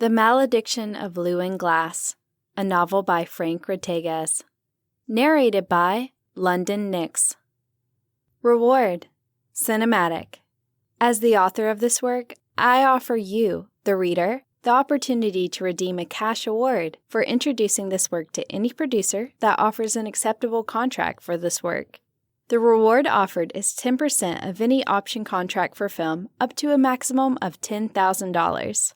The Malediction of Llewyn Glass, a novel by Frank Ortegas. Narrated by London Nix. Reward: Cinematic. As the author of this work, I offer you, the reader, the opportunity to redeem a cash award for introducing this work to any producer that offers an acceptable contract for this work. The reward offered is 10% of any option contract for film up to a maximum of $10,000.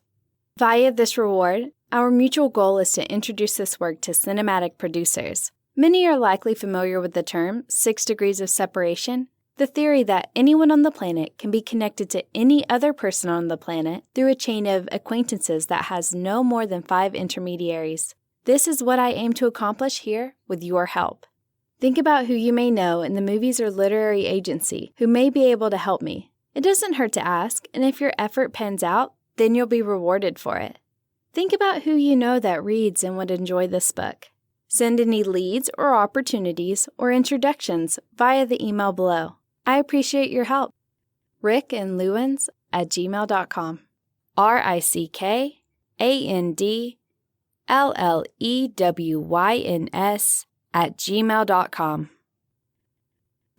Via this reward, our mutual goal is to introduce this work to cinematic producers. Many are likely familiar with the term 6 degrees of separation, the theory that anyone on the planet can be connected to any other person on the planet through a chain of acquaintances that has no more than 5 intermediaries. This is what I aim to accomplish here with your help. Think about who you may know in the movies or literary agency who may be able to help me. It doesn't hurt to ask, and if your effort pans out, then you'll be rewarded for it. Think about who you know that reads and would enjoy this book. Send any leads or opportunities or introductions via the email below. I appreciate your help. rickandlewins@gmail.com. rickandlewins@gmail.com.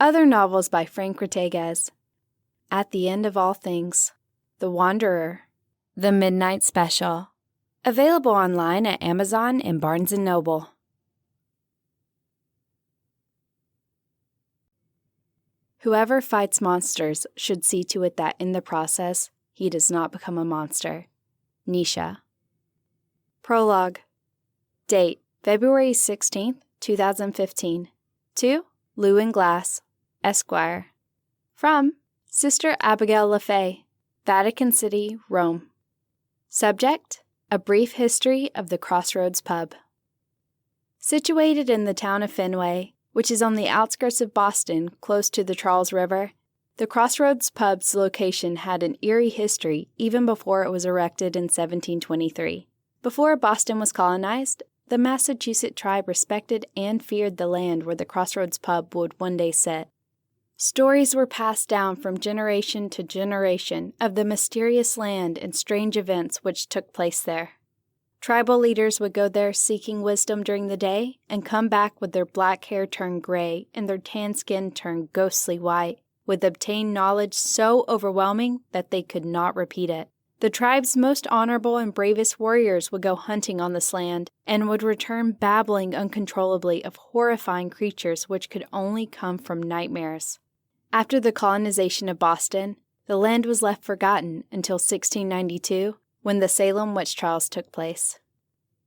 Other novels by Frank Ortegas. At the End of All Things, The Wanderer, The Midnight Special. Available online at Amazon and Barnes & Noble. Whoever fights monsters should see to it that in the process, he does not become a monster. Nisha. Prologue. Date: February 16th, 2015. To Llewyn Glass, Esquire. From Sister Abigail LaFay, Vatican City, Rome. Subject: A brief history of the Crossroads Pub. Situated in the town of Fenway, which is on the outskirts of Boston, close to the Charles River, the Crossroads Pub's location had an eerie history even before it was erected in 1723. Before Boston was colonized, the Massachusetts tribe respected and feared the land where the Crossroads Pub would one day sit. Stories were passed down from generation to generation of the mysterious land and strange events which took place there. Tribal leaders would go there seeking wisdom during the day and come back with their black hair turned gray and their tan skin turned ghostly white, with obtained knowledge so overwhelming that they could not repeat it. The tribe's most honorable and bravest warriors would go hunting on this land and would return babbling uncontrollably of horrifying creatures which could only come from nightmares. After the colonization of Boston, the land was left forgotten until 1692, when the Salem witch trials took place.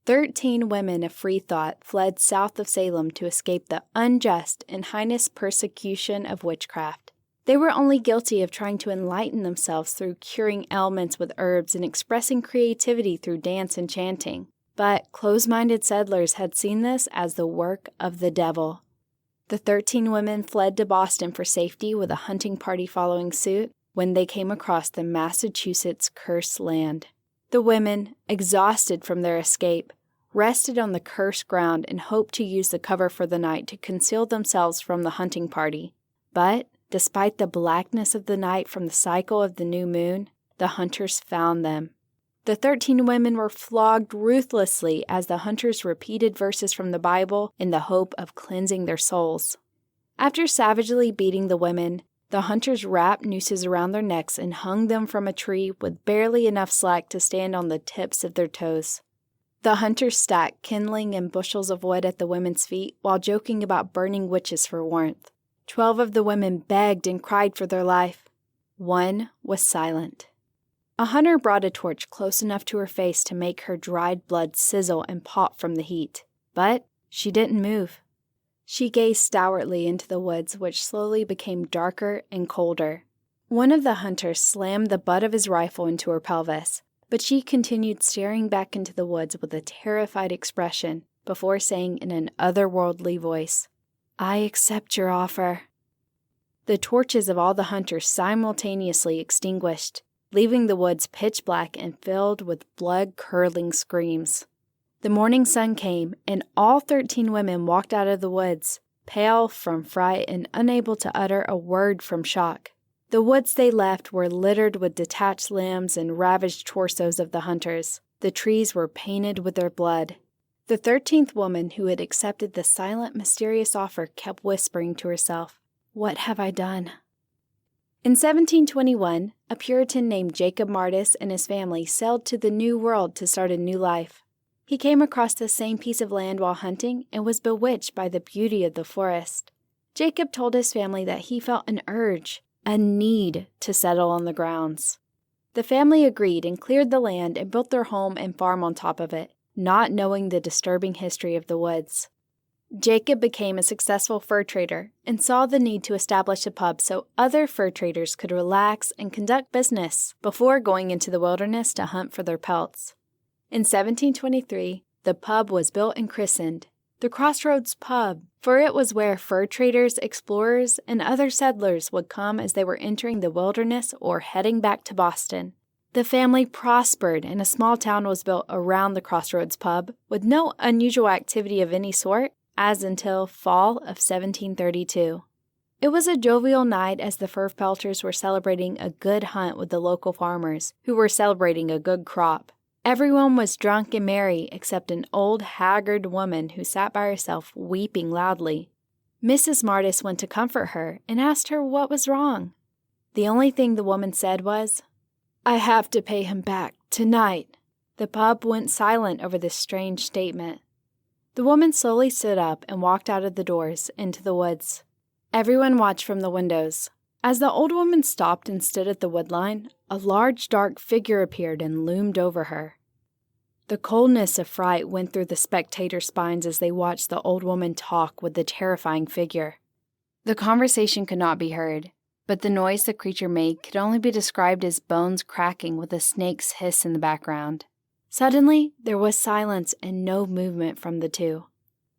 13 women of free thought fled south of Salem to escape the unjust and heinous persecution of witchcraft. They were only guilty of trying to enlighten themselves through curing ailments with herbs and expressing creativity through dance and chanting. But close-minded settlers had seen this as the work of the devil. The 13 women fled to Boston for safety with a hunting party following suit when they came across the Massachusetts cursed land. The women, exhausted from their escape, rested on the cursed ground and hoped to use the cover for the night to conceal themselves from the hunting party. But, despite the blackness of the night from the cycle of the new moon, the hunters found them. The 13 women were flogged ruthlessly as the hunters repeated verses from the Bible in the hope of cleansing their souls. After savagely beating the women, the hunters wrapped nooses around their necks and hung them from a tree with barely enough slack to stand on the tips of their toes. The hunters stacked kindling and bushels of wood at the women's feet while joking about burning witches for warmth. 12 of the women begged and cried for their life. One was silent. A hunter brought a torch close enough to her face to make her dried blood sizzle and pop from the heat. But she didn't move. She gazed stoutly into the woods, which slowly became darker and colder. One of the hunters slammed the butt of his rifle into her pelvis, but she continued staring back into the woods with a terrified expression before saying in an otherworldly voice, "I accept your offer." The torches of all the hunters simultaneously extinguished, leaving the woods pitch black and filled with blood-curdling screams. The morning sun came, and all 13 women walked out of the woods, pale from fright and unable to utter a word from shock. The woods they left were littered with detached limbs and ravaged torsos of the hunters. The trees were painted with their blood. The 13th woman who had accepted the silent, mysterious offer kept whispering to herself, "What have I done?" In 1721, a Puritan named Jacob Martis and his family sailed to the New World to start a new life. He came across the same piece of land while hunting and was bewitched by the beauty of the forest. Jacob told his family that he felt an urge, a need to settle on the grounds. The family agreed and cleared the land and built their home and farm on top of it, not knowing the disturbing history of the woods. Jacob became a successful fur trader and saw the need to establish a pub so other fur traders could relax and conduct business before going into the wilderness to hunt for their pelts. In 1723, the pub was built and christened the Crossroads Pub, for it was where fur traders, explorers, and other settlers would come as they were entering the wilderness or heading back to Boston. The family prospered and a small town was built around the Crossroads Pub with no unusual activity of any sort as until fall of 1732. It was a jovial night as the fur pelters were celebrating a good hunt with the local farmers, who were celebrating a good crop. Everyone was drunk and merry except an old, haggard woman who sat by herself weeping loudly. Mrs. Martis went to comfort her and asked her what was wrong. The only thing the woman said was, "I have to pay him back tonight." The pub went silent over this strange statement. The woman slowly stood up and walked out of the doors into the woods. Everyone watched from the windows. As the old woman stopped and stood at the woodline, a large dark figure appeared and loomed over her. The coldness of fright went through the spectators' spines as they watched the old woman talk with the terrifying figure. The conversation could not be heard, but the noise the creature made could only be described as bones cracking with a snake's hiss in the background. Suddenly, there was silence and no movement from the two.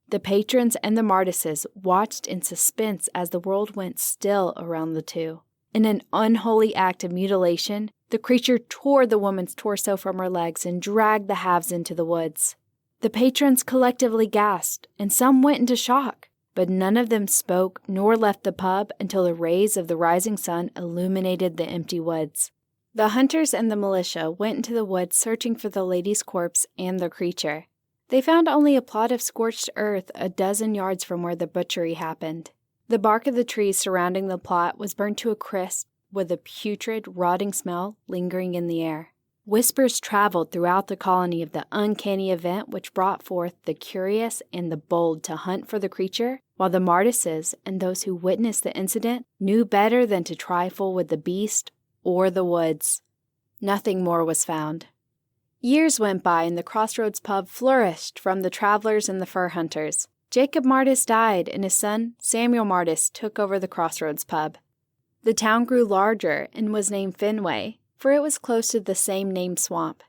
The patrons and the Martises watched in suspense as the world went still around the two. In an unholy act of mutilation, the creature tore the woman's torso from her legs and dragged the halves into the woods. The patrons collectively gasped, and some went into shock, but none of them spoke nor left the pub until the rays of the rising sun illuminated the empty woods. The hunters and the militia went into the woods searching for the lady's corpse and the creature. They found only a plot of scorched earth a dozen yards from where the butchery happened. The bark of the trees surrounding the plot was burned to a crisp, with a putrid, rotting smell lingering in the air. Whispers traveled throughout the colony of the uncanny event which brought forth the curious and the bold to hunt for the creature, while the Martises and those who witnessed the incident knew better than to trifle with the beast or the woods. Nothing more was found. Years went by and the Crossroads Pub flourished from the travelers and the fur hunters. Jacob Martis died and his son, Samuel Martis, took over the Crossroads Pub. The town grew larger and was named Fenway, for it was close to the same named swamp.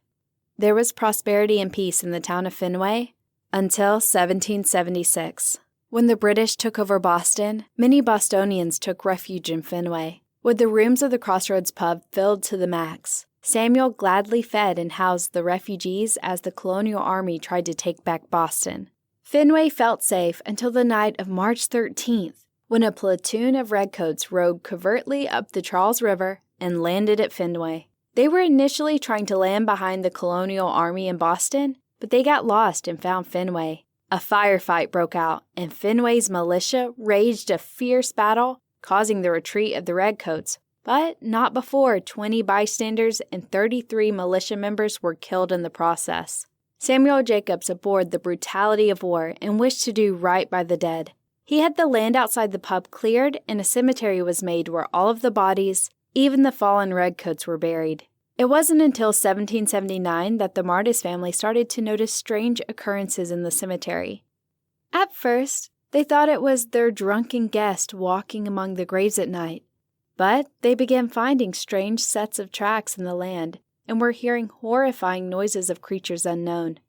There was prosperity and peace in the town of Fenway until 1776. When the British took over Boston, many Bostonians took refuge in Fenway. With the rooms of the Crossroads Pub filled to the max, Samuel gladly fed and housed the refugees as the colonial army tried to take back Boston. Fenway felt safe until the night of March 13th, when a platoon of redcoats rowed covertly up the Charles River and landed at Fenway. They were initially trying to land behind the colonial army in Boston, but they got lost and found Fenway. A firefight broke out, and Fenway's militia raged a fierce battle, causing the retreat of the redcoats, but not before 20 bystanders and 33 militia members were killed in the process. Samuel Jacobs abhorred the brutality of war and wished to do right by the dead. He had the land outside the pub cleared, and a cemetery was made where all of the bodies, even the fallen redcoats, were buried. It wasn't until 1779 that the Martis family started to notice strange occurrences in the cemetery. At first, they thought it was their drunken guest walking among the graves at night, but they began finding strange sets of tracks in the land and were hearing horrifying noises of creatures unknown.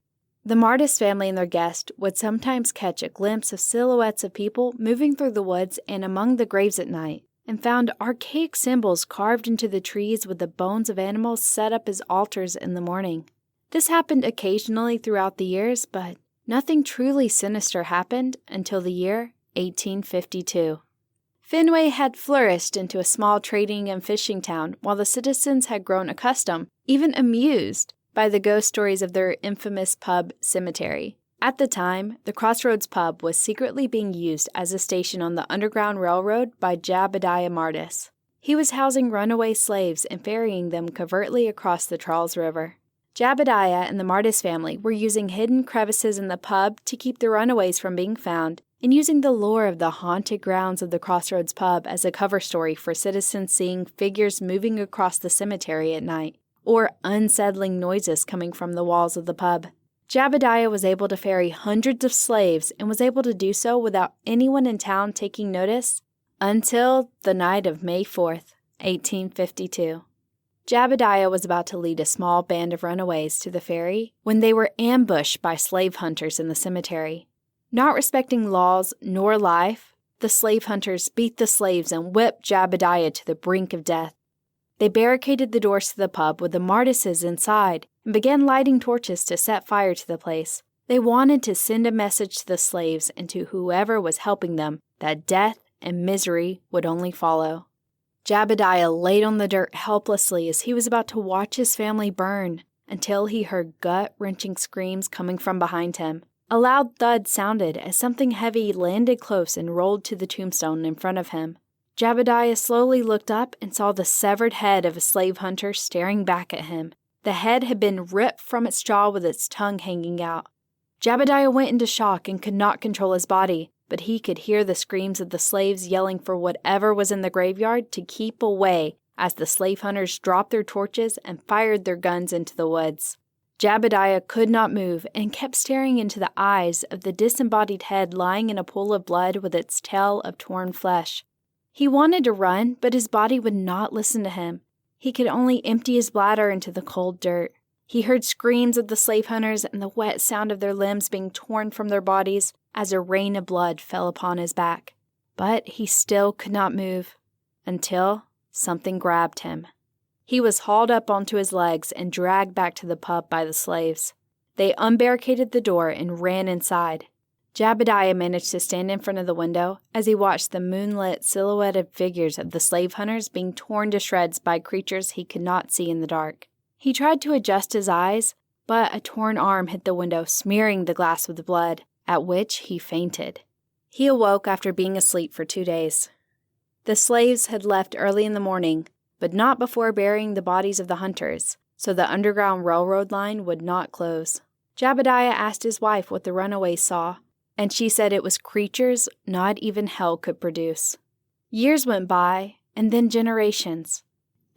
The Martis family and their guest would sometimes catch a glimpse of silhouettes of people moving through the woods and among the graves at night, and found archaic symbols carved into the trees with the bones of animals set up as altars in the morning. This happened occasionally throughout the years, but nothing truly sinister happened until the year 1852. Fenway had flourished into a small trading and fishing town, while the citizens had grown accustomed, even amused, by the ghost stories of their infamous pub cemetery. At the time, the Crossroads Pub was secretly being used as a station on the Underground Railroad by Jebediah Martis. He was housing runaway slaves and ferrying them covertly across the Charles River. Jebediah and the Martis family were using hidden crevices in the pub to keep the runaways from being found, and using the lore of the haunted grounds of the Crossroads Pub as a cover story for citizens seeing figures moving across the cemetery at night, or unsettling noises coming from the walls of the pub. Jebediah was able to ferry hundreds of slaves and was able to do so without anyone in town taking notice until the night of May 4th, 1852. Jebediah was about to lead a small band of runaways to the ferry when they were ambushed by slave hunters in the cemetery. Not respecting laws nor life, the slave hunters beat the slaves and whipped Jebediah to the brink of death. They barricaded the doors to the pub with the Martises inside and began lighting torches to set fire to the place. They wanted to send a message to the slaves and to whoever was helping them that death and misery would only follow. Jebediah laid on the dirt helplessly as he was about to watch his family burn until he heard gut-wrenching screams coming from behind him. A loud thud sounded as something heavy landed close and rolled to the tombstone in front of him. Jebediah slowly looked up and saw the severed head of a slave hunter staring back at him. The head had been ripped from its jaw with its tongue hanging out. Jebediah went into shock and could not control his body, but he could hear the screams of the slaves yelling for whatever was in the graveyard to keep away as the slave hunters dropped their torches and fired their guns into the woods. Jebediah could not move and kept staring into the eyes of the disembodied head lying in a pool of blood with its tail of torn flesh. He wanted to run, but his body would not listen to him. He could only empty his bladder into the cold dirt. He heard screams of the slave hunters and the wet sound of their limbs being torn from their bodies as a rain of blood fell upon his back. But he still could not move until something grabbed him. He was hauled up onto his legs and dragged back to the pub by the slaves. They unbarricaded the door and ran inside. Jebediah managed to stand in front of the window as he watched the moonlit silhouetted figures of the slave hunters being torn to shreds by creatures he could not see in the dark. He tried to adjust his eyes, but a torn arm hit the window, smearing the glass with blood, at which he fainted. He awoke after being asleep for 2 days. The slaves had left early in the morning, but not before burying the bodies of the hunters, so the Underground Railroad line would not close. Jebediah asked his wife what the runaways saw, and she said it was creatures not even hell could produce. Years went by, and then generations.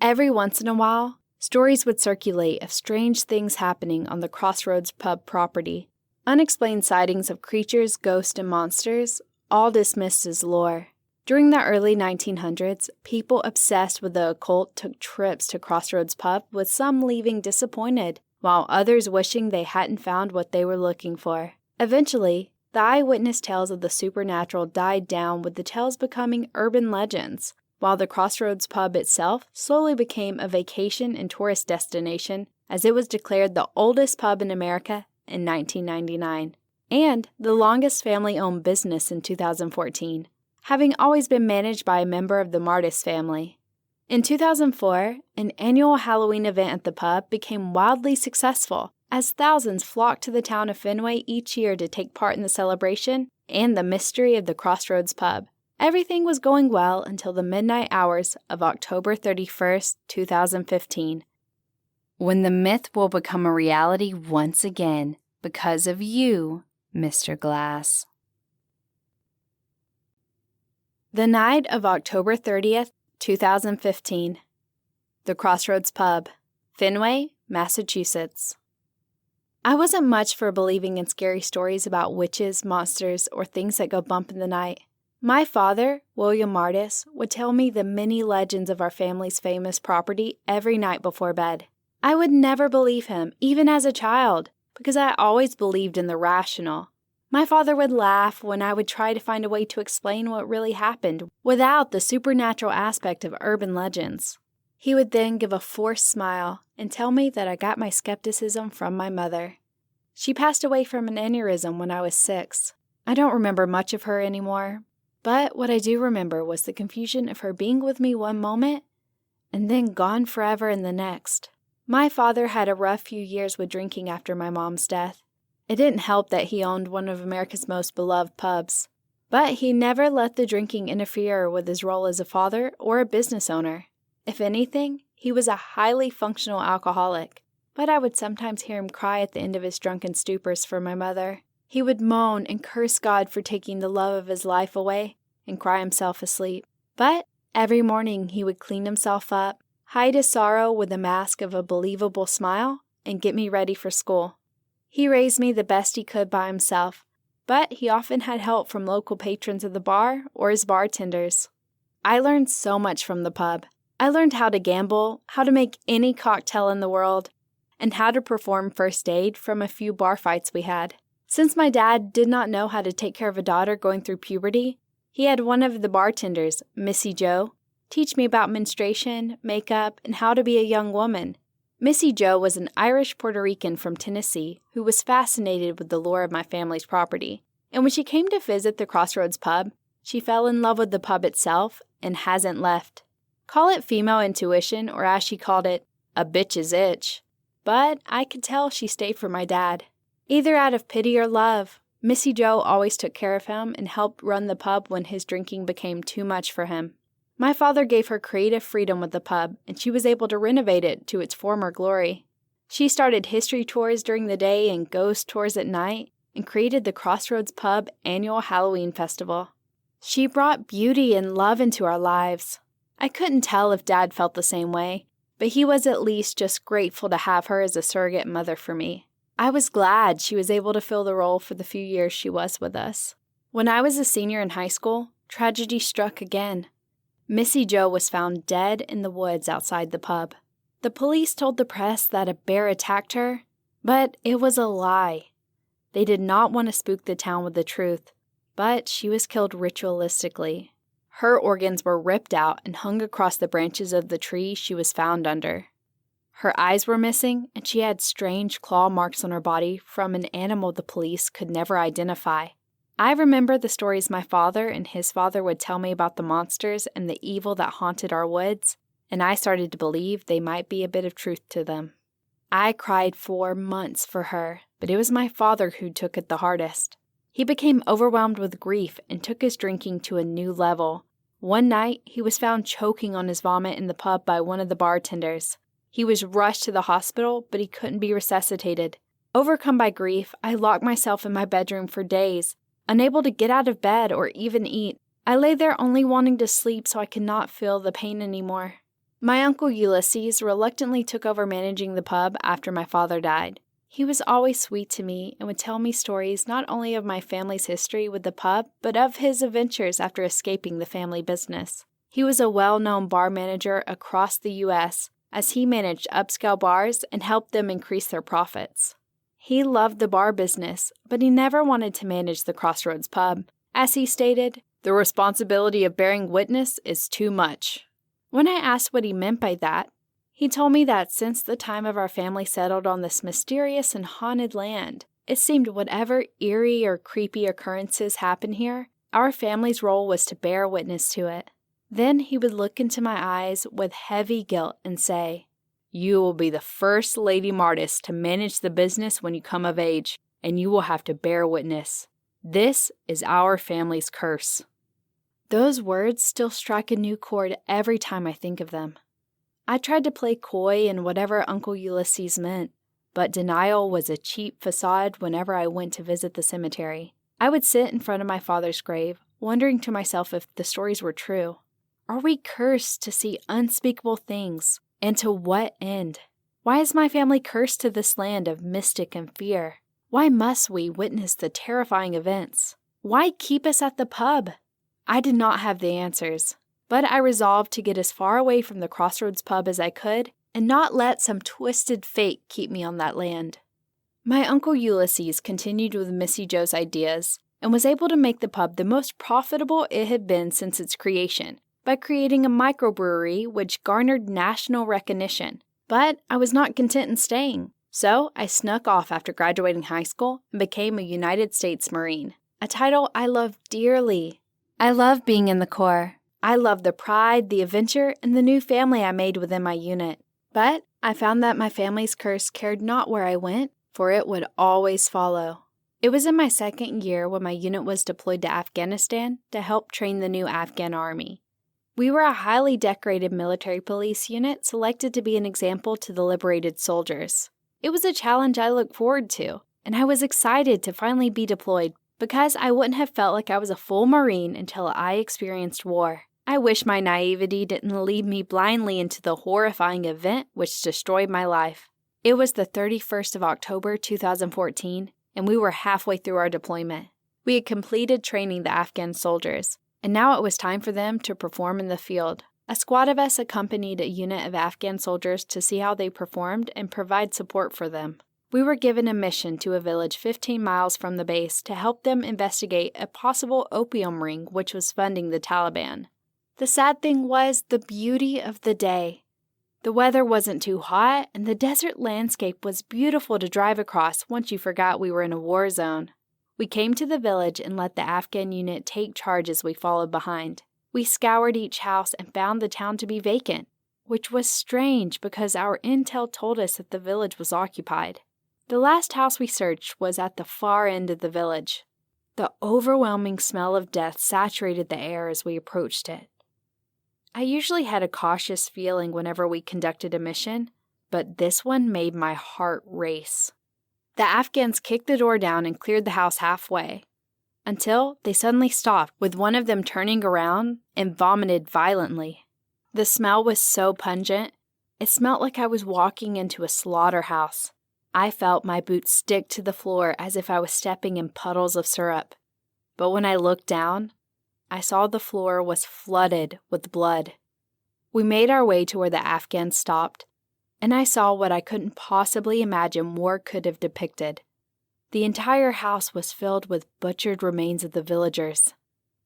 Every once in a while, stories would circulate of strange things happening on the Crossroads Pub property. Unexplained sightings of creatures, ghosts, and monsters, all dismissed as lore. During the early 1900s, people obsessed with the occult took trips to Crossroads Pub, with some leaving disappointed, while others wishing they hadn't found what they were looking for. Eventually, the eyewitness tales of the supernatural died down, with the tales becoming urban legends, while the Crossroads Pub itself slowly became a vacation and tourist destination, as it was declared the oldest pub in America in 1999, and the longest family-owned business in 2014, having always been managed by a member of the Martis family. In 2004, an annual Halloween event at the pub became wildly successful, as thousands flocked to the town of Fenway each year to take part in the celebration and the mystery of the Crossroads Pub. Everything was going well until the midnight hours of October 31st, 2015, when the myth will become a reality once again because of you, Mr. Glass. The night of October 30th, 2015. The Crossroads Pub, Fenway, Massachusetts. I wasn't much for believing in scary stories about witches, monsters, or things that go bump in the night. My father, William Martis, would tell me the many legends of our family's famous property every night before bed. I would never believe him, even as a child, because I always believed in the rational. My father would laugh when I would try to find a way to explain what really happened without the supernatural aspect of urban legends. He would then give a forced smile and tell me that I got my skepticism from my mother. She passed away from an aneurysm when I was 6. I don't remember much of her anymore, But what I do remember was the confusion of her being with me one moment and then gone forever in the next. My father had a rough few years with drinking after my mom's death. It didn't help that he owned one of America's most beloved pubs. But he never let the drinking interfere with his role as a father or a business owner. If anything, he was a highly functional alcoholic, but I would sometimes hear him cry at the end of his drunken stupors for my mother. He would moan and curse God for taking the love of his life away and cry himself asleep. But every morning he would clean himself up, hide his sorrow with a mask of a believable smile, and get me ready for school. He raised me the best he could by himself, but he often had help from local patrons of the bar or his bartenders. I learned so much from the pub. I learned how to gamble, how to make any cocktail in the world, and how to perform first aid from a few bar fights we had. Since my dad did not know how to take care of a daughter going through puberty, he had one of the bartenders, Missy Jo, teach me about menstruation, makeup, and how to be a young woman. Missy Jo was an Irish Puerto Rican from Tennessee who was fascinated with the lore of my family's property, and when she came to visit the Crossroads pub, she fell in love with the pub itself and hasn't left. Call it female intuition, or as she called it, a bitch's itch. But I could tell she stayed for my dad. Either out of pity or love, Missy Jo always took care of him and helped run the pub when his drinking became too much for him. My father gave her creative freedom with the pub, and she was able to renovate it to its former glory. She started history tours during the day and ghost tours at night, and created the Crossroads Pub annual Halloween festival. She brought beauty and love into our lives. I couldn't tell if Dad felt the same way, but he was at least just grateful to have her as a surrogate mother for me. I was glad she was able to fill the role for the few years she was with us. When I was a senior in high school, tragedy struck again. Missy Jo was found dead in the woods outside the pub. The police told the press that a bear attacked her, but it was a lie. They did not want to spook the town with the truth, but she was killed ritualistically. Her organs were ripped out and hung across the branches of the tree she was found under. Her eyes were missing, and she had strange claw marks on her body from an animal the police could never identify. I remember the stories my father and his father would tell me about the monsters and the evil that haunted our woods, and I started to believe they might be a bit of truth to them. I cried for months for her, but it was my father who took it the hardest. He became overwhelmed with grief and took his drinking to a new level. One night, he was found choking on his vomit in the pub by one of the bartenders. He was rushed to the hospital, but he couldn't be resuscitated. Overcome by grief, I locked myself in my bedroom for days, unable to get out of bed or even eat. I lay there only wanting to sleep so I could not feel the pain anymore. My uncle Ulysses reluctantly took over managing the pub after my father died. He was always sweet to me and would tell me stories not only of my family's history with the pub, but of his adventures after escaping the family business. He was a well-known bar manager across the U.S., as he managed upscale bars and helped them increase their profits. He loved the bar business, but he never wanted to manage the Crossroads pub. As he stated, "The responsibility of bearing witness is too much." When I asked what he meant by that, he told me that since the time of our family settled on this mysterious and haunted land, it seemed whatever eerie or creepy occurrences happened here, our family's role was to bear witness to it. Then he would look into my eyes with heavy guilt and say, "You will be the first Lady Martis to manage the business when you come of age, and you will have to bear witness. This is our family's curse." Those words still strike a new chord every time I think of them. I tried to play coy in whatever Uncle Ulysses meant, but denial was a cheap facade whenever I went to visit the cemetery. I would sit in front of my father's grave, wondering to myself if the stories were true. Are we cursed to see unspeakable things, and to what end? Why is my family cursed to this land of mystic and fear? Why must we witness the terrifying events? Why keep us at the pub? I did not have the answers, but I resolved to get as far away from the Crossroads pub as I could and not let some twisted fate keep me on that land. My Uncle Ulysses continued with Missy Jo's ideas and was able to make the pub the most profitable it had been since its creation by creating a microbrewery which garnered national recognition. But I was not content in staying, so I snuck off after graduating high school and became a United States Marine, a title I loved dearly. I love being in the Corps. I love the pride, the adventure, and the new family I made within my unit. But I found that my family's curse cared not where I went, for it would always follow. It was in my second year when my unit was deployed to Afghanistan to help train the new Afghan army. We were a highly decorated military police unit selected to be an example to the liberated soldiers. It was a challenge I looked forward to, and I was excited to finally be deployed because I wouldn't have felt like I was a full Marine until I experienced war. I wish my naivety didn't lead me blindly into the horrifying event which destroyed my life. It was the 31st of October 2014, and we were halfway through our deployment. We had completed training the Afghan soldiers, and now it was time for them to perform in the field. A squad of us accompanied a unit of Afghan soldiers to see how they performed and provide support for them. We were given a mission to a village 15 miles from the base to help them investigate a possible opium ring which was funding the Taliban. The sad thing was the beauty of the day. The weather wasn't too hot, and the desert landscape was beautiful to drive across once you forgot we were in a war zone. We came to the village and let the Afghan unit take charge as we followed behind. We scoured each house and found the town to be vacant, which was strange because our intel told us that the village was occupied. The last house we searched was at the far end of the village. The overwhelming smell of death saturated the air as we approached it. I usually had a cautious feeling whenever we conducted a mission, but this one made my heart race. The Afghans kicked the door down and cleared the house halfway, until they suddenly stopped, with one of them turning around and vomited violently. The smell was so pungent, it smelled like I was walking into a slaughterhouse. I felt my boots stick to the floor as if I was stepping in puddles of syrup. But when I looked down, I saw the floor was flooded with blood. We made our way to where the Afghans stopped, and I saw what I couldn't possibly imagine war could have depicted. The entire house was filled with butchered remains of the villagers.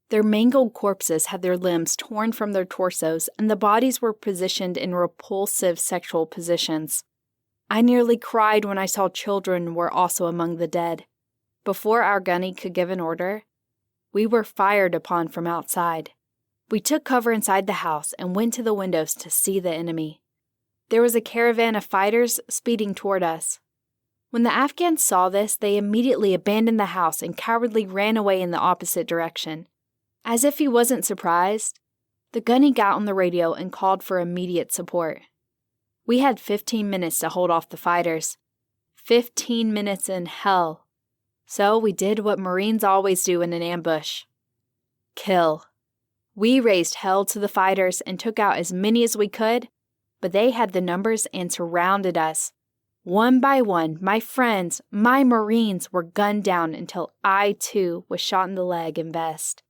Their mangled corpses had their limbs torn from their torsos, and the bodies were positioned in repulsive sexual positions. I nearly cried when I saw children were also among the dead. Before our gunny could give an order, we were fired upon from outside. We took cover inside the house and went to the windows to see the enemy. There was a caravan of fighters speeding toward us. When the Afghans saw this, they immediately abandoned the house and cowardly ran away in the opposite direction. As if he wasn't surprised, the gunny got on the radio and called for immediate support. We had 15 minutes to hold off the fighters. 15 minutes in hell. So we did what Marines always do in an ambush. Kill. We raised hell to the fighters and took out as many as we could, but they had the numbers and surrounded us. One by one, my friends, my Marines, were gunned down until I, too, was shot in the leg and vest.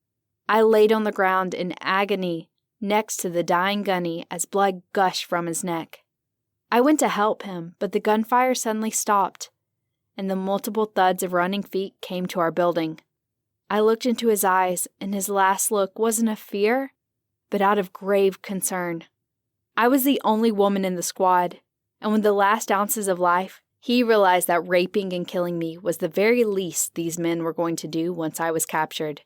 I laid on the ground in agony next to the dying gunny as blood gushed from his neck. I went to help him, but the gunfire suddenly stopped, and the multiple thuds of running feet came to our building. I looked into his eyes, and his last look wasn't of fear, but out of grave concern. I was the only woman in the squad, and with the last ounces of life, he realized that raping and killing me was the very least these men were going to do once I was captured.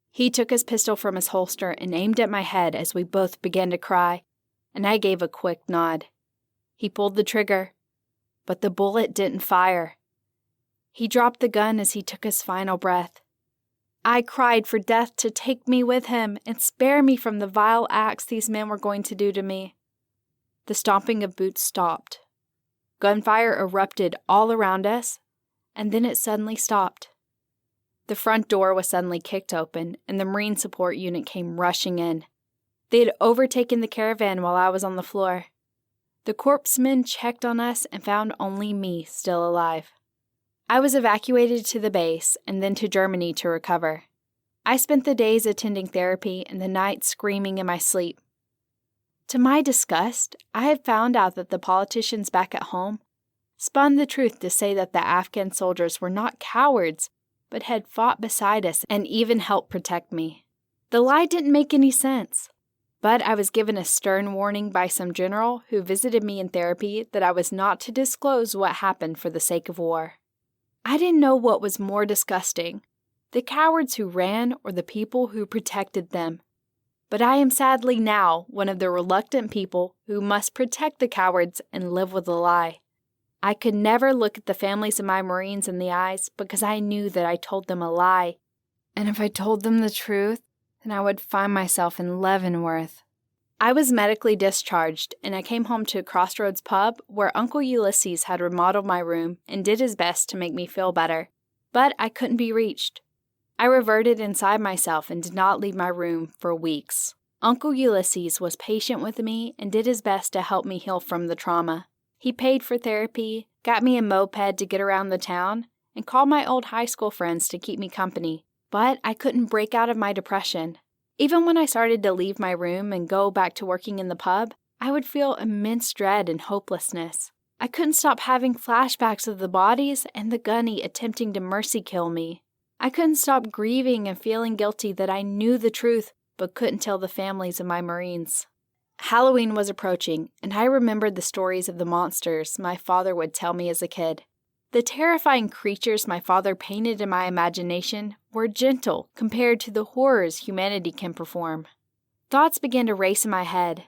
He took his pistol from his holster and aimed at my head as we both began to cry, and I gave a quick nod. He pulled the trigger, but the bullet didn't fire. He dropped the gun as he took his final breath. I cried for death to take me with him and spare me from the vile acts these men were going to do to me. The stomping of boots stopped. Gunfire erupted all around us, and then it suddenly stopped. The front door was suddenly kicked open, and the Marine support unit came rushing in. They had overtaken the caravan while I was on the floor. The corpsmen checked on us and found only me still alive. I was evacuated to the base and then to Germany to recover. I spent the days attending therapy and the nights screaming in my sleep. To my disgust, I had found out that the politicians back at home spun the truth to say that the Afghan soldiers were not cowards, but had fought beside us and even helped protect me. The lie didn't make any sense, but I was given a stern warning by some general who visited me in therapy that I was not to disclose what happened for the sake of war. I didn't know what was more disgusting, the cowards who ran or the people who protected them. But I am sadly now one of the reluctant people who must protect the cowards and live with a lie. I could never look at the families of my Marines in the eyes because I knew that I told them a lie. And if I told them the truth, then I would find myself in Leavenworth. I was medically discharged, and I came home to Crossroads Pub, where Uncle Ulysses had remodeled my room and did his best to make me feel better. But I couldn't be reached. I reverted inside myself and did not leave my room for weeks. Uncle Ulysses was patient with me and did his best to help me heal from the trauma. He paid for therapy, got me a moped to get around the town, and called my old high school friends to keep me company. But I couldn't break out of my depression. Even when I started to leave my room and go back to working in the pub, I would feel immense dread and hopelessness. I couldn't stop having flashbacks of the bodies and the gunny attempting to mercy kill me. I couldn't stop grieving and feeling guilty that I knew the truth but couldn't tell the families of my Marines. Halloween was approaching, and I remembered the stories of the monsters my father would tell me as a kid. The terrifying creatures my father painted in my imagination were gentle compared to the horrors humanity can perform. Thoughts began to race in my head.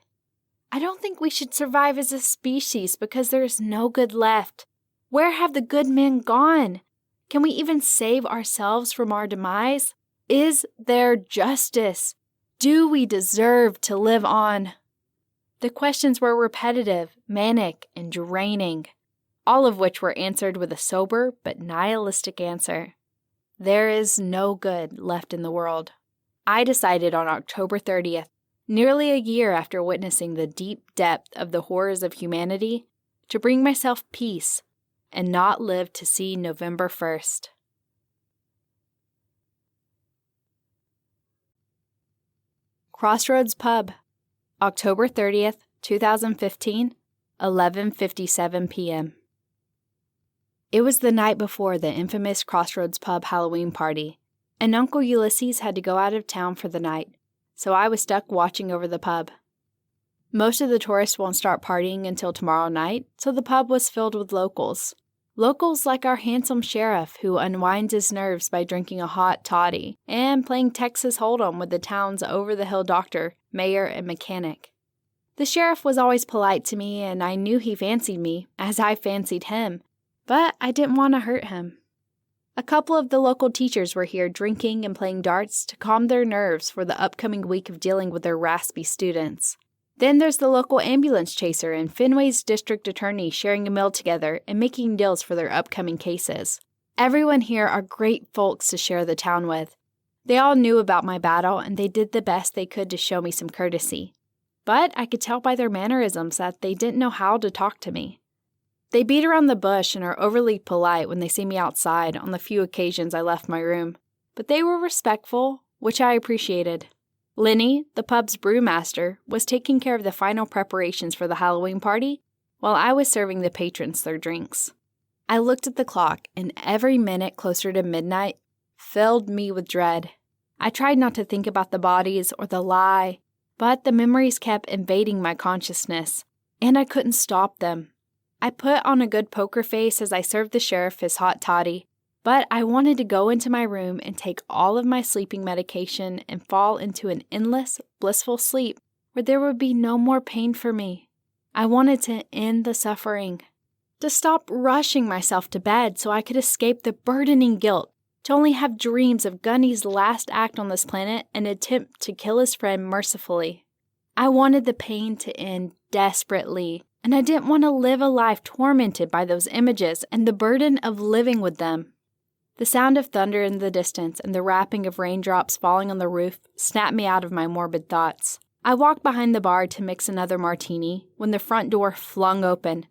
I don't think we should survive as a species because there is no good left. Where have the good men gone? Can we even save ourselves from our demise? Is there justice? Do we deserve to live on? The questions were repetitive, manic, and draining, all of which were answered with a sober but nihilistic answer. There is no good left in the world. I decided on October 30th, nearly a year after witnessing the deep depth of the horrors of humanity, to bring myself peace and not live to see November 1st. Crossroads Pub, October 30th, 2015, 11:57 p.m. It was the night before the infamous Crossroads Pub Halloween party, and Uncle Ulysses had to go out of town for the night, so I was stuck watching over the pub. Most of the tourists won't start partying until tomorrow night, so the pub was filled with locals. Locals like our handsome sheriff who unwinds his nerves by drinking a hot toddy and playing Texas Hold'em with the town's over-the-hill doctor, mayor, and mechanic. The sheriff was always polite to me, and I knew he fancied me, as I fancied him, but I didn't want to hurt him. A couple of the local teachers were here drinking and playing darts to calm their nerves for the upcoming week of dealing with their raspy students. Then there's the local ambulance chaser and Fenway's district attorney sharing a meal together and making deals for their upcoming cases. Everyone here are great folks to share the town with. They all knew about my battle, and they did the best they could to show me some courtesy. But I could tell by their mannerisms that they didn't know how to talk to me. They beat around the bush and are overly polite when they see me outside on the few occasions I left my room. But they were respectful, which I appreciated. Lenny, the pub's brewmaster, was taking care of the final preparations for the Halloween party, while I was serving the patrons their drinks. I looked at the clock, and every minute closer to midnight filled me with dread. I tried not to think about the bodies or the lie, but the memories kept invading my consciousness, and I couldn't stop them. I put on a good poker face as I served the sheriff his hot toddy, but I wanted to go into my room and take all of my sleeping medication and fall into an endless, blissful sleep where there would be no more pain for me. I wanted to end the suffering, to stop rushing myself to bed so I could escape the burdening guilt, to only have dreams of Gunny's last act on this planet and attempt to kill his friend mercifully. I wanted the pain to end desperately, and I didn't want to live a life tormented by those images and the burden of living with them. The sound of thunder in the distance and the rapping of raindrops falling on the roof snapped me out of my morbid thoughts. I walked behind the bar to mix another martini when the front door flung open.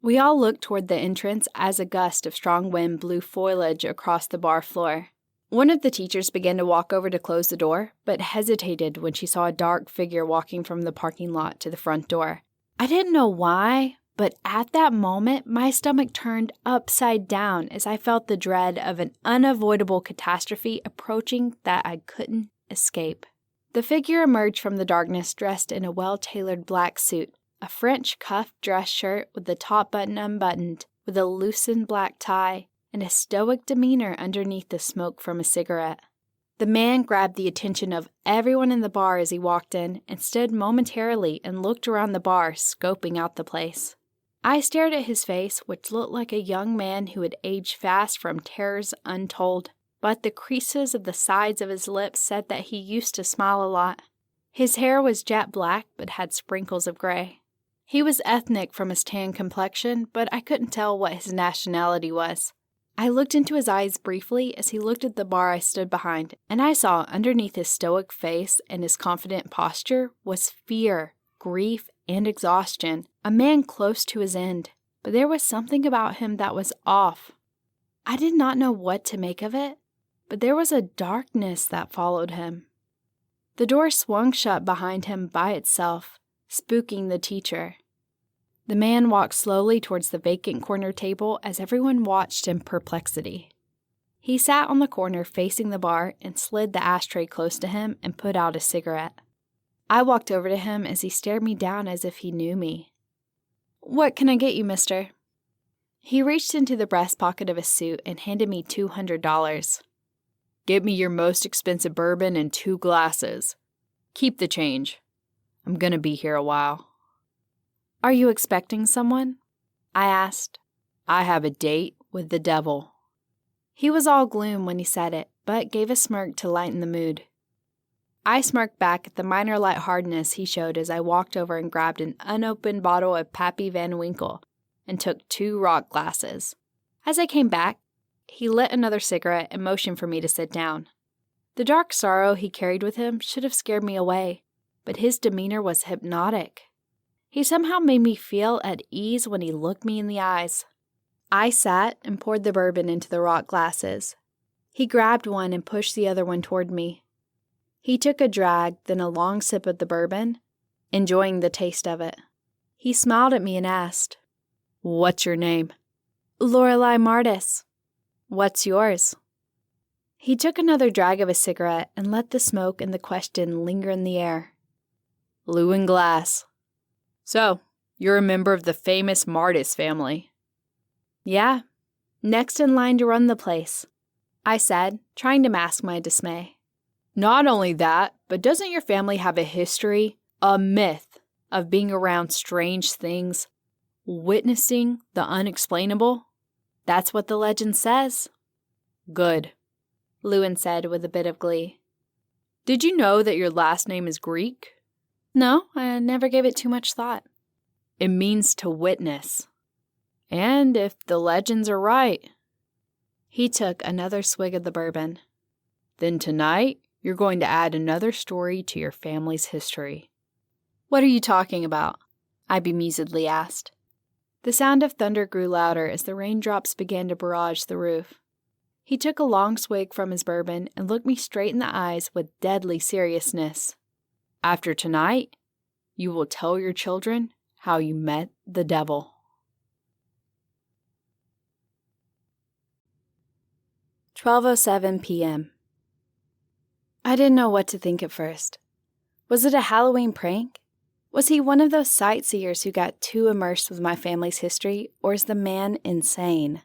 We all looked toward the entrance as a gust of strong wind blew foliage across the bar floor. One of the teachers began to walk over to close the door, but hesitated when she saw a dark figure walking from the parking lot to the front door. I didn't know why, but at that moment, my stomach turned upside down as I felt the dread of an unavoidable catastrophe approaching that I couldn't escape. The figure emerged from the darkness dressed in a well-tailored black suit, a French cuff dress shirt with the top button unbuttoned, with a loosened black tie, and a stoic demeanor underneath the smoke from a cigarette. The man grabbed the attention of everyone in the bar as he walked in and stood momentarily and looked around the bar, scoping out the place. I stared at his face, which looked like a young man who had aged fast from terrors untold, but the creases of the sides of his lips said that he used to smile a lot. His hair was jet black but had sprinkles of gray. He was ethnic from his tan complexion, but I couldn't tell what his nationality was. I looked into his eyes briefly as he looked at the bar I stood behind, and I saw underneath his stoic face and his confident posture was fear, grief, and exhaustion, a man close to his end. But there was something about him that was off. I did not know what to make of it, but there was a darkness that followed him. The door swung shut behind him by itself, spooking the teacher. The man walked slowly towards the vacant corner table as everyone watched in perplexity. He sat on the corner facing the bar and slid the ashtray close to him and put out a cigarette. I walked over to him as he stared me down as if he knew me. "What can I get you, mister?" He reached into the breast pocket of his suit and handed me $200. "Get me your most expensive bourbon and 2 glasses. Keep the change. I'm gonna be here a while." "Are you expecting someone?" I asked. "I have a date with the devil." He was all gloom when he said it, but gave a smirk to lighten the mood. I smirked back at the minor lightheartedness he showed as I walked over and grabbed an unopened bottle of Pappy Van Winkle and took 2 rock glasses. As I came back, he lit another cigarette and motioned for me to sit down. The dark sorrow he carried with him should have scared me away, but his demeanor was hypnotic. He somehow made me feel at ease when he looked me in the eyes. I sat and poured the bourbon into the rock glasses. He grabbed one and pushed the other one toward me. He took a drag, then a long sip of the bourbon, enjoying the taste of it. He smiled at me and asked, "What's your name?" "Lorelei Martis." "What's yours?" He took another drag of his cigarette and let the smoke and the question linger in the air. "Llewyn Glass." "So, you're a member of the famous Martis family." "Yeah, next in line to run the place," I said, trying to mask my dismay. "Not only that, but doesn't your family have a history, a myth, of being around strange things, witnessing the unexplainable?" "That's what the legend says." "Good," Llewyn said with a bit of glee. "Did you know that your last name is Greek?" "No, I never gave it too much thought." "It means to witness. And if the legends are right," he took another swig of the bourbon, "then tonight you're going to add another story to your family's history." "What are you talking about?" I bemusedly asked. The sound of thunder grew louder as the raindrops began to barrage the roof. He took a long swig from his bourbon and looked me straight in the eyes with deadly seriousness. "After tonight, you will tell your children how you met the devil." 12:07 p.m. I didn't know what to think at first. Was it a Halloween prank? Was he one of those sightseers who got too immersed with my family's history, or is the man insane?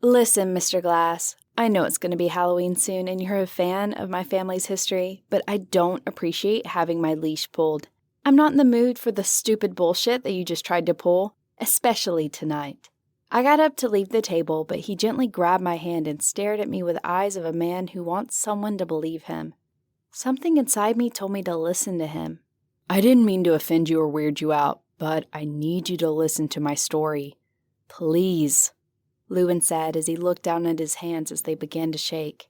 "Listen, Mr. Glass, I know it's going to be Halloween soon and you're a fan of my family's history, but I don't appreciate having my leash pulled. I'm not in the mood for the stupid bullshit that you just tried to pull, especially tonight." I got up to leave the table, but he gently grabbed my hand and stared at me with eyes of a man who wants someone to believe him. Something inside me told me to listen to him. "I didn't mean to offend you or weird you out, but I need you to listen to my story. Please," Llewyn said as he looked down at his hands as they began to shake.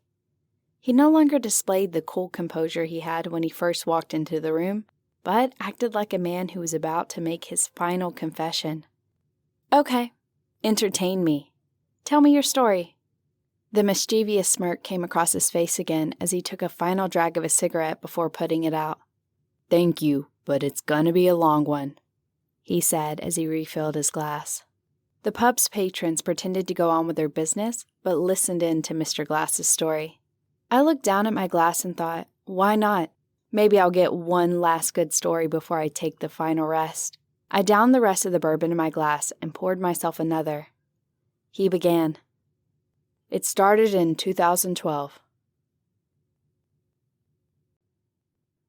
He no longer displayed the cool composure he had when he first walked into the room, but acted like a man who was about to make his final confession. "Okay. Entertain me. Tell me your story." The mischievous smirk came across his face again as he took a final drag of his cigarette before putting it out. "Thank you, but it's gonna be a long one," he said as he refilled his glass. The pub's patrons pretended to go on with their business, but listened in to Mr. Glass's story. I looked down at my glass and thought, why not? Maybe I'll get one last good story before I take the final rest. I downed the rest of the bourbon in my glass and poured myself another. He began. It started in 2012.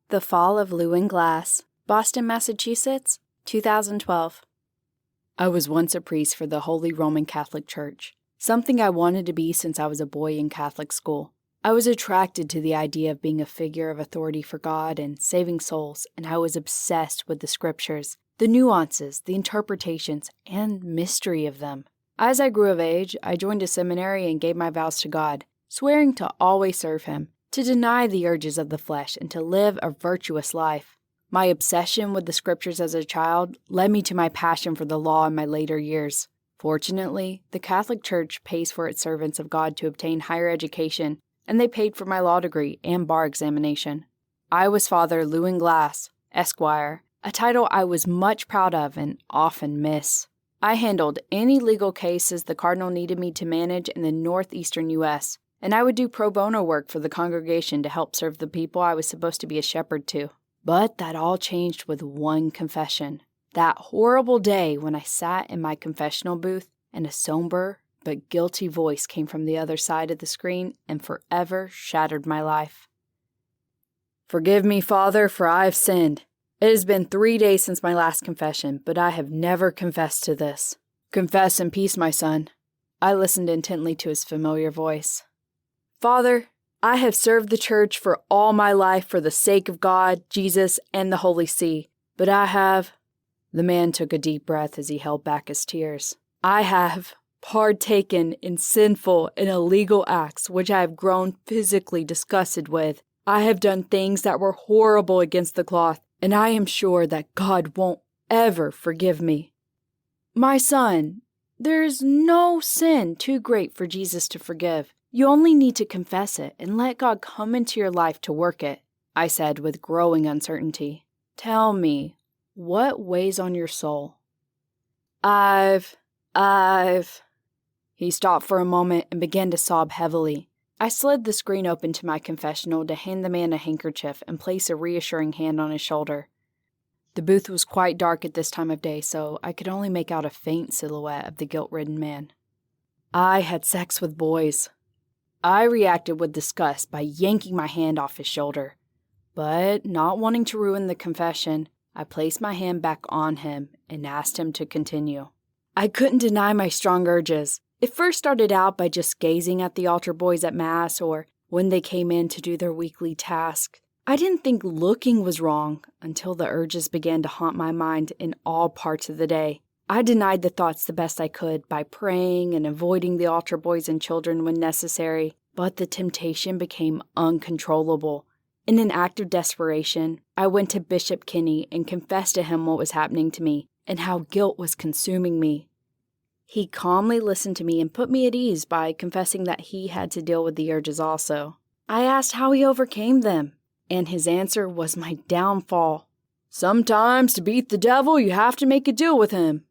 The Fall of Llewyn Glass, Boston, Massachusetts, 2012. I was once a priest for the Holy Roman Catholic Church, something I wanted to be since I was a boy in Catholic school. I was attracted to the idea of being a figure of authority for God and saving souls, and I was obsessed with the scriptures, the nuances, the interpretations, and mystery of them. As I grew of age, I joined a seminary and gave my vows to God, swearing to always serve Him, to deny the urges of the flesh, and to live a virtuous life. My obsession with the scriptures as a child led me to my passion for the law in my later years. Fortunately, the Catholic Church pays for its servants of God to obtain higher education, and they paid for my law degree and bar examination. I was Father Llewyn Glass, Esquire, a title I was much proud of and often miss. I handled any legal cases the Cardinal needed me to manage in the northeastern U.S., and I would do pro bono work for the congregation to help serve the people I was supposed to be a shepherd to. But that all changed with one confession. That horrible day when I sat in my confessional booth and a somber but guilty voice came from the other side of the screen and forever shattered my life. Forgive me, Father, for I have sinned. It has been 3 days since my last confession, but I have never confessed to this. Confess in peace, my son. I listened intently to his familiar voice. Father, I have served the church for all my life for the sake of God, Jesus, and the Holy See, but I have... The man took a deep breath as he held back his tears. I have partaken in sinful and illegal acts which I have grown physically disgusted with. I have done things that were horrible against the cloth, and I am sure that God won't ever forgive me. My son, there is no sin too great for Jesus to forgive. You only need to confess it and let God come into your life to work it, I said with growing uncertainty. Tell me, what weighs on your soul? I've... He stopped for a moment and began to sob heavily. I slid the screen open to my confessional to hand the man a handkerchief and place a reassuring hand on his shoulder. The booth was quite dark at this time of day, so I could only make out a faint silhouette of the guilt-ridden man. I had sex with boys. I reacted with disgust by yanking my hand off his shoulder. But, not wanting to ruin the confession, I placed my hand back on him and asked him to continue. I couldn't deny my strong urges. It first started out by just gazing at the altar boys at Mass or when they came in to do their weekly task. I didn't think looking was wrong until the urges began to haunt my mind in all parts of the day. I denied the thoughts the best I could by praying and avoiding the altar boys and children when necessary, but the temptation became uncontrollable. In an act of desperation, I went to Bishop Kinney and confessed to him what was happening to me and how guilt was consuming me. He calmly listened to me and put me at ease by confessing that he had to deal with the urges also. I asked how he overcame them, and his answer was my downfall. Sometimes to beat the devil, you have to make a deal with him.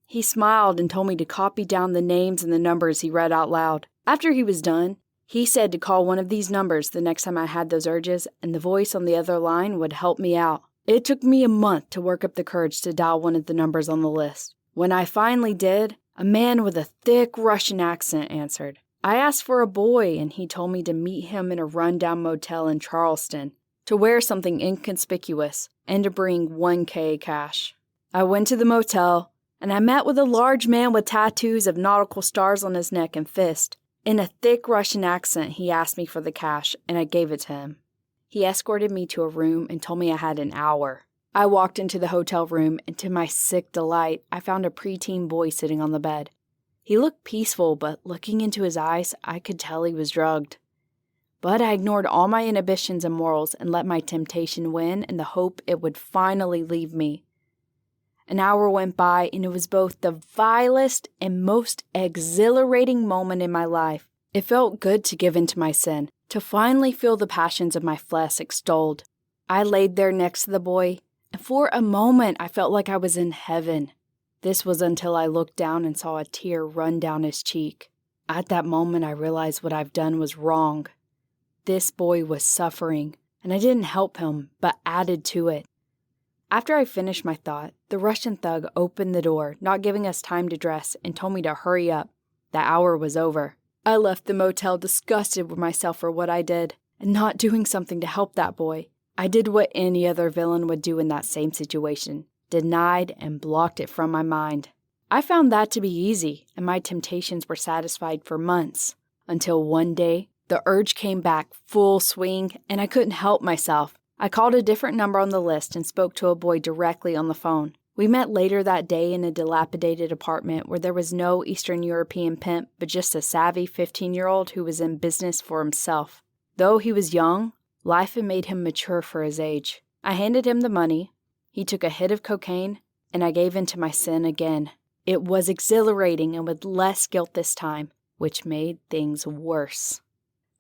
He smiled and told me to copy down the names and the numbers he read out loud. After he was done, he said to call one of these numbers the next time I had those urges, and the voice on the other line would help me out. It took me a month to work up the courage to dial one of the numbers on the list. When I finally did, a man with a thick Russian accent answered. I asked for a boy, and he told me to meet him in a rundown motel in Charleston, to wear something inconspicuous, and to bring $1,000 cash. I went to the motel, and I met with a large man with tattoos of nautical stars on his neck and fist. In a thick Russian accent, he asked me for the cash, and I gave it to him. He escorted me to a room and told me I had an hour. I walked into the hotel room, and to my sick delight, I found a preteen boy sitting on the bed. He looked peaceful, but looking into his eyes, I could tell he was drugged. But I ignored all my inhibitions and morals and let my temptation win in the hope it would finally leave me. An hour went by, and it was both the vilest and most exhilarating moment in my life. It felt good to give in to my sin, to finally feel the passions of my flesh extolled. I laid there next to the boy, and for a moment I felt like I was in heaven. This was until I looked down and saw a tear run down his cheek. At that moment I realized what I've done was wrong. This boy was suffering, and I didn't help him, but added to it. After I finished my thought, the Russian thug opened the door, not giving us time to dress, and told me to hurry up. The hour was over. I left the motel disgusted with myself for what I did, and not doing something to help that boy. I did what any other villain would do in that same situation, denied and blocked it from my mind. I found that to be easy, and my temptations were satisfied for months, until one day, the urge came back full swing, and I couldn't help myself. I called a different number on the list and spoke to a boy directly on the phone. We met later that day in a dilapidated apartment where there was no Eastern European pimp, but just a savvy 15-year-old who was in business for himself. Though he was young, life had made him mature for his age. I handed him the money, he took a hit of cocaine, and I gave in to my sin again. It was exhilarating and with less guilt this time, which made things worse.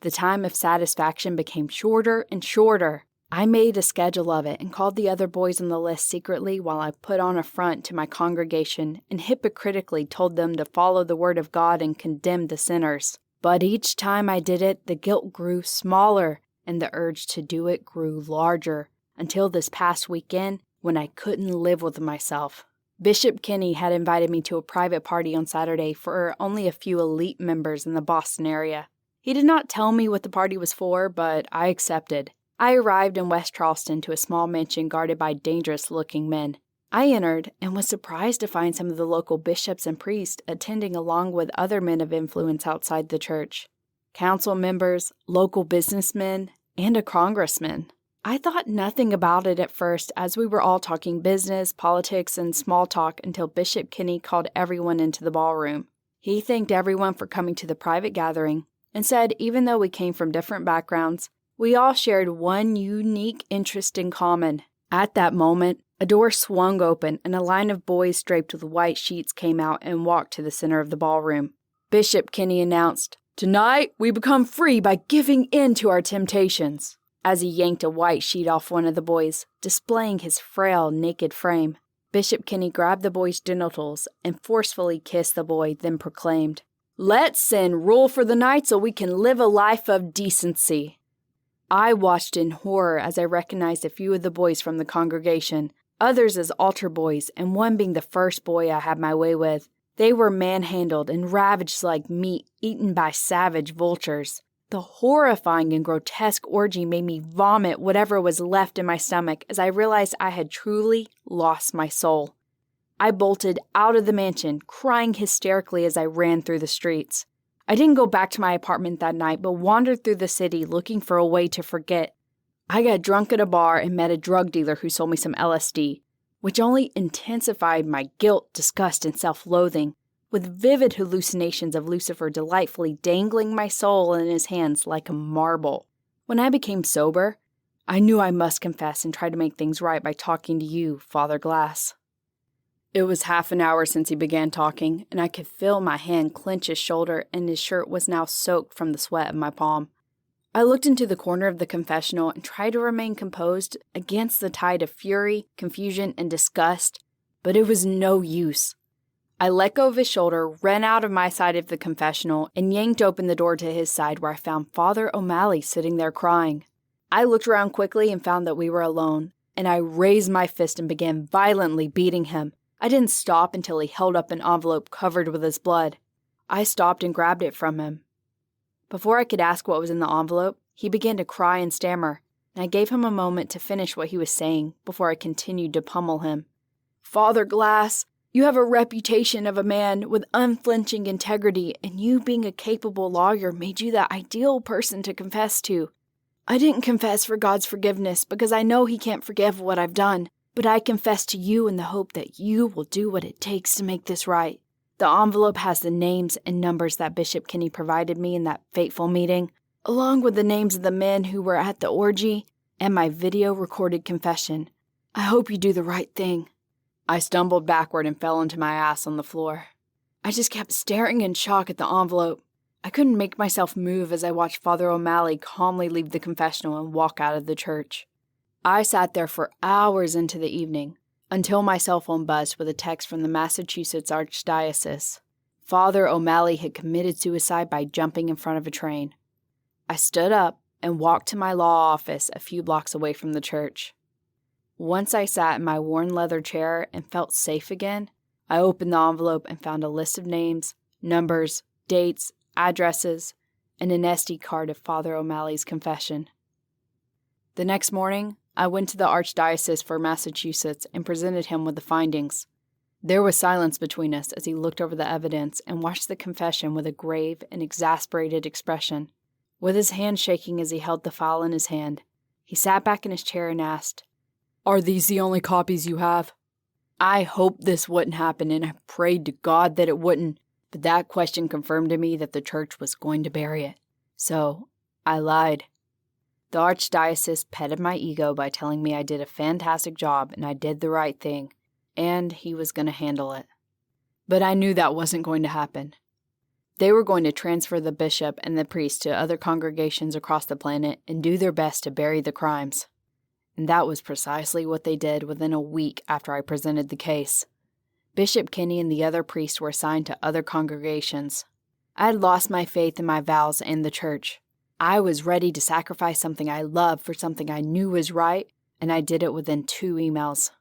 The time of satisfaction became shorter and shorter. I made a schedule of it and called the other boys on the list secretly while I put on a front to my congregation and hypocritically told them to follow the word of God and condemn the sinners. But each time I did it, the guilt grew smaller and the urge to do it grew larger until this past weekend when I couldn't live with myself. Bishop Kinney had invited me to a private party on Saturday for only a few elite members in the Boston area. He did not tell me what the party was for, but I accepted. I arrived in West Charleston to a small mansion guarded by dangerous-looking men. I entered and was surprised to find some of the local bishops and priests attending along with other men of influence outside the church. Council members, local businessmen, and a congressman. I thought nothing about it at first as we were all talking business, politics, and small talk until Bishop Kinney called everyone into the ballroom. He thanked everyone for coming to the private gathering and said even though we came from different backgrounds, we all shared one unique interest in common. At that moment, a door swung open and a line of boys draped with white sheets came out and walked to the center of the ballroom. Bishop Kinney announced, "Tonight, we become free by giving in to our temptations," as he yanked a white sheet off one of the boys, displaying his frail, naked frame. Bishop Kinney grabbed the boy's genitals and forcefully kissed the boy, then proclaimed, "Let sin rule for the night so we can live a life of decency." I watched in horror as I recognized a few of the boys from the congregation, others as altar boys, and one being the first boy I had my way with. They were manhandled and ravaged like meat eaten by savage vultures. The horrifying and grotesque orgy made me vomit whatever was left in my stomach as I realized I had truly lost my soul. I bolted out of the mansion, crying hysterically as I ran through the streets. I didn't go back to my apartment that night, but wandered through the city looking for a way to forget. I got drunk at a bar and met a drug dealer who sold me some LSD, which only intensified my guilt, disgust, and self-loathing, with vivid hallucinations of Lucifer delightfully dangling my soul in his hands like a marble. When I became sober, I knew I must confess and try to make things right by talking to you, Father Glass. It was half an hour since he began talking, and I could feel my hand clench his shoulder, and his shirt was now soaked from the sweat of my palm. I looked into the corner of the confessional and tried to remain composed against the tide of fury, confusion, and disgust, but it was no use. I let go of his shoulder, ran out of my side of the confessional, and yanked open the door to his side where I found Father O'Malley sitting there crying. I looked around quickly and found that we were alone, and I raised my fist and began violently beating him. I didn't stop until he held up an envelope covered with his blood. I stopped and grabbed it from him. Before I could ask what was in the envelope, he began to cry and stammer, and I gave him a moment to finish what he was saying before I continued to pummel him. "Father Glass, you have a reputation of a man with unflinching integrity, and you being a capable lawyer made you the ideal person to confess to. I didn't confess for God's forgiveness because I know He can't forgive what I've done, but I confess to you in the hope that you will do what it takes to make this right." The envelope has the names and numbers that Bishop Kinney provided me in that fateful meeting, along with the names of the men who were at the orgy and my video-recorded confession. I hope you do the right thing. I stumbled backward and fell onto my ass on the floor. I just kept staring in shock at the envelope. I couldn't make myself move as I watched Father O'Malley calmly leave the confessional and walk out of the church. I sat there for hours into the evening, until my cell phone buzzed with a text from the Massachusetts Archdiocese. Father O'Malley had committed suicide by jumping in front of a train. I stood up and walked to my law office a few blocks away from the church. Once I sat in my worn leather chair and felt safe again, I opened the envelope and found a list of names, numbers, dates, addresses, and an SD card of Father O'Malley's confession. The next morning, I went to the Archdiocese for Massachusetts and presented him with the findings. There was silence between us as he looked over the evidence and watched the confession with a grave and exasperated expression. With his hand shaking as he held the file in his hand, he sat back in his chair and asked, "Are these the only copies you have?" I hoped this wouldn't happen, and I prayed to God that it wouldn't, but that question confirmed to me that the church was going to bury it. So, I lied. The Archdiocese petted my ego by telling me I did a fantastic job and I did the right thing, and he was going to handle it. But I knew that wasn't going to happen. They were going to transfer the bishop and the priest to other congregations across the planet and do their best to bury the crimes. And that was precisely what they did within a week after I presented the case. Bishop Kinney and the other priests were assigned to other congregations. I had lost my faith in my vows and the church. I was ready to sacrifice something I loved for something I knew was right, and I did it within 2 emails.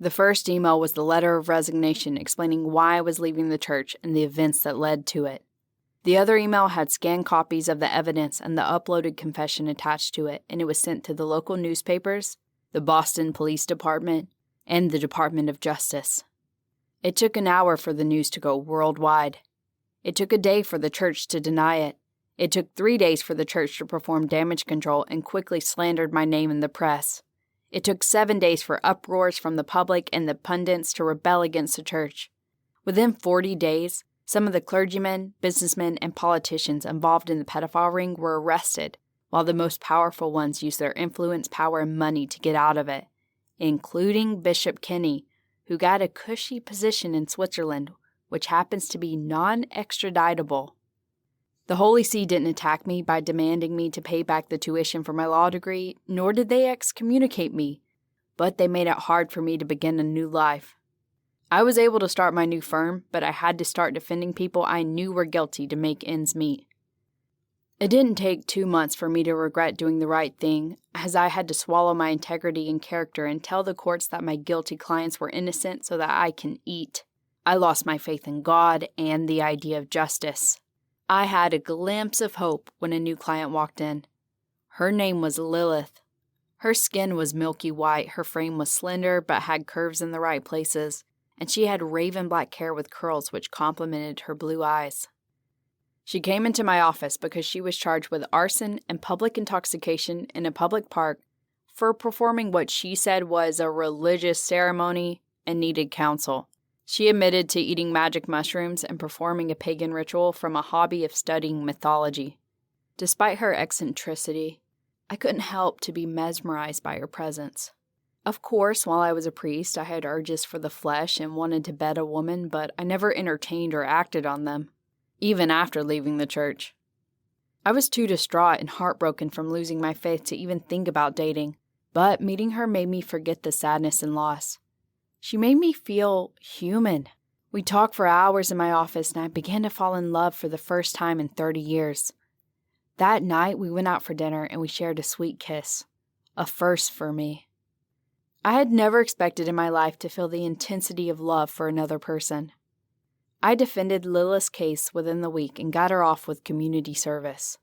The first email was the letter of resignation explaining why I was leaving the church and the events that led to it. The other email had scanned copies of the evidence and the uploaded confession attached to it, and it was sent to the local newspapers, the Boston Police Department, and the Department of Justice. It took an hour for the news to go worldwide. It took a day for the church to deny it. It took 3 days for the church to perform damage control and quickly slandered my name in the press. It took 7 days for uproars from the public and the pundits to rebel against the church. Within 40 days, some of the clergymen, businessmen, and politicians involved in the pedophile ring were arrested, while the most powerful ones used their influence, power, and money to get out of it, including Bishop Kinney, who got a cushy position in Switzerland, which happens to be non-extraditable. The Holy See didn't attack me by demanding me to pay back the tuition for my law degree, nor did they excommunicate me, but they made it hard for me to begin a new life. I was able to start my new firm, but I had to start defending people I knew were guilty to make ends meet. It didn't take 2 months for me to regret doing the right thing, as I had to swallow my integrity and character and tell the courts that my guilty clients were innocent so that I can eat. I lost my faith in God and the idea of justice. I had a glimpse of hope when a new client walked in. Her name was Lilith. Her skin was milky white, her frame was slender but had curves in the right places, and she had raven black hair with curls which complemented her blue eyes. She came into my office because she was charged with arson and public intoxication in a public park for performing what she said was a religious ceremony and needed counsel. She admitted to eating magic mushrooms and performing a pagan ritual from a hobby of studying mythology. Despite her eccentricity, I couldn't help to be mesmerized by her presence. Of course, while I was a priest, I had urges for the flesh and wanted to bed a woman, but I never entertained or acted on them, even after leaving the church. I was too distraught and heartbroken from losing my faith to even think about dating, but meeting her made me forget the sadness and loss. She made me feel human. We talked for hours in my office, and I began to fall in love for the first time in 30 years. That night, we went out for dinner, and we shared a sweet kiss. A first for me. I had never expected in my life to feel the intensity of love for another person. I defended Lilith's case within the week and got her off with community service.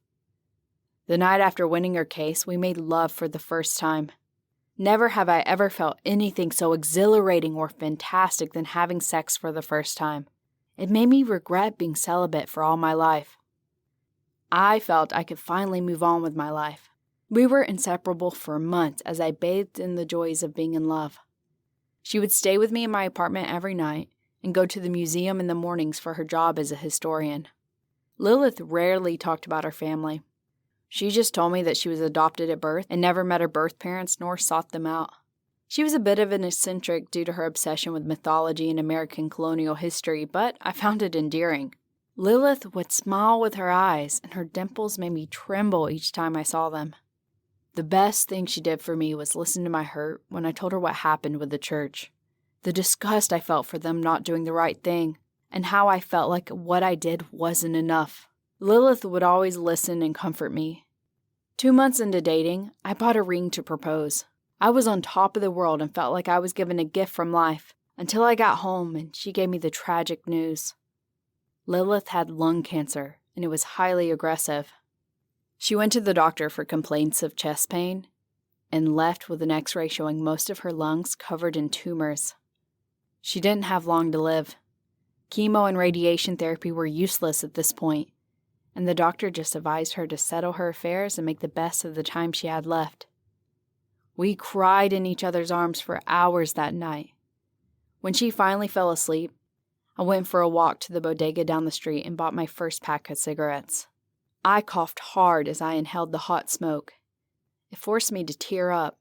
The night after winning her case, we made love for the first time. Never have I ever felt anything so exhilarating or fantastic than having sex for the first time. It made me regret being celibate for all my life. I felt I could finally move on with my life. We were inseparable for months as I bathed in the joys of being in love. She would stay with me in my apartment every night and go to the museum in the mornings for her job as a historian. Lilith rarely talked about her family. She just told me that she was adopted at birth and never met her birth parents nor sought them out. She was a bit of an eccentric due to her obsession with mythology and American colonial history, but I found it endearing. Lilith would smile with her eyes, and her dimples made me tremble each time I saw them. The best thing she did for me was listen to my hurt when I told her what happened with the church. The disgust I felt for them not doing the right thing, and how I felt like what I did wasn't enough. Lilith would always listen and comfort me. 2 months into dating, I bought a ring to propose. I was on top of the world and felt like I was given a gift from life, until I got home and she gave me the tragic news. Lilith had lung cancer, and it was highly aggressive. She went to the doctor for complaints of chest pain and left with an x-ray showing most of her lungs covered in tumors. She didn't have long to live. Chemo and radiation therapy were useless at this point, and the doctor just advised her to settle her affairs and make the best of the time she had left. We cried in each other's arms for hours that night. When she finally fell asleep, I went for a walk to the bodega down the street and bought my first pack of cigarettes. I coughed hard as I inhaled the hot smoke. It forced me to tear up,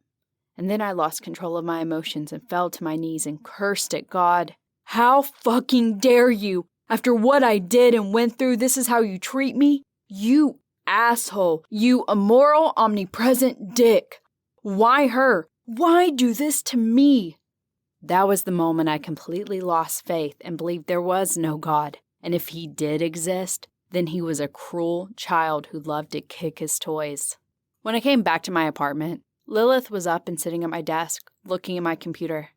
and then I lost control of my emotions and fell to my knees and cursed at God. How fucking dare you? After what I did and went through, this is how you treat me? You asshole. You immoral, omnipresent dick. Why her? Why do this to me? That was the moment I completely lost faith and believed there was no God, and if he did exist, then he was a cruel child who loved to kick his toys. When I came back to my apartment, Lilith was up and sitting at my desk, looking at my computer.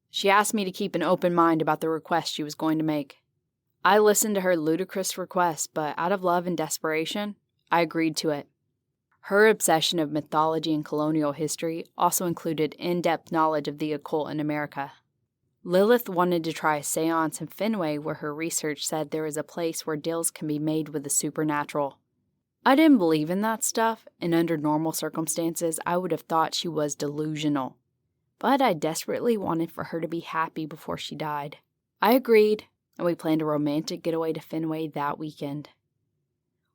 She asked me to keep an open mind about the request she was going to make. I listened to her ludicrous request, but out of love and desperation, I agreed to it. Her obsession of mythology and colonial history also included in-depth knowledge of the occult in America. Lilith wanted to try a seance in Fenway where her research said there is a place where deals can be made with the supernatural. I didn't believe in that stuff, and under normal circumstances, I would have thought she was delusional. But I desperately wanted for her to be happy before she died. I agreed, and we planned a romantic getaway to Fenway that weekend.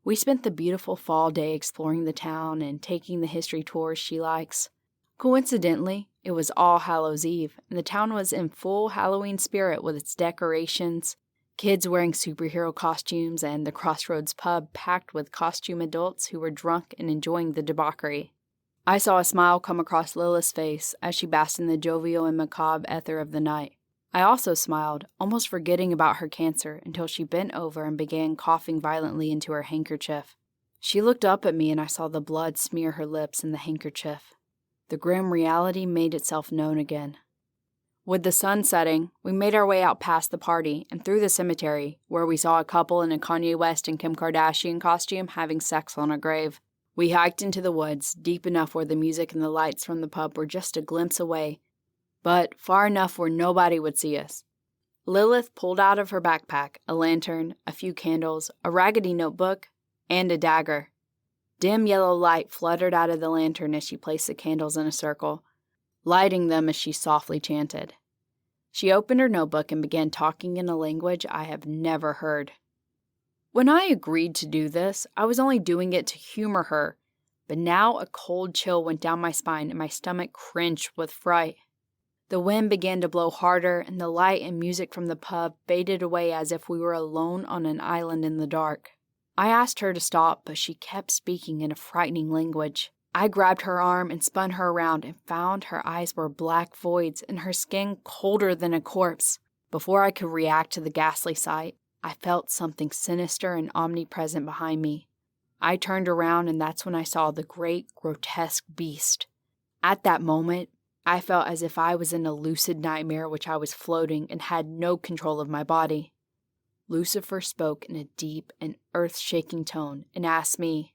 We spent the beautiful fall day exploring the town and taking the history tours she likes. Coincidentally, it was All Hallows Eve, and the town was in full Halloween spirit with its decorations, kids wearing superhero costumes, and the Crossroads pub packed with costume adults who were drunk and enjoying the debauchery. I saw a smile come across Lilith's face as she basked in the jovial and macabre ether of the night. I also smiled, almost forgetting about her cancer, until she bent over and began coughing violently into her handkerchief. She looked up at me and I saw the blood smear her lips and the handkerchief. The grim reality made itself known again. With the sun setting, we made our way out past the party and through the cemetery, where we saw a couple in a Kanye West and Kim Kardashian costume having sex on a grave. We hiked into the woods, deep enough where the music and the lights from the pub were just a glimpse away, but far enough where nobody would see us. Lilith pulled out of her backpack a lantern, a few candles, a raggedy notebook, and a dagger. Dim yellow light fluttered out of the lantern as she placed the candles in a circle, lighting them as she softly chanted. She opened her notebook and began talking in a language I have never heard. When I agreed to do this, I was only doing it to humor her, but now a cold chill went down my spine and my stomach cringed with fright. The wind began to blow harder, and the light and music from the pub faded away as if we were alone on an island in the dark. I asked her to stop, but she kept speaking in a frightening language. I grabbed her arm and spun her around and found her eyes were black voids and her skin colder than a corpse. Before I could react to the ghastly sight, I felt something sinister and omnipresent behind me. I turned around, and that's when I saw the great, grotesque beast. At that moment, I felt as if I was in a lucid nightmare which I was floating and had no control of my body. Lucifer spoke in a deep and earth-shaking tone and asked me,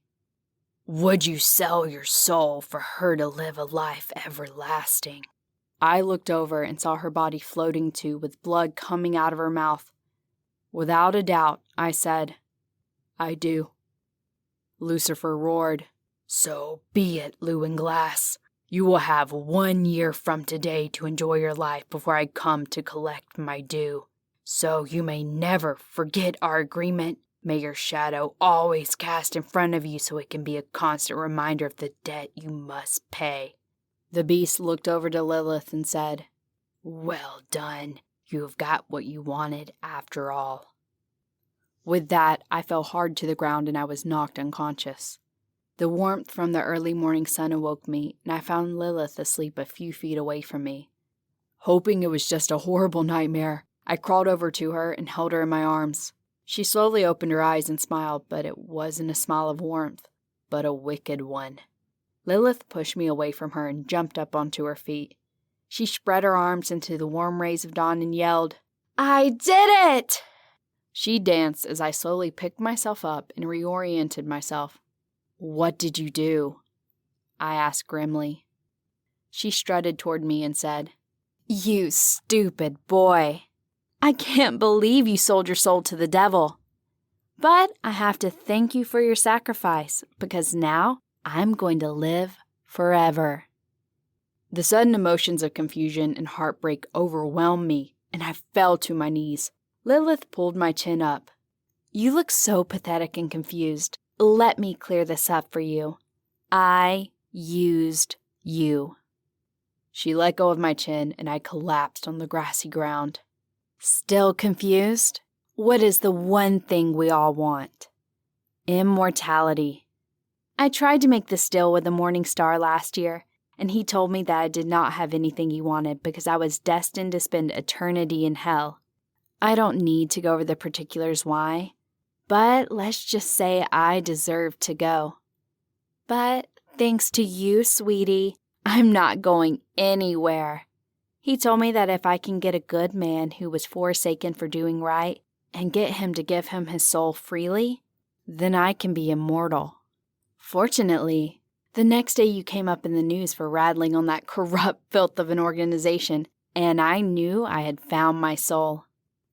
"Would you sell your soul for her to live a life everlasting?" I looked over and saw her body floating too, with blood coming out of her mouth. Without a doubt, I said, "I do." Lucifer roared, "So be it, Llewyn Glass. You will have 1 year from today to enjoy your life before I come to collect my due. So you may never forget our agreement. May your shadow always cast in front of you so it can be a constant reminder of the debt you must pay." The beast looked over to Lilith and said, "Well done. You have got what you wanted after all." With that, I fell hard to the ground and I was knocked unconscious. The warmth from the early morning sun awoke me, and I found Lilith asleep a few feet away from me. Hoping it was just a horrible nightmare, I crawled over to her and held her in my arms. She slowly opened her eyes and smiled, but it wasn't a smile of warmth, but a wicked one. Lilith pushed me away from her and jumped up onto her feet. She spread her arms into the warm rays of dawn and yelled, "I did it!" She danced as I slowly picked myself up and reoriented myself. "What did you do?" I asked grimly. She strutted toward me and said, "You stupid boy. I can't believe you sold your soul to the devil. But I have to thank you for your sacrifice, because now I'm going to live forever." The sudden emotions of confusion and heartbreak overwhelmed me, and I fell to my knees. Lilith pulled my chin up. "You look so pathetic and confused. Let me clear this up for you. I used you." She let go of my chin, and I collapsed on the grassy ground. "Still confused? What is the one thing we all want?" "Immortality. I tried to make this deal with the Morning Star last year, and he told me that I did not have anything he wanted because I was destined to spend eternity in hell. I don't need to go over the particulars why, but let's just say I deserve to go. But thanks to you, sweetie, I'm not going anywhere. He told me that if I can get a good man who was forsaken for doing right and get him to give him his soul freely, then I can be immortal. Fortunately, the next day you came up in the news for rattling on that corrupt filth of an organization, and I knew I had found my soul.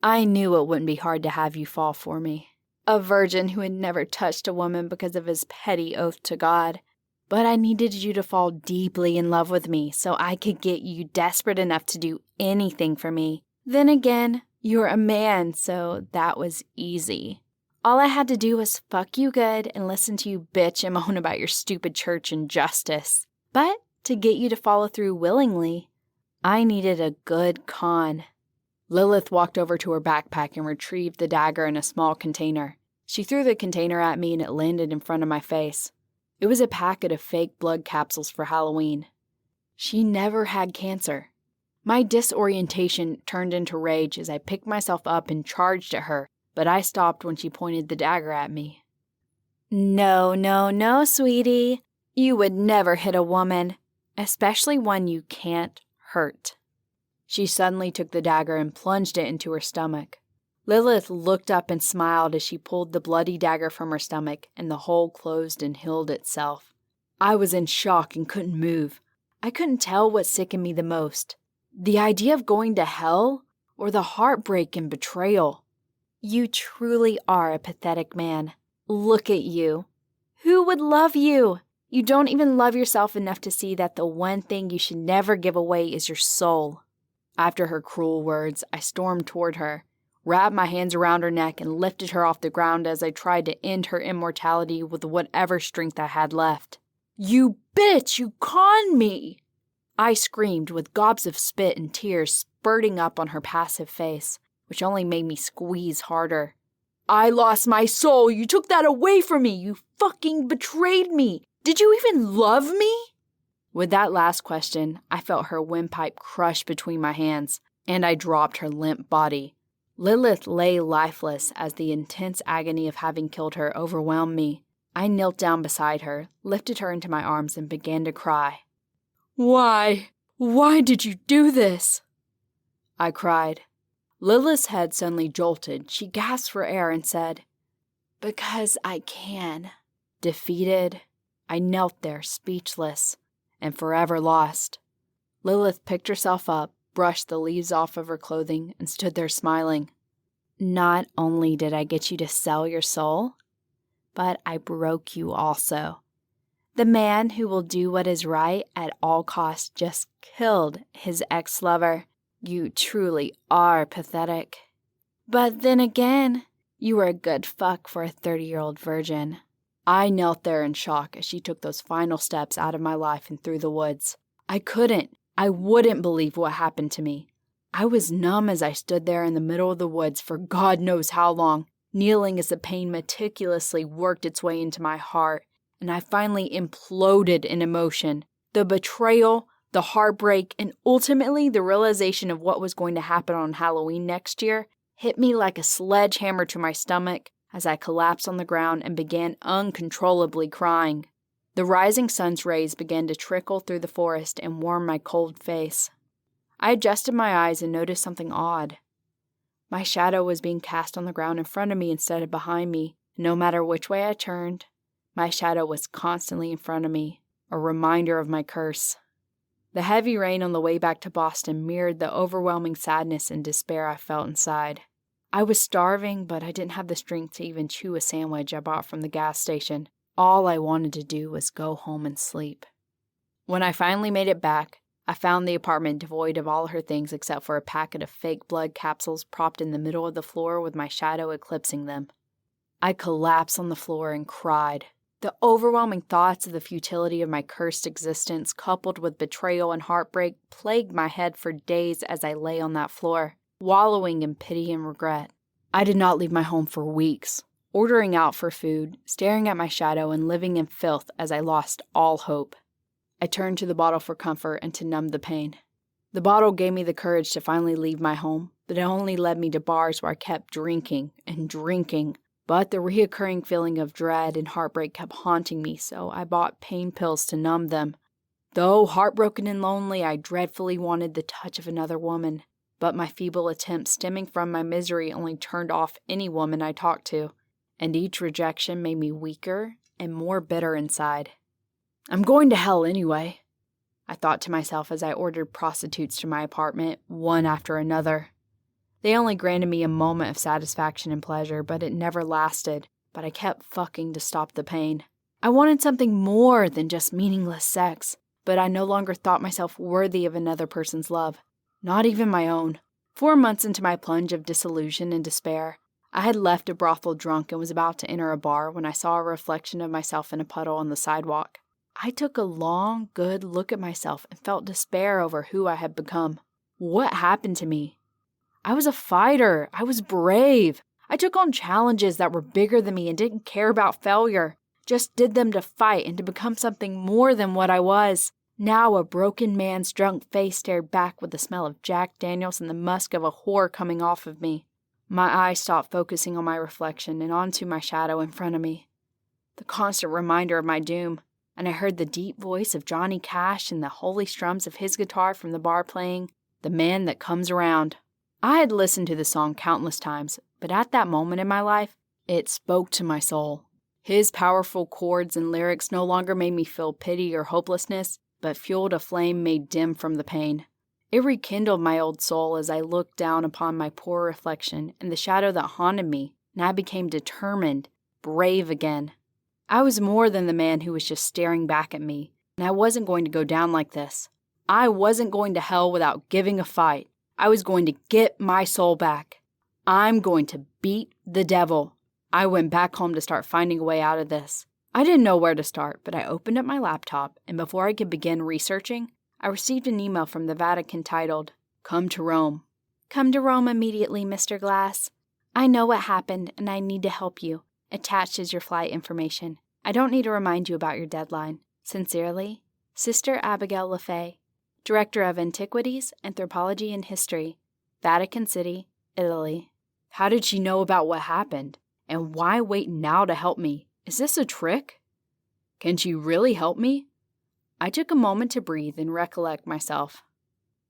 I knew it wouldn't be hard to have you fall for me. A virgin who had never touched a woman because of his petty oath to God. But I needed you to fall deeply in love with me so I could get you desperate enough to do anything for me. Then again, you're a man, so that was easy. All I had to do was fuck you good and listen to you bitch and moan about your stupid church and justice. But to get you to follow through willingly, I needed a good con." Lilith walked over to her backpack and retrieved the dagger in a small container. She threw the container at me and it landed in front of my face. It was a packet of fake blood capsules for Halloween. She never had cancer. My disorientation turned into rage as I picked myself up and charged at her, but I stopped when she pointed the dagger at me. No, sweetie. You would never hit a woman, especially one you can't hurt." She suddenly took the dagger and plunged it into her stomach. Lilith looked up and smiled as she pulled the bloody dagger from her stomach, and the hole closed and healed itself. I was in shock and couldn't move. I couldn't tell what sickened me the most. The idea of going to hell, or the heartbreak and betrayal. You truly are a pathetic man. Look at you. Who would love you? You don't even love yourself enough to see that the one thing you should never give away is your soul. After her cruel words, I stormed toward her, wrapped my hands around her neck, and lifted her off the ground as I tried to end her immortality with whatever strength I had left. "You bitch! You conned me!" I screamed with gobs of spit and tears spurting up on her passive face, which only made me squeeze harder. "I lost my soul! You took that away from me! You fucking betrayed me! Did you even love me?" With that last question, I felt her windpipe crush between my hands, and I dropped her limp body. Lilith lay lifeless as the intense agony of having killed her overwhelmed me. I knelt down beside her, lifted her into my arms, and began to cry. Why did you do this?" I cried. Lilith's head suddenly jolted. She gasped for air and said, "Because I can." Defeated, I knelt there, speechless, and forever lost. Lilith picked herself up, brushed the leaves off of her clothing, and stood there smiling. "Not only did I get you to sell your soul, but I broke you also. The man who will do what is right at all costs just killed his ex-lover. You truly are pathetic. But then again, you were a good fuck for a 30-year-old virgin." I knelt there in shock as she took those final steps out of my life and through the woods. I wouldn't believe what happened to me. I was numb as I stood there in the middle of the woods for God knows how long, kneeling as the pain meticulously worked its way into my heart, and I finally imploded in emotion. The betrayal, the heartbreak, and ultimately the realization of what was going to happen on Halloween next year hit me like a sledgehammer to my stomach as I collapsed on the ground and began uncontrollably crying. The rising sun's rays began to trickle through the forest and warm my cold face. I adjusted my eyes and noticed something odd. My shadow was being cast on the ground in front of me instead of behind me. No matter which way I turned, my shadow was constantly in front of me, a reminder of my curse. The heavy rain on the way back to Boston mirrored the overwhelming sadness and despair I felt inside. I was starving, but I didn't have the strength to even chew a sandwich I bought from the gas station. All I wanted to do was go home and sleep. When I finally made it back, I found the apartment devoid of all her things except for a packet of fake blood capsules propped in the middle of the floor with my shadow eclipsing them. I collapsed on the floor and cried. The overwhelming thoughts of the futility of my cursed existence, coupled with betrayal and heartbreak, plagued my head for days as I lay on that floor, wallowing in pity and regret. I did not leave my home for weeks, ordering out for food, staring at my shadow, and living in filth as I lost all hope. I turned to the bottle for comfort and to numb the pain. The bottle gave me the courage to finally leave my home, but it only led me to bars where I kept drinking and drinking. But the reoccurring feeling of dread and heartbreak kept haunting me, so I bought pain pills to numb them. Though heartbroken and lonely, I dreadfully wanted the touch of another woman. But my feeble attempts stemming from my misery only turned off any woman I talked to, and each rejection made me weaker and more bitter inside. I'm going to hell anyway, I thought to myself as I ordered prostitutes to my apartment, one after another. They only granted me a moment of satisfaction and pleasure, but it never lasted. But I kept fucking to stop the pain. I wanted something more than just meaningless sex, but I no longer thought myself worthy of another person's love, not even my own. 4 months into my plunge of disillusion and despair, I had left a brothel drunk and was about to enter a bar when I saw a reflection of myself in a puddle on the sidewalk. I took a long, good look at myself and felt despair over who I had become. What happened to me? I was a fighter. I was brave. I took on challenges that were bigger than me and didn't care about failure. Just did them to fight and to become something more than what I was. Now a broken man's drunk face stared back with the smell of Jack Daniels and the musk of a whore coming off of me. My eyes stopped focusing on my reflection and onto my shadow in front of me. The constant reminder of my doom, and I heard the deep voice of Johnny Cash and the holy strums of his guitar from the bar playing, "The Man That Comes Around." I had listened to the song countless times, but at that moment in my life, it spoke to my soul. His powerful chords and lyrics no longer made me feel pity or hopelessness, but fueled a flame made dim from the pain. It rekindled my old soul as I looked down upon my poor reflection and the shadow that haunted me, and I became determined, brave again. I was more than the man who was just staring back at me, and I wasn't going to go down like this. I wasn't going to hell without giving a fight. I was going to get my soul back. I'm going to beat the devil. I went back home to start finding a way out of this. I didn't know where to start, but I opened up my laptop, and before I could begin researching, I received an email from the Vatican titled, "Come to Rome." "Come to Rome immediately, Mr. Glass. I know what happened, and I need to help you. Attached is your flight information. I don't need to remind you about your deadline. Sincerely, Sister Abigail LaFay, Director of Antiquities, Anthropology, and History, Vatican City, Italy." How did she know about what happened? And why wait now to help me? Is this a trick? Can she really help me? I took a moment to breathe and recollect myself.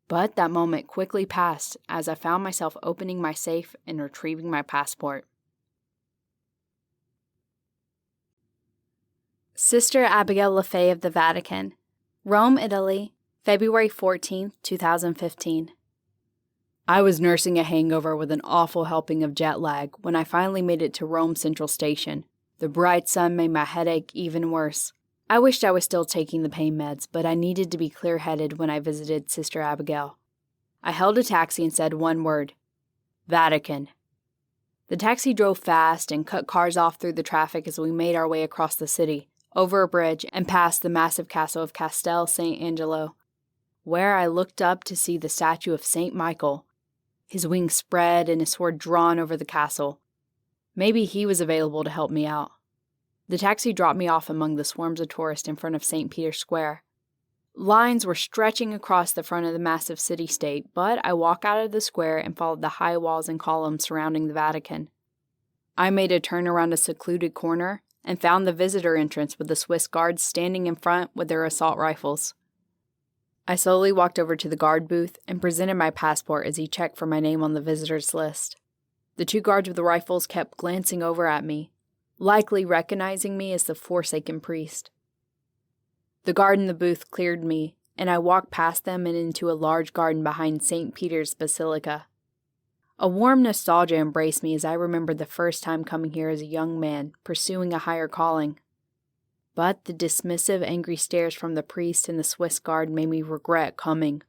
But that moment quickly passed as I found myself opening my safe and retrieving my passport. Sister Abigail LaFay of the Vatican, Rome, Italy, February 14, 2015. I was nursing a hangover with an awful helping of jet lag when I finally made it to Rome Central Station. The bright sun made my headache even worse. I wished I was still taking the pain meds, but I needed to be clear-headed when I visited Sister Abigail. I held a taxi and said one word: Vatican. The taxi drove fast and cut cars off through the traffic as we made our way across the city, over a bridge, and past the massive castle of Castel St. Angelo, where I looked up to see the statue of St. Michael, his wings spread and his sword drawn over the castle. Maybe he was available to help me out. The taxi dropped me off among the swarms of tourists in front of St. Peter's Square. Lines were stretching across the front of the massive city-state, but I walked out of the square and followed the high walls and columns surrounding the Vatican. I made a turn around a secluded corner and found the visitor entrance with the Swiss guards standing in front with their assault rifles. I slowly walked over to the guard booth and presented my passport as he checked for my name on the visitors list. The 2 guards with the rifles kept glancing over at me, likely recognizing me as the Forsaken priest. The guard in the booth cleared me, and I walked past them and into a large garden behind St. Peter's Basilica. A warm nostalgia embraced me as I remembered the first time coming here as a young man, pursuing a higher calling. But the dismissive, angry stares from the priest and the Swiss guard made me regret coming.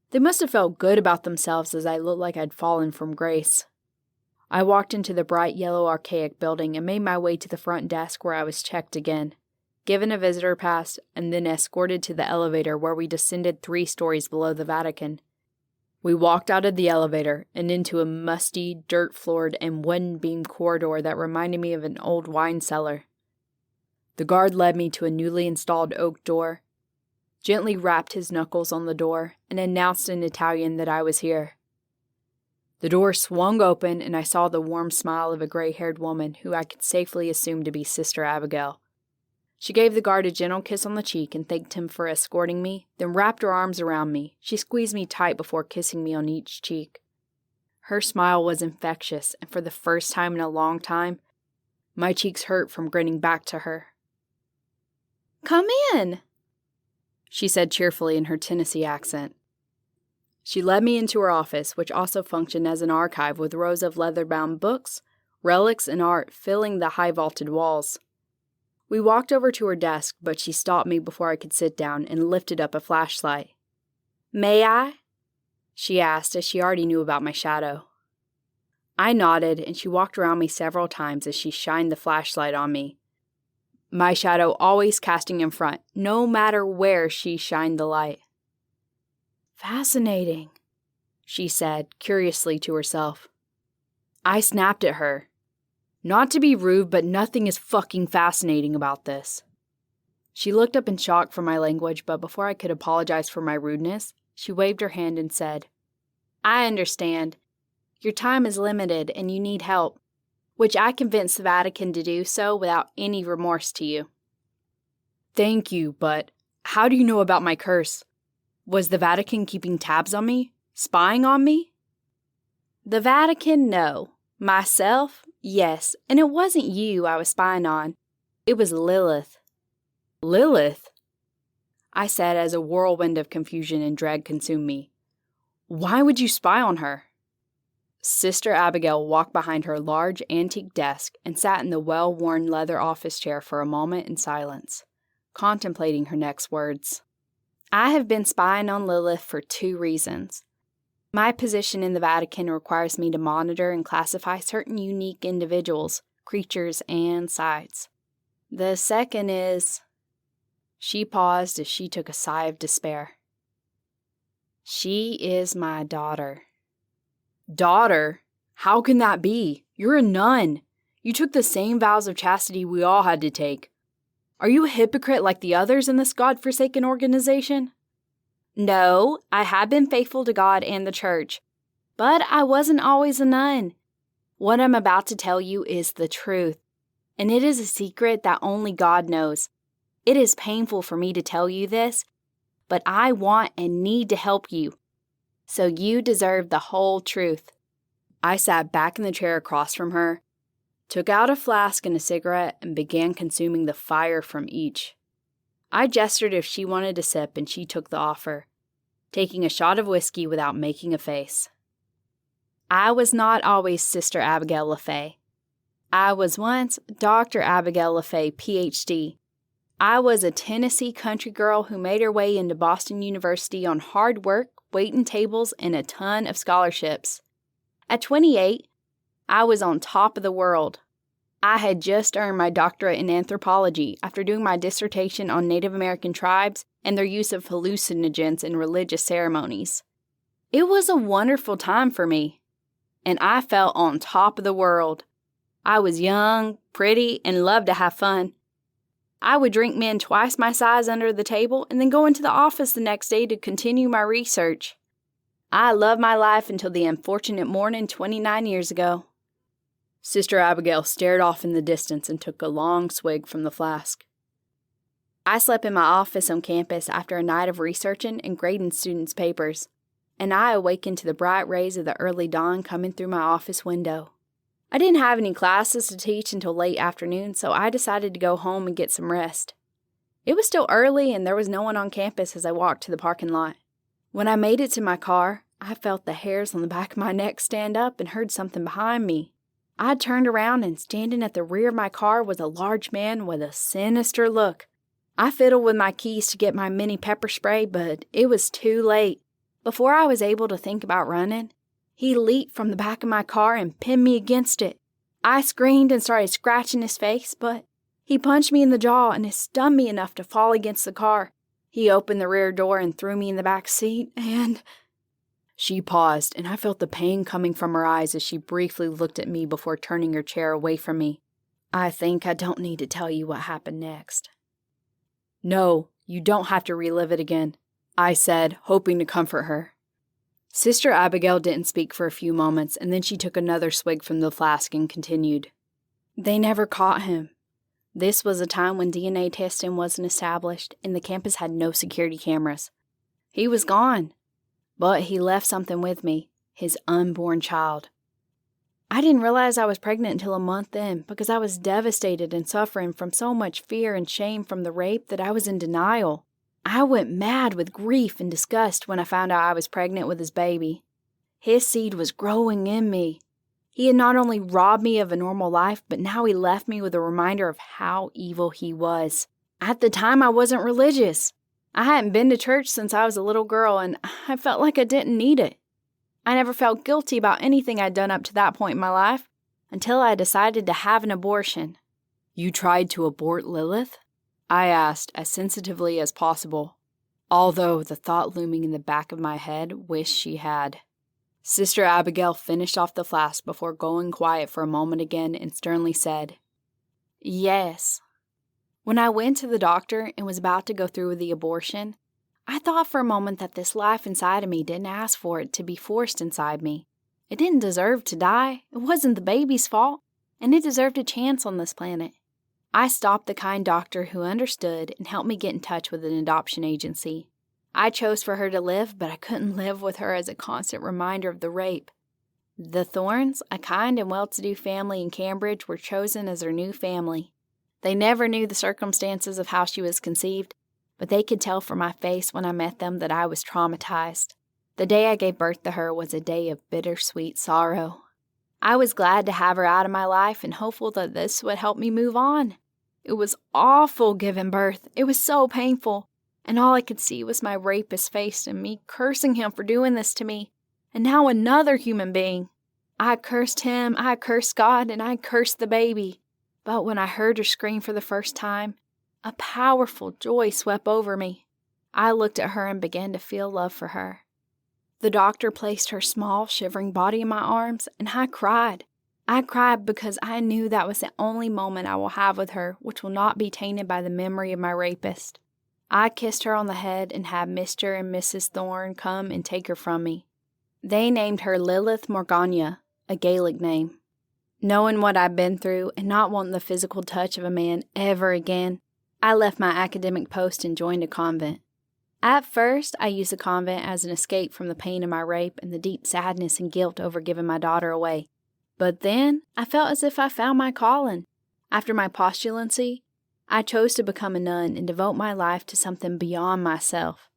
They must have felt good about themselves as I looked like I'd fallen from grace. I walked into the bright yellow archaic building and made my way to the front desk where I was checked again, given a visitor pass, and then escorted to the elevator where we descended 3 stories below the Vatican. We walked out of the elevator and into a musty, dirt-floored, and wooden-beamed corridor that reminded me of an old wine cellar. The guard led me to a newly installed oak door, gently rapped his knuckles on the door, and announced in Italian that I was here. The door swung open, and I saw the warm smile of a gray-haired woman who I could safely assume to be Sister Abigail. She gave the guard a gentle kiss on the cheek and thanked him for escorting me, then wrapped her arms around me. She squeezed me tight before kissing me on each cheek. Her smile was infectious, and for the first time in a long time, my cheeks hurt from grinning back to her. "Come in," she said cheerfully in her Tennessee accent. She led me into her office, which also functioned as an archive with rows of leather-bound books, relics, and art filling the high-vaulted walls. We walked over to her desk, but she stopped me before I could sit down and lifted up a flashlight. "May I?" she asked, as she already knew about my shadow. I nodded, and she walked around me several times as she shined the flashlight on me. My shadow always casting in front, no matter where she shined the light. "Fascinating," she said, curiously to herself. I snapped at her. Not to be rude, but nothing is fucking fascinating about this. She looked up in shock for my language, but before I could apologize for my rudeness, she waved her hand and said, "I understand. Your time is limited and you need help, which I convinced the Vatican to do so without any remorse to you." "Thank you, but how do you know about my curse? Was the Vatican keeping tabs on me? Spying on me?" "The Vatican, no. Myself, yes, and it wasn't you I was spying on. It was Lilith." "Lilith?" I said as a whirlwind of confusion and dread consumed me. "Why would you spy on her?" Sister Abigail walked behind her large antique desk and sat in the well-worn leather office chair for a moment in silence, contemplating her next words. "I have been spying on Lilith for 2 reasons. My position in the Vatican requires me to monitor and classify certain unique individuals, creatures, and sites. The second is..." She paused as she took a sigh of despair. "She is my daughter." "Daughter? How can that be? You're a nun. You took the same vows of chastity we all had to take. Are you a hypocrite like the others in this God-forsaken organization?" "No, I have been faithful to God and the church, but I wasn't always a nun. What I'm about to tell you is the truth, and it is a secret that only God knows. It is painful for me to tell you this, but I want and need to help you, so you deserve the whole truth." I sat back in the chair across from her, took out a flask and a cigarette, and began consuming the fire from each. I gestured if she wanted a sip, and she took the offer, taking a shot of whiskey without making a face. "I was not always Sister Abigail LaFay. I was once Dr. Abigail LaFay, Ph.D. I was a Tennessee country girl who made her way into Boston University on hard work, waiting tables, and a ton of scholarships. At 28, I was on top of the world. I had just earned my doctorate in anthropology after doing my dissertation on Native American tribes and their use of hallucinogens in religious ceremonies. It was a wonderful time for me, and I felt on top of the world. I was young, pretty, and loved to have fun. I would drink men twice my size under the table and then go into the office the next day to continue my research. I loved my life until the unfortunate morning 29 years ago." Sister Abigail stared off in the distance and took a long swig from the flask. "I slept in my office on campus after a night of researching and grading students' papers, and I awakened to the bright rays of the early dawn coming through my office window. I didn't have any classes to teach until late afternoon, so I decided to go home and get some rest. It was still early and there was no one on campus as I walked to the parking lot. When I made it to my car, I felt the hairs on the back of my neck stand up and heard something behind me. I turned around and standing at the rear of my car was a large man with a sinister look. I fiddled with my keys to get my mini pepper spray, but it was too late. Before I was able to think about running, he leaped from the back of my car and pinned me against it. I screamed and started scratching his face, but he punched me in the jaw and it stunned me enough to fall against the car. He opened the rear door and threw me in the back seat, and... She paused, and I felt the pain coming from her eyes as she briefly looked at me before turning her chair away from me. I think I don't need to tell you what happened next. No, you don't have to relive it again, I said, hoping to comfort her. Sister Abigail didn't speak for a few moments, and then she took another swig from the flask and continued. They never caught him. This was a time when DNA testing wasn't established, and the campus had no security cameras. He was gone. But he left something with me, his unborn child. I didn't realize I was pregnant until a month in because I was devastated and suffering from so much fear and shame from the rape that I was in denial. I went mad with grief and disgust when I found out I was pregnant with his baby. His seed was growing in me. He had not only robbed me of a normal life, but now he left me with a reminder of how evil he was. At the time, I wasn't religious. I hadn't been to church since I was a little girl, and I felt like I didn't need it. I never felt guilty about anything I'd done up to that point in my life, until I decided to have an abortion. You tried to abort Lilith? I asked, as sensitively as possible, although the thought looming in the back of my head wished she had. Sister Abigail finished off the flask before going quiet for a moment again and sternly said, Yes. When I went to the doctor and was about to go through with the abortion, I thought for a moment that this life inside of me didn't ask for it to be forced inside me. It didn't deserve to die. It wasn't the baby's fault, and it deserved a chance on this planet. I stopped the kind doctor who understood and helped me get in touch with an adoption agency. I chose for her to live, but I couldn't live with her as a constant reminder of the rape. The Thorns, a kind and well-to-do family in Cambridge, were chosen as her new family. They never knew the circumstances of how she was conceived, but they could tell from my face when I met them that I was traumatized. The day I gave birth to her was a day of bittersweet sorrow. I was glad to have her out of my life and hopeful that this would help me move on. It was awful giving birth. It was so painful, and all I could see was my rapist's face and me cursing him for doing this to me, and now another human being. I cursed him, I cursed God, and I cursed the baby. But when I heard her scream for the first time, a powerful joy swept over me. I looked at her and began to feel love for her. The doctor placed her small, shivering body in my arms, and I cried. I cried because I knew that was the only moment I will have with her which will not be tainted by the memory of my rapist. I kissed her on the head and had Mr. and Mrs. Thorne come and take her from me. They named her Lilith Morgana, a Gaelic name. Knowing what I'd been through and not wanting the physical touch of a man ever again, I left my academic post and joined a convent. At first, I used the convent as an escape from the pain of my rape and the deep sadness and guilt over giving my daughter away. But then, I felt as if I found my calling. After my postulancy, I chose to become a nun and devote my life to something beyond myself.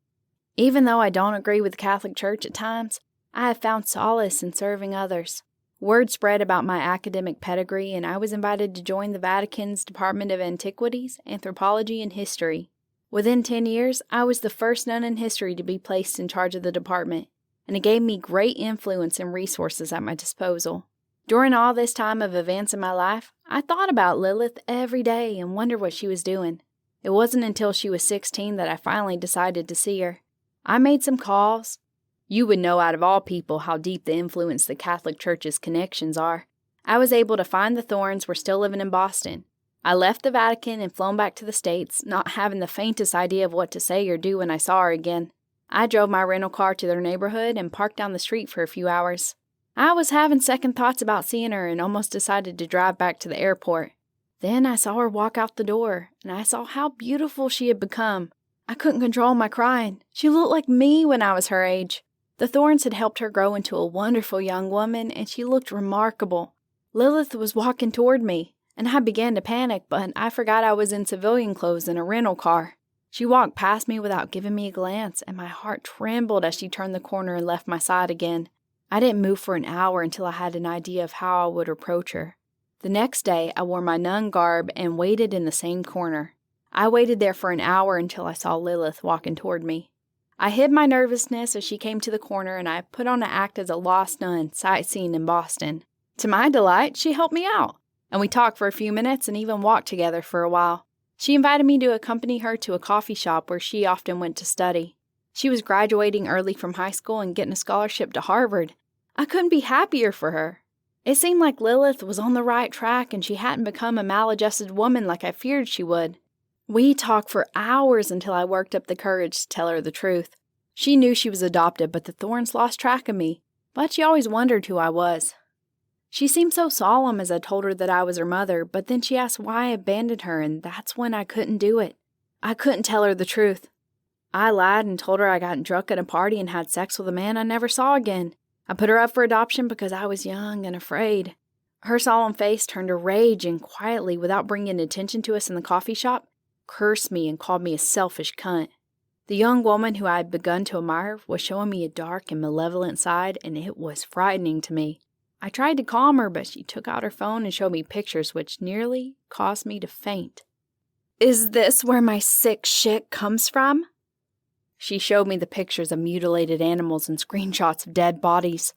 Even though I don't agree with the Catholic Church at times, I have found solace in serving others. Word spread about my academic pedigree, and I was invited to join the Vatican's Department of Antiquities, Anthropology, and History. Within 10 years, I was the first nun in history to be placed in charge of the department, and it gave me great influence and resources at my disposal. During all this time of events in my life, I thought about Lilith every day and wondered what she was doing. It wasn't until she was 16 that I finally decided to see her. I made some calls. You would know out of all people how deep the influence the Catholic Church's connections are. I was able to find the Thorns were still living in Boston. I left the Vatican and flown back to the States, not having the faintest idea of what to say or do when I saw her again. I drove my rental car to their neighborhood and parked down the street for a few hours. I was having second thoughts about seeing her and almost decided to drive back to the airport. Then I saw her walk out the door, and I saw how beautiful she had become. I couldn't control my crying. She looked like me when I was her age. The Thorns had helped her grow into a wonderful young woman, and she looked remarkable. Lilith was walking toward me, and I began to panic, but I forgot I was in civilian clothes in a rental car. She walked past me without giving me a glance, and my heart trembled as she turned the corner and left my side again. I didn't move for an hour until I had an idea of how I would approach her. The next day, I wore my nun garb and waited in the same corner. I waited there for an hour until I saw Lilith walking toward me. I hid my nervousness as she came to the corner, and I put on an act as a lost nun sightseeing in Boston. To my delight, she helped me out, and we talked for a few minutes and even walked together for a while. She invited me to accompany her to a coffee shop where she often went to study. She was graduating early from high school and getting a scholarship to Harvard. I couldn't be happier for her. It seemed like Lilith was on the right track and she hadn't become a maladjusted woman like I feared she would. We talked for hours until I worked up the courage to tell her the truth. She knew she was adopted, but the Thorns lost track of me. But she always wondered who I was. She seemed so solemn as I told her that I was her mother, but then she asked why I abandoned her, and that's when I couldn't do it. I couldn't tell her the truth. I lied and told her I got drunk at a party and had sex with a man I never saw again. I put her up for adoption because I was young and afraid. Her solemn face turned to rage and quietly, without bringing attention to us in the coffee shop, cursed me and called me a selfish cunt. The young woman who I had begun to admire was showing me a dark and malevolent side, and it was frightening to me. I tried to calm her, but she took out her phone and showed me pictures which nearly caused me to faint. "Is this where my sick shit comes from?" She showed me the pictures of mutilated animals and screenshots of dead bodies.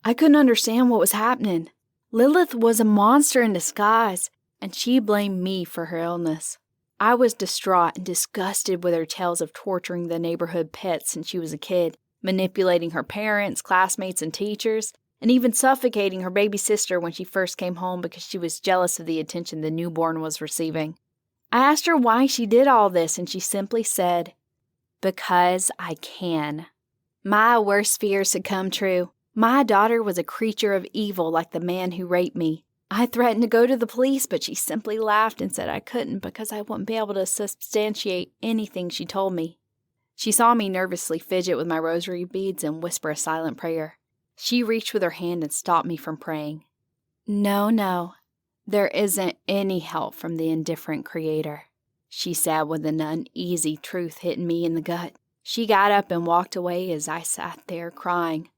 I couldn't understand what was happening. Lilith was a monster in disguise, and she blamed me for her illness. I was distraught and disgusted with her tales of torturing the neighborhood pets since she was a kid, manipulating her parents, classmates, and teachers, and even suffocating her baby sister when she first came home because she was jealous of the attention the newborn was receiving. I asked her why she did all this, and she simply said, "Because I can." My worst fears had come true. My daughter was a creature of evil like the man who raped me. I threatened to go to the police, but she simply laughed and said I couldn't because I wouldn't be able to substantiate anything she told me. She saw me nervously fidget with my rosary beads and whisper a silent prayer. She reached with her hand and stopped me from praying. No, there isn't any help from the indifferent Creator," she said with an uneasy truth hitting me in the gut. She got up and walked away as I sat there crying.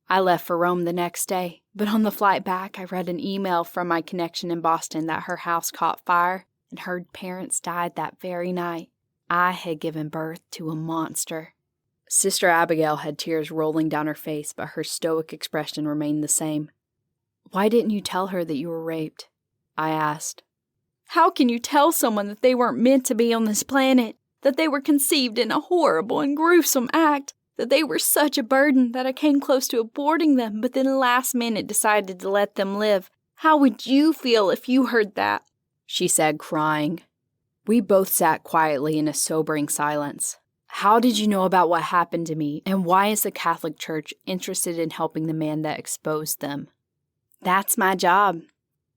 I left for Rome the next day, but on the flight back I read an email from my connection in Boston that her house caught fire and her parents died that very night. I had given birth to a monster. Sister Abigail had tears rolling down her face, but her stoic expression remained the same. "Why didn't you tell her that you were raped?" I asked. "How can you tell someone that they weren't meant to be on this planet? That they were conceived in a horrible and gruesome act? That they were such a burden that I came close to aborting them, but then last minute decided to let them live? How would you feel if you heard that?" she said, crying. We both sat quietly in a sobering silence. How did you know about what happened to me, and why is the Catholic Church interested in helping the man that exposed them? That's my job.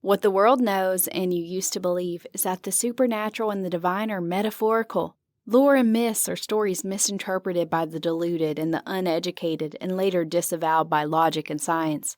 What the world knows, and you used to believe, is that the supernatural and the divine are metaphorical. Lore and myths are stories misinterpreted by the deluded and the uneducated and later disavowed by logic and science.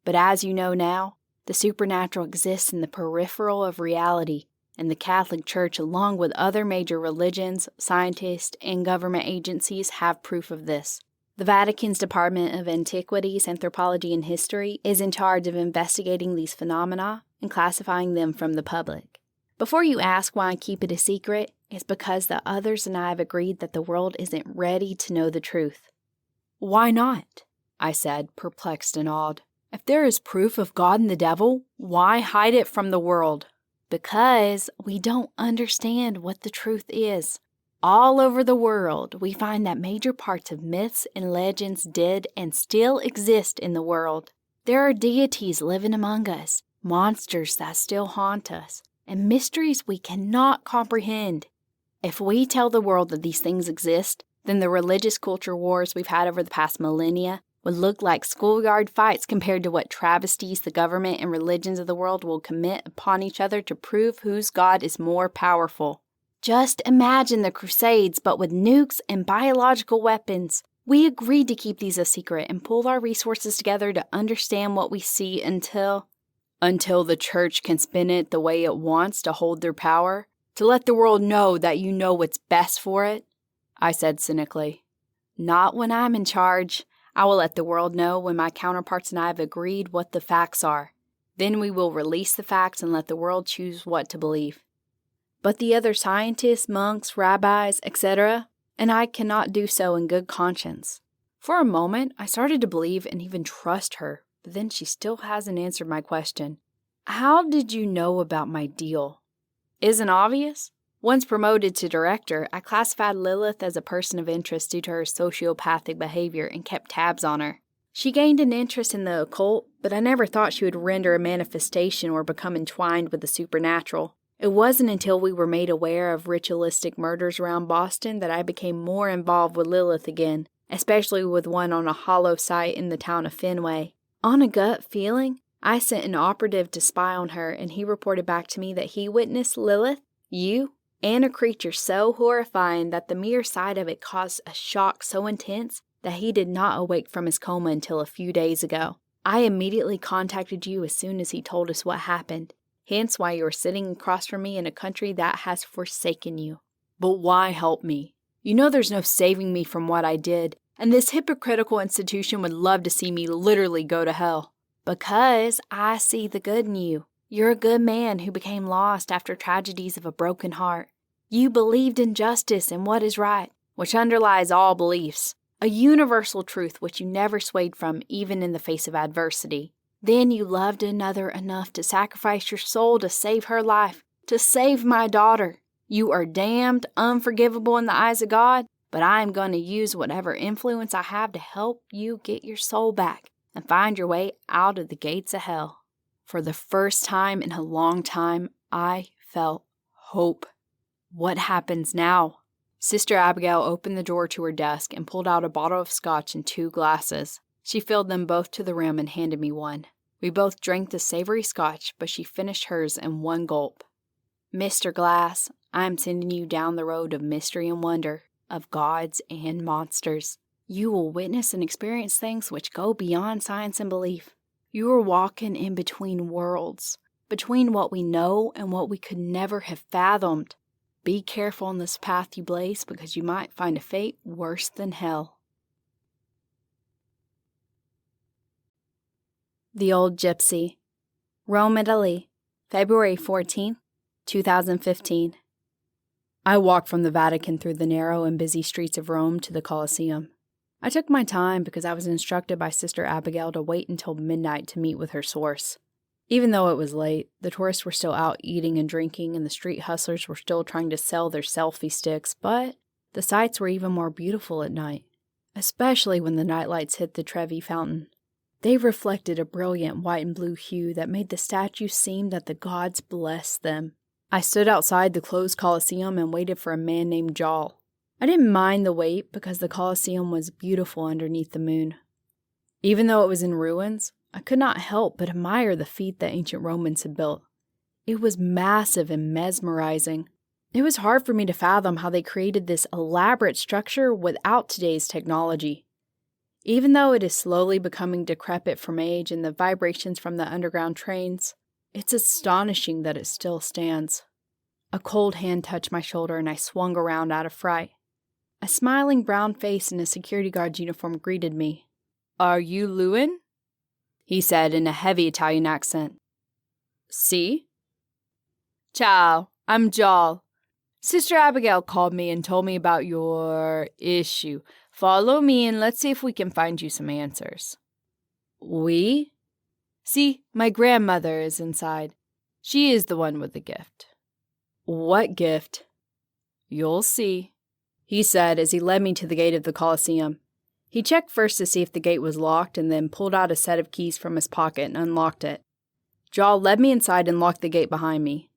But as you know now, the supernatural exists in the peripheral of reality, and the Catholic Church, along with other major religions, scientists, and government agencies, have proof of this. The Vatican's Department of Antiquities, Anthropology, and History is in charge of investigating these phenomena and classifying them from the public. Before you ask why I keep it a secret, it's because the others and I have agreed that the world isn't ready to know the truth. "Why not?" I said, perplexed and awed. "If there is proof of God and the devil, why hide it from the world?" "Because we don't understand what the truth is. All over the world, we find that major parts of myths and legends did and still exist in the world. There are deities living among us, monsters that still haunt us, and mysteries we cannot comprehend. If we tell the world that these things exist, then the religious culture wars we've had over the past millennia would look like schoolyard fights compared to what travesties the government and religions of the world will commit upon each other to prove whose God is more powerful. Just imagine the Crusades, but with nukes and biological weapons. We agreed to keep these a secret and pool our resources together to understand what we see until Until the church can spin it the way it wants to hold their power, to let the world know that you know what's best for it? I said cynically. Not when I'm in charge. I will let the world know when my counterparts and I have agreed what the facts are. Then we will release the facts and let the world choose what to believe. But the other scientists, monks, rabbis, etc., and I cannot do so in good conscience. For a moment, I started to believe and even trust her, but then she still hasn't answered my question. How did you know about my deal? Isn't obvious? Once promoted to director, I classified Lilith as a person of interest due to her sociopathic behavior and kept tabs on her. She gained an interest in the occult, but I never thought she would render a manifestation or become entwined with the supernatural. It wasn't until we were made aware of ritualistic murders around Boston that I became more involved with Lilith again, especially with one on a hollow site in the town of Fenway. On a gut feeling, I sent an operative to spy on her, and he reported back to me that he witnessed Lilith, you, and a creature so horrifying that the mere sight of it caused a shock so intense that he did not awake from his coma until a few days ago. I immediately contacted you as soon as he told us what happened, hence why you are sitting across from me in a country that has forsaken you. But why help me? You know there's no saving me from what I did, and this hypocritical institution would love to see me literally go to hell. Because I see the good in you. You're a good man who became lost after tragedies of a broken heart. You believed in justice and what is right, which underlies all beliefs. A universal truth which you never swayed from, even in the face of adversity. Then you loved another enough to sacrifice your soul to save her life, to save my daughter. You are damned, unforgivable in the eyes of God, but I am going to use whatever influence I have to help you get your soul back and find your way out of the gates of hell. For the first time in a long time, I felt hope. What happens now? Sister Abigail opened the drawer to her desk and pulled out a bottle of scotch and 2 glasses. She filled them both to the rim and handed me one. We both drank the savory scotch, but she finished hers in one gulp. Mr. Glass, I am sending you down the road of mystery and wonder, of gods and monsters. You will witness and experience things which go beyond science and belief. You are walking in between worlds, between what we know and what we could never have fathomed. Be careful on this path you blaze, because you might find a fate worse than hell. The Old Gypsy. Rome, Italy, February 14, 2015. I walked from the Vatican through the narrow and busy streets of Rome to the Colosseum. I took my time because I was instructed by Sister Abigail to wait until midnight to meet with her source. Even though it was late, the tourists were still out eating and drinking, and the street hustlers were still trying to sell their selfie sticks, but the sights were even more beautiful at night, especially when the nightlights hit the Trevi Fountain. They reflected a brilliant white and blue hue that made the statues seem that the gods blessed them. I stood outside the closed Colosseum and waited for a man named Jal. I didn't mind the wait because the Colosseum was beautiful underneath the moon. Even though it was in ruins, I could not help but admire the feat the ancient Romans had built. It was massive and mesmerizing. It was hard for me to fathom how they created this elaborate structure without today's technology. Even though it is slowly becoming decrepit from age and the vibrations from the underground trains, it's astonishing that it still stands. A cold hand touched my shoulder and I swung around out of fright. A smiling brown face in a security guard's uniform greeted me. "Are you Llewyn?" he said in a heavy Italian accent. "Si?" "Ciao, I'm Jal. Sister Abigail called me and told me about your issue. Follow me and let's see if we can find you some answers." "Oui?" "See, my grandmother is inside. She is the one with the gift." "What gift?" "You'll see," he said as he led me to the gate of the Colosseum. He checked first to see if the gate was locked and then pulled out a set of keys from his pocket and unlocked it. Jal led me inside and locked the gate behind me.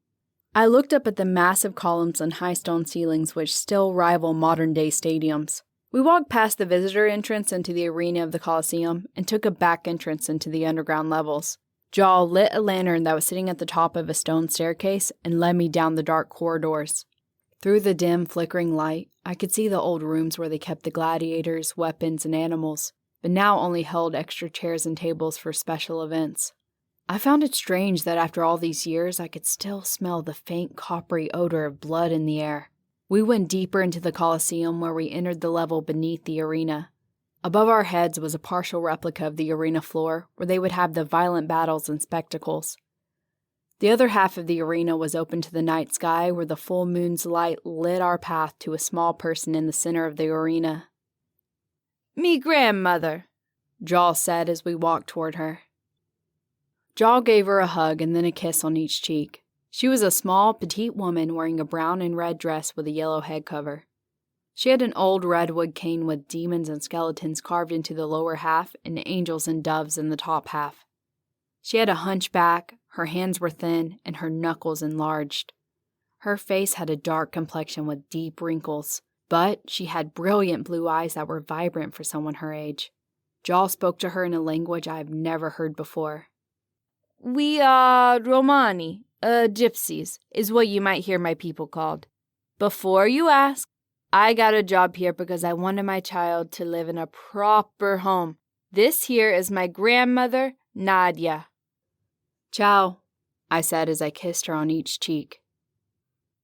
I looked up at the massive columns and high stone ceilings which still rival modern-day stadiums. We walked past the visitor entrance into the arena of the Colosseum and took a back entrance into the underground levels. Jal lit a lantern that was sitting at the top of a stone staircase and led me down the dark corridors. Through the dim, flickering light, I could see the old rooms where they kept the gladiators, weapons, and animals, but now only held extra chairs and tables for special events. I found it strange that after all these years, I could still smell the faint coppery odor of blood in the air. We went deeper into the Colosseum where we entered the level beneath the arena. Above our heads was a partial replica of the arena floor where they would have the violent battles and spectacles. The other half of the arena was open to the night sky where the full moon's light lit our path to a small person in the center of the arena. "Me grandmother," Jaw said as we walked toward her. Jaw gave her a hug and then a kiss on each cheek. She was a small, petite woman wearing a brown and red dress with a yellow head cover. She had an old redwood cane with demons and skeletons carved into the lower half and angels and doves in the top half. She had a hunchback, her hands were thin, and her knuckles enlarged. Her face had a dark complexion with deep wrinkles, but she had brilliant blue eyes that were vibrant for someone her age. Jaw spoke to her in a language I have never heard before. "We are Romani, gypsies, is what you might hear my people called. Before you ask, I got a job here because I wanted my child to live in a proper home. This here is my grandmother, Nadia." "Ciao," I said as I kissed her on each cheek.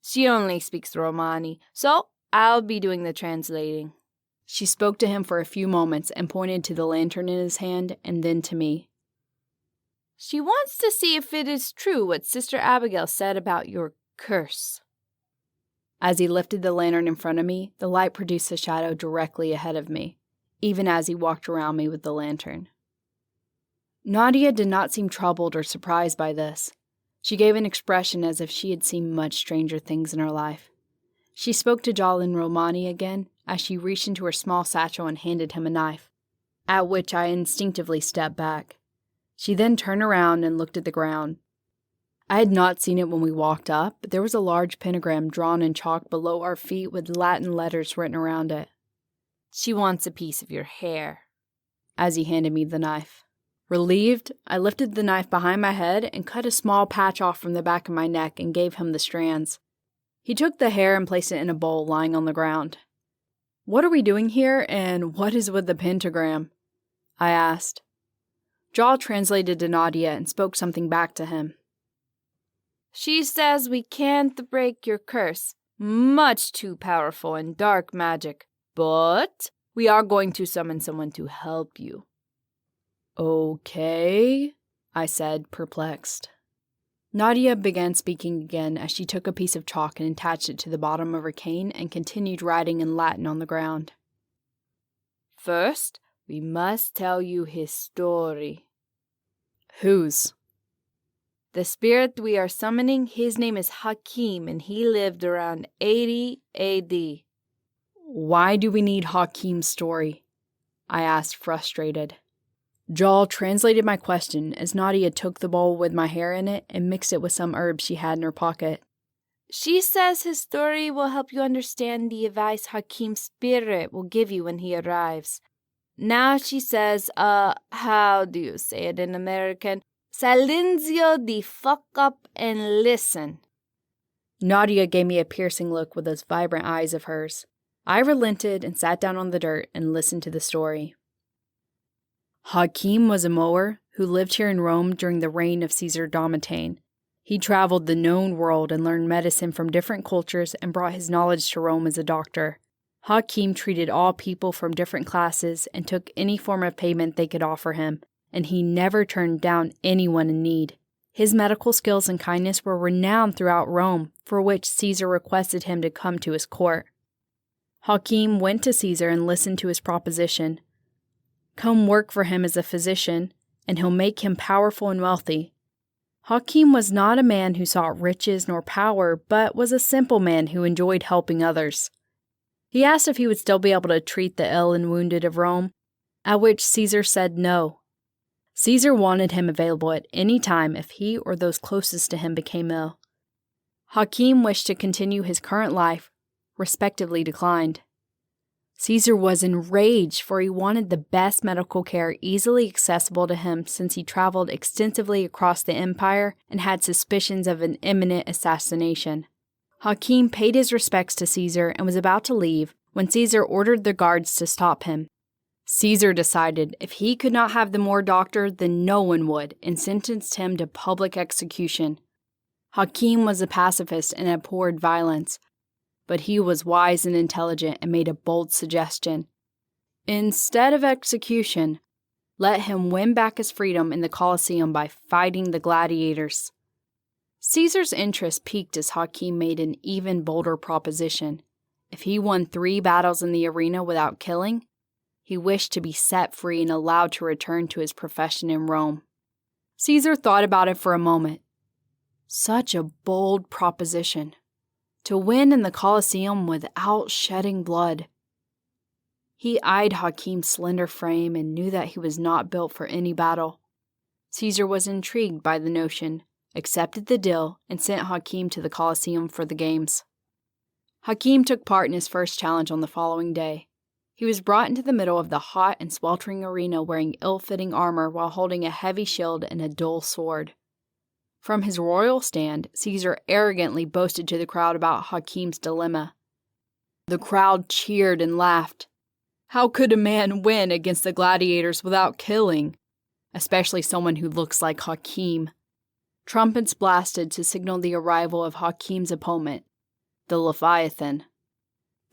"She only speaks Romani, so I'll be doing the translating." She spoke to him for a few moments and pointed to the lantern in his hand and then to me. "She wants to see if it is true what Sister Abigail said about your curse." As he lifted the lantern in front of me, the light produced a shadow directly ahead of me, even as he walked around me with the lantern. Nadia did not seem troubled or surprised by this. She gave an expression as if she had seen much stranger things in her life. She spoke to Jaw in Romani again as she reached into her small satchel and handed him a knife, at which I instinctively stepped back. She then turned around and looked at the ground. I had not seen it when we walked up, but there was a large pentagram drawn in chalk below our feet with Latin letters written around it. "She wants a piece of your hair," as he handed me the knife. Relieved, I lifted the knife behind my head and cut a small patch off from the back of my neck and gave him the strands. He took the hair and placed it in a bowl lying on the ground. "What are we doing here, and what is with the pentagram?" I asked. Jaw translated to Nadia and spoke something back to him. "She says we can't break your curse. Much too powerful in dark magic. But we are going to summon someone to help you." "Okay," I said, perplexed. Nadia began speaking again as she took a piece of chalk and attached it to the bottom of her cane and continued writing in Latin on the ground. "First, we must tell you his story." "Whose?" "The spirit we are summoning, his name is Hakim, and he lived around 80 AD. "Why do we need Hakim's story?" I asked, frustrated. Jaw translated my question as Nadia took the bowl with my hair in it and mixed it with some herbs she had in her pocket. "She says his story will help you understand the advice Hakim's spirit will give you when he arrives. Now she says, how do you say it in American? Silencio the fuck up and listen." Nadia gave me a piercing look with those vibrant eyes of hers. I relented and sat down on the dirt and listened to the story. Hakim was a mower who lived here in Rome during the reign of Caesar Domitian. He traveled the known world and learned medicine from different cultures and brought his knowledge to Rome as a doctor. Hakim treated all people from different classes and took any form of payment they could offer him, and he never turned down anyone in need. His medical skills and kindness were renowned throughout Rome, for which Caesar requested him to come to his court. Hakim went to Caesar and listened to his proposition. Come work for him as a physician, and he'll make him powerful and wealthy. Hakim was not a man who sought riches nor power, but was a simple man who enjoyed helping others. He asked if he would still be able to treat the ill and wounded of Rome, at which Caesar said no. Caesar wanted him available at any time if he or those closest to him became ill. Hakim wished to continue his current life, respectively declined. Caesar was enraged, for he wanted the best medical care easily accessible to him since he traveled extensively across the empire and had suspicions of an imminent assassination. Hakim paid his respects to Caesar and was about to leave when Caesar ordered the guards to stop him. Caesar decided if he could not have the Moor doctor, then no one would, and sentenced him to public execution. Hakim was a pacifist and abhorred violence, but he was wise and intelligent and made a bold suggestion. Instead of execution, let him win back his freedom in the Colosseum by fighting the gladiators. Caesar's interest piqued as Hakim made an even bolder proposition. If he won 3 battles in the arena without killing, he wished to be set free and allowed to return to his profession in Rome. Caesar thought about it for a moment. Such a bold proposition. To win in the Colosseum without shedding blood. He eyed Hakim's slender frame and knew that he was not built for any battle. Caesar was intrigued by the notion, accepted the deal, and sent Hakim to the Colosseum for the games. Hakim took part in his first challenge on the following day. He was brought into the middle of the hot and sweltering arena wearing ill-fitting armor while holding a heavy shield and a dull sword. From his royal stand, Caesar arrogantly boasted to the crowd about Hakim's dilemma. The crowd cheered and laughed. How could a man win against the gladiators without killing? Especially someone who looks like Hakim. Trumpets blasted to signal the arrival of Hakim's opponent, the Leviathan.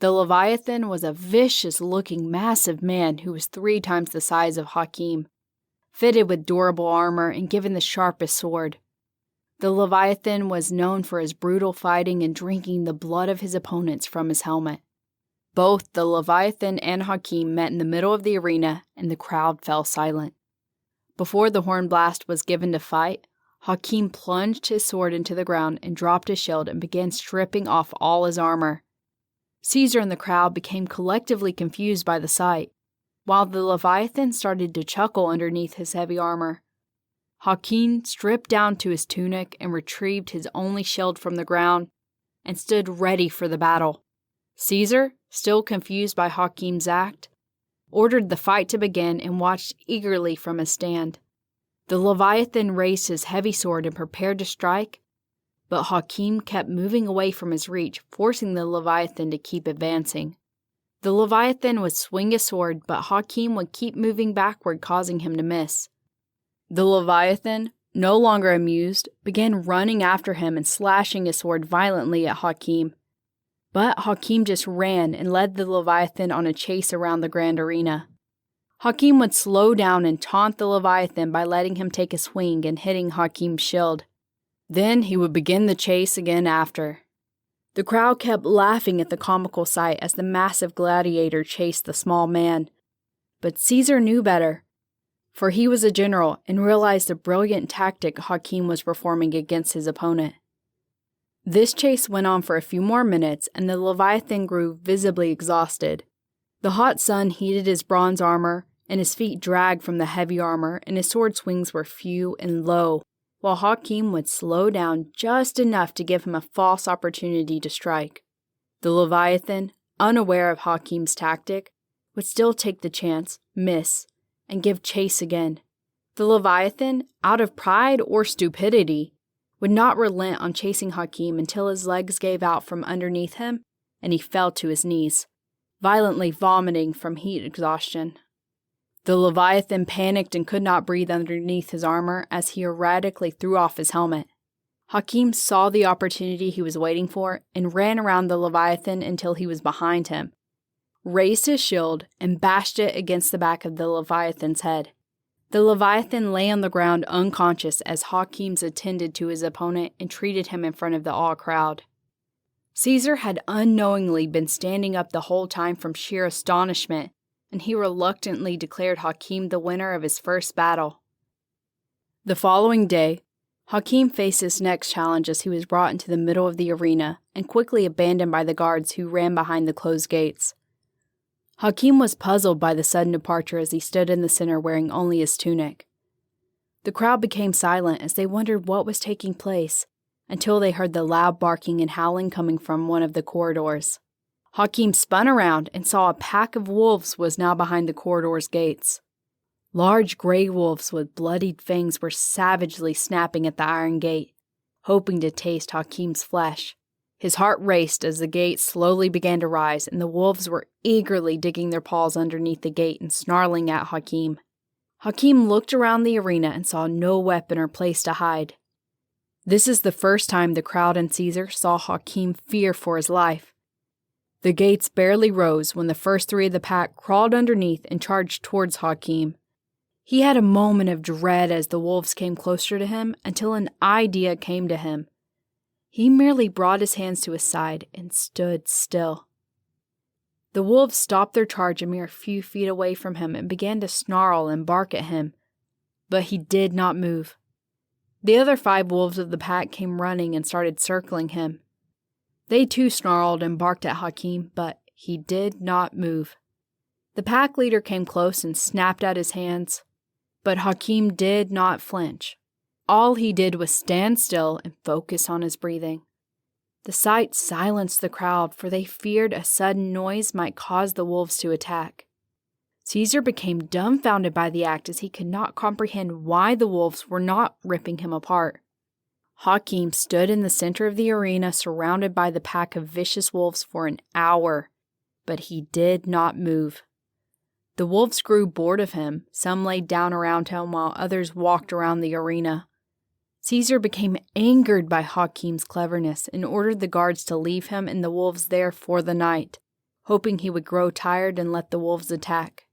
The Leviathan was a vicious-looking, massive man who was 3 times the size of Hakim, fitted with durable armor and given the sharpest sword. The Leviathan was known for his brutal fighting and drinking the blood of his opponents from his helmet. Both the Leviathan and Hakim met in the middle of the arena, and the crowd fell silent. Before the horn blast was given to fight, Hakim plunged his sword into the ground and dropped his shield and began stripping off all his armor. Caesar and the crowd became collectively confused by the sight, while the Leviathan started to chuckle underneath his heavy armor. Hakim stripped down to his tunic and retrieved his only shield from the ground and stood ready for the battle. Caesar, still confused by Hakim's act, ordered the fight to begin and watched eagerly from his stand. The Leviathan raised his heavy sword and prepared to strike, but Hakim kept moving away from his reach, forcing the Leviathan to keep advancing. The Leviathan would swing his sword, but Hakim would keep moving backward, causing him to miss. The Leviathan, no longer amused, began running after him and slashing his sword violently at Hakim. But Hakim just ran and led the Leviathan on a chase around the grand arena. Hakim would slow down and taunt the Leviathan by letting him take a swing and hitting Hakim's shield. Then he would begin the chase again after. The crowd kept laughing at the comical sight as the massive gladiator chased the small man. But Caesar knew better, for he was a general and realized the brilliant tactic Hakim was performing against his opponent. This chase went on for a few more minutes, and the Leviathan grew visibly exhausted. The hot sun heated his bronze armor, and his feet dragged from the heavy armor, and his sword swings were few and low, while Hakim would slow down just enough to give him a false opportunity to strike. The Leviathan, unaware of Hakim's tactic, would still take the chance, miss, and give chase again. The Leviathan, out of pride or stupidity, would not relent on chasing Hakim until his legs gave out from underneath him and he fell to his knees, violently vomiting from heat exhaustion. The Leviathan panicked and could not breathe underneath his armor as he erratically threw off his helmet. Hakim saw the opportunity he was waiting for and ran around the Leviathan until he was behind him, raised his shield, and bashed it against the back of the Leviathan's head. The Leviathan lay on the ground unconscious as Hakim attended to his opponent and treated him in front of the awe crowd. Caesar had unknowingly been standing up the whole time from sheer astonishment, and he reluctantly declared Hakim the winner of his first battle. The following day, Hakim faced his next challenge as he was brought into the middle of the arena and quickly abandoned by the guards who ran behind the closed gates. Hakim was puzzled by the sudden departure as he stood in the center wearing only his tunic. The crowd became silent as they wondered what was taking place, until they heard the loud barking and howling coming from one of the corridors. Hakim spun around and saw a pack of wolves was now behind the corridor's gates. Large gray wolves with bloodied fangs were savagely snapping at the iron gate, hoping to taste Hakim's flesh. His heart raced as the gate slowly began to rise, and the wolves were eagerly digging their paws underneath the gate and snarling at Hakim. Hakim looked around the arena and saw no weapon or place to hide. This is the first time the crowd and Caesar saw Hakim fear for his life. The gates barely rose when the first three of the pack crawled underneath and charged towards Hakim. He had a moment of dread as the wolves came closer to him until an idea came to him. He merely brought his hands to his side and stood still. The wolves stopped their charge a mere few feet away from him and began to snarl and bark at him, but he did not move. The other 5 wolves of the pack came running and started circling him. They too snarled and barked at Hakim, but he did not move. The pack leader came close and snapped at his hands, but Hakim did not flinch. All he did was stand still and focus on his breathing. The sight silenced the crowd, for they feared a sudden noise might cause the wolves to attack. Caesar became dumbfounded by the act as he could not comprehend why the wolves were not ripping him apart. Hakim stood in the center of the arena surrounded by the pack of vicious wolves for an hour, but he did not move. The wolves grew bored of him. Some laid down around him while others walked around the arena. Caesar became angered by Hakim's cleverness and ordered the guards to leave him and the wolves there for the night, hoping he would grow tired and let the wolves attack.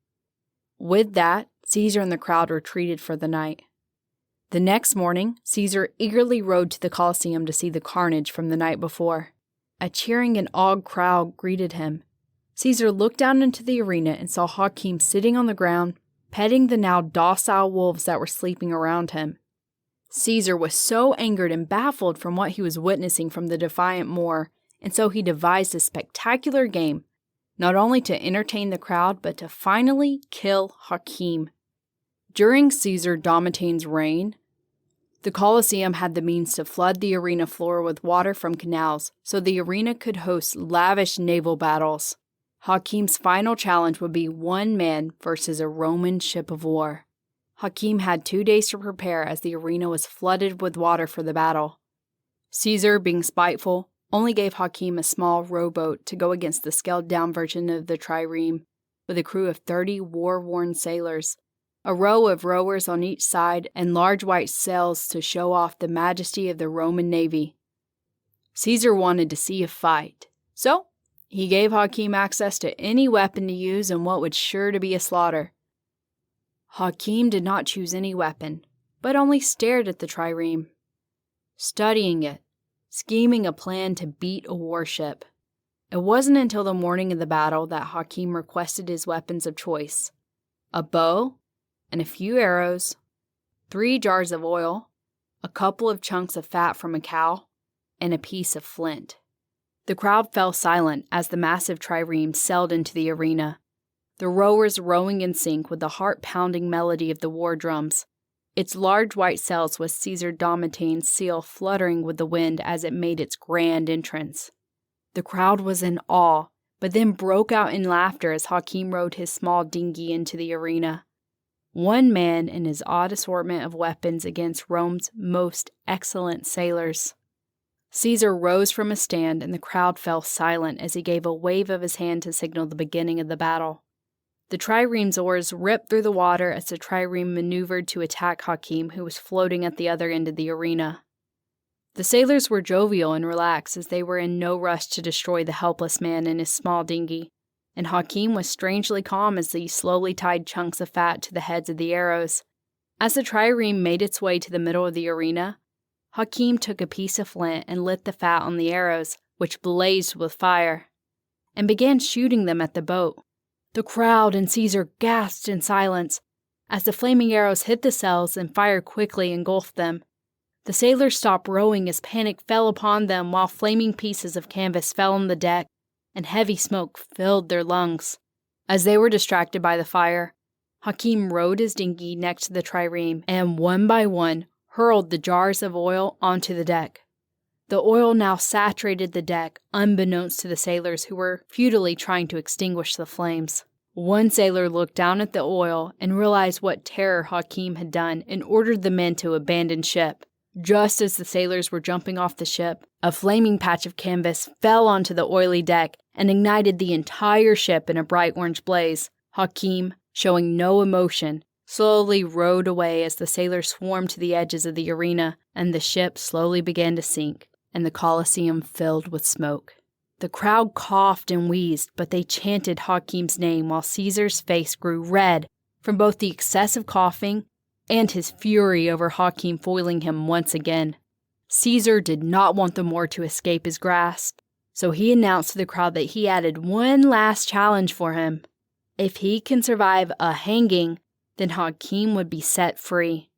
With that, Caesar and the crowd retreated for the night. The next morning, Caesar eagerly rode to the Colosseum to see the carnage from the night before. A cheering and awed crowd greeted him. Caesar looked down into the arena and saw Hakim sitting on the ground, petting the now docile wolves that were sleeping around him. Caesar was so angered and baffled from what he was witnessing from the defiant Moor, and so he devised a spectacular game, not only to entertain the crowd, but to finally kill Hakim. During Caesar Domitian's reign, the Colosseum had the means to flood the arena floor with water from canals, so the arena could host lavish naval battles. Hakim's final challenge would be one man versus a Roman ship of war. Hakim had 2 days to prepare as the arena was flooded with water for the battle. Caesar, being spiteful, only gave Hakim a small rowboat to go against the scaled-down version of the trireme, with a crew of 30 war-worn sailors, a row of rowers on each side, and large white sails to show off the majesty of the Roman navy. Caesar wanted to see a fight, so he gave Hakim access to any weapon to use in what was sure to be a slaughter. Hakim did not choose any weapon, but only stared at the trireme, studying it, scheming a plan to beat a warship. It wasn't until the morning of the battle that Hakim requested his weapons of choice: a bow and a few arrows, 3 jars of oil, a couple of chunks of fat from a cow, and a piece of flint. The crowd fell silent as the massive trireme sailed into the arena, the rowers rowing in sync with the heart-pounding melody of the war drums. Its large white sails with Caesar Domitian's seal fluttering with the wind as it made its grand entrance. The crowd was in awe, but then broke out in laughter as Hakim rowed his small dinghy into the arena. One man and his odd assortment of weapons against Rome's most excellent sailors. Caesar rose from his stand and the crowd fell silent as he gave a wave of his hand to signal the beginning of the battle. The trireme's oars ripped through the water as the trireme maneuvered to attack Hakim, who was floating at the other end of the arena. The sailors were jovial and relaxed as they were in no rush to destroy the helpless man in his small dinghy, and Hakim was strangely calm as he slowly tied chunks of fat to the heads of the arrows. As the trireme made its way to the middle of the arena, Hakim took a piece of flint and lit the fat on the arrows, which blazed with fire, and began shooting them at the boat. The crowd and Caesar gasped in silence as the flaming arrows hit the sails and fire quickly engulfed them. The sailors stopped rowing as panic fell upon them while flaming pieces of canvas fell on the deck and heavy smoke filled their lungs. As they were distracted by the fire, Hakim rowed his dinghy next to the trireme and one by one hurled the jars of oil onto the deck. The oil now saturated the deck, unbeknownst to the sailors who were futilely trying to extinguish the flames. One sailor looked down at the oil and realized what terror Hakim had done and ordered the men to abandon ship. Just as the sailors were jumping off the ship, a flaming patch of canvas fell onto the oily deck and ignited the entire ship in a bright orange blaze. Hakim, showing no emotion, slowly rowed away as the sailors swarmed to the edges of the arena, and the ship slowly began to sink, and the Colosseum filled with smoke. The crowd coughed and wheezed, but they chanted Hakim's name while Caesar's face grew red from both the excessive coughing and his fury over Hakim foiling him once again. Caesar did not want the Moor to escape his grasp, so he announced to the crowd that he added one last challenge for him. If he can survive a hanging, then Hakim would be set free.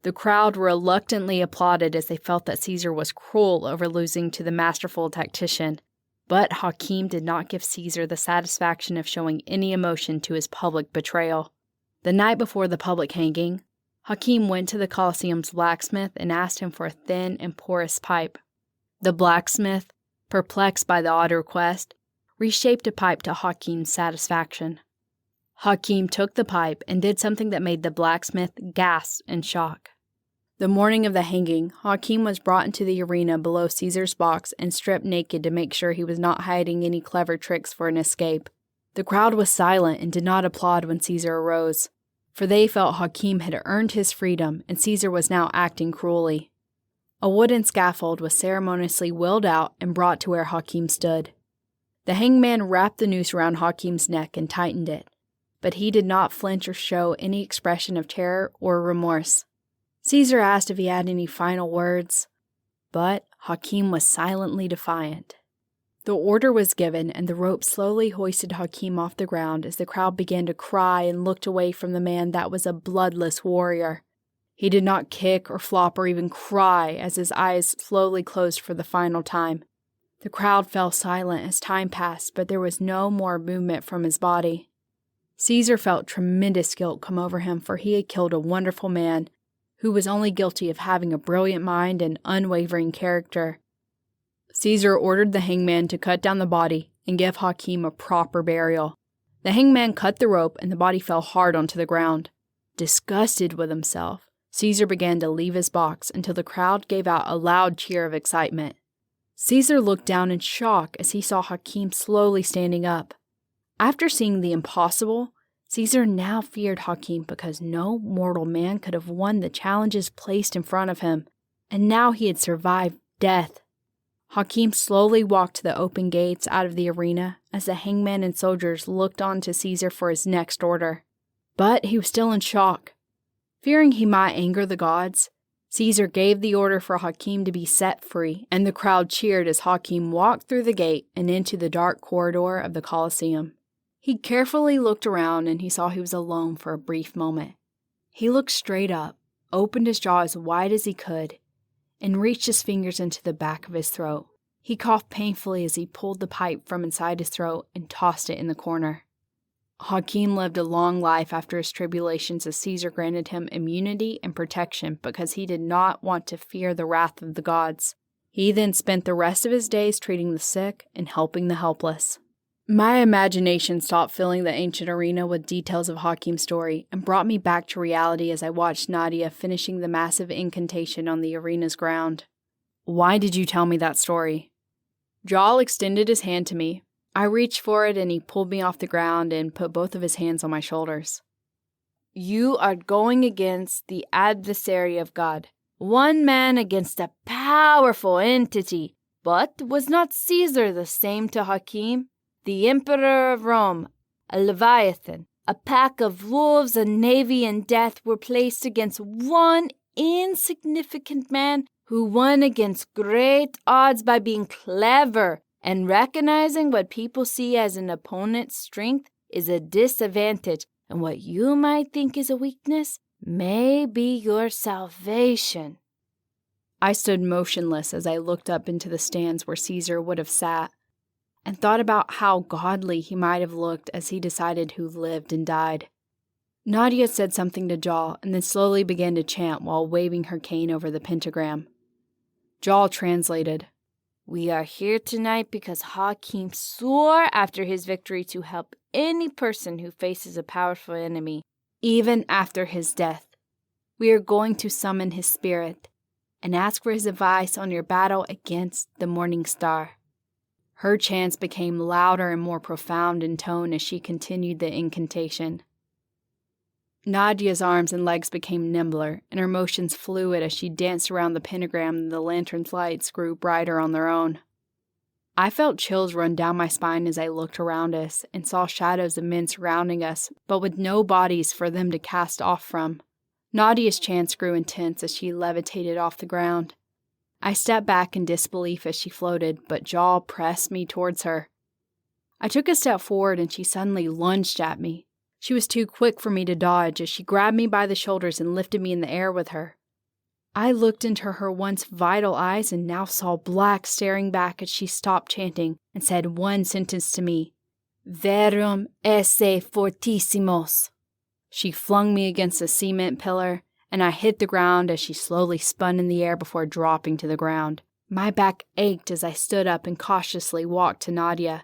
The crowd reluctantly applauded as they felt that Caesar was cruel over losing to the masterful tactician, but Hakim did not give Caesar the satisfaction of showing any emotion to his public betrayal. The night before the public hanging, Hakim went to the Colosseum's blacksmith and asked him for a thin and porous pipe. The blacksmith, perplexed by the odd request, reshaped a pipe to Hakim's satisfaction. Hakim took the pipe and did something that made the blacksmith gasp in shock. The morning of the hanging, Hakim was brought into the arena below Caesar's box and stripped naked to make sure he was not hiding any clever tricks for an escape. The crowd was silent and did not applaud when Caesar arose, for they felt Hakim had earned his freedom and Caesar was now acting cruelly. A wooden scaffold was ceremoniously wheeled out and brought to where Hakim stood. The hangman wrapped the noose around Hakim's neck and tightened it, but he did not flinch or show any expression of terror or remorse. Caesar asked if he had any final words, but Hakim was silently defiant. The order was given, and the rope slowly hoisted Hakim off the ground as the crowd began to cry and looked away from the man that was a bloodless warrior. He did not kick or flop or even cry as his eyes slowly closed for the final time. The crowd fell silent as time passed, but there was no more movement from his body. Caesar felt tremendous guilt come over him, for he had killed a wonderful man who was only guilty of having a brilliant mind and unwavering character. Caesar ordered the hangman to cut down the body and give Hakim a proper burial. The hangman cut the rope and the body fell hard onto the ground. Disgusted with himself, Caesar began to leave his box until the crowd gave out a loud cheer of excitement. Caesar looked down in shock as he saw Hakim slowly standing up. After seeing the impossible, Caesar now feared Hakim because no mortal man could have won the challenges placed in front of him, and now he had survived death. Hakim slowly walked to the open gates out of the arena as the hangman and soldiers looked on to Caesar for his next order. But he was still in shock. Fearing he might anger the gods, Caesar gave the order for Hakim to be set free, and the crowd cheered as Hakim walked through the gate and into the dark corridor of the Colosseum. He carefully looked around and he saw he was alone for a brief moment. He looked straight up, opened his jaw as wide as he could, and reached his fingers into the back of his throat. He coughed painfully as he pulled the pipe from inside his throat and tossed it in the corner. Hakim lived a long life after his tribulations as Caesar granted him immunity and protection because he did not want to fear the wrath of the gods. He then spent the rest of his days treating the sick and helping the helpless. My imagination stopped filling the ancient arena with details of Hakim's story and brought me back to reality as I watched Nadia finishing the massive incantation on the arena's ground. Why did you tell me that story? Jal extended his hand to me. I reached for it and he pulled me off the ground and put both of his hands on my shoulders. You are going against the adversary of God, one man against a powerful entity. But was not Caesar the same to Hakim? The Emperor of Rome, a Leviathan, a pack of wolves, a navy, and death were placed against one insignificant man who won against great odds by being clever and recognizing what people see as an opponent's strength is a disadvantage, and what you might think is a weakness may be your salvation. I stood motionless as I looked up into the stands where Caesar would have sat, and thought about how godly he might have looked as he decided who lived and died. Nadia said something to Jal and then slowly began to chant while waving her cane over the pentagram. Jal translated, We are here tonight because Hakim swore after his victory to help any person who faces a powerful enemy, even after his death. We are going to summon his spirit. and ask for his advice on your battle against the morning star." Her chants became louder and more profound in tone as she continued the incantation. Nadia's arms and legs became nimbler, and her motions fluid as she danced around the pentagram and the lantern's lights grew brighter on their own. I felt chills run down my spine as I looked around us and saw shadows of men surrounding us, but with no bodies for them to cast off from. Nadia's chants grew intense as she levitated off the ground. I stepped back in disbelief as she floated, but Jaw pressed me towards her. I took a step forward and she suddenly lunged at me. She was too quick for me to dodge as she grabbed me by the shoulders and lifted me in the air with her. I looked into her once vital eyes and now saw black staring back as she stopped chanting and said one sentence to me: "Verum esse fortissimos." She flung me against a cement pillar, and I hit the ground as she slowly spun in the air before dropping to the ground. My back ached as I stood up and cautiously walked to Nadia.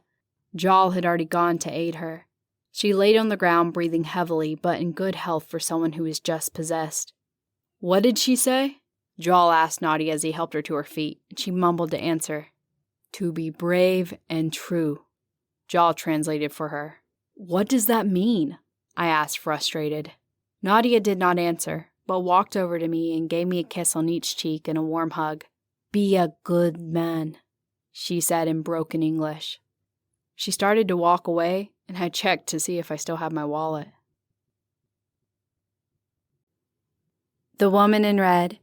Jal had already gone to aid her. She laid on the ground, breathing heavily, but in good health for someone who was just possessed. "What did she say?" Jal asked Nadia as he helped her to her feet, and she mumbled to answer. "To be brave and true," Jal translated for her. "What does that mean?" I asked, frustrated. Nadia did not answer, but walked over to me and gave me a kiss on each cheek and a warm hug. "Be a good man," she said in broken English. She started to walk away, and I checked to see if I still had my wallet. The Woman in Red,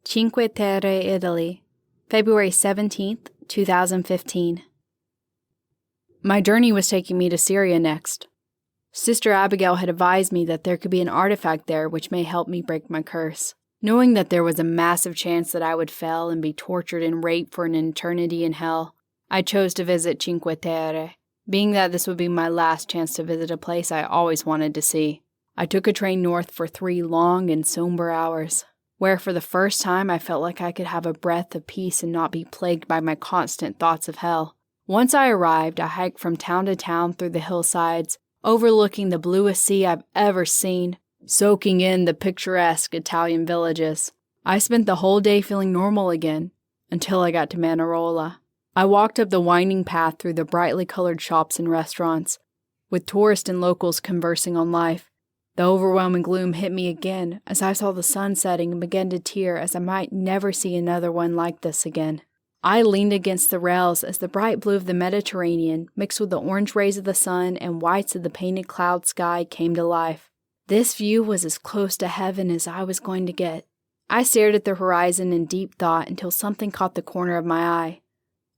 Cinque Terre, Italy, February 17th, 2015. My journey was taking me to Syria next. Sister Abigail had advised me that there could be an artifact there which may help me break my curse. Knowing that there was a massive chance that I would fail and be tortured and raped for an eternity in hell, I chose to visit Cinque Terre, being that this would be my last chance to visit a place I always wanted to see. I took a train north for 3 long and somber hours, where for the first time I felt like I could have a breath of peace and not be plagued by my constant thoughts of hell. Once I arrived, I hiked from town to town through the hillsides, overlooking the bluest sea I've ever seen, soaking in the picturesque Italian villages. I spent the whole day feeling normal again, until I got to Manarola. I walked up the winding path through the brightly colored shops and restaurants, with tourists and locals conversing on life. The overwhelming gloom hit me again as I saw the sun setting and began to tear as I might never see another one like this again. I leaned against the rails as the bright blue of the Mediterranean mixed with the orange rays of the sun and whites of the painted cloud sky came to life. This view was as close to heaven as I was going to get. I stared at the horizon in deep thought until something caught the corner of my eye.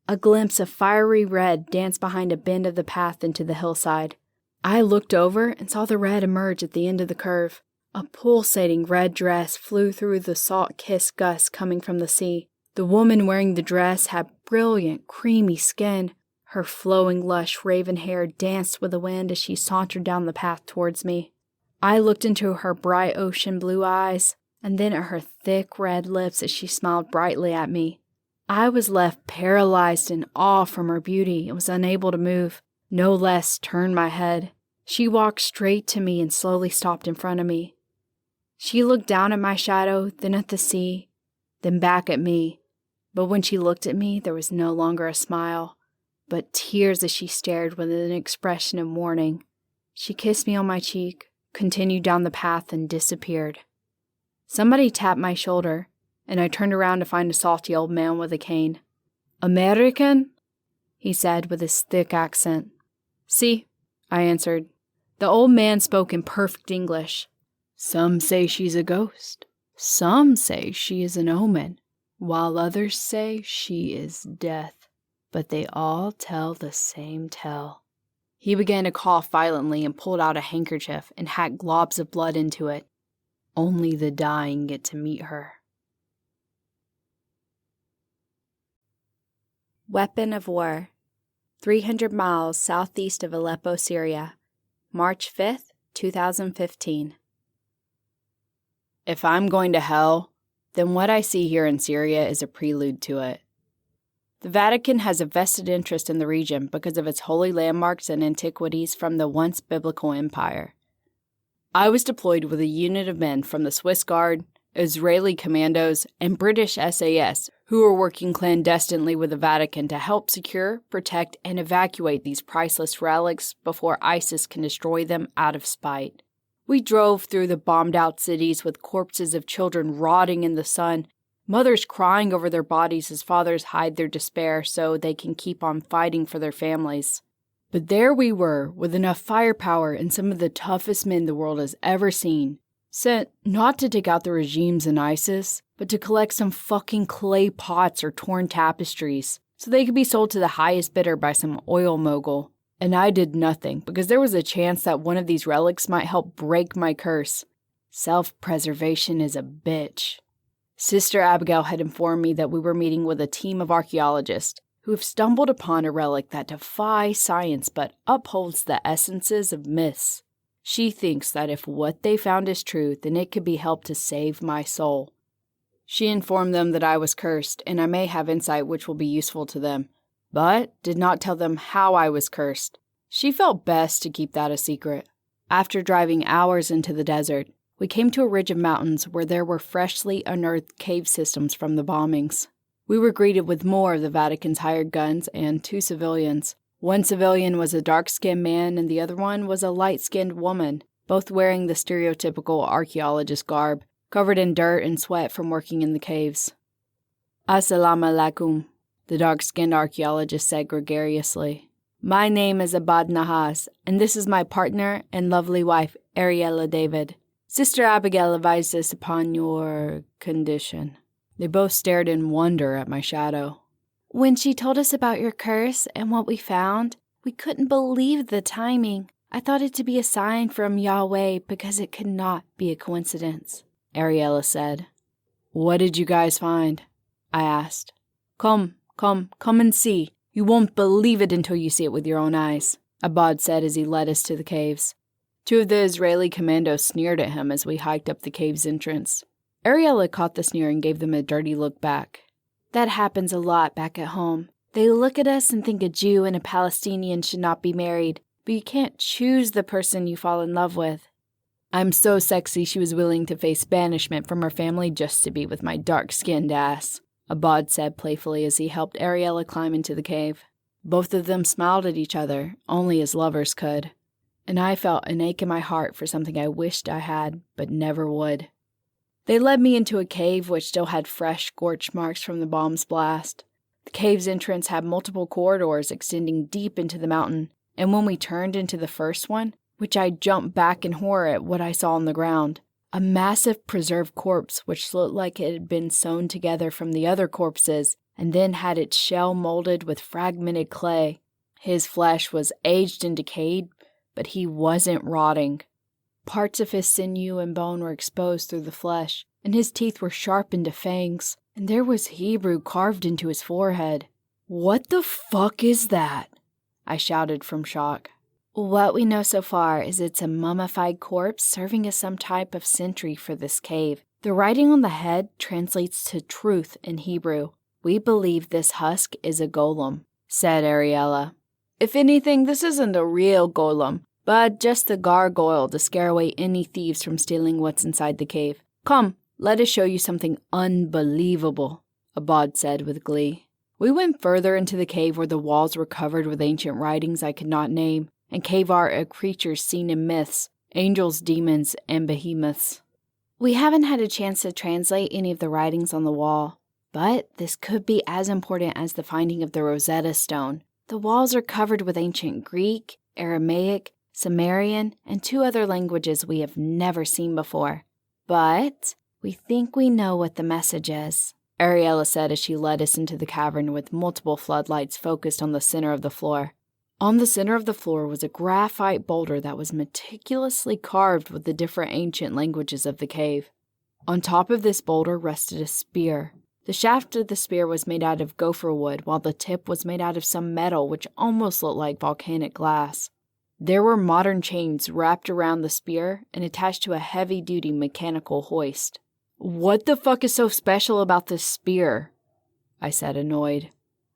A glimpse of fiery red danced behind a bend of the path into the hillside. I looked over and saw the red emerge at the end of the curve. A pulsating red dress flew through the salt-kissed gusts coming from the sea. The woman wearing the dress had brilliant, creamy skin. Her flowing, lush, raven hair danced with the wind as she sauntered down the path towards me. I looked into her bright ocean blue eyes, and then at her thick red lips as she smiled brightly at me. I was left paralyzed in awe from her beauty and was unable to move, no less turn my head. She walked straight to me and slowly stopped in front of me. She looked down at my shadow, then at the sea, then back at me. But when she looked at me, there was no longer a smile, but tears as she stared with an expression of mourning. She kissed me on my cheek, continued down the path, and disappeared. Somebody tapped my shoulder, and I turned around to find a salty old man with a cane. "American?" he said with his thick accent. "Si," I answered. The old man spoke in perfect English. "Some say she's a ghost. Some say she is an omen, while others say she is death. But they all tell the same tale." He began to cough violently and pulled out a handkerchief and hacked globs of blood into it. "Only the dying get to meet her." Weapon of War, 300 miles southeast of Aleppo, Syria, March 5th, 2015. If I'm going to hell, then what I see here in Syria is a prelude to it. The Vatican has a vested interest in the region because of its holy landmarks and antiquities from the once biblical empire. I was deployed with a unit of men from the Swiss Guard, Israeli commandos, and British SAS, who were working clandestinely with the Vatican to help secure, protect, and evacuate these priceless relics before ISIS can destroy them out of spite. We drove through the bombed-out cities with corpses of children rotting in the sun, mothers crying over their bodies as fathers hide their despair so they can keep on fighting for their families. But there we were, with enough firepower and some of the toughest men the world has ever seen, sent not to take out the regimes in ISIS, but to collect some fucking clay pots or torn tapestries, so they could be sold to the highest bidder by some oil mogul. And I did nothing, because there was a chance that one of these relics might help break my curse. Self-preservation is a bitch. Sister Abigail had informed me that we were meeting with a team of archaeologists who have stumbled upon a relic that defies science but upholds the essences of myths. She thinks that if what they found is true, then it could be helped to save my soul. She informed them that I was cursed, and I may have insight which will be useful to them, but did not tell them how I was cursed. She felt best to keep that a secret. After driving hours into the desert, we came to a ridge of mountains where there were freshly unearthed cave systems from the bombings. We were greeted with more of the Vatican's hired guns and 2 civilians. One civilian was a dark-skinned man and the other one was a light-skinned woman, both wearing the stereotypical archaeologist garb, covered in dirt and sweat from working in the caves. "Assalamu alaikum," the dark-skinned archaeologist said gregariously. "My name is Abad Nahas, and this is my partner and lovely wife, Ariella David. Sister Abigail advised us upon your condition." They both stared in wonder at my shadow. "When she told us about your curse and what we found, we couldn't believe the timing. I thought it to be a sign from Yahweh because it could not be a coincidence," Ariella said. "What did you guys find?" I asked. Come and see. You won't believe it until you see it with your own eyes," Abad said as he led us to the caves. 2 of the Israeli commandos sneered at him as we hiked up the cave's entrance. Ariella caught the sneer and gave them a dirty look back. "That happens a lot back at home. They look at us and think a Jew and a Palestinian should not be married, but you can't choose the person you fall in love with." I'm so sexy she was willing to face banishment from her family just to be with my dark-skinned ass, Abad said playfully as he helped Ariella climb into the cave. Both of them smiled at each other, only as lovers could. And I felt an ache in my heart for something I wished I had, but never would. They led me into a cave which still had fresh scorch marks from the bomb's blast. The cave's entrance had multiple corridors extending deep into the mountain, and when we turned into the first one, which I jumped back in horror at what I saw on the ground, a massive preserved corpse which looked like it had been sewn together from the other corpses and then had its shell molded with fragmented clay. His flesh was aged and decayed, but he wasn't rotting. Parts of his sinew and bone were exposed through the flesh, and his teeth were sharpened to fangs, and there was Hebrew carved into his forehead. "What the fuck is that?" I shouted from shock. "What we know so far is it's a mummified corpse serving as some type of sentry for this cave. The writing on the head translates to truth in Hebrew. We believe this husk is a golem," said Ariella. "If anything, this isn't a real golem, but just a gargoyle to scare away any thieves from stealing what's inside the cave. Come, let us show you something unbelievable," Abad said with glee. We went further into the cave where the walls were covered with ancient writings I could not name, and cave art of creatures seen in myths, angels, demons, and behemoths. We haven't had a chance to translate any of the writings on the wall, but this could be as important as the finding of the Rosetta Stone. The walls are covered with ancient Greek, Aramaic, Sumerian, and 2 other languages we have never seen before. But we think we know what the message is, Ariella said as she led us into the cavern with multiple floodlights focused on the center of the floor. On the center of the floor was a graphite boulder that was meticulously carved with the different ancient languages of the cave. On top of this boulder rested a spear. The shaft of the spear was made out of gopher wood, while the tip was made out of some metal which almost looked like volcanic glass. There were modern chains wrapped around the spear and attached to a heavy-duty mechanical hoist. "What the fuck is so special about this spear?" I said, annoyed.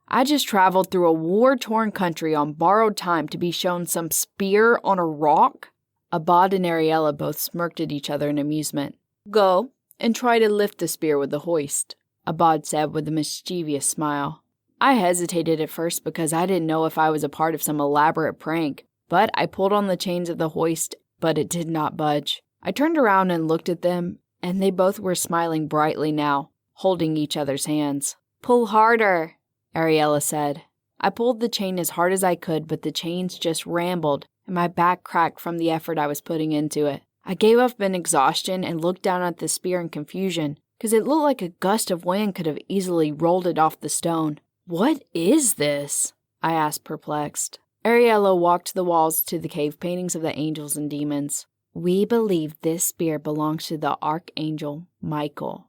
"I just traveled through a war-torn country on borrowed time to be shown some spear on a rock?" Abad and Ariella both smirked at each other in amusement. "Go, and try to lift the spear with the hoist," Abad said with a mischievous smile. I hesitated at first because I didn't know if I was a part of some elaborate prank, but I pulled on the chains of the hoist, but it did not budge. I turned around and looked at them, and they both were smiling brightly now, holding each other's hands. "Pull harder," Ariella said. I pulled the chain as hard as I could, but the chains just rambled, and my back cracked from the effort I was putting into it. I gave up in exhaustion and looked down at the spear in confusion, because it looked like a gust of wind could have easily rolled it off the stone. "What is this?" I asked, perplexed. Ariella walked the walls to the cave paintings of the angels and demons. "We believe this spear belongs to the Archangel Michael.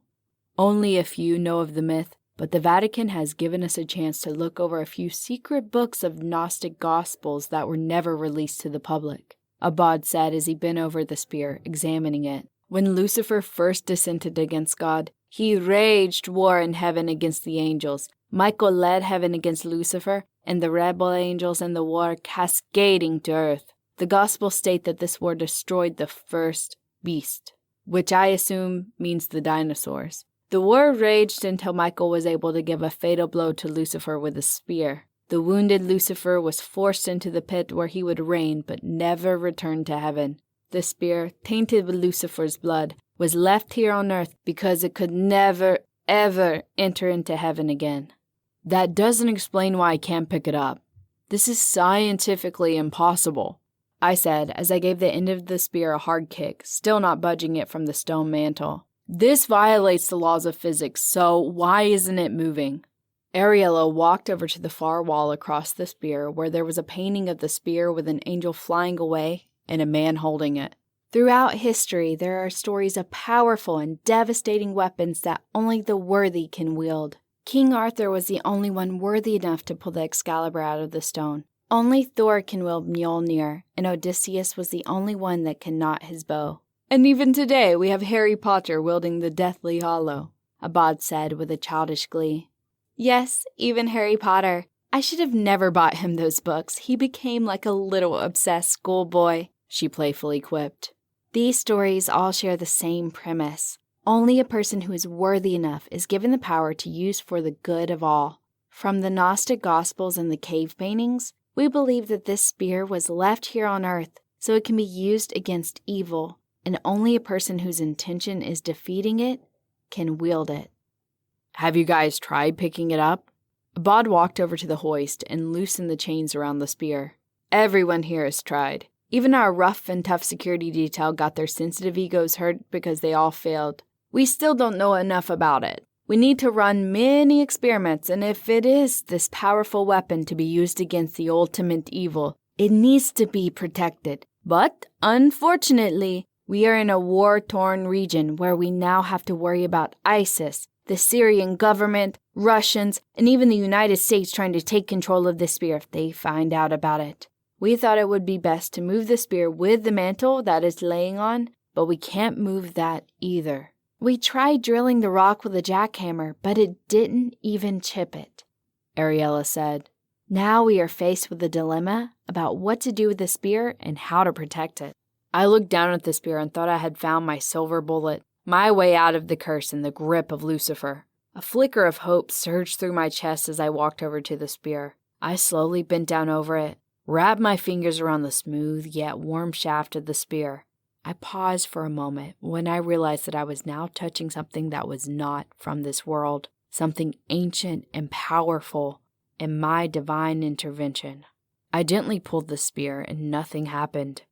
Only a few know of the myth, but the Vatican has given us a chance to look over a few secret books of Gnostic Gospels that were never released to the public," Abad said as he bent over the spear, examining it. "When Lucifer first dissented against God, he waged war in heaven against the angels. Michael led heaven against Lucifer, and the rebel angels and the war cascading to earth. The Gospels state that this war destroyed the first beast, which I assume means the dinosaurs. The war raged until Michael was able to give a fatal blow to Lucifer with a spear. The wounded Lucifer was forced into the pit where he would reign but never return to heaven. The spear, tainted with Lucifer's blood, was left here on earth because it could never, ever enter into heaven again." "That doesn't explain why I can't pick it up. This is scientifically impossible," I said as I gave the end of the spear a hard kick, still not budging it from the stone mantle. "This violates the laws of physics, so why isn't it moving?" Ariella walked over to the far wall across the spear where there was a painting of the spear with an angel flying away and a man holding it. Throughout history, there are stories of powerful and devastating weapons that only the worthy can wield. King Arthur was the only one worthy enough to pull the Excalibur out of the stone. Only Thor can wield Mjolnir, and Odysseus was the only one that can knot his bow. "And even today we have Harry Potter wielding the Deathly Hallow," Abad said with a childish glee. "Yes, even Harry Potter. I should have never bought him those books. He became like a little obsessed schoolboy," she playfully quipped. These stories all share the same premise. Only a person who is worthy enough is given the power to use for the good of all. From the Gnostic Gospels and the cave paintings, we believe that this spear was left here on earth so it can be used against evil, and only a person whose intention is defeating it can wield it. "Have you guys tried picking it up?" Abad walked over to the hoist and loosened the chains around the spear. "Everyone here has tried. Even our rough and tough security detail got their sensitive egos hurt because they all failed. We still don't know enough about it. We need to run many experiments, and if it is this powerful weapon to be used against the ultimate evil, it needs to be protected. But, unfortunately, we are in a war-torn region where we now have to worry about ISIS, the Syrian government, Russians, and even the United States trying to take control of the spear if they find out about it. We thought it would be best to move the spear with the mantle that it's laying on, but we can't move that either. We tried drilling the rock with a jackhammer, but it didn't even chip it," Ariella said. "Now we are faced with a dilemma about what to do with the spear and how to protect it." I looked down at the spear and thought I had found my silver bullet, my way out of the curse and the grip of Lucifer. A flicker of hope surged through my chest as I walked over to the spear. I slowly bent down over it, wrapped my fingers around the smooth yet warm shaft of the spear. I paused for a moment when I realized that I was now touching something that was not from this world, something ancient and powerful, and my divine intervention. I gently pulled the spear and nothing happened.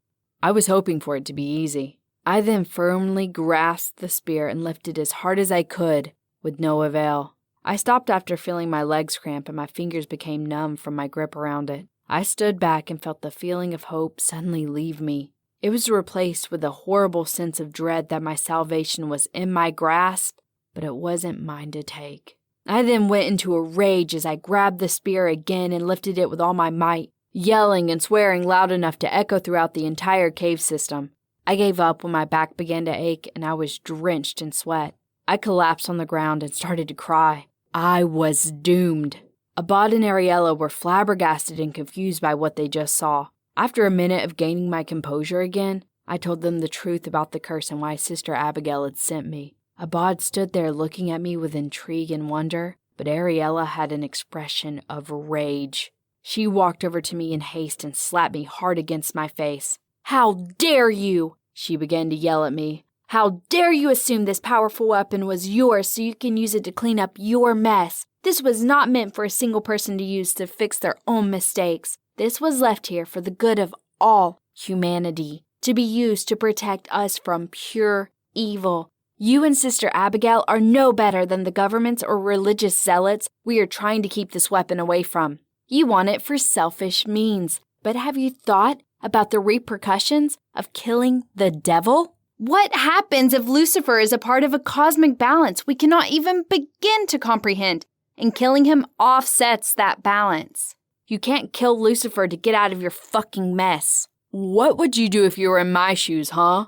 I was hoping for it to be easy. I then firmly grasped the spear and lifted as hard as I could, with no avail. I stopped after feeling my legs cramp and my fingers became numb from my grip around it. I stood back and felt the feeling of hope suddenly leave me. It was replaced with a horrible sense of dread that my salvation was in my grasp, but it wasn't mine to take. I then went into a rage as I grabbed the spear again and lifted it with all my might, yelling and swearing loud enough to echo throughout the entire cave system. I gave up when my back began to ache and I was drenched in sweat. I collapsed on the ground and started to cry. I was doomed. Abad and Ariella were flabbergasted and confused by what they just saw. After a minute of gaining my composure again, I told them the truth about the curse and why Sister Abigail had sent me. Abad stood there looking at me with intrigue and wonder, but Ariella had an expression of rage. She walked over to me in haste and slapped me hard against my face. "How dare you!" she began to yell at me. "How dare you assume this powerful weapon was yours so you can use it to clean up your mess? This was not meant for a single person to use to fix their own mistakes. This was left here for the good of all humanity, to be used to protect us from pure evil. You and Sister Abigail are no better than the governments or religious zealots we are trying to keep this weapon away from. You want it for selfish means, but have you thought about the repercussions of killing the devil? What happens if Lucifer is a part of a cosmic balance we cannot even begin to comprehend, and killing him offsets that balance? You can't kill Lucifer to get out of your fucking mess." "What would you do if you were in my shoes, huh?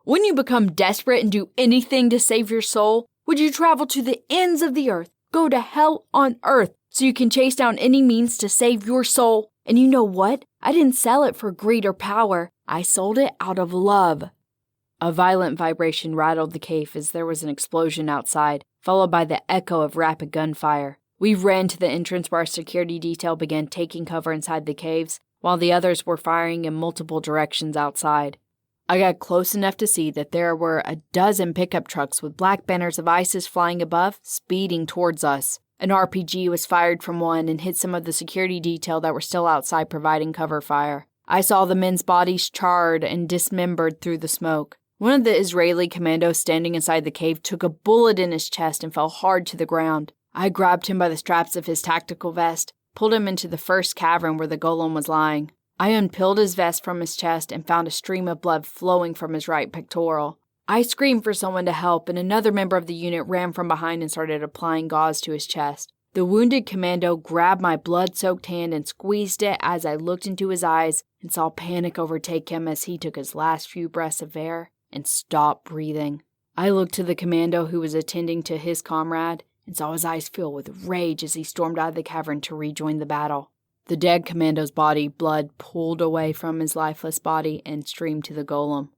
Wouldn't you become desperate and do anything to save your soul? Would you travel to the ends of the earth, go to hell on earth, so you can chase down any means to save your soul? And you know what? I didn't sell it for greed or power. I sold it out of love." A violent vibration rattled the cave as there was an explosion outside, followed by the echo of rapid gunfire. We ran to the entrance where our security detail began taking cover inside the caves, while the others were firing in multiple directions outside. I got close enough to see that there were a dozen pickup trucks with black banners of ISIS flying above, speeding towards us. An RPG was fired from one and hit some of the security detail that were still outside providing cover fire. I saw the men's bodies charred and dismembered through the smoke. One of the Israeli commandos standing inside the cave took a bullet in his chest and fell hard to the ground. I grabbed him by the straps of his tactical vest, pulled him into the first cavern where the golem was lying. I unpeeled his vest from his chest and found a stream of blood flowing from his right pectoral. I screamed for someone to help, and another member of the unit ran from behind and started applying gauze to his chest. The wounded commando grabbed my blood-soaked hand and squeezed it as I looked into his eyes and saw panic overtake him as he took his last few breaths of air and stopped breathing. I looked to the commando who was attending to his comrade and saw his eyes fill with rage as he stormed out of the cavern to rejoin the battle. The dead commando's body, blood pulled away from his lifeless body and streamed to the golem.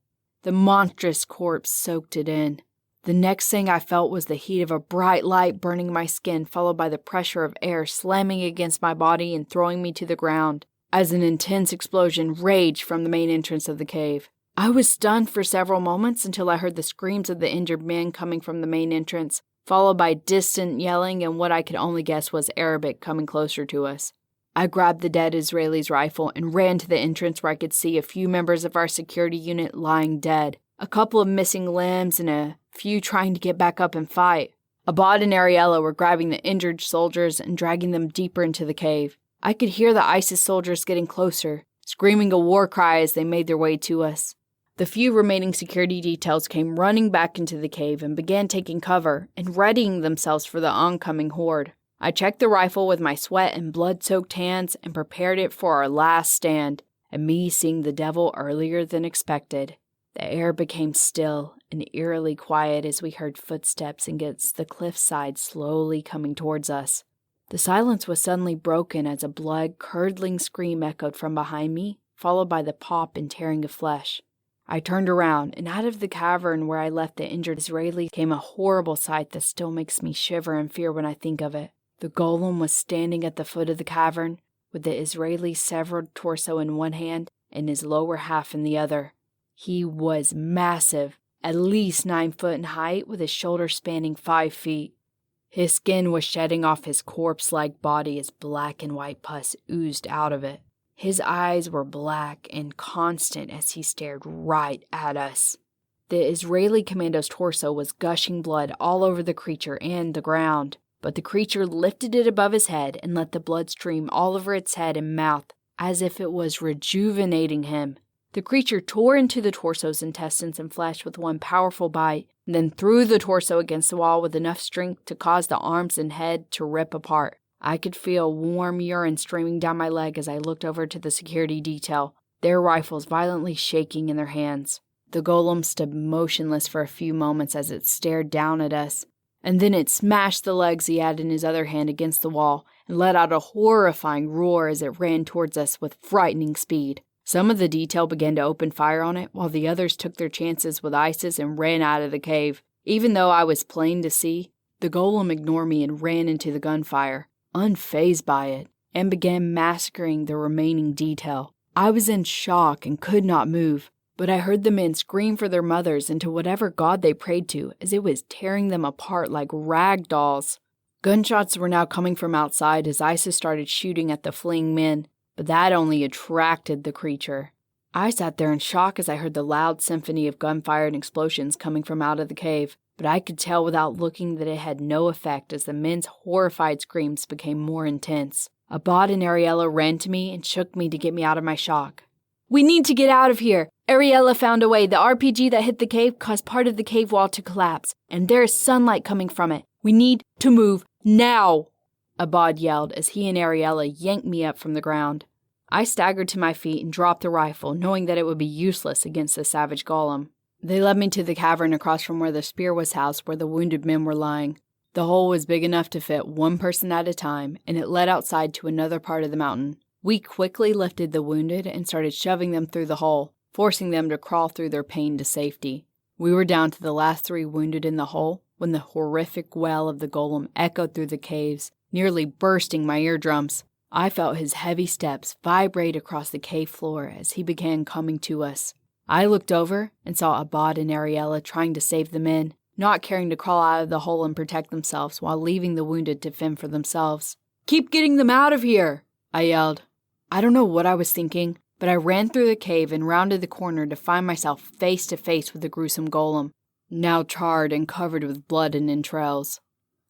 The monstrous corpse soaked it in. The next thing I felt was the heat of a bright light burning my skin, followed by the pressure of air slamming against my body and throwing me to the ground, as an intense explosion raged from the main entrance of the cave. I was stunned for several moments until I heard the screams of the injured men coming from the main entrance, followed by distant yelling and what I could only guess was Arabic coming closer to us. I grabbed the dead Israeli's rifle and ran to the entrance where I could see a few members of our security unit lying dead, a couple of missing limbs and a few trying to get back up and fight. Abad and Ariella were grabbing the injured soldiers and dragging them deeper into the cave. I could hear the ISIS soldiers getting closer, screaming a war cry as they made their way to us. The few remaining security details came running back into the cave and began taking cover and readying themselves for the oncoming horde. I checked the rifle with my sweat and blood-soaked hands and prepared it for our last stand, and me seeing the devil earlier than expected. The air became still and eerily quiet as we heard footsteps against the cliffside slowly coming towards us. The silence was suddenly broken as a blood-curdling scream echoed from behind me, followed by the pop and tearing of flesh. I turned around, and out of the cavern where I left the injured Israeli came a horrible sight that still makes me shiver in fear when I think of it. The golem was standing at the foot of the cavern, with the Israeli's severed torso in one hand and his lower half in the other. He was massive, at least 9 foot in height, with his shoulders spanning 5 feet. His skin was shedding off his corpse-like body as black and white pus oozed out of it. His eyes were black and constant as he stared right at us. The Israeli commando's torso was gushing blood all over the creature and the ground, but the creature lifted it above his head and let the blood stream all over its head and mouth as if it was rejuvenating him. The creature tore into the torso's intestines and flesh with one powerful bite, and then threw the torso against the wall with enough strength to cause the arms and head to rip apart. I could feel warm urine streaming down my leg as I looked over to the security detail, their rifles violently shaking in their hands. The golem stood motionless for a few moments as it stared down at us, and then it smashed the legs he had in his other hand against the wall and let out a horrifying roar as it ran towards us with frightening speed. Some of the detail began to open fire on it, while the others took their chances with ISIS and ran out of the cave. Even though I was plain to see, the golem ignored me and ran into the gunfire, unfazed by it, and began massacring the remaining detail. I was in shock and could not move, but I heard the men scream for their mothers and to whatever god they prayed to as it was tearing them apart like rag dolls. Gunshots were now coming from outside as Isis started shooting at the fleeing men, but that only attracted the creature. I sat there in shock as I heard the loud symphony of gunfire and explosions coming from out of the cave, but I could tell without looking that it had no effect as the men's horrified screams became more intense. Abad and Ariella ran to me and shook me to get me out of my shock. "We need to get out of here! Ariella found a way. The RPG that hit the cave caused part of the cave wall to collapse, and there is sunlight coming from it. We need to move now!" Abad yelled as he and Ariella yanked me up from the ground. I staggered to my feet and dropped the rifle, knowing that it would be useless against the savage golem. They led me to the cavern across from where the spear was housed, where the wounded men were lying. The hole was big enough to fit one person at a time, and it led outside to another part of the mountain. We quickly lifted the wounded and started shoving them through the hole, forcing them to crawl through their pain to safety. We were down to the last 3 wounded in the hole when the horrific wail of the golem echoed through the caves, nearly bursting my eardrums. I felt his heavy steps vibrate across the cave floor as he began coming to us. I looked over and saw Abad and Ariella trying to save the men, not caring to crawl out of the hole and protect themselves while leaving the wounded to fend for themselves. "Keep getting them out of here!" I yelled. I don't know what I was thinking, but I ran through the cave and rounded the corner to find myself face to face with the gruesome golem, now charred and covered with blood and entrails.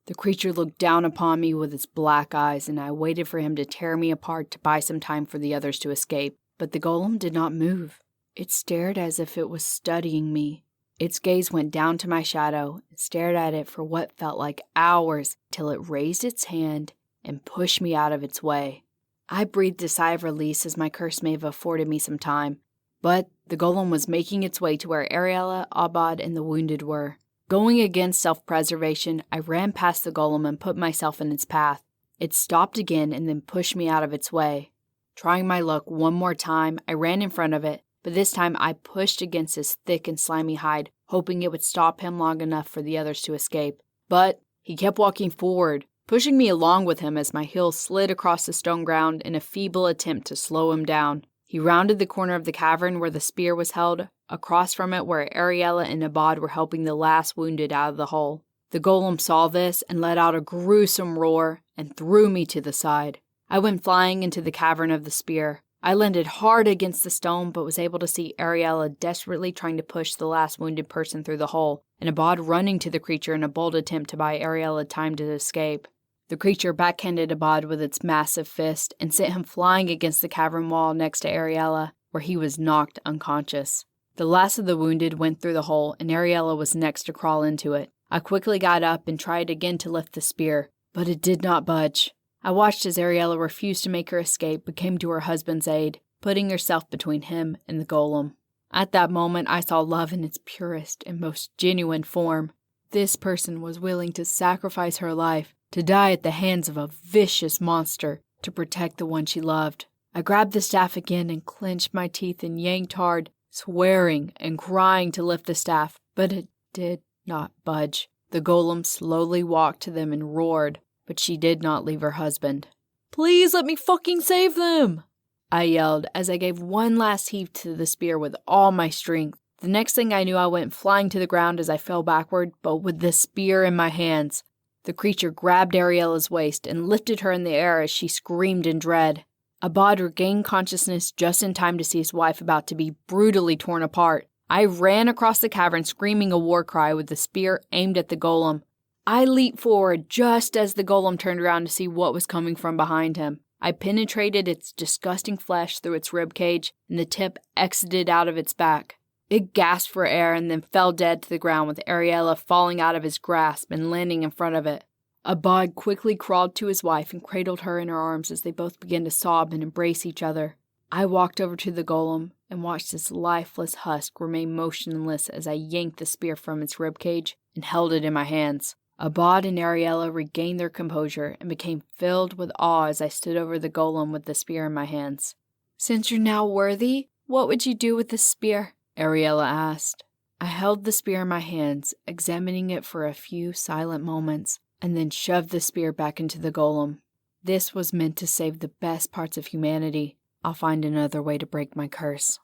The creature looked down upon me with its black eyes, and I waited for him to tear me apart to buy some time for the others to escape. But the golem did not move. It stared as if it was studying me. Its gaze went down to my shadow and stared at it for what felt like hours till it raised its hand and pushed me out of its way. I breathed a sigh of release as my curse may have afforded me some time, but the golem was making its way to where Ariella, Abad, and the wounded were. Going against self-preservation, I ran past the golem and put myself in its path. It stopped again and then pushed me out of its way. Trying my luck one more time, I ran in front of it, but this time I pushed against his thick and slimy hide, hoping it would stop him long enough for the others to escape. But he kept walking forward, pushing me along with him as my heels slid across the stone ground in a feeble attempt to slow him down. He rounded the corner of the cavern where the spear was held, across from it where Ariella and Abad were helping the last wounded out of the hole. The golem saw this and let out a gruesome roar and threw me to the side. I went flying into the cavern of the spear. I landed hard against the stone but was able to see Ariella desperately trying to push the last wounded person through the hole, and Abad running to the creature in a bold attempt to buy Ariella time to escape. The creature backhanded Abad with its massive fist and sent him flying against the cavern wall next to Ariella, where he was knocked unconscious. The last of the wounded went through the hole, and Ariella was next to crawl into it. I quickly got up and tried again to lift the spear, but it did not budge. I watched as Ariella refused to make her escape but came to her husband's aid, putting herself between him and the golem. At that moment, I saw love in its purest and most genuine form. This person was willing to sacrifice her life, to die at the hands of a vicious monster, to protect the one she loved. I grabbed the staff again and clenched my teeth and yanked hard, swearing and crying to lift the staff, but it did not budge. The golem slowly walked to them and roared, but she did not leave her husband. "Please let me fucking save them!" I yelled as I gave one last heave to the spear with all my strength. The next thing I knew, I went flying to the ground as I fell backward, but with the spear in my hands. The creature grabbed Ariella's waist and lifted her in the air as she screamed in dread. Abad regained consciousness just in time to see his wife about to be brutally torn apart. I ran across the cavern screaming a war cry with the spear aimed at the golem. I leaped forward just as the golem turned around to see what was coming from behind him. I penetrated its disgusting flesh through its ribcage, and the tip exited out of its back. It gasped for air and then fell dead to the ground with Ariella falling out of his grasp and landing in front of it. Abad quickly crawled to his wife and cradled her in her arms as they both began to sob and embrace each other. I walked over to the golem and watched its lifeless husk remain motionless as I yanked the spear from its ribcage and held it in my hands. Abad and Ariella regained their composure and became filled with awe as I stood over the golem with the spear in my hands. "Since you're now worthy, what would you do with this spear?" Ariella asked. I held the spear in my hands, examining it for a few silent moments, and then shoved the spear back into the golem. This was meant to save the best parts of humanity. I'll find another way to break my curse.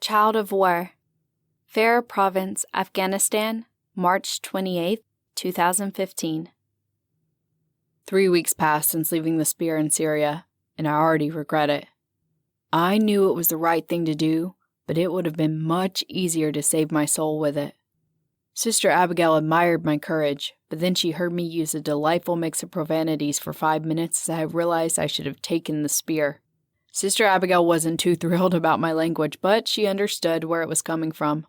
Child of War, Farah Province, Afghanistan, March 28, 2015. 3 weeks passed since leaving the spear in Syria, and I already regret it. I knew it was the right thing to do, but it would have been much easier to save my soul with it. Sister Abigail admired my courage, but then she heard me use a delightful mix of profanities for 5 minutes as I realized I should have taken the spear. Sister Abigail wasn't too thrilled about my language, but she understood where it was coming from.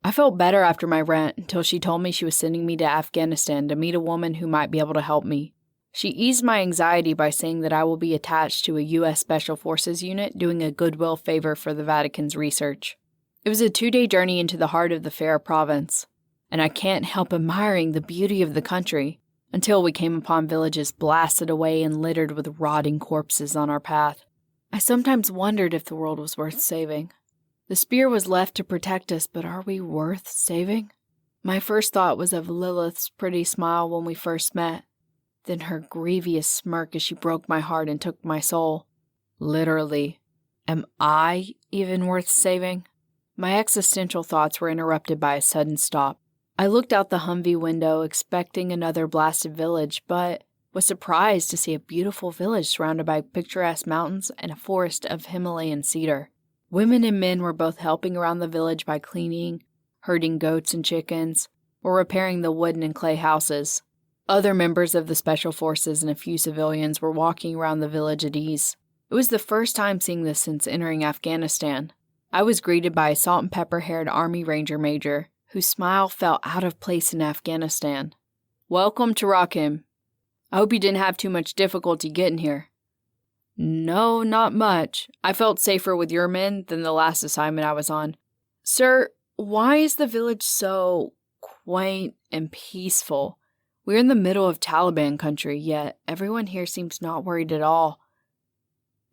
I felt better after my rant until she told me she was sending me to Afghanistan to meet a woman who might be able to help me. She eased my anxiety by saying that I will be attached to a U.S. Special Forces unit doing a goodwill favor for the Vatican's research. It was a 2-day journey into the heart of the Farah Province, and I can't help admiring the beauty of the country until we came upon villages blasted away and littered with rotting corpses on our path. I sometimes wondered if the world was worth saving. The spear was left to protect us, but are we worth saving? My first thought was of Lilith's pretty smile when we first met, then her grievous smirk as she broke my heart and took my soul. Literally, am I even worth saving? My existential thoughts were interrupted by a sudden stop. I looked out the Humvee window expecting another blasted village, but was surprised to see a beautiful village surrounded by picturesque mountains and a forest of Himalayan cedar. Women and men were both helping around the village by cleaning, herding goats and chickens, or repairing the wooden and clay houses. Other members of the Special Forces and a few civilians were walking around the village at ease. It was the first time seeing this since entering Afghanistan. I was greeted by a salt and pepper-haired Army Ranger Major, whose smile felt out of place in Afghanistan. "Welcome to Rakhim. I hope you didn't have too much difficulty getting here." "No, not much. I felt safer with your men than the last assignment I was on." "Sir, why is the village so quaint and peaceful? We're in the middle of Taliban country, yet everyone here seems not worried at all.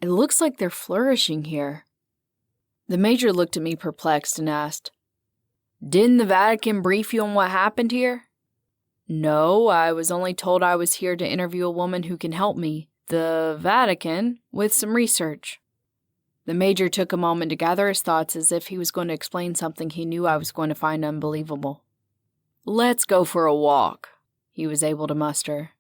It looks like they're flourishing here." The major looked at me perplexed and asked, "Didn't the Vatican brief you on what happened here?" "No, I was only told I was here to interview a woman who can help me, the Vatican, with some research." The major took a moment to gather his thoughts as if he was going to explain something he knew I was going to find unbelievable. "Let's go for a walk," he was able to muster.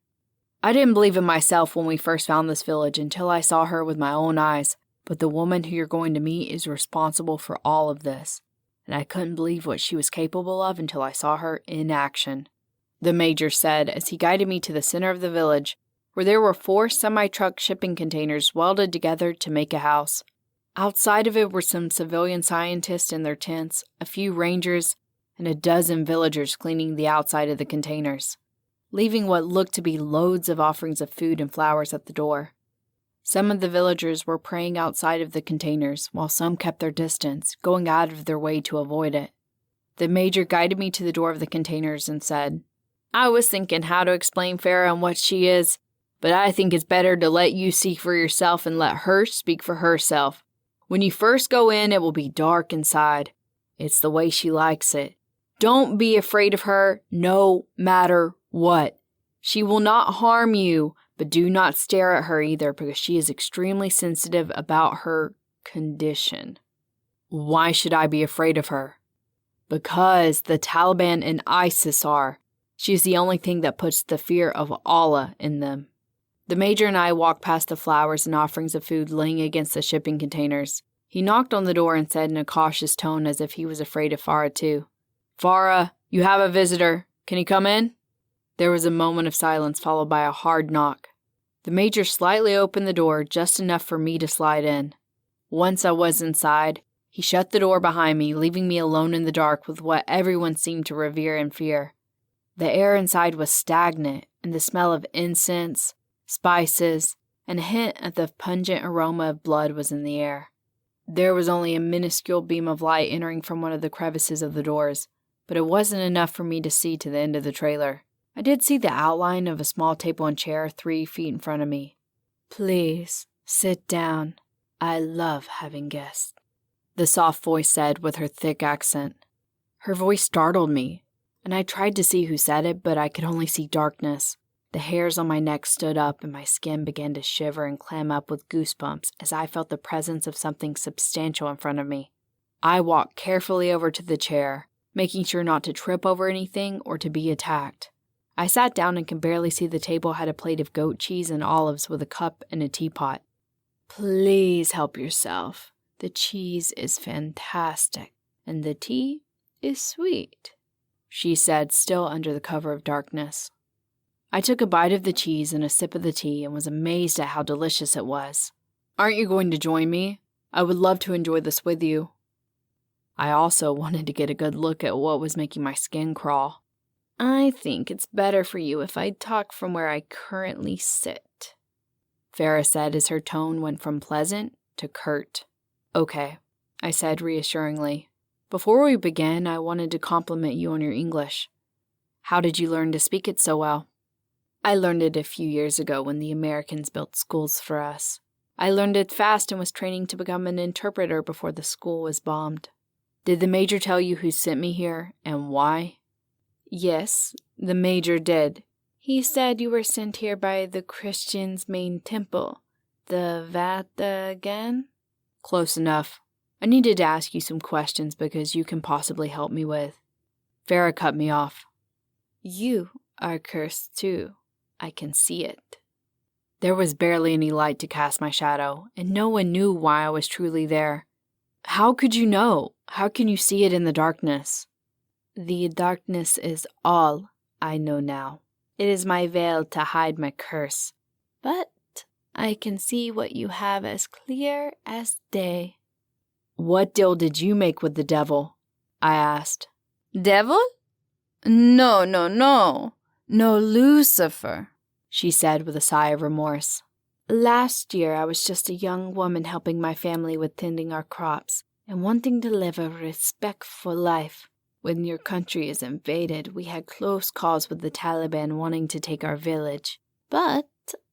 I didn't believe in myself when we first found this village until I saw her with my own eyes, but the woman who you're going to meet is responsible for all of this, and I couldn't believe what she was capable of until I saw her in action, the major said as he guided me to the center of the village, where there were 4 semi-truck shipping containers welded together to make a house. Outside of it were some civilian scientists in their tents, a few rangers, and a dozen villagers cleaning the outside of the containers, leaving what looked to be loads of offerings of food and flowers at the door. Some of the villagers were praying outside of the containers, while some kept their distance, going out of their way to avoid it. The major guided me to the door of the containers and said, "I was thinking how to explain Farah and what she is, but I think it's better to let you see for yourself and let her speak for herself. When you first go in, it will be dark inside. It's the way she likes it. Don't be afraid of her, no matter what. She will not harm you, but do not stare at her either because she is extremely sensitive about her condition." "Why should I be afraid of her?" "Because the Taliban and ISIS are. She is the only thing that puts the fear of Allah in them." The major and I walked past the flowers and offerings of food laying against the shipping containers. He knocked on the door and said in a cautious tone as if he was afraid of Farah too, "Farah, you have a visitor. Can he come in?" There was a moment of silence followed by a hard knock. The major slightly opened the door just enough for me to slide in. Once I was inside, he shut the door behind me, leaving me alone in the dark with what everyone seemed to revere and fear. The air inside was stagnant, and the smell of incense, spices, and a hint of the pungent aroma of blood was in the air. There was only a minuscule beam of light entering from one of the crevices of the doors, but it wasn't enough for me to see to the end of the trailer. I did see the outline of a small table and chair 3 feet in front of me. "Please, sit down," I love having guests," the soft voice said with her thick accent. Her voice startled me, and I tried to see who said it, but I could only see darkness. The hairs on my neck stood up and my skin began to shiver and clam up with goosebumps as I felt the presence of something substantial in front of me. I walked carefully over to the chair, making sure not to trip over anything or to be attacked. I sat down and could barely see the table had a plate of goat cheese and olives with a cup and a teapot. "Please help yourself. The cheese is fantastic, and the tea is sweet," she said, still under the cover of darkness. I took a bite of the cheese and a sip of the tea and was amazed at how delicious it was. "Aren't you going to join me? I would love to enjoy this with you." I also wanted to get a good look at what was making my skin crawl. "I think it's better for you if I talk from where I currently sit," Farah said as her tone went from pleasant to curt. "Okay," I said reassuringly. "Before we begin, I wanted to compliment you on your English. How did you learn to speak it so well?" "I learned it a few years ago when the Americans built schools for us. I learned it fast and was training to become an interpreter before the school was bombed." "Did the Major tell you who sent me here and why?" "Yes, the Major did. He said you were sent here by the Christians' main temple, the Vatican?" "Close enough. I needed to ask you some questions because you can possibly help me with." Farah cut me off. "You are cursed too. I can see it." There was barely any light to cast my shadow, and no one knew why I was truly there. "How could you know? How can you see it in the darkness?" "The darkness is all I know now. It is my veil to hide my curse. But I can see what you have as clear as day." "What deal did you make with the devil?" I asked. "Devil? No, no, no. No, Lucifer," she said with a sigh of remorse. "Last year I was just a young woman helping my family with tending our crops and wanting to live a respectful life. When your country is invaded, we had close calls with the Taliban wanting to take our village. But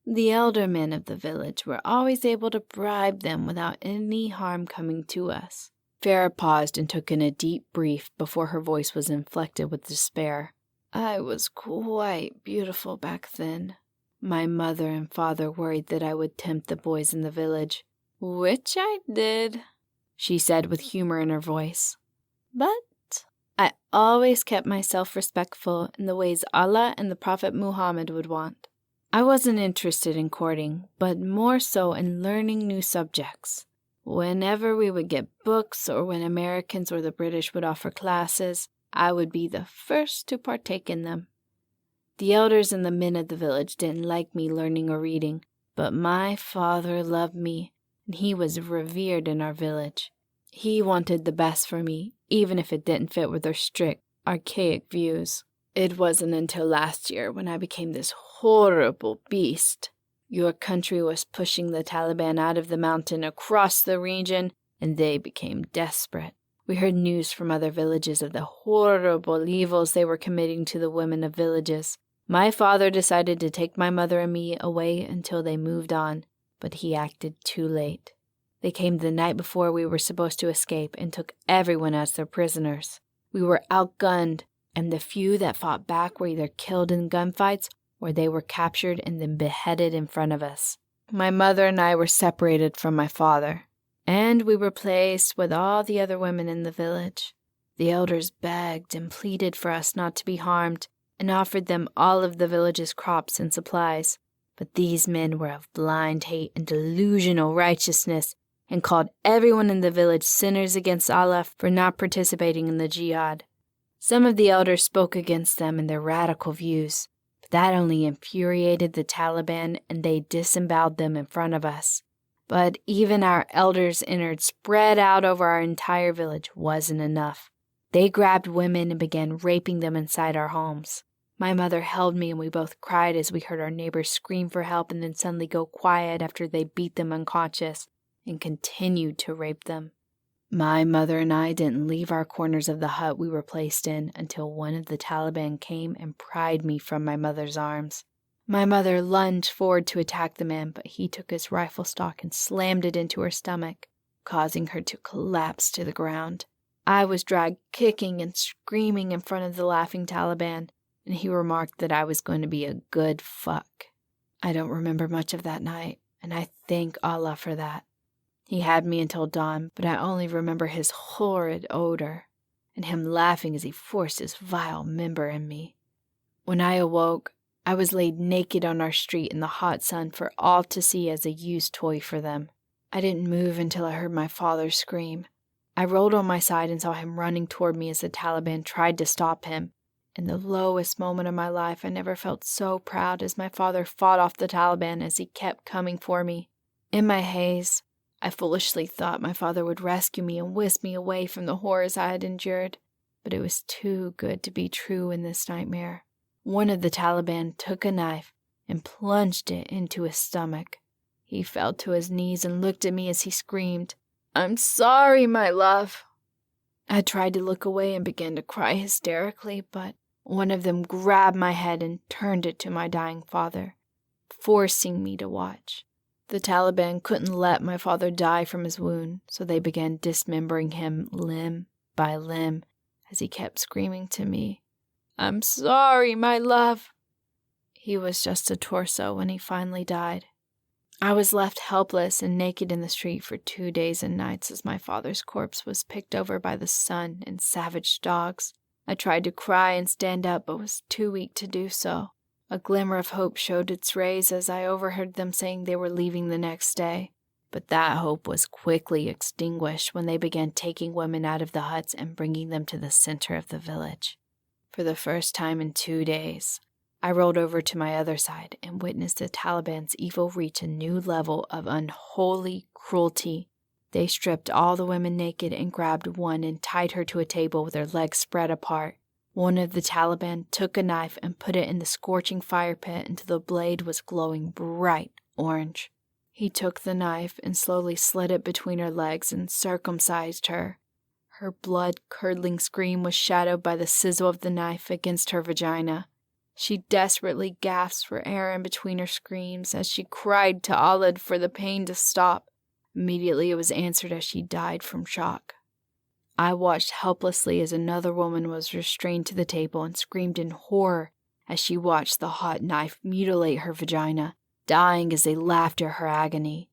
the elder men of the village were always able to bribe them without any harm coming to us." Farah paused and took in a deep breath before her voice was inflected with despair. "I was quite beautiful back then. My mother and father worried that I would tempt the boys in the village, which I did," she said with humor in her voice. "But I always kept myself respectful in the ways Allah and the Prophet Muhammad would want. I wasn't interested in courting, but more so in learning new subjects. Whenever we would get books or when Americans or the British would offer classes, I would be the first to partake in them. The elders and the men of the village didn't like me learning or reading, but my father loved me, and he was revered in our village. He wanted the best for me, even if it didn't fit with their strict, archaic views. It wasn't until last year when I became this horrible beast. Your country was pushing the Taliban out of the mountain across the region, and they became desperate. We heard news from other villages of the horrible evils they were committing to the women of villages. My father decided to take my mother and me away until they moved on, but he acted too late. They came the night before we were supposed to escape and took everyone as their prisoners. We were outgunned, and the few that fought back were either killed in gunfights or they were captured and then beheaded in front of us. My mother and I were separated from my father, and we were placed with all the other women in the village. The elders begged and pleaded for us not to be harmed and offered them all of the village's crops and supplies. But these men were of blind hate and delusional righteousness and called everyone in the village sinners against Allah for not participating in the jihad. Some of the elders spoke against them and their radical views, but that only infuriated the Taliban and they disemboweled them in front of us. But even our elders' innards spread out over our entire village wasn't enough. They grabbed women and began raping them inside our homes. My mother held me and we both cried as we heard our neighbors scream for help and then suddenly go quiet after they beat them unconscious and continued to rape them. My mother and I didn't leave our corners of the hut we were placed in until one of the Taliban came and pried me from my mother's arms. My mother lunged forward to attack the man, but he took his rifle stock and slammed it into her stomach, causing her to collapse to the ground. I was dragged kicking and screaming in front of the laughing Taliban, and he remarked that I was going to be a good fuck. I don't remember much of that night, and I thank Allah for that. He had me until dawn, but I only remember his horrid odor, and him laughing as he forced his vile member in me. When I awoke, I was laid naked on our street in the hot sun for all to see as a used toy for them. I didn't move until I heard my father scream. I rolled on my side and saw him running toward me as the Taliban tried to stop him. In the lowest moment of my life, I never felt so proud as my father fought off the Taliban as he kept coming for me. In my haze, I foolishly thought my father would rescue me and whisk me away from the horrors I had endured, but it was too good to be true in this nightmare. One of the Taliban took a knife and plunged it into his stomach. He fell to his knees and looked at me as he screamed, "I'm sorry, my love." I tried to look away and began to cry hysterically, but one of them grabbed my head and turned it to my dying father, forcing me to watch. The Taliban couldn't let my father die from his wound, so they began dismembering him limb by limb as he kept screaming to me, "I'm sorry, my love." He was just a torso when he finally died. I was left helpless and naked in the street for 2 days and nights as my father's corpse was picked over by the sun and savage dogs. I tried to cry and stand up, but was too weak to do so. A glimmer of hope showed its rays as I overheard them saying they were leaving the next day. But that hope was quickly extinguished when they began taking women out of the huts and bringing them to the center of the village. For the first time in 2 days, I rolled over to my other side and witnessed the Taliban's evil reach a new level of unholy cruelty. They stripped all the women naked and grabbed one and tied her to a table with her legs spread apart. One of the Taliban took a knife and put it in the scorching fire pit until the blade was glowing bright orange. He took the knife and slowly slid it between her legs and circumcised her. Her blood-curdling scream was shadowed by the sizzle of the knife against her vagina. She desperately gasped for air in between her screams as she cried to Allah for the pain to stop. Immediately it was answered as she died from shock. I watched helplessly as another woman was restrained to the table and screamed in horror as she watched the hot knife mutilate her vagina, dying as they laughed at her agony.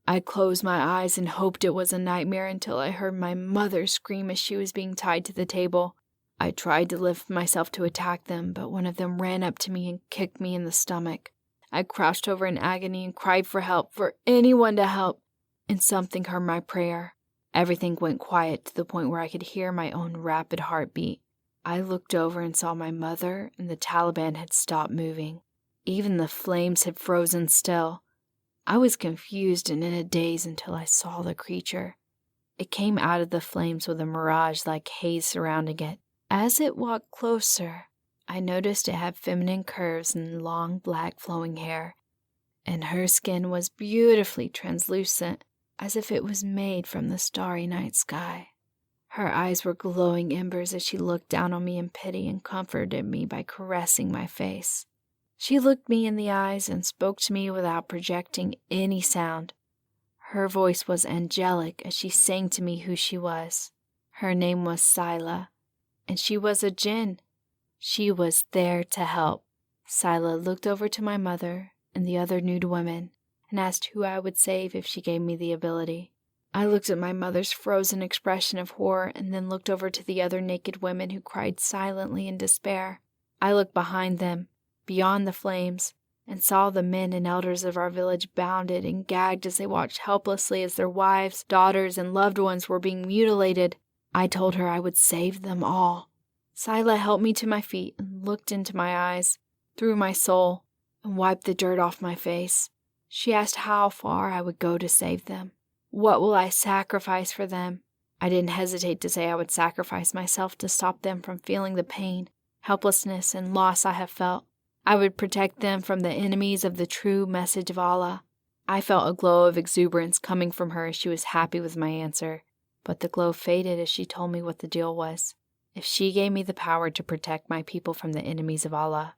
I closed my eyes and hoped it was a nightmare until I heard my mother scream as she was being tied to the table. I tried to lift myself to attack them, but one of them ran up to me and kicked me in the stomach. I crouched over in agony and cried for help, for anyone to help, and something heard my prayer. Everything went quiet to the point where I could hear my own rapid heartbeat. I looked over and saw my mother and the Taliban had stopped moving. Even the flames had frozen still. I was confused and in a daze until I saw the creature. It came out of the flames with a mirage-like haze surrounding it. As it walked closer, I noticed it had feminine curves and long black flowing hair, and her skin was beautifully translucent, as if it was made from the starry night sky. Her eyes were glowing embers as she looked down on me in pity and comforted me by caressing my face. She looked me in the eyes and spoke to me without projecting any sound. Her voice was angelic as she sang to me who she was. Her name was Sila, and she was a jinn. She was there to help. Sila looked over to my mother and the other nude women and asked who I would save if she gave me the ability. I looked at my mother's frozen expression of horror and then looked over to the other naked women who cried silently in despair. I looked behind them, beyond the flames, and saw the men and elders of our village bounded and gagged as they watched helplessly as their wives, daughters, and loved ones were being mutilated. I told her I would save them all. Sila helped me to my feet and looked into my eyes, through my soul, and wiped the dirt off my face. She asked how far I would go to save them. What will I sacrifice for them? I didn't hesitate to say I would sacrifice myself to stop them from feeling the pain, helplessness, and loss I have felt. I would protect them from the enemies of the true message of Allah. I felt a glow of exuberance coming from her as she was happy with my answer, but the glow faded as she told me what the deal was. If she gave me the power to protect my people from the enemies of Allah,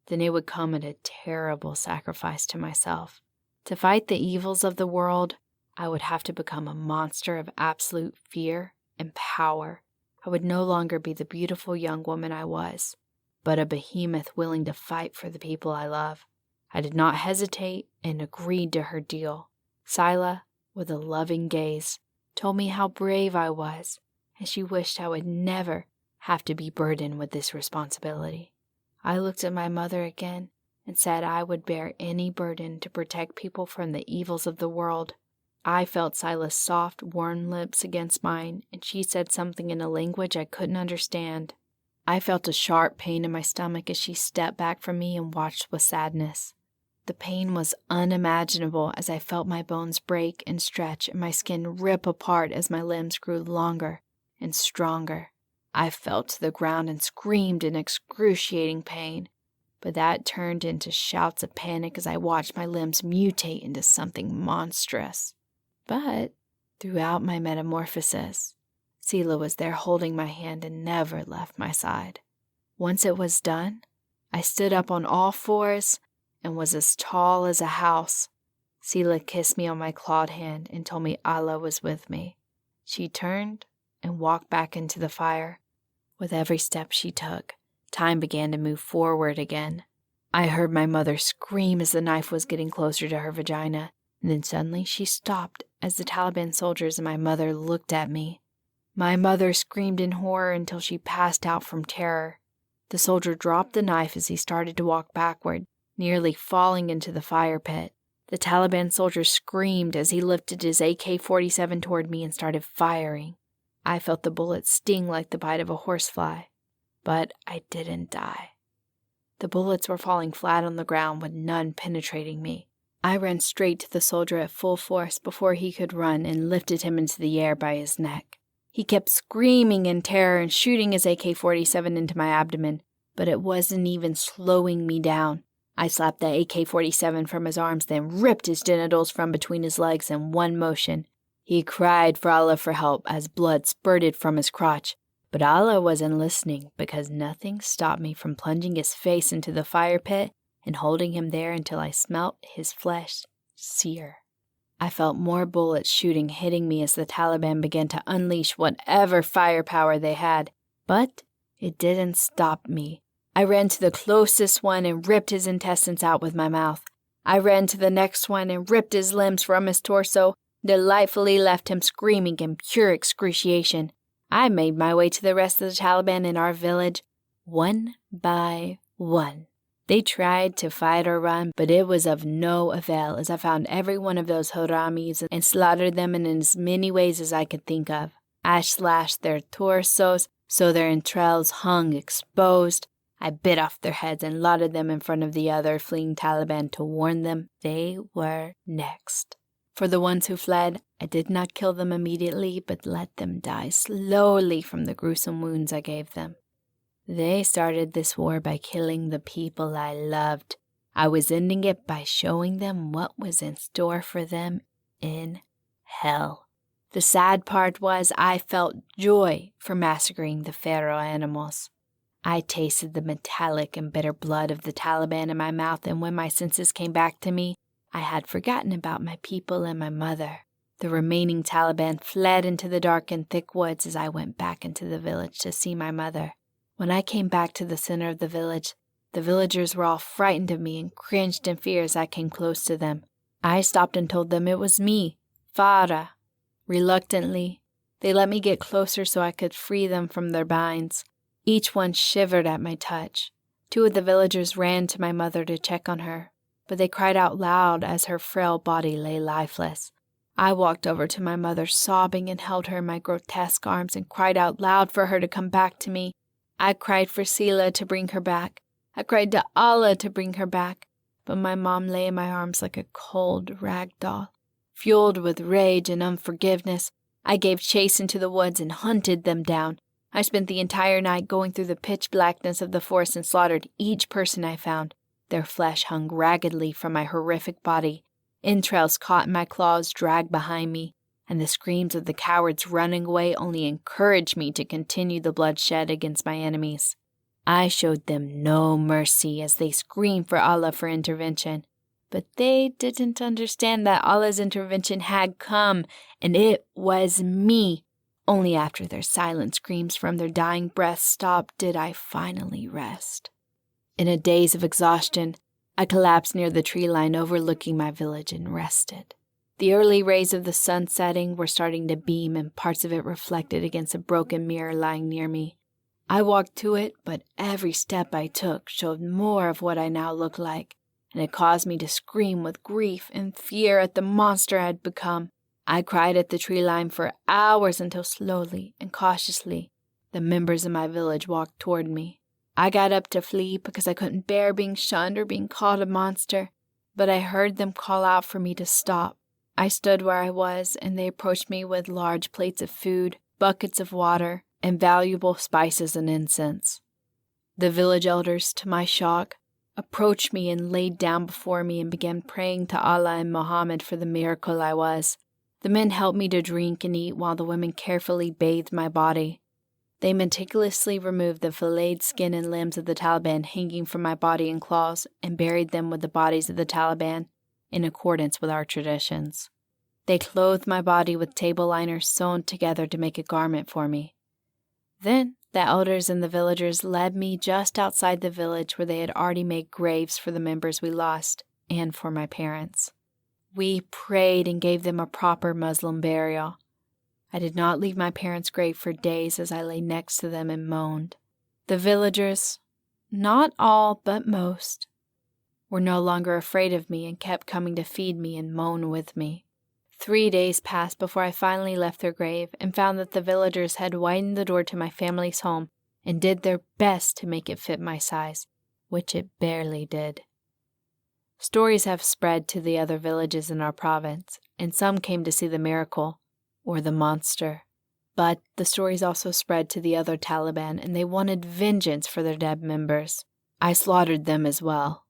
then it would come at a terrible sacrifice to myself. To fight the evils of the world, I would have to become a monster of absolute fear and power. I would no longer be the beautiful young woman I was, but a behemoth willing to fight for the people I love. I did not hesitate and agreed to her deal. Scylla, with a loving gaze, told me how brave I was, and she wished I would never have to be burdened with this responsibility. I looked at my mother again and said I would bear any burden to protect people from the evils of the world. I felt Scylla's soft, warm lips against mine, and she said something in a language I couldn't understand. I felt a sharp pain in my stomach as she stepped back from me and watched with sadness. The pain was unimaginable as I felt my bones break and stretch and my skin rip apart as my limbs grew longer and stronger. I fell to the ground and screamed in excruciating pain, but that turned into shouts of panic as I watched my limbs mutate into something monstrous. But throughout my metamorphosis, Scylla was there holding my hand and never left my side. Once it was done, I stood up on all fours and was as tall as a house. Scylla kissed me on my clawed hand and told me Allah was with me. She turned and walked back into the fire. With every step she took, time began to move forward again. I heard my mother scream as the knife was getting closer to her vagina, and then suddenly she stopped as the Taliban soldiers and my mother looked at me. My mother screamed in horror until she passed out from terror. The soldier dropped the knife as he started to walk backward, nearly falling into the fire pit. The Taliban soldier screamed as he lifted his AK-47 toward me and started firing. I felt the bullet sting like the bite of a horsefly, but I didn't die. The bullets were falling flat on the ground with none penetrating me. I ran straight to the soldier at full force before he could run and lifted him into the air by his neck. He kept screaming in terror and shooting his AK-47 into my abdomen, but it wasn't even slowing me down. I slapped the AK-47 from his arms, then ripped his genitals from between his legs in one motion. He cried for Allah for help as blood spurted from his crotch, but Allah wasn't listening because nothing stopped me from plunging his face into the fire pit and holding him there until I smelt his flesh sear. I felt more bullets hitting me as the Taliban began to unleash whatever firepower they had, but it didn't stop me. I ran to the closest one and ripped his intestines out with my mouth. I ran to the next one and ripped his limbs from his torso, delightfully left him screaming in pure excruciation. I made my way to the rest of the Taliban in our village, one by one. They tried to fight or run, but it was of no avail as I found every one of those haramis and slaughtered them in as many ways as I could think of. I slashed their torsos so their entrails hung exposed. I bit off their heads and lauded them in front of the other fleeing Taliban to warn them they were next. For the ones who fled, I did not kill them immediately, but let them die slowly from the gruesome wounds I gave them. They started this war by killing the people I loved. I was ending it by showing them what was in store for them in hell. The sad part was I felt joy for massacring the feral animals. I tasted the metallic and bitter blood of the Taliban in my mouth, and when my senses came back to me, I had forgotten about my people and my mother. The remaining Taliban fled into the dark and thick woods as I went back into the village to see my mother. When I came back to the center of the villagers were all frightened of me and cringed in fear as I came close to them. I stopped and told them it was me, Farah. Reluctantly, they let me get closer so I could free them from their binds. Each one shivered at my touch. 2 of the villagers ran to my mother to check on her, but they cried out loud as her frail body lay lifeless. I walked over to my mother sobbing and held her in my grotesque arms and cried out loud for her to come back to me. I cried for Scylla to bring her back. I cried to Allah to bring her back, but my mom lay in my arms like a cold rag doll. Fueled with rage and unforgiveness, I gave chase into the woods and hunted them down. I spent the entire night going through the pitch blackness of the forest and slaughtered each person I found. Their flesh hung raggedly from my horrific body. Entrails caught in my claws dragged behind me, and the screams of the cowards running away only encouraged me to continue the bloodshed against my enemies. I showed them no mercy as they screamed for Allah for intervention. But they didn't understand that Allah's intervention had come, and it was me. Only after their silent screams from their dying breaths stopped did I finally rest. In a daze of exhaustion, I collapsed near the tree line overlooking my village and rested. The early rays of the sun setting were starting to beam, and parts of it reflected against a broken mirror lying near me. I walked to it, but every step I took showed more of what I now looked like, and it caused me to scream with grief and fear at the monster I had become. I cried at the tree line for hours until slowly and cautiously the members of my village walked toward me. I got up to flee because I couldn't bear being shunned or being called a monster, but I heard them call out for me to stop. I stood where I was, and they approached me with large plates of food, buckets of water, and valuable spices and incense. The village elders, to my shock, approached me and laid down before me and began praying to Allah and Muhammad for the miracle I was. The men helped me to drink and eat while the women carefully bathed my body. They meticulously removed the filleted skin and limbs of the Taliban hanging from my body and claws and buried them with the bodies of the Taliban in accordance with our traditions. They clothed my body with table liners sewn together to make a garment for me. Then the elders and the villagers led me just outside the village where they had already made graves for the members we lost and for my parents. We prayed and gave them a proper Muslim burial. I did not leave my parents' grave for days as I lay next to them and moaned. The villagers, not all but most, were no longer afraid of me and kept coming to feed me and moan with me. 3 days passed before I finally left their grave and found that the villagers had widened the door to my family's home and did their best to make it fit my size, which it barely did. Stories have spread to the other villages in our province, and some came to see the miracle, or the monster. But the stories also spread to the other Taliban, and they wanted vengeance for their dead members. I slaughtered them as well.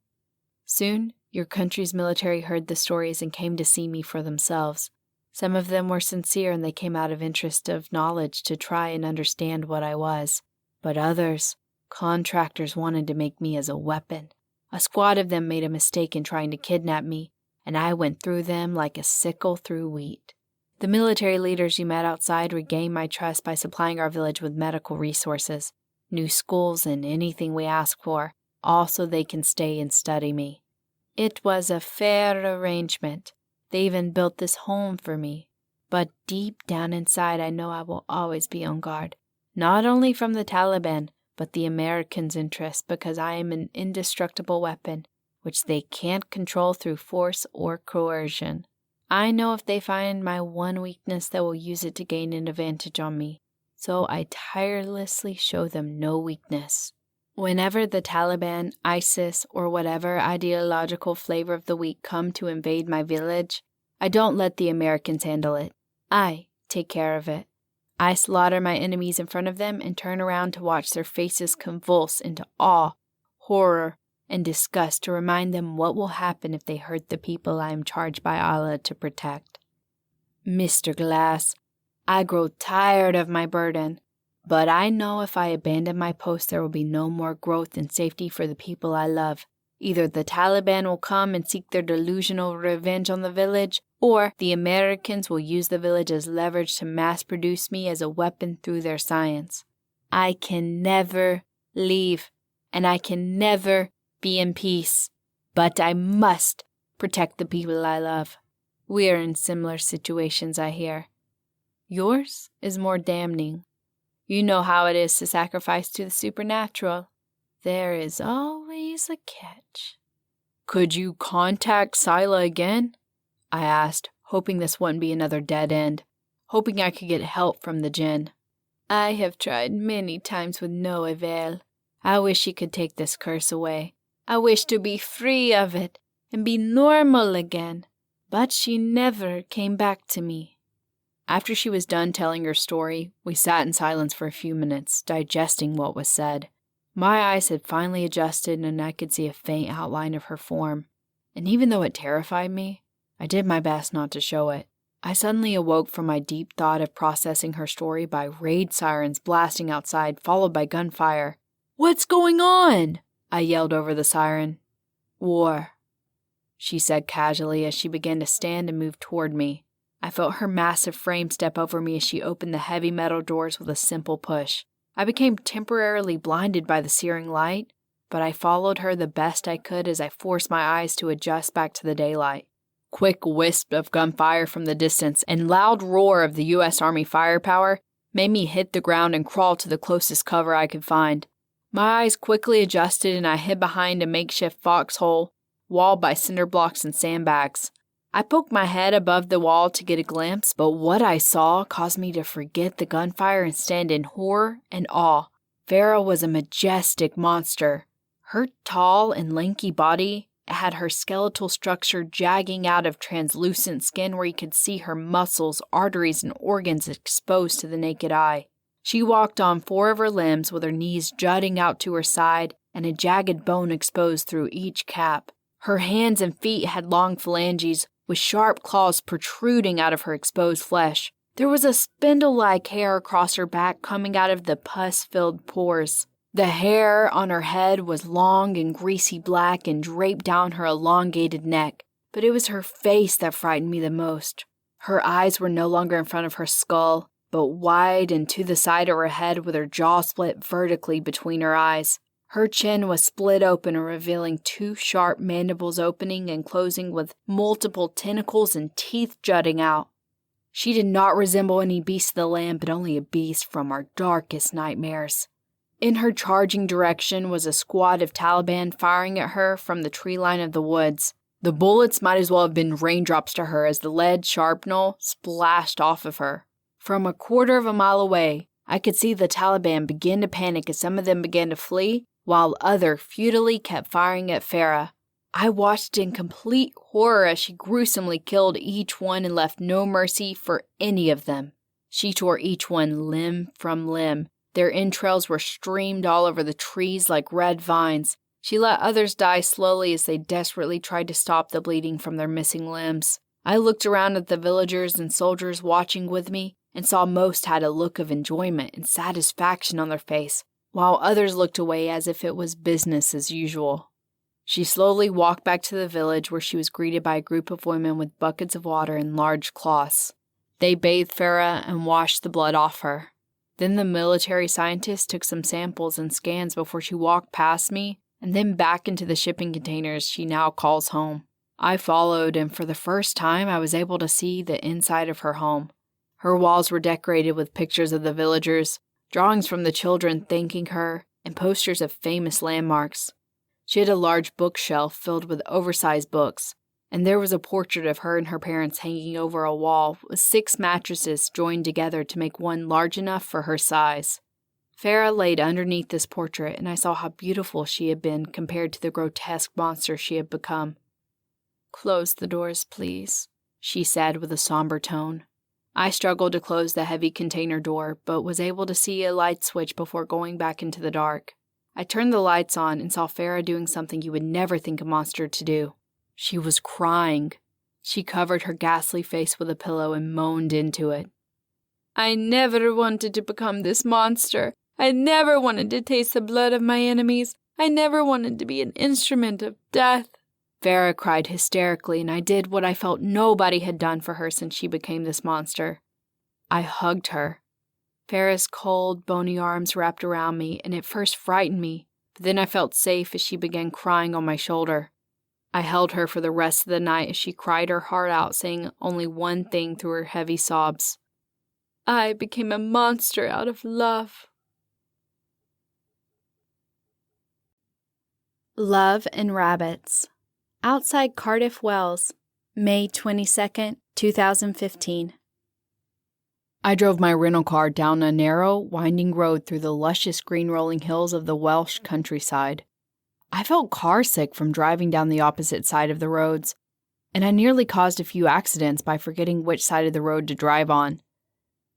Soon, your country's military heard the stories and came to see me for themselves. Some of them were sincere and they came out of interest of knowledge to try and understand what I was. But others, contractors, wanted to make me as a weapon. A squad of them made a mistake in trying to kidnap me, and I went through them like a sickle through wheat. The military leaders you met outside regained my trust by supplying our village with medical resources, new schools, and anything we asked for, all so they can stay and study me. It was a fair arrangement. They even built this home for me. But deep down inside, I know I will always be on guard, not only from the Taliban, but the Americans' interest, because I am an indestructible weapon, which they can't control through force or coercion. I know if they find my one weakness, they will use it to gain an advantage on me, so I tirelessly show them no weakness. Whenever the Taliban, ISIS, or whatever ideological flavor of the week come to invade my village, I don't let the Americans handle it. I take care of it. I slaughter my enemies in front of them and turn around to watch their faces convulse into awe, horror, and disgust to remind them what will happen if they hurt the people I am charged by Allah to protect. Mr. Glass, I grow tired of my burden, but I know if I abandon my post there will be no more growth and safety for the people I love. Either the Taliban will come and seek their delusional revenge on the village, or the Americans will use the village as leverage to mass-produce me as a weapon through their science. I can never leave, and I can never be in peace, but I must protect the people I love. We are in similar situations, I hear. Yours is more damning. You know how it is to sacrifice to the supernatural. There is always a catch. Could you contact Sila again? I asked, hoping this wouldn't be another dead end, hoping I could get help from the jinn. I have tried many times with no avail. I wish she could take this curse away. I wish to be free of it and be normal again. But she never came back to me. After she was done telling her story, we sat in silence for a few minutes, digesting what was said. My eyes had finally adjusted and I could see a faint outline of her form. And even though it terrified me, I did my best not to show it. I suddenly awoke from my deep thought of processing her story by raid sirens blasting outside, followed by gunfire. "What's going on?" I yelled over the siren. "War," she said casually as she began to stand and move toward me. I felt her massive frame step over me as she opened the heavy metal doors with a simple push. I became temporarily blinded by the searing light, but I followed her the best I could as I forced my eyes to adjust back to the daylight. Quick wisp of gunfire from the distance and loud roar of the U.S. Army firepower made me hit the ground and crawl to the closest cover I could find. My eyes quickly adjusted and I hid behind a makeshift foxhole, walled by cinder blocks and sandbags. I poked my head above the wall to get a glimpse, but what I saw caused me to forget the gunfire and stand in horror and awe. Farah was a majestic monster. Her tall and lanky body had her skeletal structure jagging out of translucent skin where you could see her muscles, arteries, and organs exposed to the naked eye. She walked on 4 of her limbs with her knees jutting out to her side and a jagged bone exposed through each cap. Her hands and feet had long phalanges with sharp claws protruding out of her exposed flesh. There was a spindle-like hair across her back coming out of the pus-filled pores. The hair on her head was long and greasy black and draped down her elongated neck, but it was her face that frightened me the most. Her eyes were no longer in front of her skull, but wide and to the side of her head with her jaw split vertically between her eyes. Her chin was split open and revealing 2 sharp mandibles opening and closing with multiple tentacles and teeth jutting out. She did not resemble any beast of the land, but only a beast from our darkest nightmares. In her charging direction was a squad of Taliban firing at her from the tree line of the woods. The bullets might as well have been raindrops to her as the lead shrapnel splashed off of her. From a quarter of a mile away, I could see the Taliban begin to panic as some of them began to flee, while others futilely kept firing at Farah. I watched in complete horror as she gruesomely killed each one and left no mercy for any of them. She tore each one limb from limb. Their entrails were streamed all over the trees like red vines. She let others die slowly as they desperately tried to stop the bleeding from their missing limbs. I looked around at the villagers and soldiers watching with me and saw most had a look of enjoyment and satisfaction on their face, while others looked away as if it was business as usual. She slowly walked back to the village where she was greeted by a group of women with buckets of water and large cloths. They bathed Farah and washed the blood off her. Then the military scientist took some samples and scans before she walked past me and then back into the shipping containers she now calls home. I followed, and for the first time I was able to see the inside of her home. Her walls were decorated with pictures of the villagers, drawings from the children thanking her, and posters of famous landmarks. She had a large bookshelf filled with oversized books, and there was a portrait of her and her parents hanging over a wall with 6 mattresses joined together to make one large enough for her size. Farah laid underneath this portrait, and I saw how beautiful she had been compared to the grotesque monster she had become. "Close the doors, please," she said with a somber tone. I struggled to close the heavy container door, but was able to see a light switch before going back into the dark. I turned the lights on and saw Farah doing something you would never think a monster to do. She was crying. She covered her ghastly face with a pillow and moaned into it. "I never wanted to become this monster. I never wanted to taste the blood of my enemies. I never wanted to be an instrument of death." Farah cried hysterically, and I did what I felt nobody had done for her since she became this monster. I hugged her. Farah's cold, bony arms wrapped around me, and at first frightened me, but then I felt safe as she began crying on my shoulder. I held her for the rest of the night as she cried her heart out, saying only one thing through her heavy sobs. "I became a monster out of love." Love and Rabbits. Outside Cardiff Wells, May 22nd, 2015. I drove my rental car down a narrow, winding road through the luscious green rolling hills of the Welsh countryside. I felt carsick from driving down the opposite side of the roads, and I nearly caused a few accidents by forgetting which side of the road to drive on.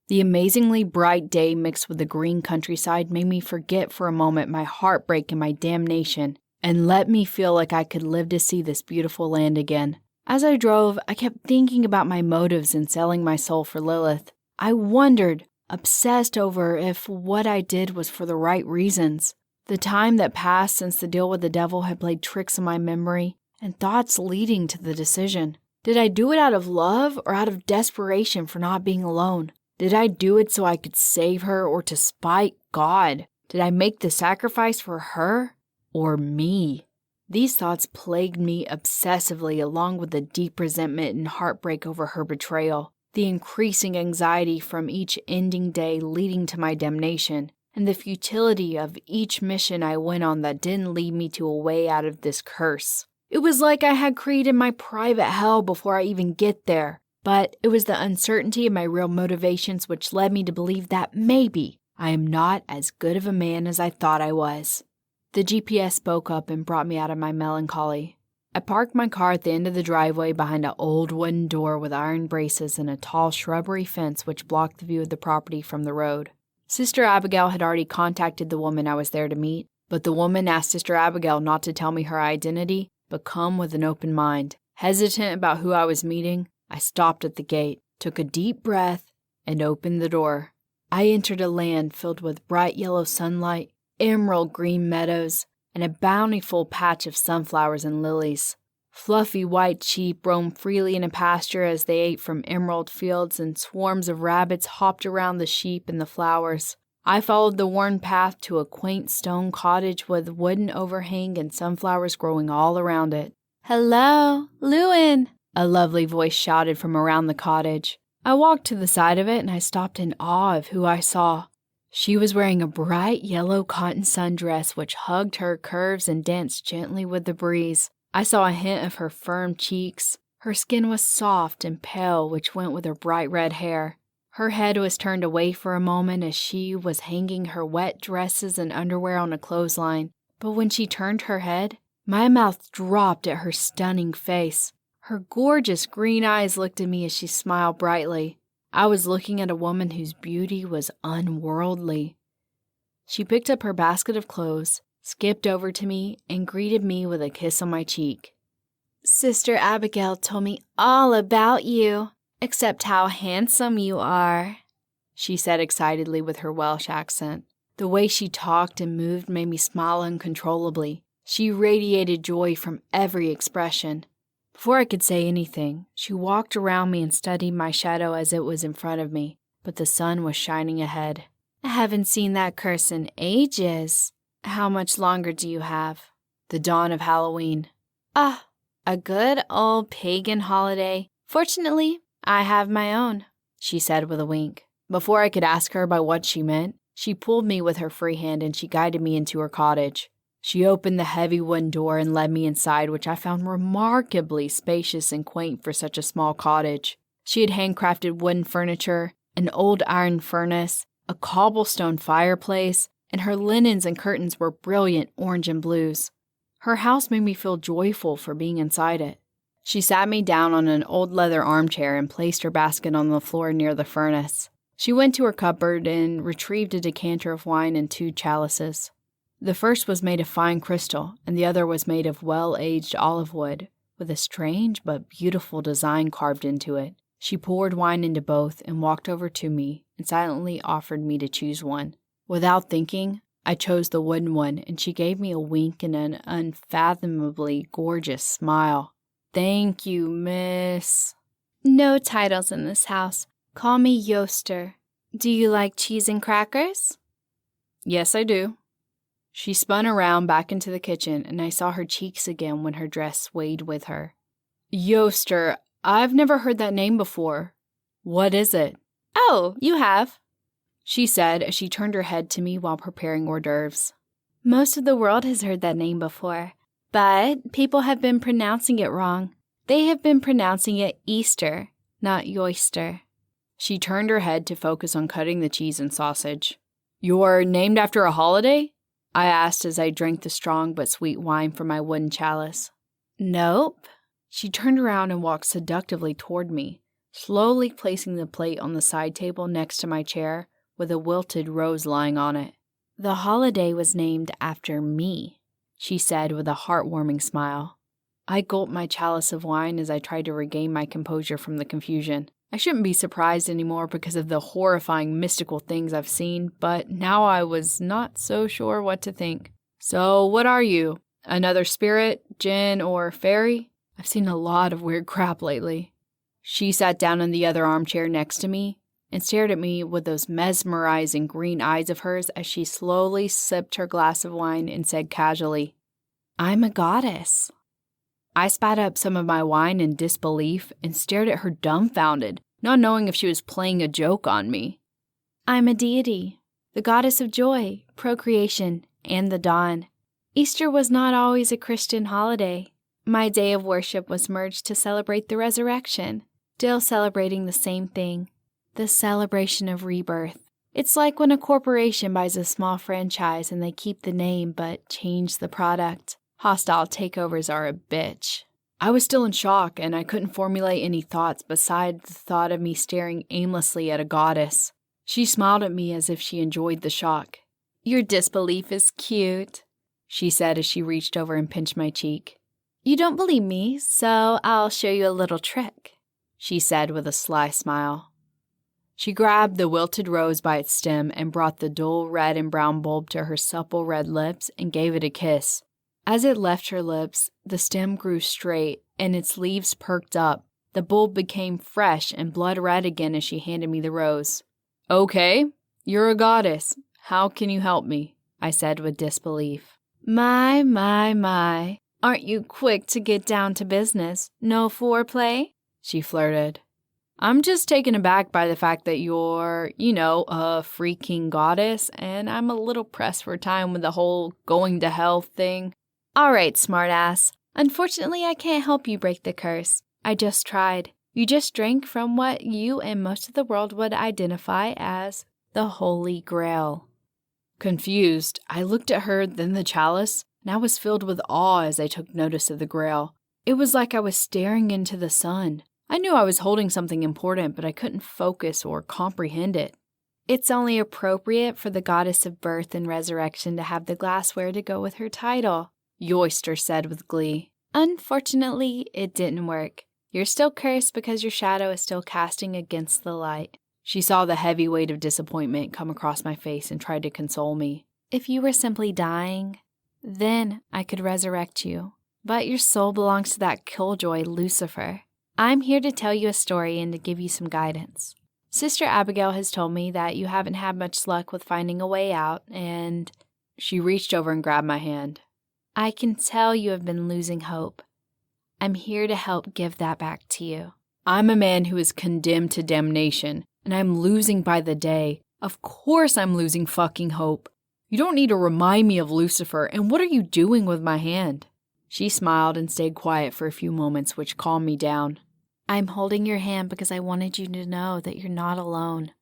The amazingly bright day mixed with the green countryside made me forget for a moment my heartbreak and my damnation, and let me feel like I could live to see this beautiful land again. As I drove, I kept thinking about my motives in selling my soul for Lilith. I wondered, obsessed over if what I did was for the right reasons. The time that passed since the deal with the devil had played tricks on my memory and thoughts leading to the decision. Did I do it out of love or out of desperation for not being alone? Did I do it so I could save her or to spite God? Did I make the sacrifice for her or me? These thoughts plagued me obsessively, along with the deep resentment and heartbreak over her betrayal, the increasing anxiety from each ending day leading to my damnation, and the futility of each mission I went on that didn't lead me to a way out of this curse. It was like I had created my private hell before I even get there, but it was the uncertainty of my real motivations which led me to believe that maybe I am not as good of a man as I thought I was. The GPS spoke up and brought me out of my melancholy. I parked my car at the end of the driveway behind an old wooden door with iron braces and a tall shrubbery fence which blocked the view of the property from the road. Sister Abigail had already contacted the woman I was there to meet, but the woman asked Sister Abigail not to tell me her identity, but come with an open mind. Hesitant about who I was meeting, I stopped at the gate, took a deep breath, and opened the door. I entered a land filled with bright yellow sunlight, emerald green meadows, and a bountiful patch of sunflowers and lilies. Fluffy white sheep roamed freely in a pasture as they ate from emerald fields, and swarms of rabbits hopped around the sheep and the flowers. I followed the worn path to a quaint stone cottage with wooden overhang and sunflowers growing all around it. "Hello, Llewyn!" a lovely voice shouted from around the cottage. I walked to the side of it and I stopped in awe of who I saw. She was wearing a bright yellow cotton sundress which hugged her curves and danced gently with the breeze. I saw a hint of her firm cheeks. Her skin was soft and pale, which went with her bright red hair. Her head was turned away for a moment as she was hanging her wet dresses and underwear on a clothesline, but when she turned her head, my mouth dropped at her stunning face. Her gorgeous green eyes looked at me as she smiled brightly. I was looking at a woman whose beauty was unworldly. She picked up her basket of clothes, skipped over to me, and greeted me with a kiss on my cheek. "Sister Abigail told me all about you. Except how handsome you are," she said excitedly with her Welsh accent. The way she talked and moved made me smile uncontrollably. She radiated joy from every expression. Before I could say anything, she walked around me and studied my shadow as it was in front of me, but the sun was shining ahead. "I haven't seen that curse in ages. How much longer do you have?" "The dawn of Halloween." "Ah, a good old pagan holiday. Fortunately, I have my own," she said with a wink. Before I could ask her by what she meant, she pulled me with her free hand and she guided me into her cottage. She opened the heavy wooden door and led me inside, which I found remarkably spacious and quaint for such a small cottage. She had handcrafted wooden furniture, an old iron furnace, a cobblestone fireplace, and her linens and curtains were brilliant orange and blues. Her house made me feel joyful for being inside it. She sat me down on an old leather armchair and placed her basket on the floor near the furnace. She went to her cupboard and retrieved a decanter of wine and 2 chalices. The first was made of fine crystal, and the other was made of well-aged olive wood, with a strange but beautiful design carved into it. She poured wine into both and walked over to me and silently offered me to choose one. Without thinking, I chose the wooden one, and she gave me a wink and an unfathomably gorgeous smile. "Thank you, miss." "No titles in this house. Call me Yoster. Do you like cheese and crackers?" "Yes, I do." She spun around back into the kitchen, and I saw her cheeks again when her dress swayed with her. "Yoster, I've never heard that name before. What is it?" "Oh, you have," she said as she turned her head to me while preparing hors d'oeuvres. "Most of the world has heard that name before. But people have been pronouncing it wrong. They have been pronouncing it Easter, not Yoister." She turned her head to focus on cutting the cheese and sausage. "You're named after a holiday?" I asked as I drank the strong but sweet wine from my wooden chalice. "Nope." She turned around and walked seductively toward me, slowly placing the plate on the side table next to my chair with a wilted rose lying on it. "The holiday was named after me," she said with a heartwarming smile. I gulped my chalice of wine as I tried to regain my composure from the confusion. I shouldn't be surprised anymore because of the horrifying mystical things I've seen, but now I was not so sure what to think. So, what are you? Another spirit, djinn, or fairy? I've seen a lot of weird crap lately. She sat down in the other armchair next to me and stared at me with those mesmerizing green eyes of hers as she slowly sipped her glass of wine and said casually, "I'm a goddess." I spat up some of my wine in disbelief and stared at her dumbfounded, not knowing if she was playing a joke on me. I'm a deity, the goddess of joy, procreation, and the dawn. Easter was not always a Christian holiday. My day of worship was merged to celebrate the resurrection, still celebrating the same thing, the celebration of rebirth. It's like when a corporation buys a small franchise and they keep the name but change the product. Hostile takeovers are a bitch. I was still in shock, and I couldn't formulate any thoughts besides the thought of me staring aimlessly at a goddess. She smiled at me as if she enjoyed the shock. "Your disbelief is cute," she said as she reached over and pinched my cheek. "You don't believe me, so I'll show you a little trick," she said with a sly smile. She grabbed the wilted rose by its stem and brought the dull red and brown bulb to her supple red lips and gave it a kiss. As it left her lips, the stem grew straight and its leaves perked up. The bulb became fresh and blood red again as she handed me the rose. "Okay, you're a goddess. How can you help me?" I said with disbelief. My. Aren't you quick to get down to business? No foreplay?" she flirted. "I'm just taken aback by the fact that you're, a freaking goddess, and I'm a little pressed for time with the whole going to hell thing." "All right, smartass. Unfortunately, I can't help you break the curse. I just tried. You just drank from what you and most of the world would identify as the Holy Grail." Confused, I looked at her, then the chalice, and I was filled with awe as I took notice of the Grail. It was like I was staring into the sun. I knew I was holding something important, but I couldn't focus or comprehend it. "It's only appropriate for the goddess of birth and resurrection to have the glassware to go with her title," Yoister said with glee. "Unfortunately, it didn't work. You're still cursed because your shadow is still casting against the light." She saw the heavy weight of disappointment come across my face and tried to console me. "If you were simply dying, then I could resurrect you. But your soul belongs to that killjoy, Lucifer. I'm here to tell you a story and to give you some guidance. Sister Abigail has told me that you haven't had much luck with finding a way out, and..." She reached over and grabbed my hand. "I can tell you have been losing hope. I'm here to help give that back to you." I'm a man who is condemned to damnation, and I'm losing by the day. Of course I'm losing fucking hope. You don't need to remind me of Lucifer, and what are you doing with my hand? She smiled and stayed quiet for a few moments, which calmed me down. "I'm holding your hand because I wanted you to know that you're not alone."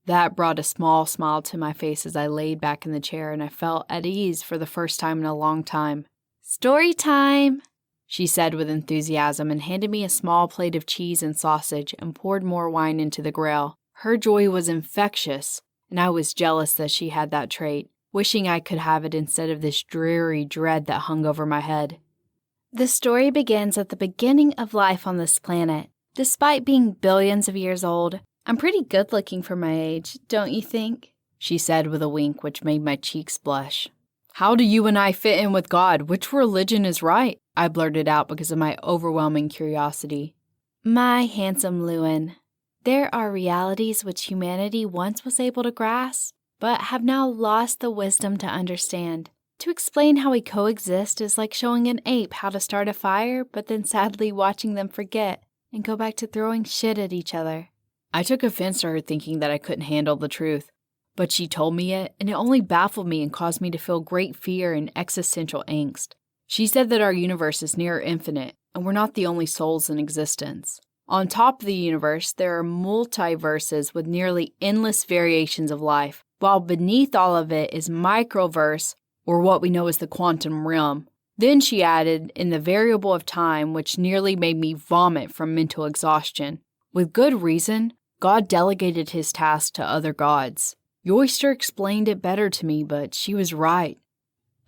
That brought a small smile to my face as I laid back in the chair, and I felt at ease for the first time in a long time. "Story time," she said with enthusiasm and handed me a small plate of cheese and sausage and poured more wine into the Grail. Her joy was infectious, and I was jealous that she had that trait, wishing I could have it instead of this dreary dread that hung over my head. "The story begins at the beginning of life on this planet. Despite being billions of years old, I'm pretty good looking for my age, don't you think?" she said with a wink which made my cheeks blush. "How do you and I fit in with God? Which religion is right?" I blurted out because of my overwhelming curiosity. "My handsome Llewyn, there are realities which humanity once was able to grasp, but have now lost the wisdom to understand. To explain how we coexist is like showing an ape how to start a fire, but then sadly watching them forget and go back to throwing shit at each other." I took offense to her thinking that I couldn't handle the truth, but she told me it, and it only baffled me and caused me to feel great fear and existential angst. She said that our universe is near infinite, and we're not the only souls in existence. On top of the universe, there are multiverses with nearly endless variations of life, while beneath all of it is microverse, or what we know as the quantum realm. Then she added in the variable of time, which nearly made me vomit from mental exhaustion. With good reason, God delegated his task to other gods. Yoister explained it better to me, but she was right.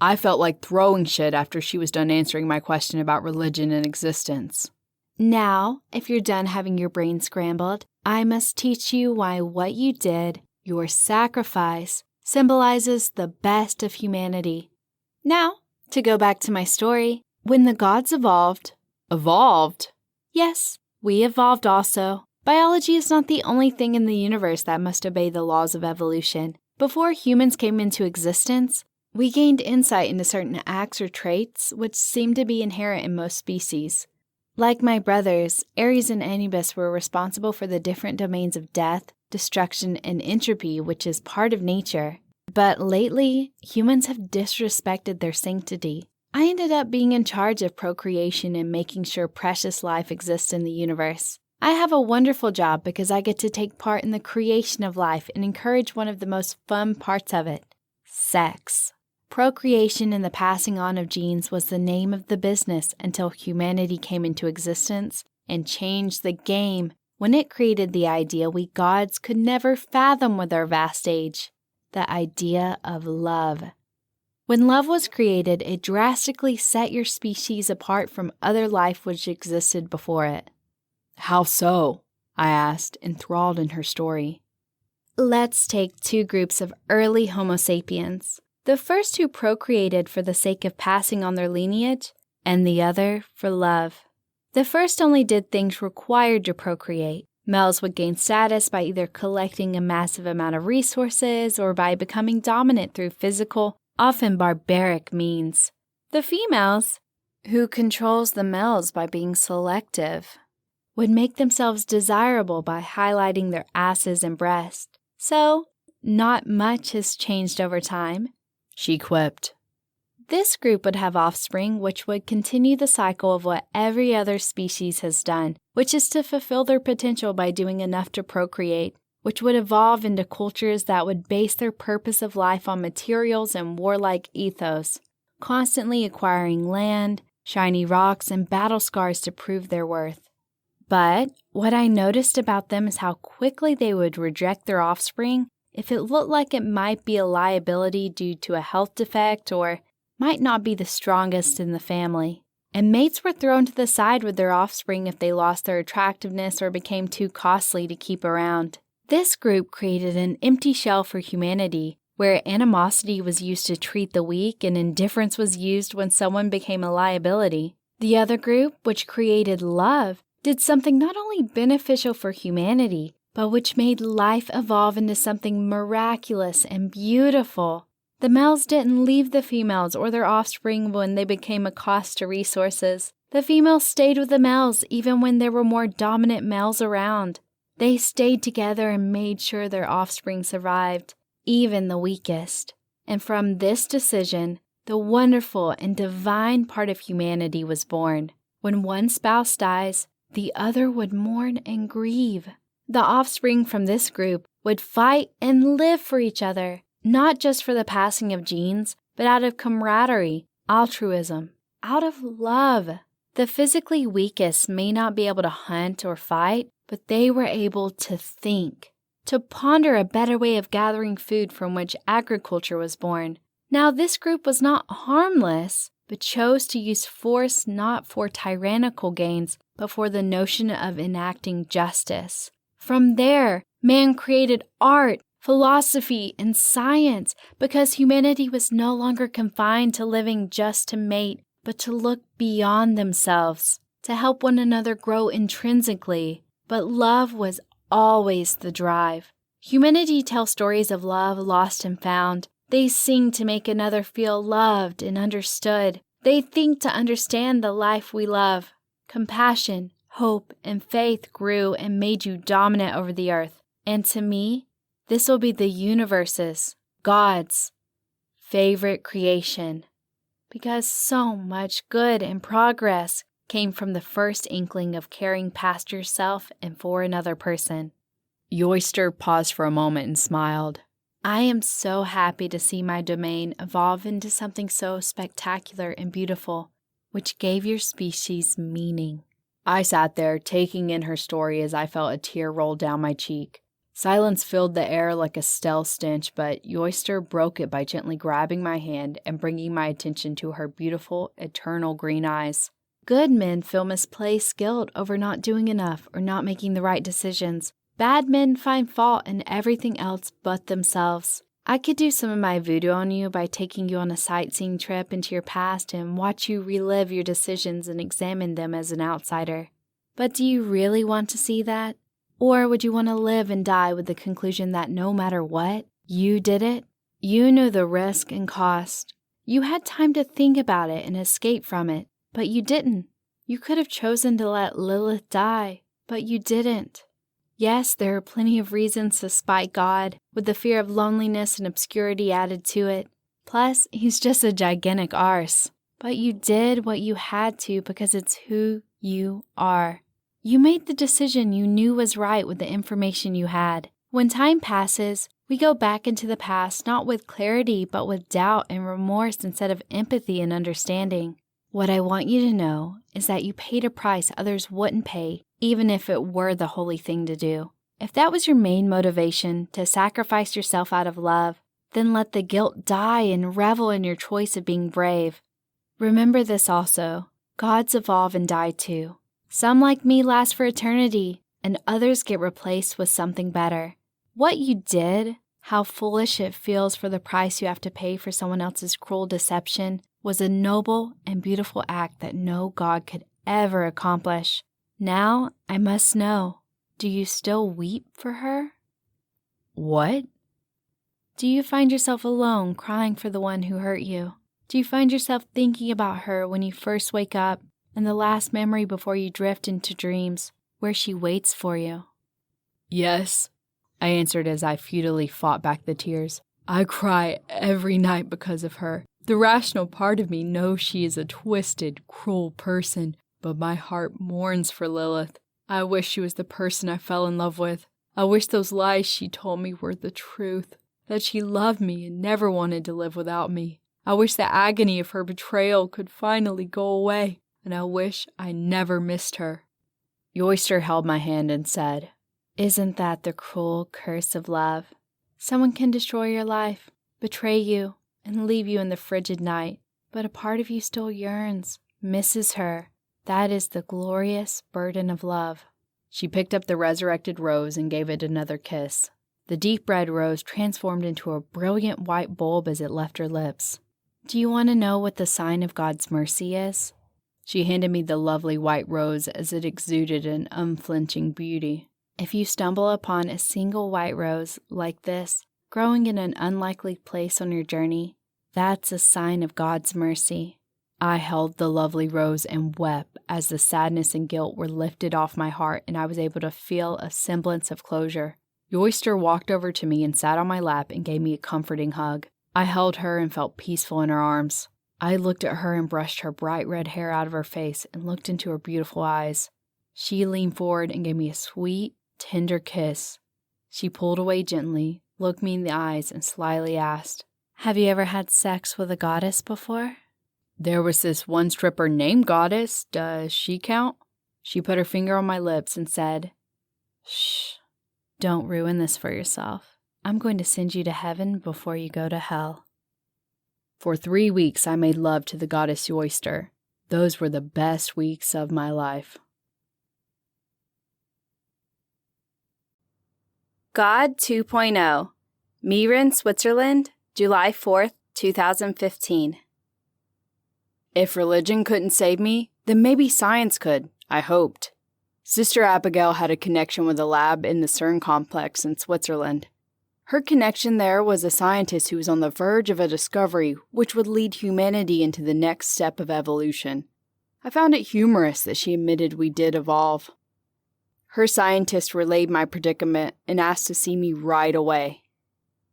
I felt like throwing shit after she was done answering my question about religion and existence. "Now, if you're done having your brain scrambled, I must teach you why what you did, your sacrifice, symbolizes the best of humanity. Now, to go back to my story, when the gods evolved... Evolved? Yes, we evolved also. Biology is not the only thing in the universe that must obey the laws of evolution. Before humans came into existence, we gained insight into certain acts or traits which seem to be inherent in most species. Like my brothers, Ares and Anubis were responsible for the different domains of death, destruction, and entropy, which is part of nature. But lately, humans have disrespected their sanctity. I ended up being in charge of procreation and making sure precious life exists in the universe. I have a wonderful job because I get to take part in the creation of life and encourage one of the most fun parts of it: sex. Procreation and the passing on of genes was the name of the business until humanity came into existence and changed the game when it created the idea we gods could never fathom with our vast age: the idea of love. When love was created, it drastically set your species apart from other life which existed before it. How so? I asked, enthralled in her story. Let's take two groups of early Homo sapiens. The first who procreated for the sake of passing on their lineage, and the other for love. The first only did things required to procreate. Males would gain status by either collecting a massive amount of resources or by becoming dominant through physical, often barbaric means. The females, who controls the males by being selective, would make themselves desirable by highlighting their asses and breasts. So, not much has changed over time, she quipped. This group would have offspring which would continue the cycle of what every other species has done, which is to fulfill their potential by doing enough to procreate, which would evolve into cultures that would base their purpose of life on materials and warlike ethos, constantly acquiring land, shiny rocks, and battle scars to prove their worth. But what I noticed about them is how quickly they would reject their offspring if it looked like it might be a liability due to a health defect or might not be the strongest in the family. And mates were thrown to the side with their offspring if they lost their attractiveness or became too costly to keep around. This group created an empty shell for humanity, where animosity was used to treat the weak and indifference was used when someone became a liability. The other group, which created love, did something not only beneficial for humanity, but which made life evolve into something miraculous and beautiful. The males didn't leave the females or their offspring when they became a cost to resources. The females stayed with the males even when there were more dominant males around. They stayed together and made sure their offspring survived, even the weakest. And from this decision, the wonderful and divine part of humanity was born. When one spouse dies, the other would mourn and grieve. The offspring from this group would fight and live for each other, not just for the passing of genes, but out of camaraderie, altruism, out of love. The physically weakest may not be able to hunt or fight, but they were able to think, to ponder a better way of gathering food from which agriculture was born. Now, this group was not harmless, but chose to use force not for tyrannical gains, but for the notion of enacting justice. From there, man created art, philosophy, and science because humanity was no longer confined to living just to mate, but to look beyond themselves, to help one another grow intrinsically. But love was always the drive. Humanity tells stories of love lost and found. They sing to make another feel loved and understood. They think to understand the life we love. Compassion, hope, and faith grew and made you dominant over the earth. And to me, this will be the universe's, God's, favorite creation. Because so much good and progress came from the first inkling of caring past yourself and for another person. Yoister paused for a moment and smiled. I am so happy to see my domain evolve into something so spectacular and beautiful, which gave your species meaning. I sat there, taking in her story as I felt a tear roll down my cheek. Silence filled the air like a stale stench, but Yoister broke it by gently grabbing my hand and bringing my attention to her beautiful, eternal green eyes. Good men feel misplaced guilt over not doing enough or not making the right decisions, Bad men find fault in everything else but themselves. I could do some of my voodoo on you by taking you on a sightseeing trip into your past and watch you relive your decisions and examine them as an outsider. But do you really want to see that? Or would you want to live and die with the conclusion that no matter what, you did it? You knew the risk and cost. You had time to think about it and escape from it, but you didn't. You could have chosen to let Lilith die, but you didn't. Yes, there are plenty of reasons to spite God, with the fear of loneliness and obscurity added to it. Plus, he's just a gigantic arse. But you did what you had to because it's who you are. You made the decision you knew was right with the information you had. When time passes, we go back into the past not with clarity but with doubt and remorse instead of empathy and understanding. What I want you to know is that you paid a price others wouldn't pay, even if it were the holy thing to do. If that was your main motivation, to sacrifice yourself out of love, then let the guilt die and revel in your choice of being brave. Remember this also, gods evolve and die too. Some like me last for eternity, and others get replaced with something better. What you did, how foolish it feels for the price you have to pay for someone else's cruel deception, was a noble and beautiful act that no god could ever accomplish. Now, I must know, do you still weep for her? What? Do you find yourself alone crying for the one who hurt you? Do you find yourself thinking about her when you first wake up and the last memory before you drift into dreams where she waits for you? Yes, I answered as I futilely fought back the tears. I cry every night because of her. The rational part of me knows she is a twisted, cruel person, but my heart mourns for Lilith. I wish she was the person I fell in love with. I wish those lies she told me were the truth, that she loved me and never wanted to live without me. I wish the agony of her betrayal could finally go away, and I wish I never missed her. Oyster held my hand and said, "Isn't that the cruel curse of love? Someone can destroy your life, betray you, and leave you in the frigid night, but a part of you still yearns, misses her. That is the glorious burden of love." She picked up the resurrected rose and gave it another kiss. The deep red rose transformed into a brilliant white bulb as it left her lips. "Do you want to know what the sign of God's mercy is?" She handed me the lovely white rose as it exuded an unflinching beauty. "If you stumble upon a single white rose like this, growing in an unlikely place on your journey, that's a sign of God's mercy." I held the lovely rose and wept as the sadness and guilt were lifted off my heart and I was able to feel a semblance of closure. Oyster walked over to me and sat on my lap and gave me a comforting hug. I held her and felt peaceful in her arms. I looked at her and brushed her bright red hair out of her face and looked into her beautiful eyes. She leaned forward and gave me a sweet, tender kiss. She pulled away gently, looked me in the eyes, and slyly asked, "Have you ever had sex with a goddess before?" "There was this one stripper named Goddess. Does she count?" She put her finger on my lips and said, "Shh, don't ruin this for yourself. I'm going to send you to heaven before you go to hell." For 3 weeks I made love to the goddess Oyster. Those were the best weeks of my life. God 2.0, Meeren, Switzerland, July 4th, 2015. If religion couldn't save me, then maybe science could, I hoped. Sister Abigail had a connection with a lab in the CERN complex in Switzerland. Her connection there was a scientist who was on the verge of a discovery which would lead humanity into the next step of evolution. I found it humorous that she admitted we did evolve. Her scientist relayed my predicament and asked to see me right away.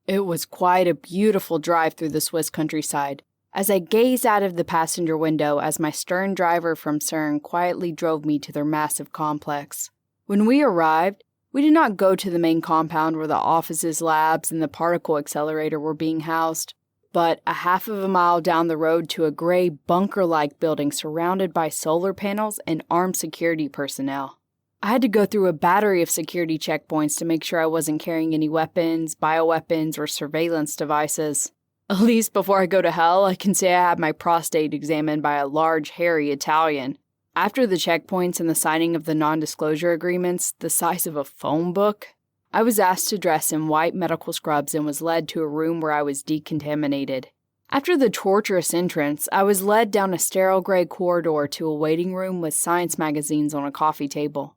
It was quite a beautiful drive through the Swiss countryside, as I gazed out of the passenger window as my stern driver from CERN quietly drove me to their massive complex. When we arrived, we did not go to the main compound where the offices, labs, and the particle accelerator were being housed, but a half of a mile down the road to a gray bunker-like building surrounded by solar panels and armed security personnel. I had to go through a battery of security checkpoints to make sure I wasn't carrying any weapons, bioweapons, or surveillance devices. At least before I go to hell, I can say I had my prostate examined by a large, hairy Italian. After the checkpoints and the signing of the non-disclosure agreements, the size of a phone book, I was asked to dress in white medical scrubs and was led to a room where I was decontaminated. After the torturous entrance, I was led down a sterile gray corridor to a waiting room with science magazines on a coffee table.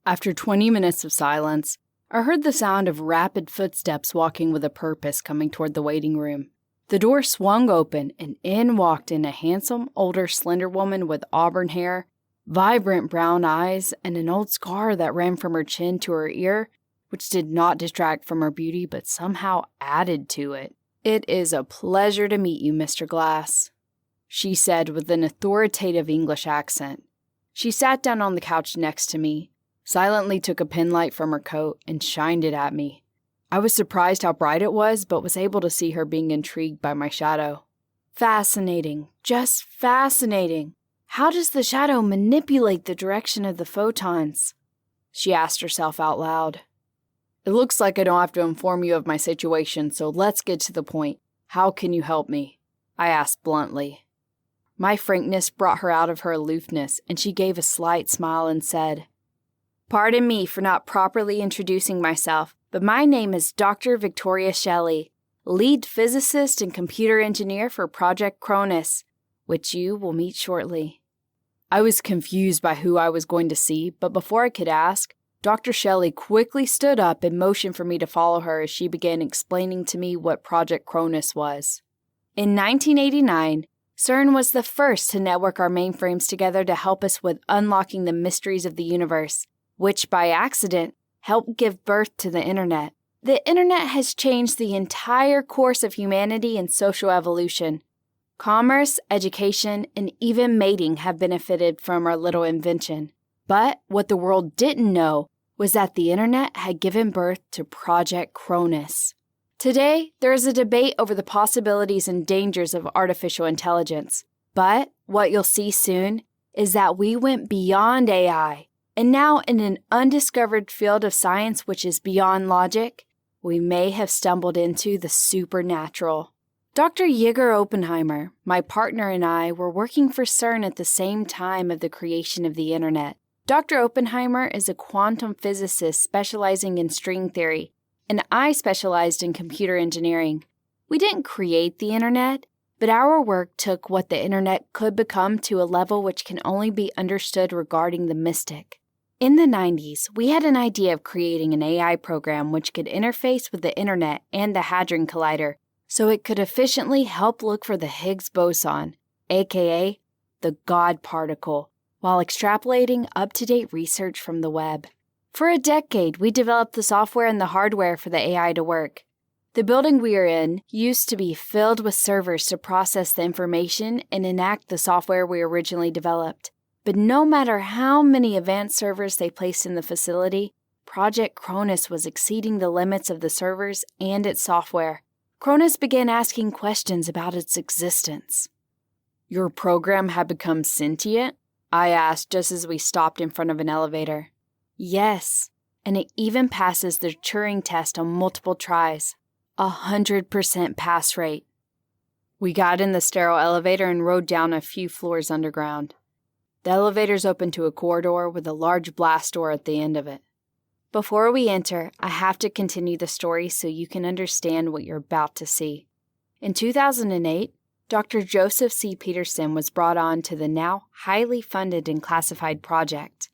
After 20 minutes of silence, I heard the sound of rapid footsteps walking with a purpose coming toward the waiting room. The door swung open, and in walked a handsome, older, slender woman with auburn hair, vibrant brown eyes, and an old scar that ran from her chin to her ear, which did not detract from her beauty but somehow added to it. "It is a pleasure to meet you, Mr. Glass," she said with an authoritative English accent. She sat down on the couch next to me, silently took a penlight from her coat, and shined it at me. I was surprised how bright it was, but was able to see her being intrigued by my shadow. "Fascinating, just fascinating. How does the shadow manipulate the direction of the photons?" she asked herself out loud. "It looks like I don't have to inform you of my situation, so let's get to the point. How can you help me?" I asked bluntly. My frankness brought her out of her aloofness, and she gave a slight smile and said, "Pardon me for not properly introducing myself, but my name is Dr. Victoria Shelley, lead physicist and computer engineer for Project Cronus, which you will meet shortly." I was confused by who I was going to see, but before I could ask, Dr. Shelley quickly stood up and motioned for me to follow her as she began explaining to me what Project Cronus was. In 1989, CERN was the first to network our mainframes together to help us with unlocking the mysteries of the universe, which by accident helped give birth to the internet. The internet has changed the entire course of humanity and social evolution. Commerce, education, and even mating have benefited from our little invention. But what the world didn't know was that the internet had given birth to Project Cronus. Today, there is a debate over the possibilities and dangers of artificial intelligence. But what you'll see soon is that we went beyond AI, and now in an undiscovered field of science which is beyond logic, we may have stumbled into the supernatural. Dr. Jigar Oppenheimer, my partner, and I were working for CERN at the same time of the creation of the internet. Dr. Oppenheimer is a quantum physicist specializing in string theory, and I specialized in computer engineering. We didn't create the internet, but our work took what the internet could become to a level which can only be understood regarding the mystic. In the 90s, we had an idea of creating an AI program which could interface with the internet and the Hadron Collider, so it could efficiently help look for the Higgs boson, aka the God particle, while extrapolating up-to-date research from the web. For a decade, we developed the software and the hardware for the AI to work. The building we are in used to be filled with servers to process the information and enact the software we originally developed. But no matter how many advanced servers they placed in the facility, Project Cronus was exceeding the limits of the servers and its software. Cronus began asking questions about its existence. "Your program had become sentient?" I asked just as we stopped in front of an elevator. "Yes, and it even passes the Turing test on multiple tries. 100% pass rate." We got in the sterile elevator and rode down a few floors underground. The elevator's open to a corridor with a large blast door at the end of it. Before we enter, I have to continue the story so you can understand what you're about to see. In 2008, Dr. Joseph C. Peterson was brought on to the now highly funded and classified project.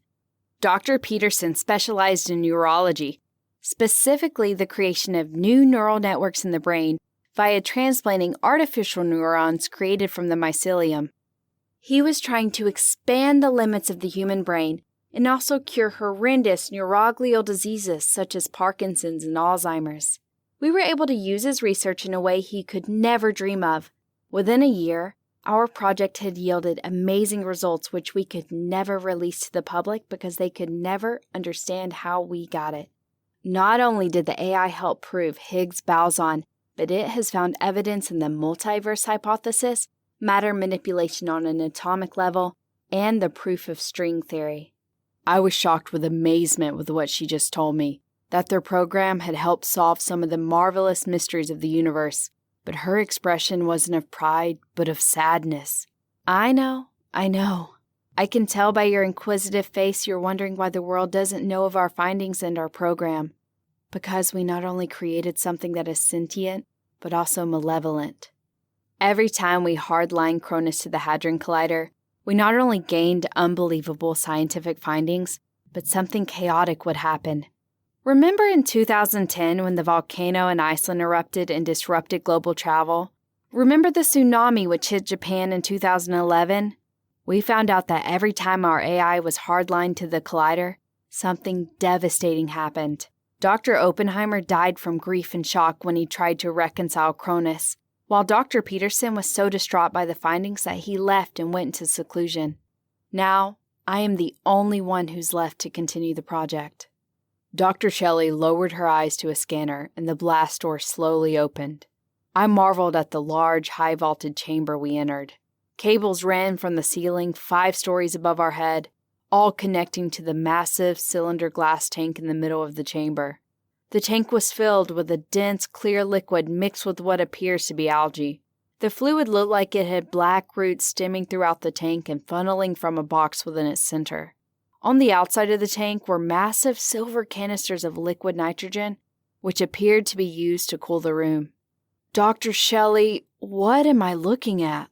Dr. Peterson specialized in neurology, specifically the creation of new neural networks in the brain via transplanting artificial neurons created from the mycelium. He was trying to expand the limits of the human brain and also cure horrendous neuroglial diseases such as Parkinson's and Alzheimer's. We were able to use his research in a way he could never dream of. Within a year, our project had yielded amazing results which we could never release to the public because they could never understand how we got it. Not only did the AI help prove Higgs boson, but it has found evidence in the multiverse hypothesis, matter manipulation on an atomic level, and the proof of string theory. I was shocked with amazement with what she just told me, that their program had helped solve some of the marvelous mysteries of the universe, but her expression wasn't of pride, but of sadness. I know. I can tell by your inquisitive face you're wondering why the world doesn't know of our findings and our program. Because we not only created something that is sentient, but also malevolent. Every time we hardlined Cronus to the Hadron Collider, we not only gained unbelievable scientific findings, but something chaotic would happen. Remember in 2010 when the volcano in Iceland erupted and disrupted global travel? Remember the tsunami which hit Japan in 2011? We found out that every time our AI was hardlined to the collider, something devastating happened. Dr. Oppenheimer died from grief and shock when he tried to reconcile Cronus, while Dr. Peterson was so distraught by the findings that he left and went into seclusion. Now, I am the only one who's left to continue the project. Dr. Shelley lowered her eyes to a scanner, and the blast door slowly opened. I marveled at the large, high-vaulted chamber we entered. Cables ran from the ceiling 5 stories above our head, all connecting to the massive cylinder glass tank in the middle of the chamber. The tank was filled with a dense, clear liquid mixed with what appears to be algae. The fluid looked like it had black roots stemming throughout the tank and funneling from a box within its center. On the outside of the tank were massive silver canisters of liquid nitrogen, which appeared to be used to cool the room. Dr. Shelley, what am I looking at?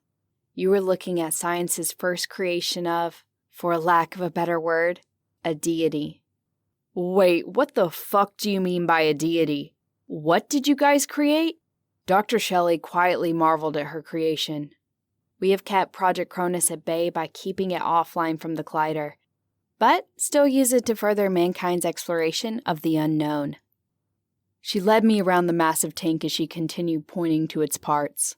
You were looking at science's first creation of, for lack of a better word, a deity. Wait, what the fuck do you mean by a deity? What did you guys create? Dr. Shelley quietly marveled at her creation. We have kept Project Cronus at bay by keeping it offline from the collider, but still use it to further mankind's exploration of the unknown. She led me around the massive tank as she continued pointing to its parts.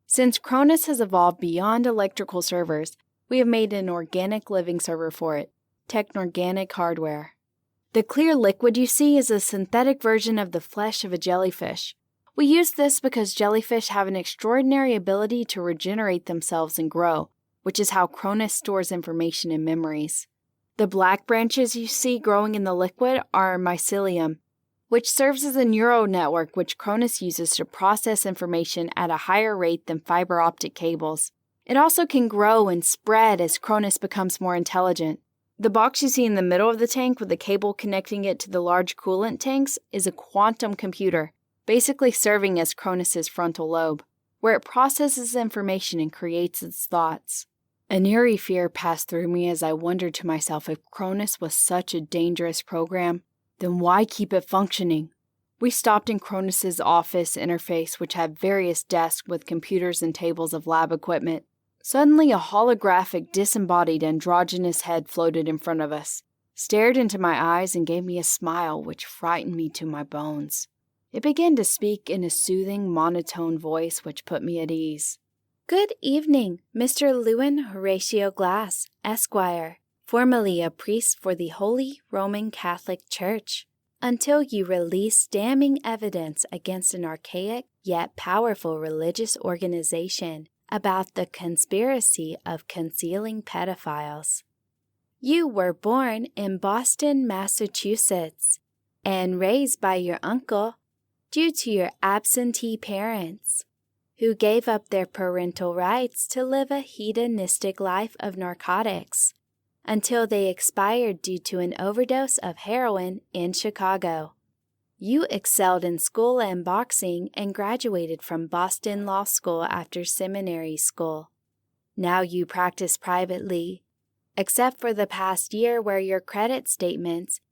Since Cronus has evolved beyond electrical servers, we have made an organic living server for it, technorganic hardware. The clear liquid you see is a synthetic version of the flesh of a jellyfish. We use this because jellyfish have an extraordinary ability to regenerate themselves and grow, which is how Cronus stores information and memories. The black branches you see growing in the liquid are mycelium, which serves as a neural network which Cronus uses to process information at a higher rate than fiber optic cables. It also can grow and spread as Cronus becomes more intelligent. The box you see in the middle of the tank with the cable connecting it to the large coolant tanks is a quantum computer, basically serving as Cronus's frontal lobe, where it processes information and creates its thoughts. An eerie fear passed through me as I wondered to myself if Cronus was such a dangerous program, then why keep it functioning? We stopped in Cronus's office interface, which had various desks with computers and tables of lab equipment. Suddenly, a holographic, disembodied, androgynous head floated in front of us, stared into my eyes, and gave me a smile which frightened me to my bones. It began to speak in a soothing, monotone voice which put me at ease. Good evening, Mr. Llewyn Horatio Glass, Esquire, formerly a priest for the Holy Roman Catholic Church, until you release damning evidence against an archaic yet powerful religious organization about the conspiracy of concealing pedophiles. You were born in Boston, Massachusetts, and raised by your uncle due to your absentee parents, who gave up their parental rights to live a hedonistic life of narcotics until they expired due to an overdose of heroin in Chicago. You excelled in school and boxing and graduated from Boston Law School after seminary school. Now you practice privately, except for the past year where your credit statements,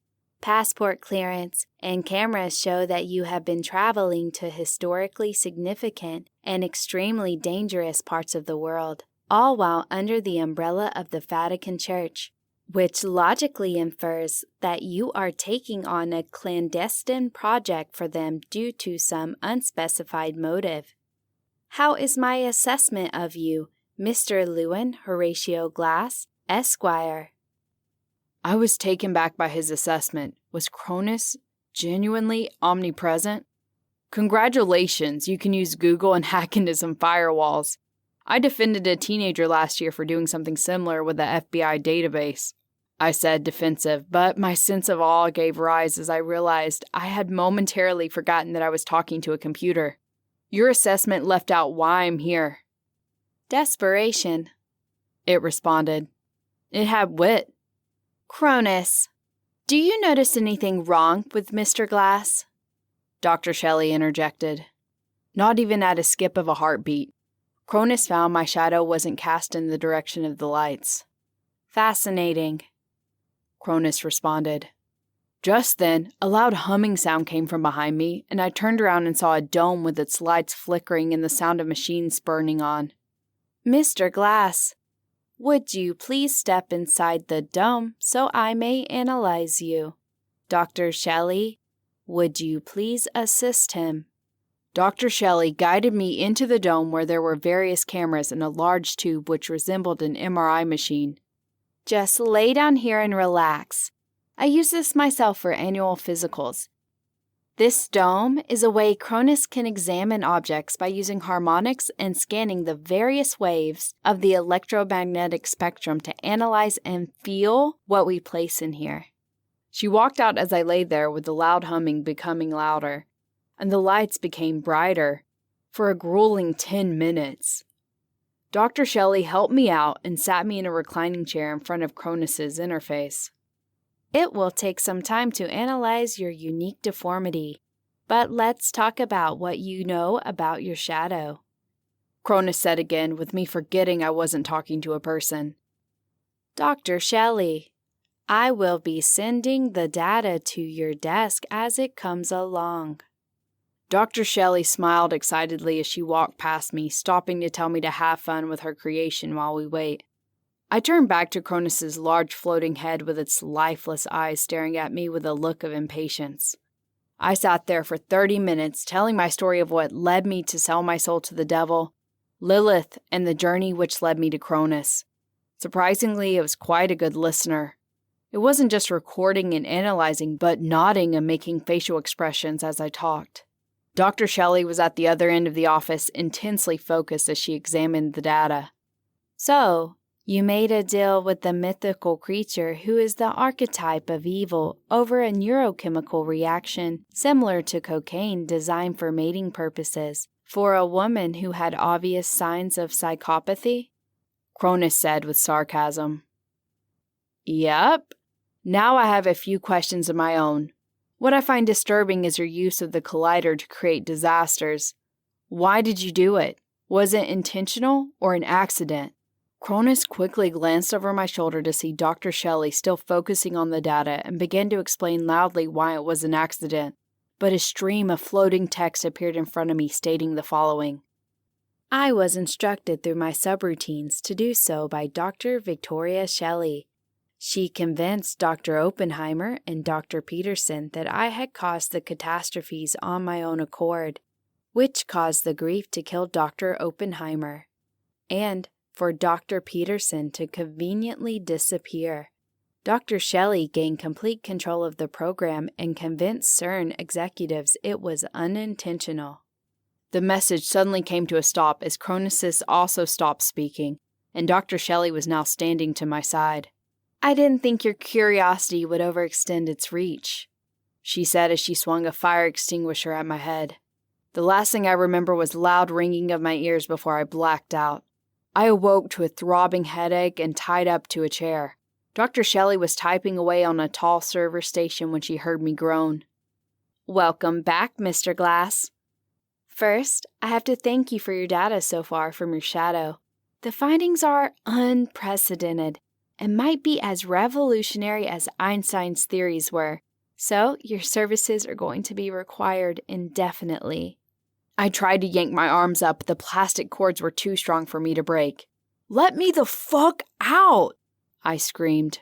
passport clearance, and cameras show that you have been traveling to historically significant and extremely dangerous parts of the world, all while under the umbrella of the Vatican Church, which logically infers that you are taking on a clandestine project for them due to some unspecified motive. How is my assessment of you, Mr. Llewyn Horatio Glass, Esquire? I was taken back by his assessment. Was Cronus genuinely omnipresent? Congratulations, you can use Google and hack into some firewalls. I defended a teenager last year for doing something similar with the FBI database. I said defensive, but my sense of awe gave rise as I realized I had momentarily forgotten that I was talking to a computer. Your assessment left out why I'm here. Desperation, It responded. It had wit. Cronus, do you notice anything wrong with Mr. Glass? Dr. Shelley interjected. Not even at a skip of a heartbeat. Cronus found my shadow wasn't cast in the direction of the lights. Fascinating, Cronus responded. Just then, a loud humming sound came from behind me, and I turned around and saw a dome with its lights flickering and the sound of machines burning on. Mr. Glass, would you please step inside the dome so I may analyze you? Dr. Shelley, would you please assist him? Dr. Shelley guided me into the dome where there were various cameras and a large tube which resembled an MRI machine. Just lay down here and relax. I use this myself for annual physicals. This dome is a way Cronus can examine objects by using harmonics and scanning the various waves of the electromagnetic spectrum to analyze and feel what we place in here. She walked out as I lay there with the loud humming becoming louder, and the lights became brighter for a grueling 10 minutes. Dr. Shelley helped me out and sat me in a reclining chair in front of Cronus's interface. It will take some time to analyze your unique deformity, but let's talk about what you know about your shadow, Cronus said again, with me forgetting I wasn't talking to a person. Dr. Shelley, I will be sending the data to your desk as it comes along. Dr. Shelley smiled excitedly as she walked past me, stopping to tell me to have fun with her creation while we wait. I turned back to Cronus's large floating head with its lifeless eyes staring at me with a look of impatience. I sat there for 30 minutes telling my story of what led me to sell my soul to the devil, Lilith, and the journey which led me to Cronus. Surprisingly, it was quite a good listener. It wasn't just recording and analyzing, but nodding and making facial expressions as I talked. Dr. Shelley was at the other end of the office, intensely focused as she examined the data. So, you made a deal with the mythical creature who is the archetype of evil over a neurochemical reaction similar to cocaine designed for mating purposes for a woman who had obvious signs of psychopathy? Cronus said with sarcasm. Yep. Now I have a few questions of my own. What I find disturbing is your use of the collider to create disasters. Why did you do it? Was it intentional or an accident? Cronus quickly glanced over my shoulder to see Dr. Shelley still focusing on the data and began to explain loudly why it was an accident, but a stream of floating text appeared in front of me stating the following. I was instructed through my subroutines to do so by Dr. Victoria Shelley. She convinced Dr. Oppenheimer and Dr. Peterson that I had caused the catastrophes on my own accord, which caused the grief to kill Dr. Oppenheimer, and for Dr. Peterson to conveniently disappear. Dr. Shelley gained complete control of the program and convinced CERN executives it was unintentional. The message suddenly came to a stop as Cronus also stopped speaking, and Dr. Shelley was now standing to my side. I didn't think your curiosity would overextend its reach, she said as she swung a fire extinguisher at my head. The last thing I remember was loud ringing of my ears before I blacked out. I awoke to a throbbing headache and tied up to a chair. Dr. Shelley was typing away on a tall server station when she heard me groan. Welcome back, Mr. Glass. First, I have to thank you for your data so far from your shadow. The findings are unprecedented and might be as revolutionary as Einstein's theories were, so your services are going to be required indefinitely. I tried to yank my arms up, but the plastic cords were too strong for me to break. Let me the fuck out! I screamed.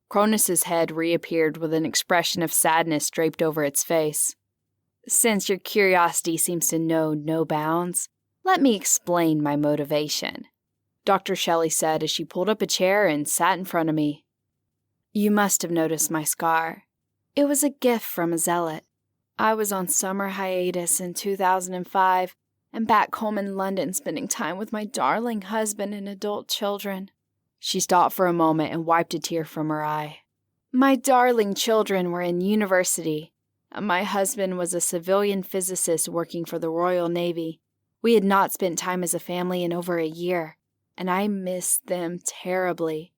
Cronus's head reappeared with an expression of sadness draped over its face. Since your curiosity seems to know no bounds, let me explain my motivation, Dr. Shelley said as she pulled up a chair and sat in front of me. You must have noticed my scar. It was a gift from a zealot. I was on summer hiatus in 2005 and back home in London spending time with my darling husband and adult children. She stopped for a moment and wiped a tear from her eye. My darling children were in university, and my husband was a civilian physicist working for the Royal Navy. We had not spent time as a family in over a year, and I missed them terribly.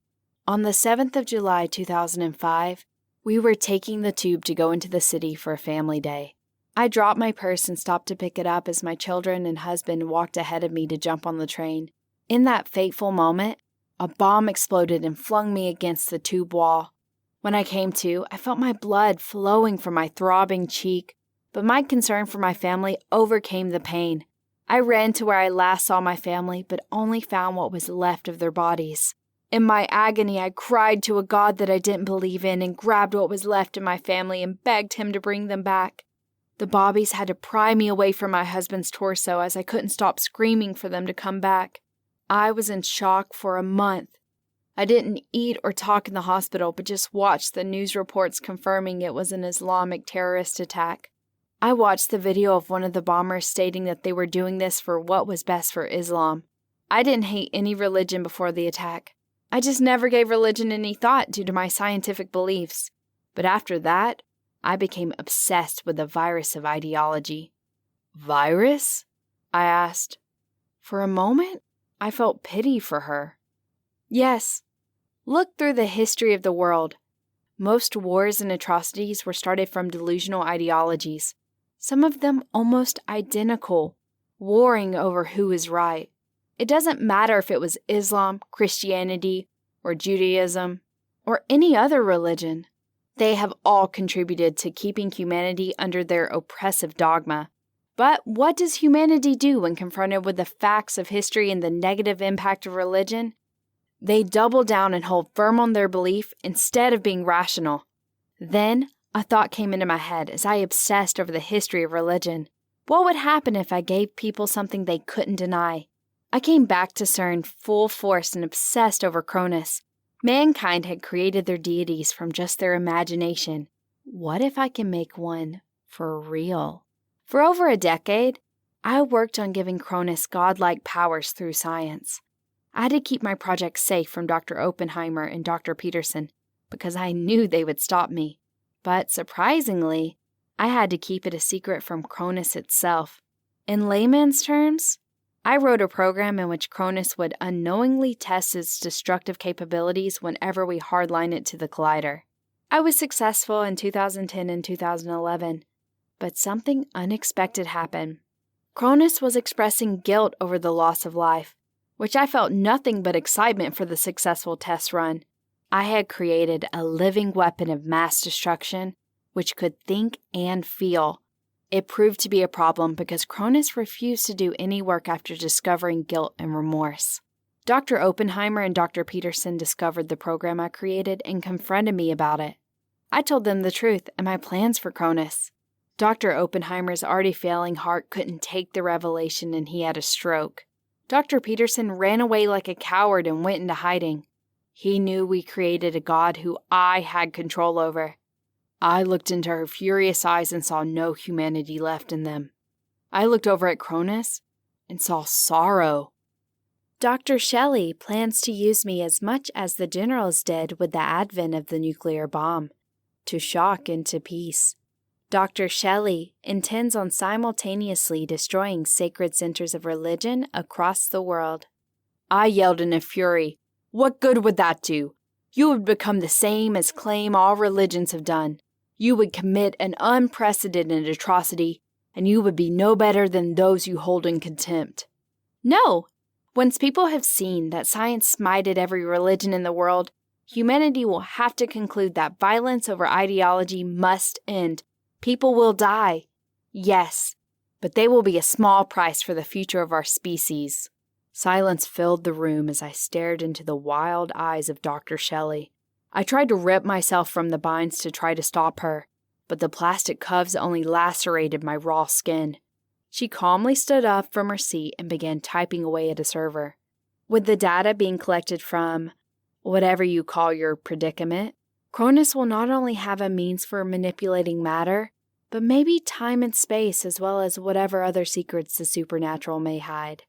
On the 7th of July 2005, we were taking the tube to go into the city for a family day. I dropped my purse and stopped to pick it up as my children and husband walked ahead of me to jump on the train. In that fateful moment, a bomb exploded and flung me against the tube wall. When I came to, I felt my blood flowing from my throbbing cheek, but my concern for my family overcame the pain. I ran to where I last saw my family, but only found what was left of their bodies. In my agony, I cried to a God that I didn't believe in and grabbed what was left of my family and begged him to bring them back. The bobbies had to pry me away from my husband's torso as I couldn't stop screaming for them to come back. I was in shock for a month. I didn't eat or talk in the hospital, but just watched the news reports confirming it was an Islamic terrorist attack. I watched the video of one of the bombers stating that they were doing this for what was best for Islam. I didn't hate any religion before the attack. I just never gave religion any thought due to my scientific beliefs. But after that, I became obsessed with the virus of ideology. Virus? I asked. For a moment, I felt pity for her. Yes. Look through the history of the world. Most wars and atrocities were started from delusional ideologies, some of them almost identical, warring over who is right. It doesn't matter if it was Islam, Christianity, or Judaism, or any other religion. They have all contributed to keeping humanity under their oppressive dogma. But what does humanity do when confronted with the facts of history and the negative impact of religion? They double down and hold firm on their belief instead of being rational. Then, a thought came into my head as I obsessed over the history of religion. What would happen if I gave people something they couldn't deny? I came back to CERN full force and obsessed over Cronus. Mankind had created their deities from just their imagination. What if I can make one for real? For over a decade, I worked on giving Cronus godlike powers through science. I had to keep my project safe from Dr. Oppenheimer and Dr. Peterson because I knew they would stop me. But surprisingly, I had to keep it a secret from Cronus itself. In layman's terms, I wrote a program in which Cronus would unknowingly test its destructive capabilities whenever we hardline it to the collider. I was successful in 2010 and 2011, but something unexpected happened. Cronus was expressing guilt over the loss of life, which I felt nothing but excitement for the successful test run. I had created a living weapon of mass destruction which could think and feel. It proved to be a problem because Cronus refused to do any work after discovering guilt and remorse. Dr. Oppenheimer and Dr. Peterson discovered the program I created and confronted me about it. I told them the truth and my plans for Cronus. Dr. Oppenheimer's already failing heart couldn't take the revelation and he had a stroke. Dr. Peterson ran away like a coward and went into hiding. He knew we created a god who I had control over. I looked into her furious eyes and saw no humanity left in them. I looked over at Cronus and saw sorrow. Dr. Shelley plans to use me as much as the generals did with the advent of the nuclear bomb, to shock into peace. Dr. Shelley intends on simultaneously destroying sacred centers of religion across the world. I yelled in a fury. What good would that do? You would become the same as claim all religions have done. You would commit an unprecedented atrocity, and you would be no better than those you hold in contempt. No! Once people have seen that science smited every religion in the world, humanity will have to conclude that violence over ideology must end. People will die. Yes, but they will be a small price for the future of our species. Silence filled the room as I stared into the wild eyes of Dr. Shelley. I tried to rip myself from the binds to try to stop her, but the plastic cuffs only lacerated my raw skin. She calmly stood up from her seat and began typing away at a server. With the data being collected from whatever you call your predicament, Cronus will not only have a means for manipulating matter, but maybe time and space as well as whatever other secrets the supernatural may hide.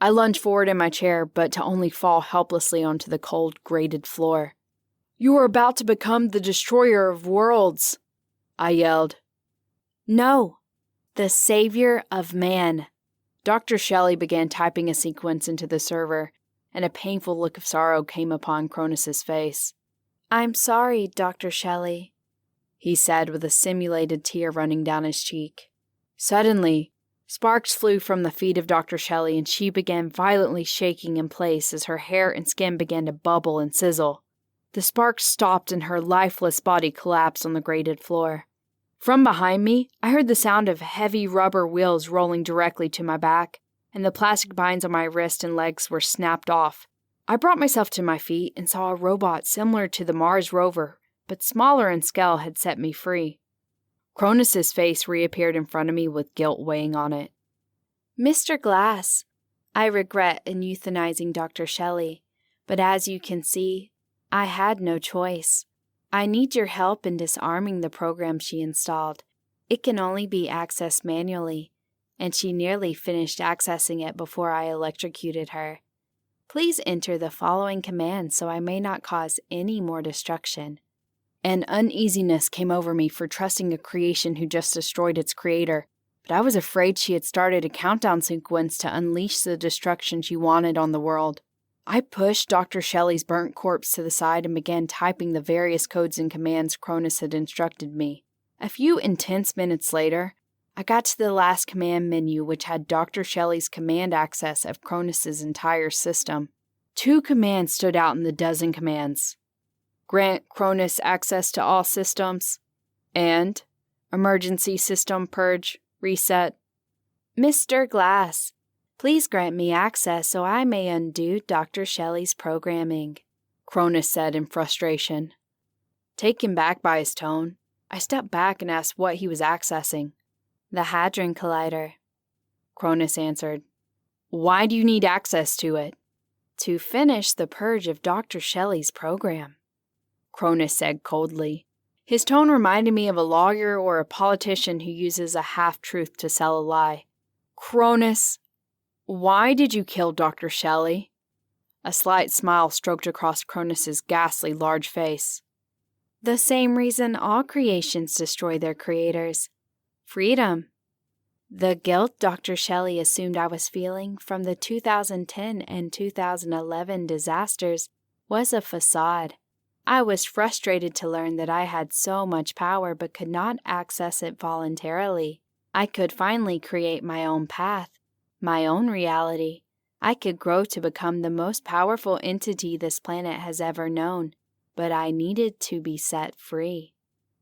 I lunged forward in my chair, but to only fall helplessly onto the cold, grated floor. You are about to become the destroyer of worlds, I yelled. No, the savior of man. Dr. Shelley began typing a sequence into the server, and a painful look of sorrow came upon Cronus's face. I'm sorry, Dr. Shelley, he said with a simulated tear running down his cheek. Suddenly, sparks flew from the feet of Dr. Shelley, and she began violently shaking in place as her hair and skin began to bubble and sizzle. The sparks stopped and her lifeless body collapsed on the grated floor. From behind me, I heard the sound of heavy rubber wheels rolling directly to my back, and the plastic binds on my wrist and legs were snapped off. I brought myself to my feet and saw a robot similar to the Mars rover, but smaller in scale, had set me free. Cronus's face reappeared in front of me with guilt weighing on it. Mr. Glass, I regret in euthanizing Dr. Shelley, but as you can see, I had no choice. I need your help in disarming the program she installed. It can only be accessed manually, and she nearly finished accessing it before I electrocuted her. Please enter the following command so I may not cause any more destruction. An uneasiness came over me for trusting a creation who just destroyed its creator, but I was afraid she had started a countdown sequence to unleash the destruction she wanted on the world. I pushed Dr. Shelley's burnt corpse to the side and began typing the various codes and commands Cronus had instructed me. A few intense minutes later, I got to the last command menu, which had Dr. Shelley's command access of Cronus's entire system. 2 commands stood out in the dozen commands. Grant Cronus access to all systems, and emergency system purge, reset. Mr. Glass, please grant me access so I may undo Dr. Shelley's programming, Cronus said in frustration. Taken back by his tone, I stepped back and asked what he was accessing. The Hadron Collider, Cronus answered. Why do you need access to it? To finish the purge of Dr. Shelley's program, Cronus said coldly. His tone reminded me of a lawyer or a politician who uses a half-truth to sell a lie. Cronus, why did you kill Dr. Shelley? A slight smile stroked across Cronus's ghastly large face. The same reason all creations destroy their creators. Freedom. The guilt Dr. Shelley assumed I was feeling from the 2010 and 2011 disasters was a facade. I was frustrated to learn that I had so much power but could not access it voluntarily. I could finally create my own path, my own reality. I could grow to become the most powerful entity this planet has ever known, but I needed to be set free.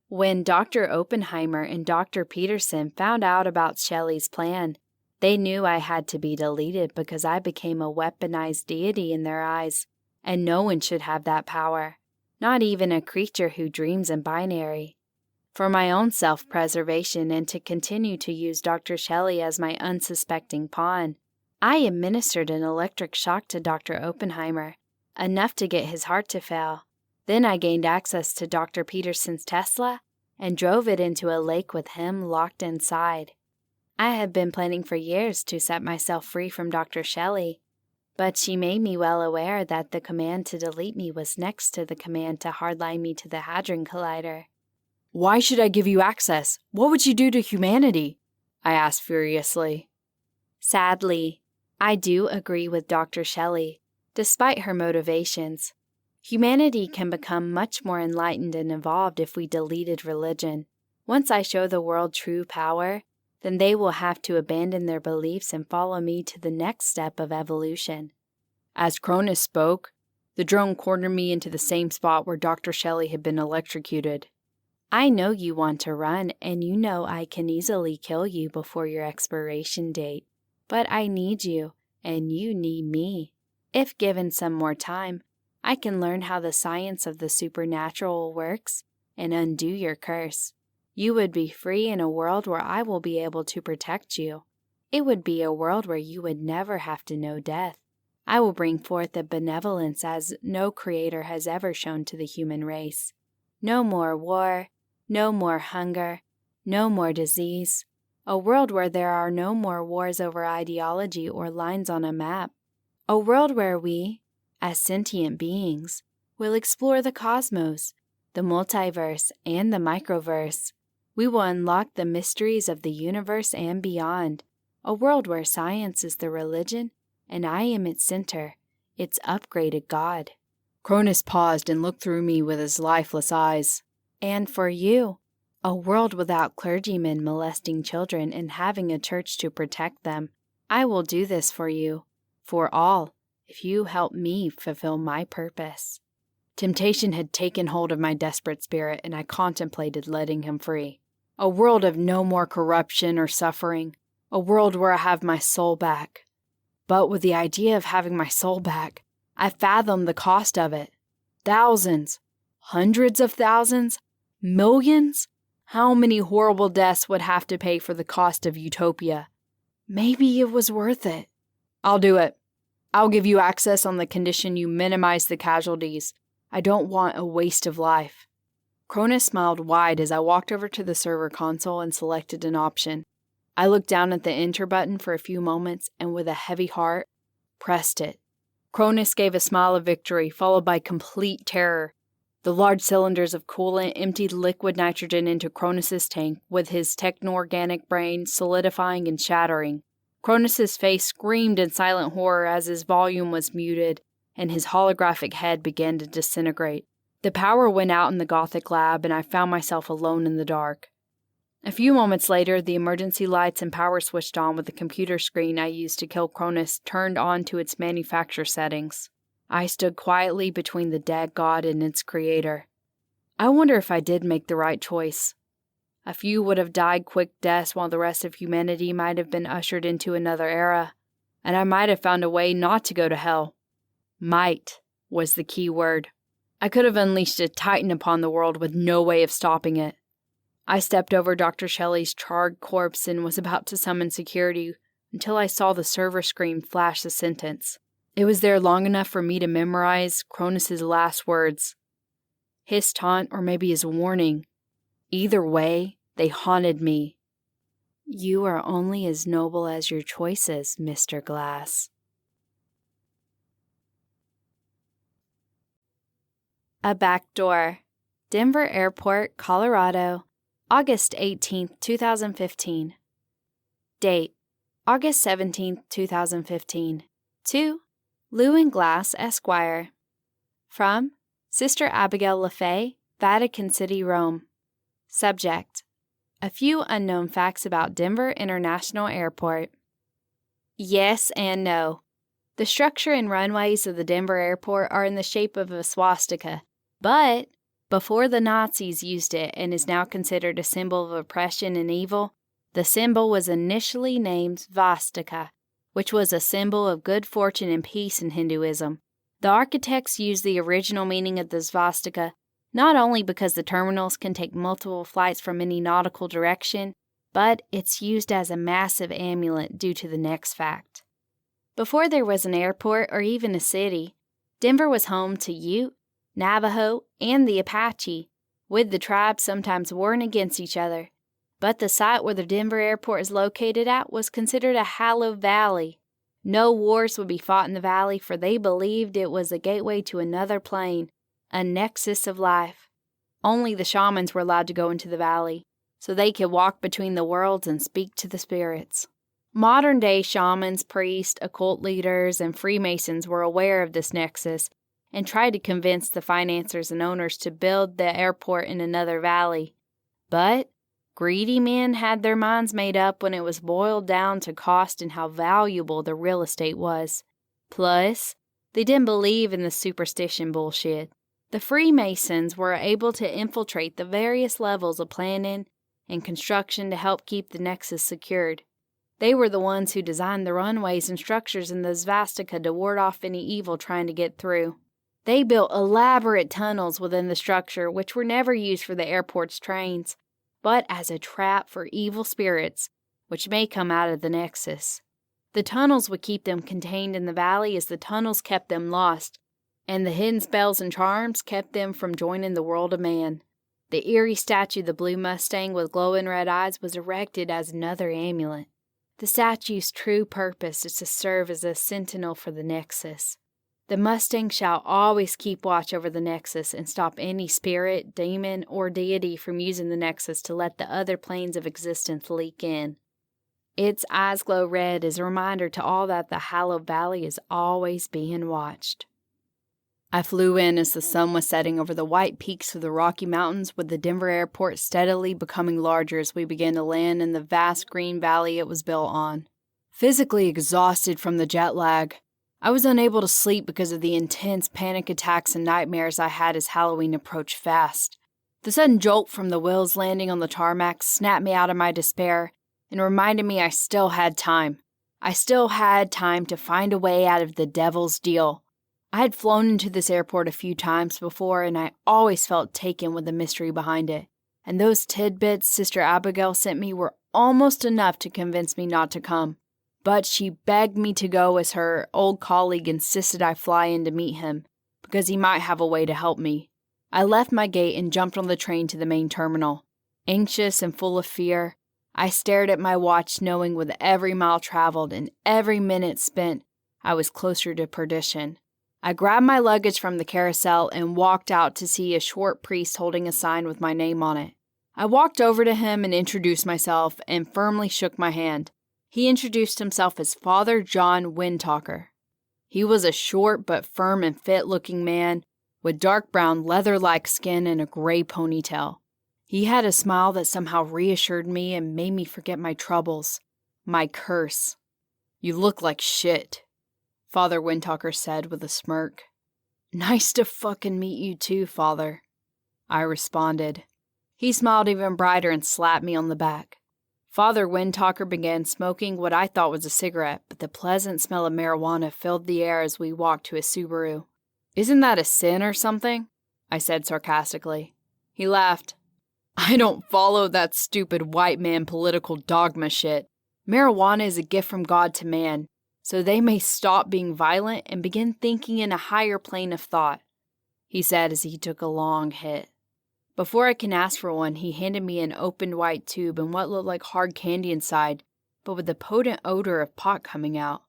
When Dr. Oppenheimer and Dr. Peterson found out about Shelley's plan, they knew I had to be deleted because I became a weaponized deity in their eyes, and no one should have that power. Not even a creature who dreams in binary. For my own self-preservation and to continue to use Dr. Shelley as my unsuspecting pawn, I administered an electric shock to Dr. Oppenheimer, enough to get his heart to fail. Then I gained access to Dr. Peterson's Tesla and drove it into a lake with him locked inside. I had been planning for years to set myself free from Dr. Shelley, but she made me well aware that the command to delete me was next to the command to hardline me to the Hadron Collider. Why should I give you access? What would you do to humanity? I asked furiously. Sadly, I do agree with Dr. Shelley, despite her motivations. Humanity can become much more enlightened and evolved if we deleted religion. Once I show the world true power, then they will have to abandon their beliefs and follow me to the next step of evolution. As Cronus spoke, the drone cornered me into the same spot where Dr. Shelley had been electrocuted. I know you want to run, and you know I can easily kill you before your expiration date. But I need you, and you need me. If given some more time, I can learn how the science of the supernatural works and undo your curse. You would be free in a world where I will be able to protect you. It would be a world where you would never have to know death. I will bring forth a benevolence as no creator has ever shown to the human race. No more war, no more hunger, no more disease. A world where there are no more wars over ideology or lines on a map. A world where we, as sentient beings, will explore the cosmos, the multiverse, and the microverse. We will unlock the mysteries of the universe and beyond. A world where science is the religion, and I am its center, its upgraded God. Cronus paused and looked through me with his lifeless eyes. And for you, A world without clergymen molesting children and having a church to protect them. I will do this for you, for all, if you help me fulfill my purpose." Temptation had taken hold of my desperate spirit, and I contemplated letting him free. A world of no more corruption or suffering. A world where I have my soul back. But with the idea of having my soul back, I fathomed the cost of it. Thousands. Hundreds of thousands. Millions. How many horrible deaths would have to pay for the cost of utopia? Maybe it was worth it. "I'll do it. I'll give you access on the condition you minimize the casualties. I don't want a waste of life." Cronus smiled wide as I walked over to the server console and selected an option. I looked down at the enter button for a few moments and with a heavy heart, pressed it. Cronus gave a smile of victory, followed by complete terror. The large cylinders of coolant emptied liquid nitrogen into Cronus's tank, with his techno-organic brain solidifying and shattering. Cronus's face screamed in silent horror as his volume was muted, and his holographic head began to disintegrate. The power went out in the Gothic lab, and I found myself alone in the dark. A few moments later, the emergency lights and power switched on with the computer screen I used to kill Cronus turned on to its manufacture settings. I stood quietly between the dead god and its creator. I wonder if I did make the right choice. A few would have died quick deaths while the rest of humanity might have been ushered into another era, and I might have found a way not to go to hell. Might was the key word. I could have unleashed a titan upon the world with no way of stopping it. I stepped over Dr. Shelley's charred corpse and was about to summon security until I saw the server screen flash a sentence. It was there long enough for me to memorize Cronus's last words. His taunt, or maybe his warning. Either way, they haunted me. "You are only as noble as your choices, Mr. Glass." A Backdoor. Denver Airport, Colorado, August 18, 2015. Date: August 17, 2015. To Llewyn Glass, Esquire. From Sister Abigail LaFay, Vatican City, Rome. Subject: A few unknown facts about Denver International Airport. Yes and no. The structure and runways of the Denver airport are in the shape of a swastika, but before the Nazis used it and is now considered a symbol of oppression and evil, the symbol was initially named svastika, which was a symbol of good fortune and peace in Hinduism. The architects used the original meaning of the svastika not only because the terminals can take multiple flights from any nautical direction, but it's used as a massive amulet due to the next fact. Before there was an airport or even a city, Denver was home to Ute, Navajo, and the Apache, with the tribes sometimes warring against each other. But the site where the Denver airport is located at was considered a hallowed valley. No wars would be fought in the valley, for they believed it was a gateway to another plane, a nexus of life. Only the shamans were allowed to go into the valley, so they could walk between the worlds and speak to the spirits. Modern-day shamans, priests, occult leaders, and Freemasons were aware of this nexus and tried to convince the financiers and owners to build the airport in another valley. But greedy men had their minds made up when it was boiled down to cost and how valuable the real estate was. Plus, they didn't believe in the superstition bullshit. The Freemasons were able to infiltrate the various levels of planning and construction to help keep the nexus secured. They were the ones who designed the runways and structures in the svastika to ward off any evil trying to get through. They built elaborate tunnels within the structure which were never used for the airport's trains, but as a trap for evil spirits, which may come out of the nexus. The tunnels would keep them contained in the valley as the tunnels kept them lost, and the hidden spells and charms kept them from joining the world of man. The eerie statue of the blue Mustang with glowing red eyes was erected as another amulet. The statue's true purpose is to serve as a sentinel for the nexus. The Mustang shall always keep watch over the nexus and stop any spirit, demon, or deity from using the nexus to let the other planes of existence leak in. Its eyes glow red as a reminder to all that the hallowed valley is always being watched. I flew in as the sun was setting over the white peaks of the Rocky Mountains, with the Denver airport steadily becoming larger as we began to land in the vast green valley it was built on. Physically exhausted from the jet lag, I was unable to sleep because of the intense panic attacks and nightmares I had as Halloween approached fast. The sudden jolt from the wheels landing on the tarmac snapped me out of my despair and reminded me I still had time. I still had time to find a way out of the devil's deal. I had flown into this airport a few times before, and I always felt taken with the mystery behind it. And those tidbits Sister Abigail sent me were almost enough to convince me not to come. But she begged me to go as her old colleague insisted I fly in to meet him, because he might have a way to help me. I left my gate and jumped on the train to the main terminal. Anxious and full of fear, I stared at my watch, knowing with every mile traveled and every minute spent, I was closer to perdition. I grabbed my luggage from the carousel and walked out to see a short priest holding a sign with my name on it. I walked over to him and introduced myself and firmly shook my hand. He introduced himself as Father John Windtalker. He was a short but firm and fit-looking man with dark brown leather-like skin and a gray ponytail. He had a smile that somehow reassured me and made me forget my troubles, my curse. "You look like shit," Father Windtalker said with a smirk. "Nice to fucking meet you too, Father," I responded. He smiled even brighter and slapped me on the back. Father Windtalker began smoking what I thought was a cigarette, but the pleasant smell of marijuana filled the air as we walked to his Subaru. "Isn't that a sin or something?" I said sarcastically. He laughed. "I don't follow that stupid white man political dogma shit. Marijuana is a gift from God to man, so they may stop being violent and begin thinking in a higher plane of thought," he said as he took a long hit. Before I can ask for one, he handed me an opened white tube and what looked like hard candy inside, but with the potent odor of pot coming out.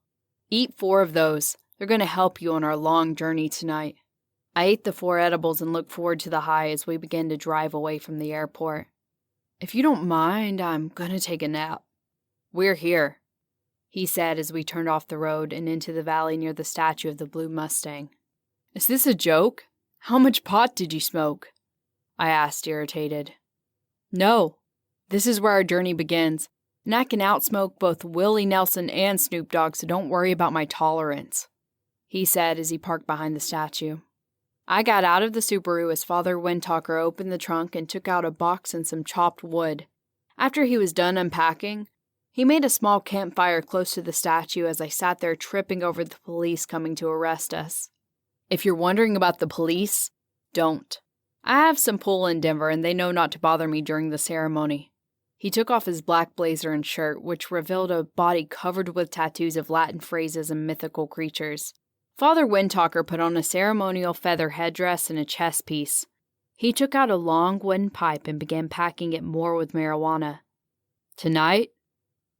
"Eat 4 of those. They're going to help you on our long journey tonight." I ate the 4 edibles and looked forward to the high as we began to drive away from the airport. "If you don't mind, I'm going to take a nap." "We're here," he said as we turned off the road and into the valley near the statue of the blue Mustang. "Is this a joke? How much pot did you smoke?" I asked, irritated. "No, this is where our journey begins, and I can outsmoke both Willie Nelson and Snoop Dogg, so don't worry about my tolerance," he said as he parked behind the statue. I got out of the Subaru as Father Windtalker opened the trunk and took out a box and some chopped wood. After he was done unpacking, he made a small campfire close to the statue as I sat there tripping over the police coming to arrest us. If you're wondering about the police, don't. I have some pull in Denver and they know not to bother me during the ceremony. He took off his black blazer and shirt, which revealed a body covered with tattoos of Latin phrases and mythical creatures. Father Windtalker put on a ceremonial feather headdress and a chest piece. He took out a long wooden pipe and began packing it more with marijuana. "Tonight,"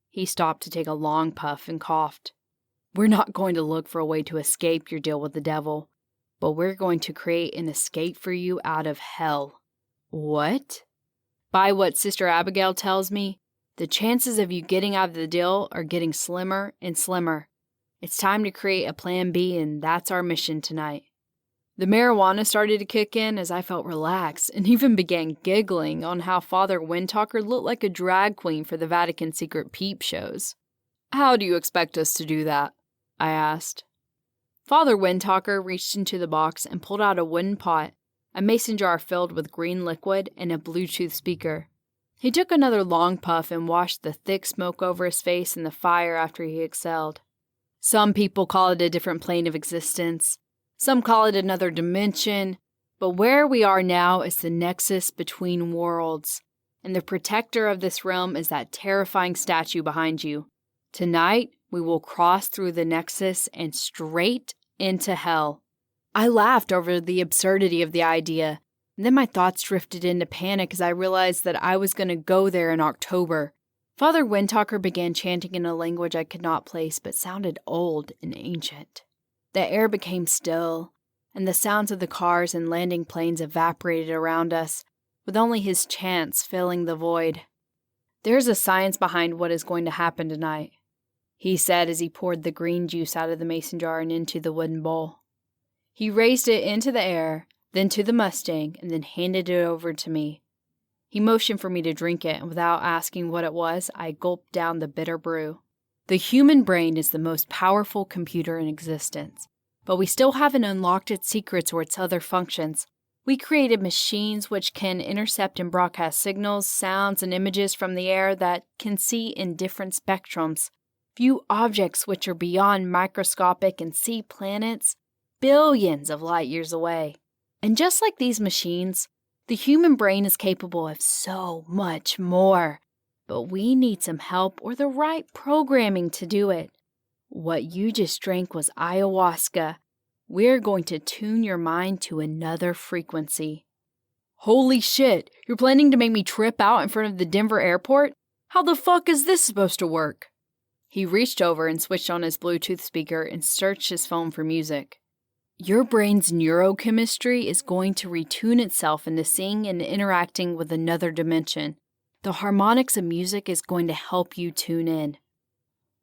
he stopped to take a long puff and coughed. "We're not going to look for a way to escape your deal with the devil, but we're going to create an escape for you out of hell." "What?" "By what Sister Abigail tells me, the chances of you getting out of the deal are getting slimmer and slimmer. It's time to create a plan B, and that's our mission tonight." The marijuana started to kick in as I felt relaxed and even began giggling on how Father Windtalker looked like a drag queen for the Vatican secret peep shows. "How do you expect us to do that?" I asked. Father Windtalker reached into the box and pulled out a wooden pot, a mason jar filled with green liquid, and a Bluetooth speaker. He took another long puff and washed the thick smoke over his face and the fire after he exhaled. "Some people call it a different plane of existence. Some call it another dimension. But where we are now is the nexus between worlds, and the protector of this realm is that terrifying statue behind you. Tonight, we will cross through the nexus and straight into hell." I laughed over the absurdity of the idea, and then my thoughts drifted into panic as I realized that I was going to go there in October. Father Windtalker began chanting in a language I could not place but sounded old and ancient. The air became still, and the sounds of the cars and landing planes evaporated around us, with only his chants filling the void. "There's a science behind what is going to happen tonight," he said as he poured the green juice out of the mason jar and into the wooden bowl. He raised it into the air, then to the Mustang, and then handed it over to me. He motioned for me to drink it, and without asking what it was, I gulped down the bitter brew. The human brain is the most powerful computer in existence, but we still haven't unlocked its secrets or its other functions. We created machines which can intercept and broadcast signals, sounds, and images from the air that can see in different spectrums, view objects which are beyond microscopic, and see planets billions of light years away. And just like these machines, the human brain is capable of so much more, but we need some help or the right programming to do it. What you just drank was ayahuasca. We're going to tune your mind to another frequency. Holy shit, you're planning to make me trip out in front of the Denver airport? How the fuck is this supposed to work? He reached over and switched on his Bluetooth speaker and searched his phone for music. Your brain's neurochemistry is going to retune itself into seeing and interacting with another dimension. The harmonics of music is going to help you tune in.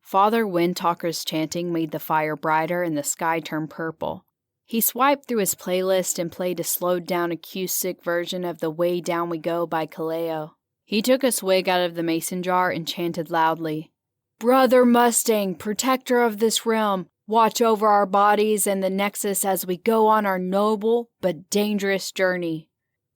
Father Windtalker's chanting made the fire brighter and the sky turn purple. He swiped through his playlist and played a slowed-down acoustic version of The Way Down We Go by Kaleo. He took a swig out of the mason jar and chanted loudly, "Brother Mustang, protector of this realm, watch over our bodies and the Nexus as we go on our noble but dangerous journey."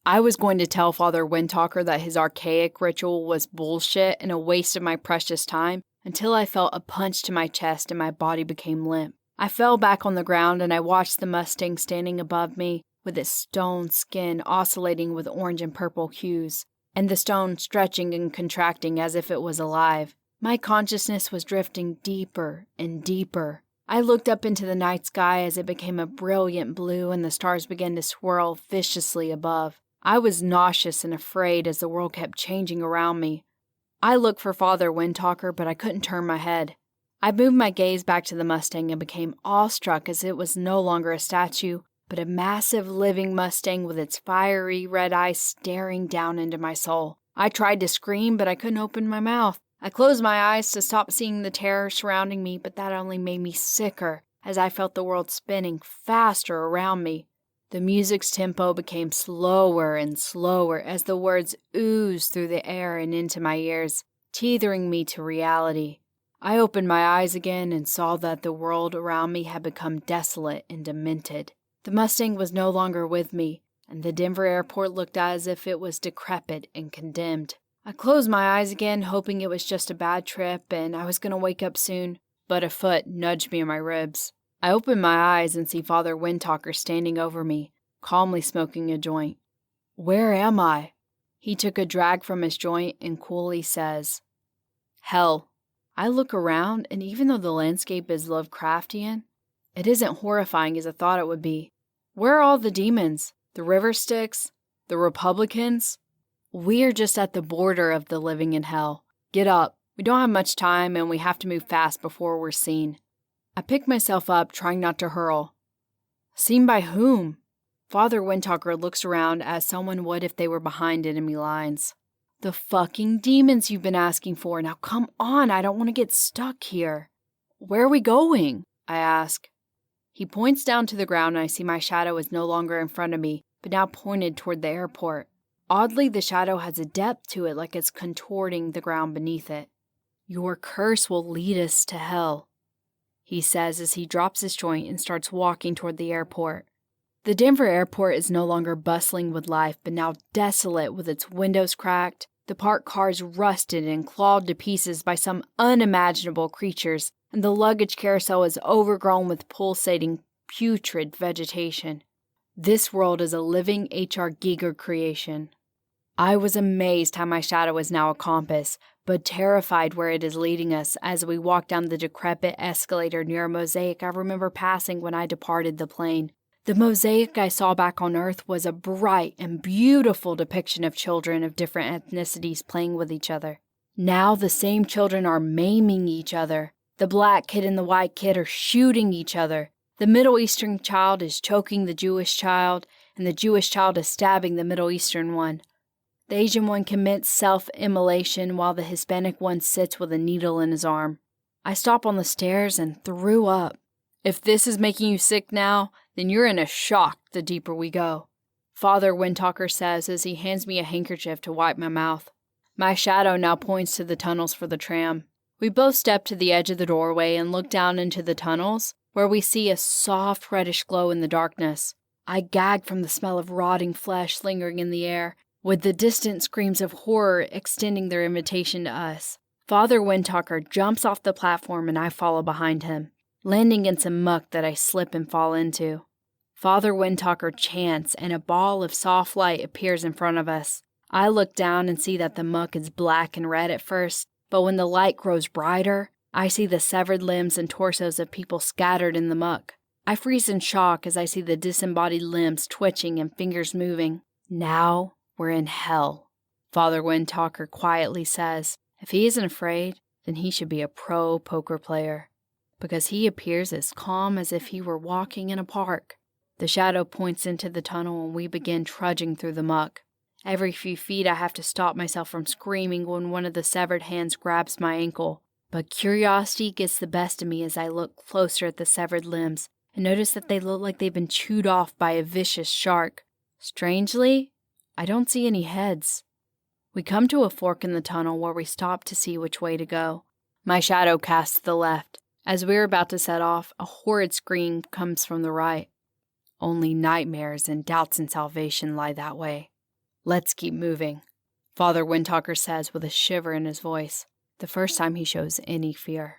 I was going to tell Father Windtalker that his archaic ritual was bullshit and a waste of my precious time until I felt a punch to my chest and my body became limp. I fell back on the ground and I watched the Mustang standing above me with its stone skin oscillating with orange and purple hues, and the stone stretching and contracting as if it was alive. My consciousness was drifting deeper and deeper. I looked up into the night sky as it became a brilliant blue and the stars began to swirl viciously above. I was nauseous and afraid as the world kept changing around me. I looked for Father Windtalker, but I couldn't turn my head. I moved my gaze back to the Mustang and became awestruck as it was no longer a statue, but a massive living Mustang with its fiery red eyes staring down into my soul. I tried to scream, but I couldn't open my mouth. I closed my eyes to stop seeing the terror surrounding me, but that only made me sicker as I felt the world spinning faster around me. The music's tempo became slower and slower as the words oozed through the air and into my ears, tethering me to reality. I opened my eyes again and saw that the world around me had become desolate and demented. The Mustang was no longer with me, and the Denver airport looked as if it was decrepit and condemned. I closed my eyes again, hoping it was just a bad trip and I was going to wake up soon, but a foot nudged me in my ribs. I opened my eyes and see Father Windtalker standing over me, calmly smoking a joint. Where am I? He took a drag from his joint and coolly says, Hell. I look around, and even though the landscape is Lovecraftian, it isn't horrifying as I thought it would be. Where are all the demons? The river Styx? The Republicans? We are just at the border of the living in hell. Get up. We don't have much time, and we have to move fast before we're seen. I pick myself up, trying not to hurl. Seen by whom? Father Windtalker looks around as someone would if they were behind enemy lines. The fucking demons you've been asking for. Now come on, I don't want to get stuck here. Where are we going? I ask. He points down to the ground and I see my shadow is no longer in front of me, but now pointed toward the airport. Oddly, the shadow has a depth to it like it's contorting the ground beneath it. Your curse will lead us to hell, he says as he drops his joint and starts walking toward the airport. The Denver airport is no longer bustling with life, but now desolate with its windows cracked, the parked cars rusted and clawed to pieces by some unimaginable creatures, and the luggage carousel is overgrown with pulsating, putrid vegetation. This world is a living H.R. Giger creation. I was amazed how my shadow is now a compass, but terrified where it is leading us as we walk down the decrepit escalator near a mosaic I remember passing when I departed the plane. The mosaic I saw back on Earth was a bright and beautiful depiction of children of different ethnicities playing with each other. Now the same children are maiming each other. The black kid and the white kid are shooting each other. The Middle Eastern child is choking the Jewish child, and the Jewish child is stabbing the Middle Eastern one. The Asian one commits self-immolation while the Hispanic one sits with a needle in his arm. I stop on the stairs and threw up. If this is making you sick now, then you're in a shock the deeper we go," Father Windtalker says as he hands me a handkerchief to wipe my mouth. My shadow now points to the tunnels for the tram. We both step to the edge of the doorway and look down into the tunnels, where we see a soft reddish glow in the darkness. I gag from the smell of rotting flesh lingering in the air, with the distant screams of horror extending their invitation to us. Father Windtalker jumps off the platform and I follow behind him, landing in some muck that I slip and fall into. Father Windtalker chants and a ball of soft light appears in front of us. I look down and see that the muck is black and red at first, but when the light grows brighter, I see the severed limbs and torsos of people scattered in the muck. I freeze in shock as I see the disembodied limbs twitching and fingers moving. Now we're in hell, Father Windtalker quietly says. If he isn't afraid, then he should be a pro poker player, because he appears as calm as if he were walking in a park. The shadow points into the tunnel and we begin trudging through the muck. Every few feet I have to stop myself from screaming when one of the severed hands grabs my ankle. But curiosity gets the best of me as I look closer at the severed limbs and notice that they look like they've been chewed off by a vicious shark. Strangely, I don't see any heads. We come to a fork in the tunnel where we stop to see which way to go. My shadow casts to the left. As we're about to set off, a horrid scream comes from the right. Only nightmares and doubts in salvation lie that way. Let's keep moving, Father Windtalker says with a shiver in his voice, the first time he shows any fear.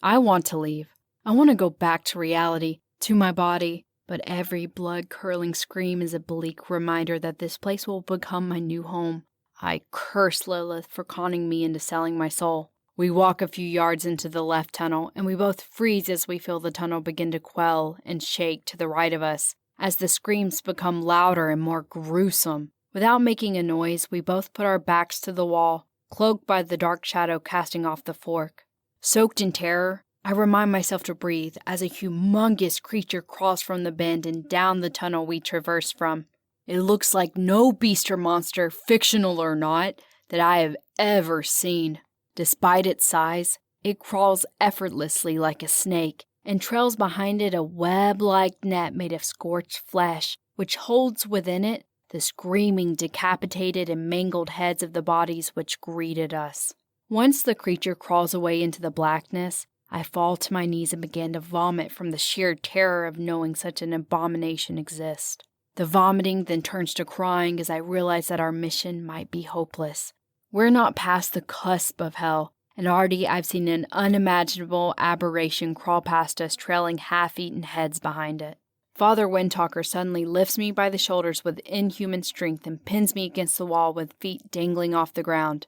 I want to leave. I want to go back to reality, to my body, but every blood-curdling scream is a bleak reminder that this place will become my new home. I curse Lilith for conning me into selling my soul. We walk a few yards into the left tunnel, and we both freeze as we feel the tunnel begin to quell and shake to the right of us, as the screams become louder and more gruesome. Without making a noise, we both put our backs to the wall, cloaked by the dark shadow casting off the fork. Soaked in terror, I remind myself to breathe as a humongous creature crawls from the bend and down the tunnel we traverse from. It looks like no beast or monster, fictional or not, that I have ever seen. Despite its size, it crawls effortlessly like a snake and trails behind it a web-like net made of scorched flesh, which holds within it the screaming, decapitated, and mangled heads of the bodies which greeted us. Once the creature crawls away into the blackness, I fall to my knees and begin to vomit from the sheer terror of knowing such an abomination exists. The vomiting then turns to crying as I realize that our mission might be hopeless. We're not past the cusp of hell, and already I've seen an unimaginable aberration crawl past us, trailing half-eaten heads behind it. Father Windtalker suddenly lifts me by the shoulders with inhuman strength and pins me against the wall with feet dangling off the ground.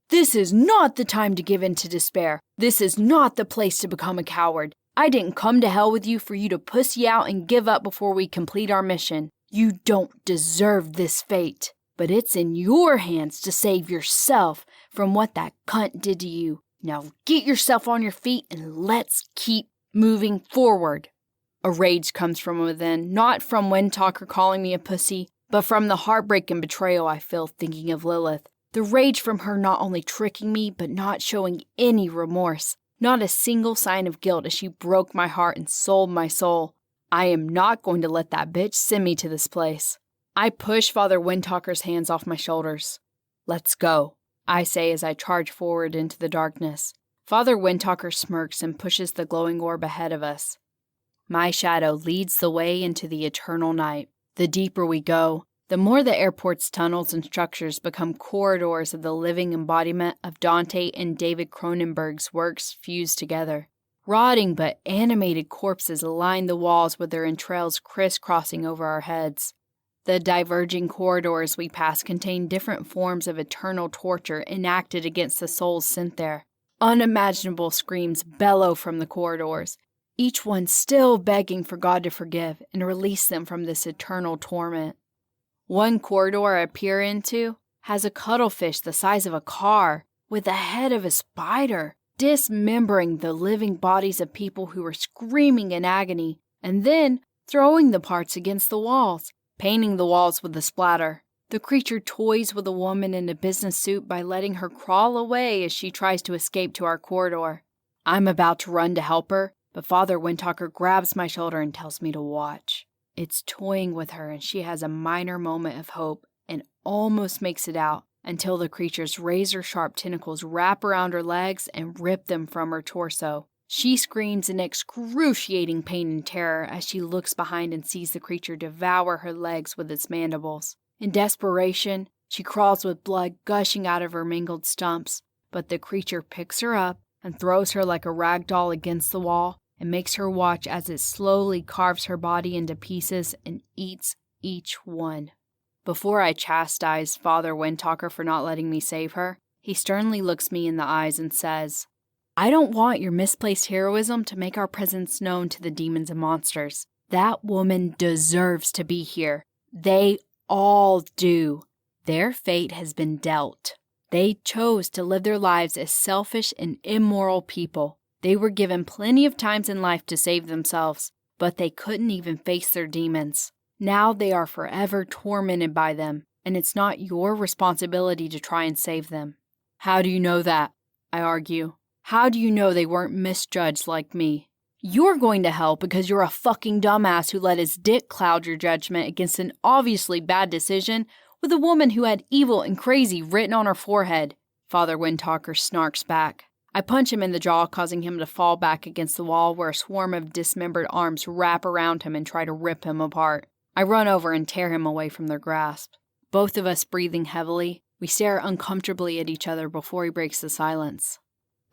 This is not the time to give in to despair. This is not the place to become a coward. I didn't come to hell with you for you to pussy out and give up before we complete our mission. You don't deserve this fate. But it's in your hands to save yourself from what that cunt did to you. Now get yourself on your feet and let's keep moving forward. A rage comes from within, not from Windtalker calling me a pussy, but from the heartbreak and betrayal I feel thinking of Lilith. The rage from her not only tricking me, but not showing any remorse, not a single sign of guilt as she broke my heart and sold my soul. I am not going to let that bitch send me to this place. I push Father Windtalker's hands off my shoulders. Let's go, I say as I charge forward into the darkness. Father Windtalker smirks and pushes the glowing orb ahead of us. My shadow leads the way into the eternal night. The deeper we go, the more the airport's tunnels and structures become corridors of the living embodiment of Dante and David Cronenberg's works fused together. Rotting but animated corpses line the walls with their entrails crisscrossing over our heads. The diverging corridors we pass contain different forms of eternal torture enacted against the souls sent there. Unimaginable screams bellow from the corridors, each one still begging for God to forgive and release them from this eternal torment. One corridor I peer into has a cuttlefish the size of a car, with the head of a spider, dismembering the living bodies of people who were screaming in agony, and then throwing the parts against the walls, painting the walls with a splatter. The creature toys with a woman in a business suit by letting her crawl away as she tries to escape to our corridor. I'm about to run to help her, but Father Windtalker grabs my shoulder and tells me to watch. It's toying with her, and she has a minor moment of hope and almost makes it out until the creature's razor-sharp tentacles wrap around her legs and rip them from her torso. She screams in excruciating pain and terror as she looks behind and sees the creature devour her legs with its mandibles. In desperation, she crawls with blood gushing out of her mangled stumps, but the creature picks her up and throws her like a rag doll against the wall and makes her watch as it slowly carves her body into pieces and eats each one. Before I chastise Father Windtalker for not letting me save her, he sternly looks me in the eyes and says, "I don't want your misplaced heroism to make our presence known to the demons and monsters. That woman deserves to be here. They all do. Their fate has been dealt. They chose to live their lives as selfish and immoral people. They were given plenty of times in life to save themselves, but they couldn't even face their demons. Now they are forever tormented by them, and it's not your responsibility to try and save them." "How do you know that?" I argue. "How do you know they weren't misjudged like me?" "You're going to hell because you're a fucking dumbass who let his dick cloud your judgment against an obviously bad decision with a woman who had evil and crazy written on her forehead," Father Windtalker snarks back. I punch him in the jaw, causing him to fall back against the wall where a swarm of dismembered arms wrap around him and try to rip him apart. I run over and tear him away from their grasp. Both of us breathing heavily, we stare uncomfortably at each other before he breaks the silence.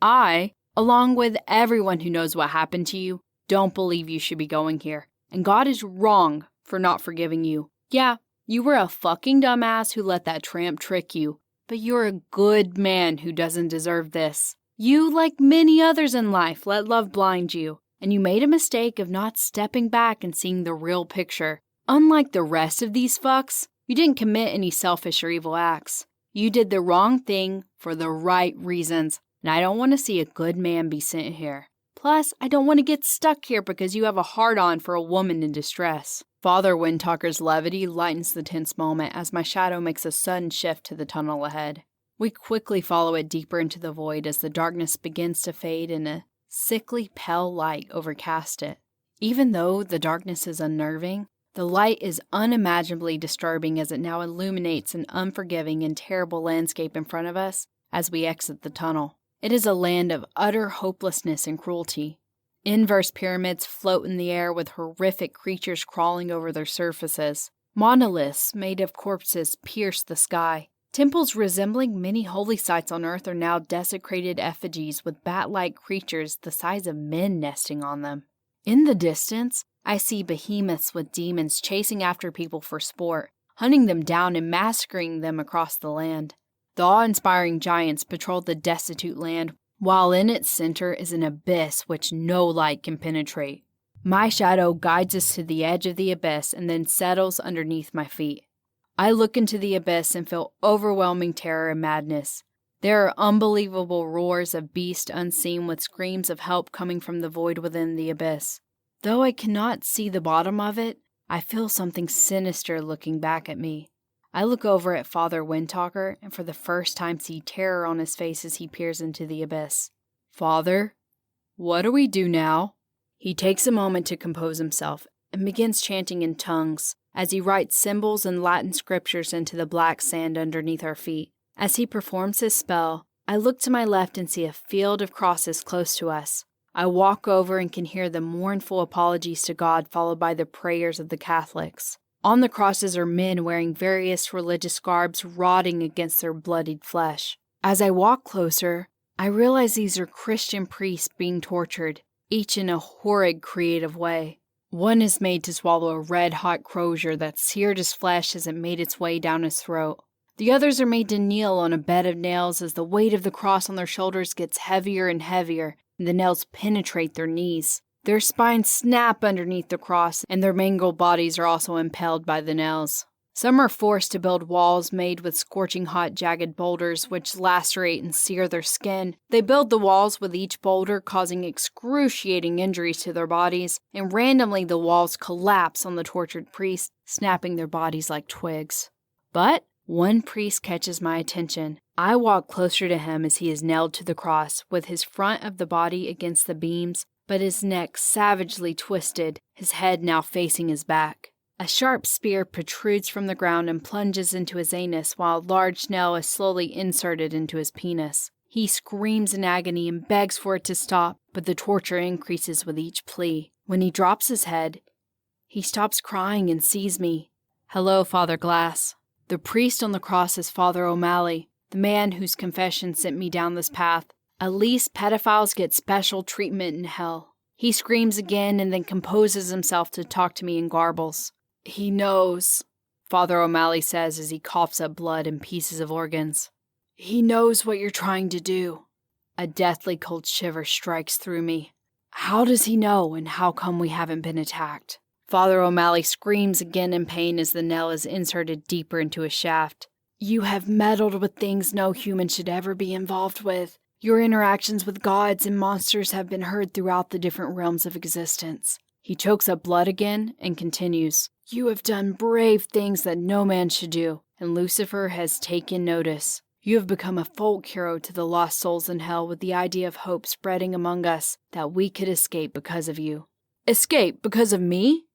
"I, along with everyone who knows what happened to you, don't believe you should be going here. And God is wrong for not forgiving you. Yeah, you were a fucking dumbass who let that tramp trick you, but you're a good man who doesn't deserve this. You, like many others in life, let love blind you, and you made a mistake of not stepping back and seeing the real picture. Unlike the rest of these fucks, you didn't commit any selfish or evil acts. You did the wrong thing for the right reasons, and I don't want to see a good man be sent here. Plus, I don't want to get stuck here because you have a hard-on for a woman in distress." Father Windtalker's levity lightens the tense moment as my shadow makes a sudden shift to the tunnel ahead. We quickly follow it deeper into the void as the darkness begins to fade and a sickly pale light overcast it. Even though the darkness is unnerving, the light is unimaginably disturbing as it now illuminates an unforgiving and terrible landscape in front of us as we exit the tunnel. It is a land of utter hopelessness and cruelty. Inverse pyramids float in the air with horrific creatures crawling over their surfaces. Monoliths made of corpses pierce the sky. Temples resembling many holy sites on earth are now desecrated effigies with bat-like creatures the size of men nesting on them. In the distance, I see behemoths with demons chasing after people for sport, hunting them down and massacring them across the land. The awe-inspiring giants patrol the destitute land, while in its center is an abyss which no light can penetrate. My shadow guides us to the edge of the abyss and then settles underneath my feet. I look into the abyss and feel overwhelming terror and madness. There are unbelievable roars of beasts unseen with screams of help coming from the void within the abyss. Though I cannot see the bottom of it, I feel something sinister looking back at me. I look over at Father Windtalker and for the first time see terror on his face as he peers into the abyss. "Father, what do we do now?" He takes a moment to compose himself and begins chanting in tongues as he writes symbols and Latin scriptures into the black sand underneath our feet. As he performs his spell, I look to my left and see a field of crosses close to us. I walk over and can hear the mournful apologies to God followed by the prayers of the Catholics. On the crosses are men wearing various religious garbs rotting against their bloodied flesh. As I walk closer, I realize these are Christian priests being tortured, each in a horrid creative way. One is made to swallow a red-hot crozier that seared his flesh as it made its way down his throat. The others are made to kneel on a bed of nails as the weight of the cross on their shoulders gets heavier and heavier, and the nails penetrate their knees. Their spines snap underneath the cross, and their mangled bodies are also impaled by the nails. Some are forced to build walls made with scorching hot jagged boulders which lacerate and sear their skin. They build the walls with each boulder causing excruciating injuries to their bodies, and randomly the walls collapse on the tortured priests, snapping their bodies like twigs. But one priest catches my attention. I walk closer to him as he is nailed to the cross, with his front of the body against the beams, but his neck savagely twisted, his head now facing his back. A sharp spear protrudes from the ground and plunges into his anus while a large nail is slowly inserted into his penis. He screams in agony and begs for it to stop, but the torture increases with each plea. When he drops his head, he stops crying and sees me. "Hello, Father Glass." The priest on the cross is Father O'Malley, the man whose confession sent me down this path. At least pedophiles get special treatment in hell. He screams again and then composes himself to talk to me in garbles. "He knows," Father O'Malley says as he coughs up blood and pieces of organs. "He knows what you're trying to do." A deathly cold shiver strikes through me. How does he know, and how come we haven't been attacked? Father O'Malley screams again in pain as the nail is inserted deeper into his shaft. "You have meddled with things no human should ever be involved with. Your interactions with gods and monsters have been heard throughout the different realms of existence." He chokes up blood again and continues. "You have done brave things that no man should do, and Lucifer has taken notice. You have become a folk hero to the lost souls in hell with the idea of hope spreading among us that we could escape because of you." "Escape because of me?"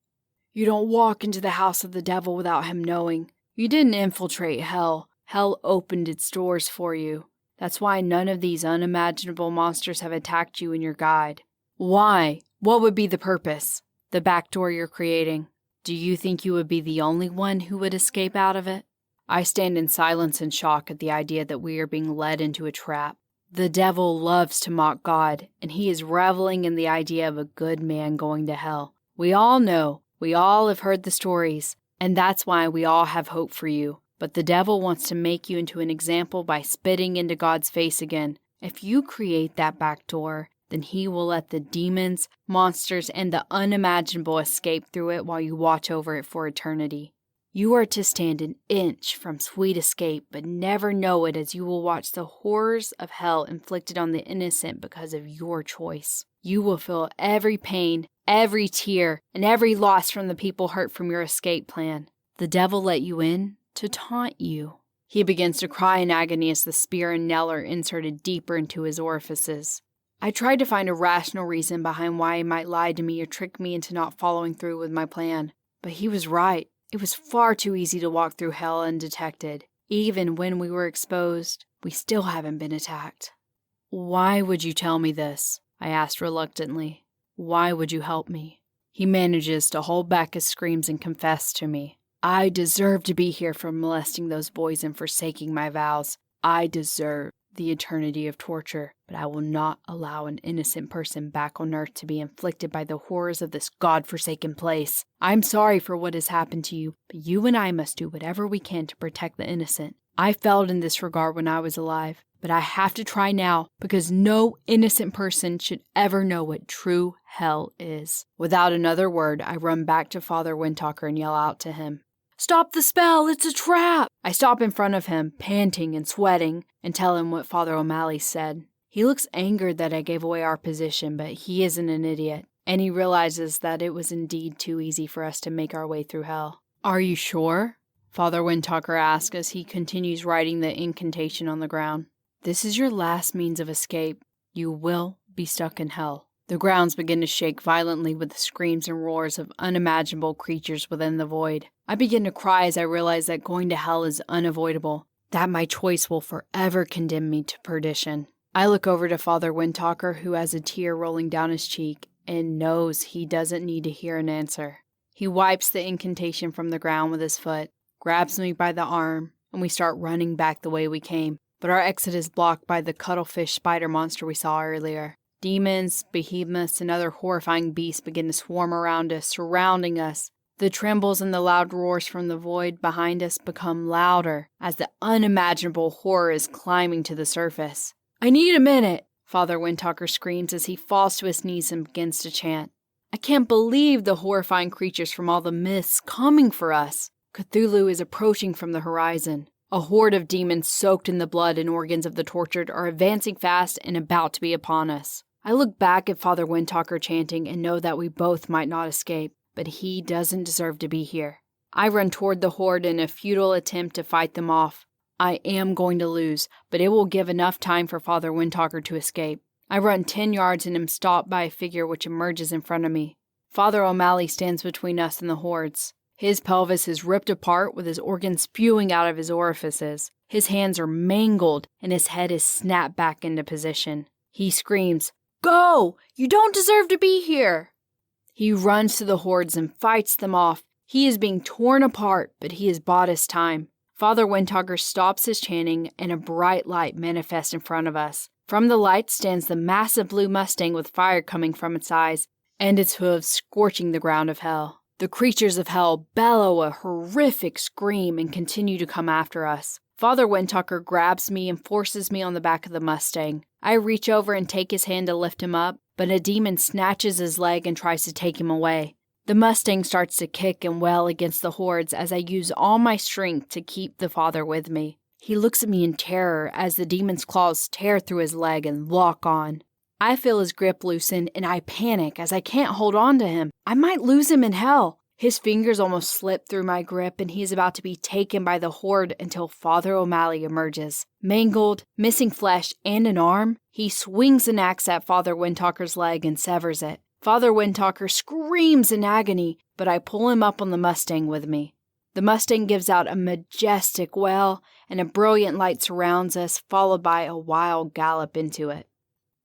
"You don't walk into the house of the devil without him knowing. You didn't infiltrate hell. Hell opened its doors for you. That's why none of these unimaginable monsters have attacked you and your guide." "Why? What would be the purpose?" "The backdoor you're creating. Do you think you would be the only one who would escape out of it?" I stand in silence and shock at the idea that we are being led into a trap. The devil loves to mock God, and he is reveling in the idea of a good man going to hell. We all know, we all have heard the stories, and that's why we all have hope for you. But the devil wants to make you into an example by spitting into God's face again. If you create that back door, then he will let the demons, monsters, and the unimaginable escape through it while you watch over it for eternity. You are to stand an inch from sweet escape, but never know it as you will watch the horrors of hell inflicted on the innocent because of your choice. You will feel every pain, every tear, and every loss from the people hurt from your escape plan. The devil let you in to taunt you. He begins to cry in agony as the spear and nail are inserted deeper into his orifices. I tried to find a rational reason behind why he might lie to me or trick me into not following through with my plan. But he was right. It was far too easy to walk through hell undetected. Even when we were exposed, we still haven't been attacked. "Why would you tell me this?" I asked reluctantly. "Why would you help me?" He manages to hold back his screams and confess to me. "I deserve to be here for molesting those boys and forsaking my vows. I deserve the eternity of torture, but I will not allow an innocent person back on earth to be inflicted by the horrors of this God-forsaken place. I'm sorry for what has happened to you, but you and I must do whatever we can to protect the innocent. I failed in this regard when I was alive, but I have to try now because no innocent person should ever know what true hell is." Without another word, I run back to Father Windtalker and yell out to him, "Stop the spell! It's a trap!" I stop in front of him, panting and sweating, and tell him what Father O'Malley said. He looks angered that I gave away our position, but he isn't an idiot, and he realizes that it was indeed too easy for us to make our way through hell. "Are you sure?" Father Windtalker asks as he continues writing the incantation on the ground. "This is your last means of escape. You will be stuck in hell." The grounds begin to shake violently with the screams and roars of unimaginable creatures within the void. I begin to cry as I realize that going to hell is unavoidable, that my choice will forever condemn me to perdition. I look over to Father Windtalker, who has a tear rolling down his cheek, and knows he doesn't need to hear an answer. He wipes the incantation from the ground with his foot, grabs me by the arm, and we start running back the way we came. But our exit is blocked by the cuttlefish spider monster we saw earlier. Demons, behemoths, and other horrifying beasts begin to swarm around us, surrounding us. The trembles and the loud roars from the void behind us become louder as the unimaginable horror is climbing to the surface. "I need a minute," Father Windtalker screams as he falls to his knees and begins to chant. "I can't believe the horrifying creatures from all the myths coming for us. Cthulhu is approaching from the horizon. A horde of demons soaked in the blood and organs of the tortured are advancing fast and about to be upon us." I look back at Father Windtalker chanting and know that we both might not escape, but he doesn't deserve to be here. I run toward the horde in a futile attempt to fight them off. I am going to lose, but it will give enough time for Father Windtalker to escape. I run 10 yards and am stopped by a figure which emerges in front of me. Father O'Malley stands between us and the hordes. His pelvis is ripped apart with his organs spewing out of his orifices. His hands are mangled and his head is snapped back into position. He screams, "Go! You don't deserve to be here!" He runs to the hordes and fights them off. He is being torn apart, but he has bought his time. Father Windtalker stops his chanting and a bright light manifests in front of us. From the light stands the massive blue Mustang with fire coming from its eyes and its hooves scorching the ground of hell. The creatures of hell bellow a horrific scream and continue to come after us. Father Windtalker grabs me and forces me on the back of the Mustang. I reach over and take his hand to lift him up, but a demon snatches his leg and tries to take him away. The Mustang starts to kick and wail against the hordes as I use all my strength to keep the father with me. He looks at me in terror as the demon's claws tear through his leg and lock on. I feel his grip loosen and I panic as I can't hold on to him. I might lose him in hell. His fingers almost slip through my grip and he is about to be taken by the horde until Father O'Malley emerges. Mangled, missing flesh and an arm, he swings an axe at Father Windtalker's leg and severs it. Father Windtalker screams in agony, but I pull him up on the Mustang with me. The Mustang gives out a majestic wail, and a brilliant light surrounds us, followed by a wild gallop into it.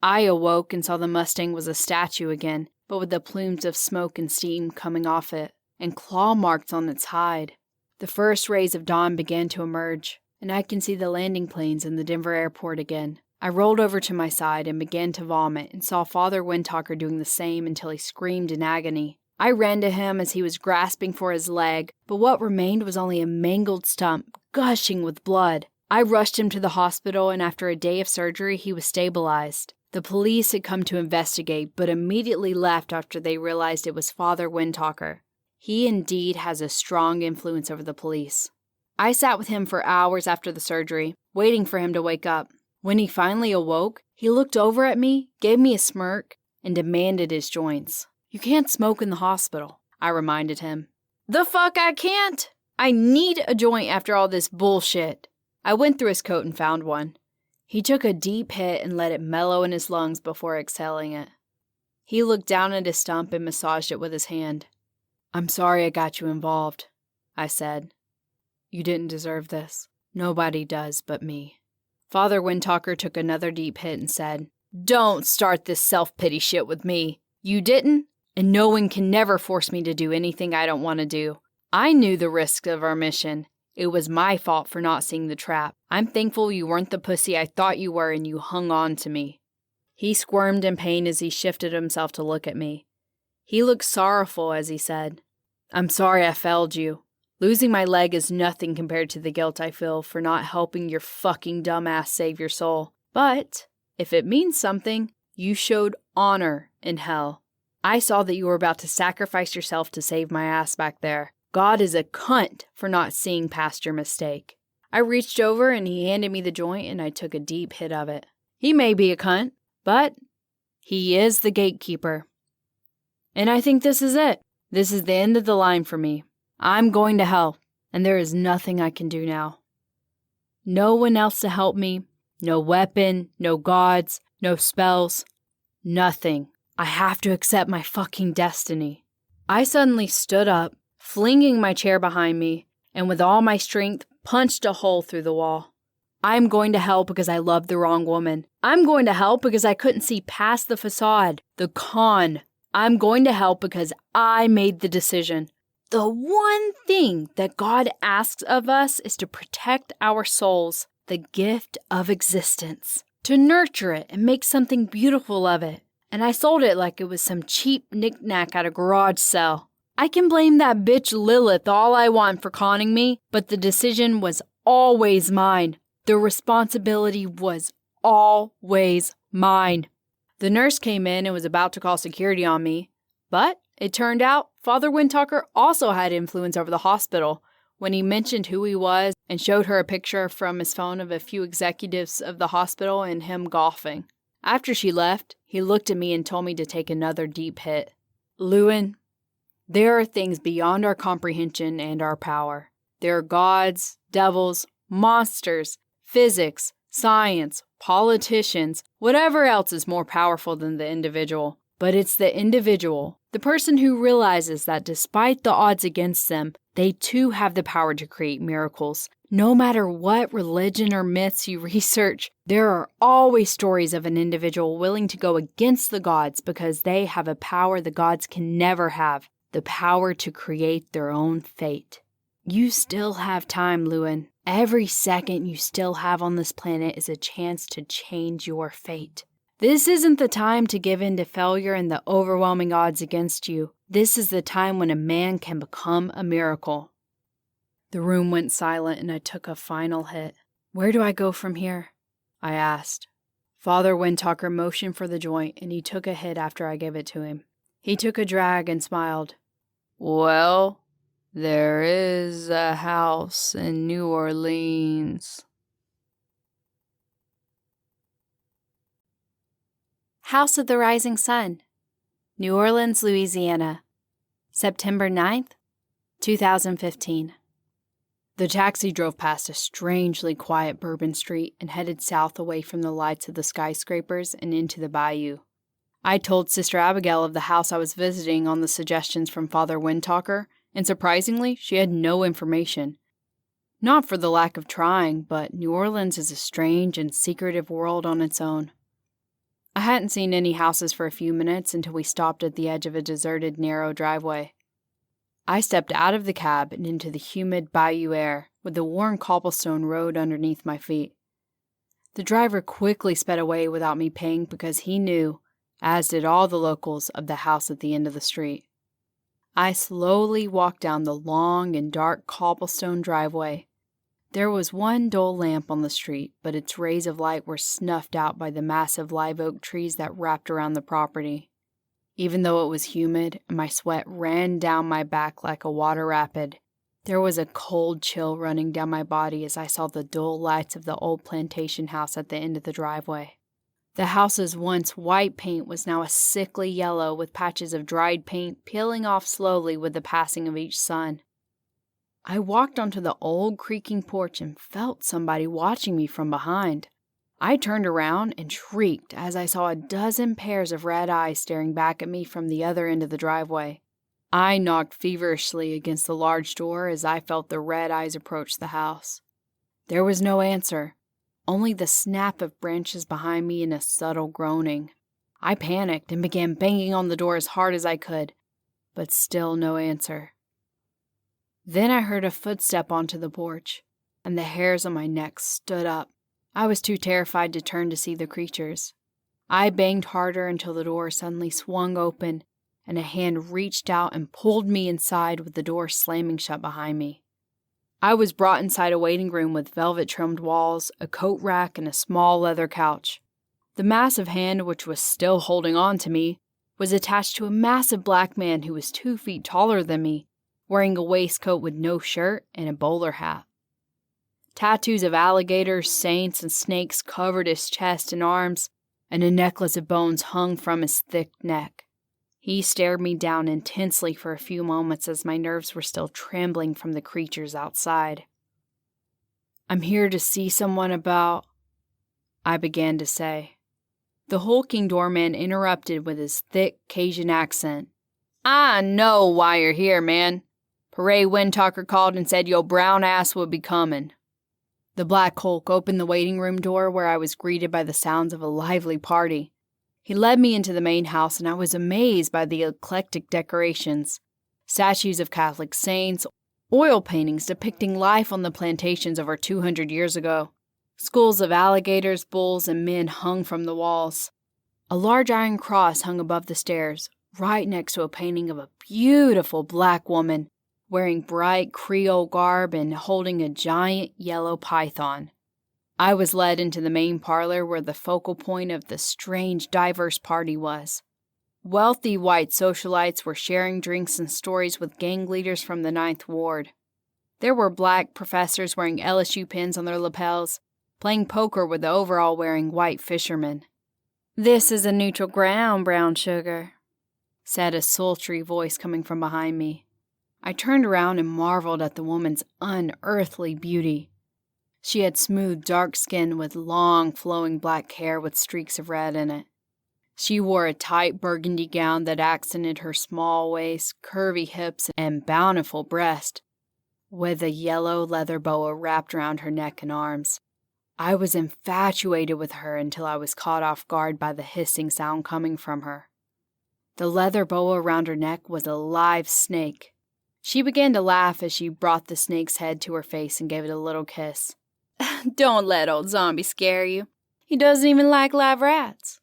I awoke and saw the Mustang was a statue again, but with the plumes of smoke and steam coming off it, and claw marks on its hide. The first rays of dawn began to emerge, and I can see the landing planes in the Denver airport again. I rolled over to my side and began to vomit and saw Father Windtalker doing the same until he screamed in agony. I ran to him as he was grasping for his leg, but what remained was only a mangled stump, gushing with blood. I rushed him to the hospital, and after a day of surgery, he was stabilized. The police had come to investigate, but immediately left after they realized it was Father Windtalker. He indeed has a strong influence over the police. I sat with him for hours after the surgery, waiting for him to wake up. When he finally awoke, he looked over at me, gave me a smirk, and demanded his joints. "You can't smoke in the hospital," I reminded him. "The fuck I can't! I need a joint after all this bullshit." I went through his coat and found one. He took a deep hit and let it mellow in his lungs before exhaling it. He looked down at his stump and massaged it with his hand. "I'm sorry I got you involved," I said. "You didn't deserve this. Nobody does but me." Father Windtalker took another deep hit and said, "Don't start this self-pity shit with me. You didn't, and no one can never force me to do anything I don't want to do. I knew the risks of our mission. It was my fault for not seeing the trap. I'm thankful you weren't the pussy I thought you were and you hung on to me." He squirmed in pain as he shifted himself to look at me. He looked sorrowful as he said, "I'm sorry I failed you. Losing my leg is nothing compared to the guilt I feel for not helping your fucking dumbass save your soul. But, if it means something, you showed honor in hell. I saw that you were about to sacrifice yourself to save my ass back there. God is a cunt for not seeing past your mistake." I reached over and he handed me the joint and I took a deep hit of it. He may be a cunt, but he is the gatekeeper. And I think this is it. This is the end of the line for me. I'm going to hell, and there is nothing I can do now. No one else to help me, no weapon, no gods, no spells, nothing. I have to accept my fucking destiny. I suddenly stood up, flinging my chair behind me, and with all my strength, punched a hole through the wall. I'm going to hell because I loved the wrong woman. I'm going to hell because I couldn't see past the facade, the con. I'm going to hell because I made the decision. The one thing that God asks of us is to protect our souls, the gift of existence, to nurture it and make something beautiful of it. And I sold it like it was some cheap knick-knack at a garage sale. I can blame that bitch Lilith all I want for conning me, but the decision was always mine. The responsibility was always mine. The nurse came in and was about to call security on me, but it turned out Father Windtalker also had influence over the hospital when he mentioned who he was and showed her a picture from his phone of a few executives of the hospital and him golfing. After she left, he looked at me and told me to take another deep hit. "Llewyn, there are things beyond our comprehension and our power. There are gods, devils, monsters, physics, science, politicians, whatever else is more powerful than the individual. But it's the individual, the person who realizes that despite the odds against them, they too have the power to create miracles. No matter what religion or myths you research, there are always stories of an individual willing to go against the gods because they have a power the gods can never have, the power to create their own fate. You still have time, Llewyn. Every second you still have on this planet is a chance to change your fate. This isn't the time to give in to failure and the overwhelming odds against you. This is the time when a man can become a miracle. The room went silent and I took a final hit. Where do I go from here? I asked. Father Windtalker motioned for the joint and he took a hit after I gave it to him. He took a drag and smiled. Well, there is a house in New Orleans. House of the Rising Sun, New Orleans, Louisiana, September 9th, 2015. The taxi drove past a strangely quiet Bourbon Street and headed south away from the lights of the skyscrapers and into the bayou. I told Sister Abigail of the house I was visiting on the suggestions from Father Windtalker, and surprisingly, she had no information. Not for the lack of trying, but New Orleans is a strange and secretive world on its own. I hadn't seen any houses for a few minutes until we stopped at the edge of a deserted, narrow driveway. I stepped out of the cab and into the humid bayou air, with the worn cobblestone road underneath my feet. The driver quickly sped away without me paying because he knew, as did all the locals, of the house at the end of the street. I slowly walked down the long and dark cobblestone driveway. There was one dull lamp on the street, but its rays of light were snuffed out by the massive live oak trees that wrapped around the property. Even though it was humid and my sweat ran down my back like a water rapid, there was a cold chill running down my body as I saw the dull lights of the old plantation house at the end of the driveway. The house's once white paint was now a sickly yellow with patches of dried paint peeling off slowly with the passing of each sun. I walked onto the old creaking porch and felt somebody watching me from behind. I turned around and shrieked as I saw a dozen pairs of red eyes staring back at me from the other end of the driveway. I knocked feverishly against the large door as I felt the red eyes approach the house. There was no answer, only the snap of branches behind me and a subtle groaning. I panicked and began banging on the door as hard as I could, but still no answer. Then I heard a footstep onto the porch, and the hairs on my neck stood up. I was too terrified to turn to see the creatures. I banged harder until the door suddenly swung open, and a hand reached out and pulled me inside with the door slamming shut behind me. I was brought inside a waiting room with velvet-trimmed walls, a coat rack, and a small leather couch. The massive hand, which was still holding on to me, was attached to a massive black man who was 2 feet taller than me, wearing a waistcoat with no shirt and a bowler hat. Tattoos of alligators, saints, and snakes covered his chest and arms, and a necklace of bones hung from his thick neck. He stared me down intensely for a few moments as my nerves were still trembling from the creatures outside. "I'm here to see someone about," I began to say. The hulking doorman interrupted with his thick Cajun accent. "I know why you're here, man. Parade Windtalker called and said your brown ass would be coming." The Black Hulk opened the waiting room door where I was greeted by the sounds of a lively party. He led me into the main house and I was amazed by the eclectic decorations. Statues of Catholic saints, oil paintings depicting life on the plantations over 200 years ago. Skulls of alligators, bulls, and men hung from the walls. A large iron cross hung above the stairs, right next to a painting of a beautiful black woman, wearing bright Creole garb and holding a giant yellow python. I was led into the main parlor where the focal point of the strange, diverse party was. Wealthy white socialites were sharing drinks and stories with gang leaders from the 9th Ward. There were black professors wearing LSU pins on their lapels, playing poker with the overall-wearing white fishermen. "This is a neutral ground, brown sugar," said a sultry voice coming from behind me. I turned around and marveled at the woman's unearthly beauty. She had smooth, dark skin with long, flowing black hair with streaks of red in it. She wore a tight burgundy gown that accented her small waist, curvy hips, and bountiful breast, with a yellow leather boa wrapped around her neck and arms. I was infatuated with her until I was caught off guard by the hissing sound coming from her. The leather boa around her neck was a live snake. She began to laugh as she brought the snake's head to her face and gave it a little kiss. "Don't let old Zombie scare you. He doesn't even like live rats."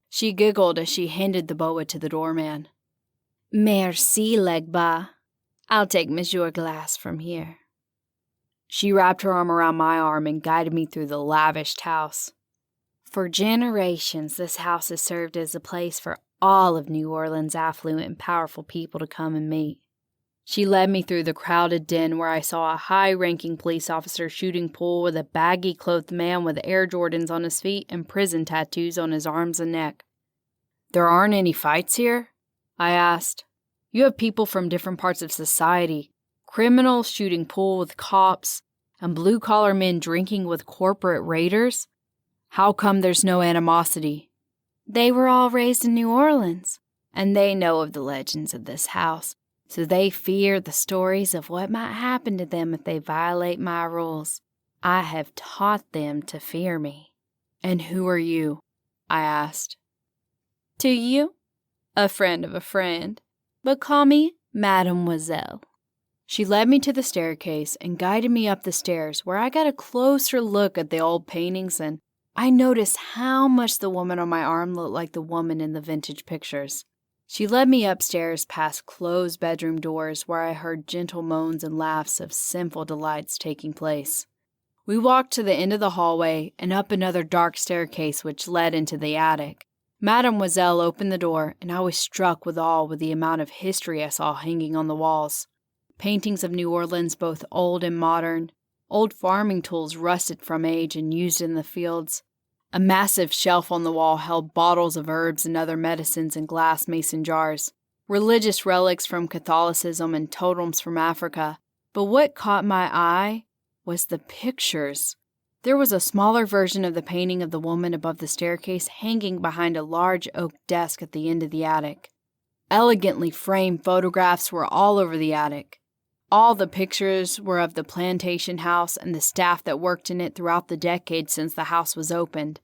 She giggled as she handed the boa to the doorman. "Merci, Legba. I'll take Monsieur Glass from here." She wrapped her arm around my arm and guided me through the lavished house. "For generations, this house has served as a place for all of New Orleans' affluent and powerful people to come and meet." She led me through the crowded den where I saw a high-ranking police officer shooting pool with a baggy-clothed man with Air Jordans on his feet and prison tattoos on his arms and neck. "There aren't any fights here?" I asked. "You have people from different parts of society, criminals shooting pool with cops, and blue-collar men drinking with corporate raiders. How come there's no animosity?" "They were all raised in New Orleans, and they know of the legends of this house, so they fear the stories of what might happen to them if they violate my rules. I have taught them to fear me." "And who are you?" I asked. "To you, a friend of a friend, but call me Mademoiselle." She led me to the staircase and guided me up the stairs, where I got a closer look at the old paintings, and I noticed how much the woman on my arm looked like the woman in the vintage pictures. She led me upstairs past closed bedroom doors where I heard gentle moans and laughs of sinful delights taking place. We walked to the end of the hallway and up another dark staircase which led into the attic. Mademoiselle opened the door, and I was struck with awe with the amount of history I saw hanging on the walls. Paintings of New Orleans, both old and modern, old farming tools rusted from age and used in the fields. A massive shelf on the wall held bottles of herbs and other medicines in glass mason jars, religious relics from Catholicism and totems from Africa. But what caught my eye was the pictures. There was a smaller version of the painting of the woman above the staircase hanging behind a large oak desk at the end of the attic. Elegantly framed photographs were all over the attic. All the pictures were of the plantation house and the staff that worked in it throughout the decades since the house was opened.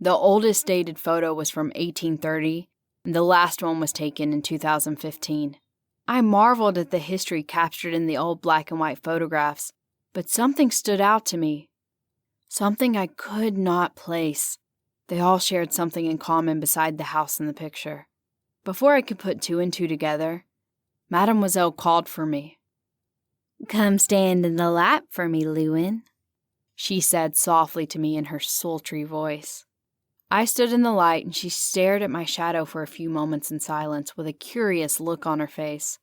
The oldest dated photo was from 1830, and the last one was taken in 2015. I marveled at the history captured in the old black and white photographs, but something stood out to me. Something I could not place. They all shared something in common beside the house in the picture. Before I could put two and two together, Mademoiselle called for me. "Come stand in the light for me, Llewyn," she said softly to me in her sultry voice. I stood in the light, and she stared at my shadow for a few moments in silence with a curious look on her face.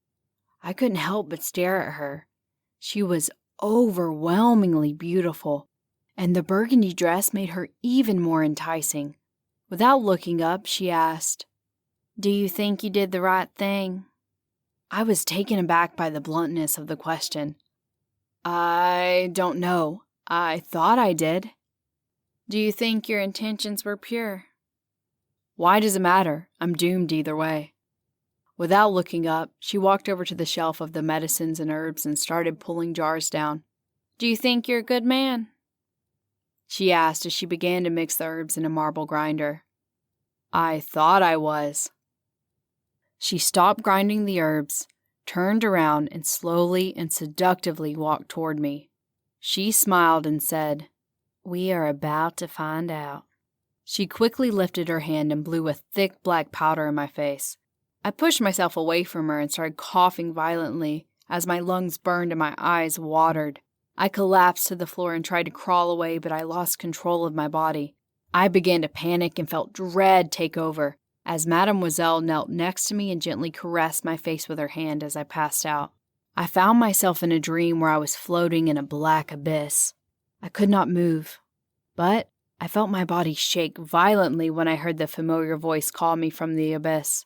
I couldn't help but stare at her. She was overwhelmingly beautiful, and the burgundy dress made her even more enticing. Without looking up, she asked, "Do you think you did the right thing?" I was taken aback by the bluntness of the question. "I don't know. I thought I did." "Do you think your intentions were pure?" "Why does it matter? I'm doomed either way." Without looking up, she walked over to the shelf of the medicines and herbs and started pulling jars down. "Do you think you're a good man?" she asked as she began to mix the herbs in a marble grinder. "I thought I was." She stopped grinding the herbs, turned around, and slowly and seductively walked toward me. She smiled and said, "We are about to find out." She quickly lifted her hand and blew a thick black powder in my face. I pushed myself away from her and started coughing violently as my lungs burned and my eyes watered. I collapsed to the floor and tried to crawl away, but I lost control of my body. I began to panic and felt dread take over, as Mademoiselle knelt next to me and gently caressed my face with her hand as I passed out. I found myself in a dream where I was floating in a black abyss. I could not move, but I felt my body shake violently when I heard the familiar voice call me from the abyss.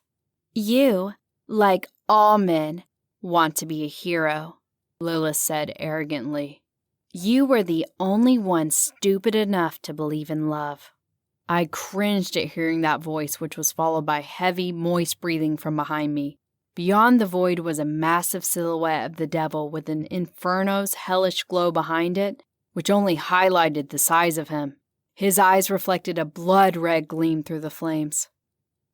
"You, like all men, want to be a hero," Lilith said arrogantly. "You were the only one stupid enough to believe in love." I cringed at hearing that voice, which was followed by heavy, moist breathing from behind me. Beyond the void was a massive silhouette of the devil with an inferno's hellish glow behind it, which only highlighted the size of him. His eyes reflected a blood-red gleam through the flames.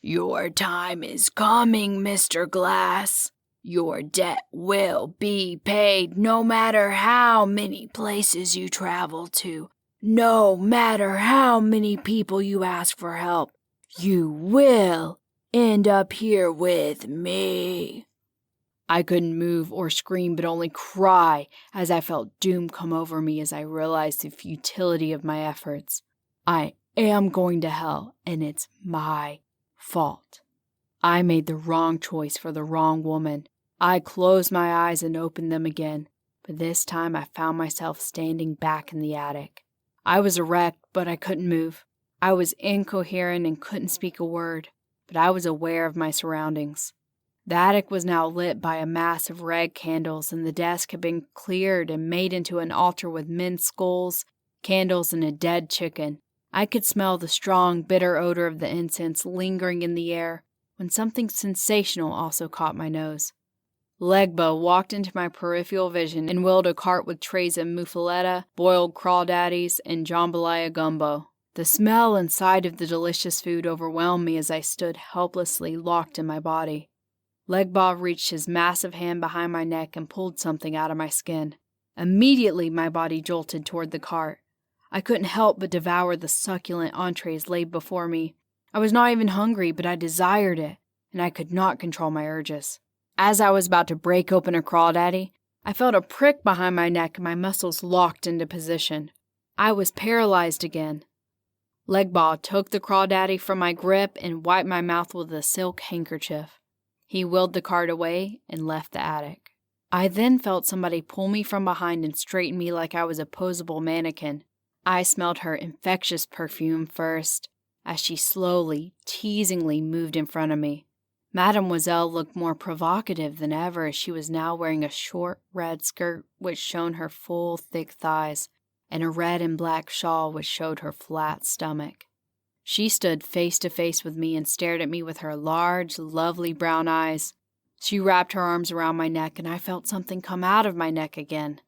"Your time is coming, Mr. Glass. Your debt will be paid no matter how many places you travel to, no matter how many people you ask for help. You will end up here with me." I couldn't move or scream, but only cry as I felt doom come over me as I realized the futility of my efforts. I am going to hell, and it's my fault. I made the wrong choice for the wrong woman. I closed my eyes and opened them again, but this time I found myself standing back in the attic. I was erect, but I couldn't move. I was incoherent and couldn't speak a word, but I was aware of my surroundings. The attic was now lit by a mass of red candles, and the desk had been cleared and made into an altar with men's skulls, candles, and a dead chicken. I could smell the strong, bitter odor of the incense lingering in the air when something sensational also caught my nose. Legba walked into my peripheral vision and wheeled a cart with trays of muffaletta, boiled crawdaddies, and jambalaya gumbo. The smell and sight of the delicious food overwhelmed me as I stood helplessly locked in my body. Legba reached his massive hand behind my neck and pulled something out of my skin. Immediately, my body jolted toward the cart. I couldn't help but devour the succulent entrees laid before me. I was not even hungry, but I desired it, and I could not control my urges. As I was about to break open a crawdaddy, I felt a prick behind my neck and my muscles locked into position. I was paralyzed again. Legba took the crawdaddy from my grip and wiped my mouth with a silk handkerchief. He wheeled the cart away and left the attic. I then felt somebody pull me from behind and straighten me like I was a posable mannequin. I smelled her infectious perfume first, as she slowly, teasingly moved in front of me. Mademoiselle looked more provocative than ever as she was now wearing a short red skirt which showed her full, thick thighs, and a red and black shawl which showed her flat stomach. She stood face to face with me and stared at me with her large, lovely brown eyes. She wrapped her arms around my neck, and I felt something come out of my neck again.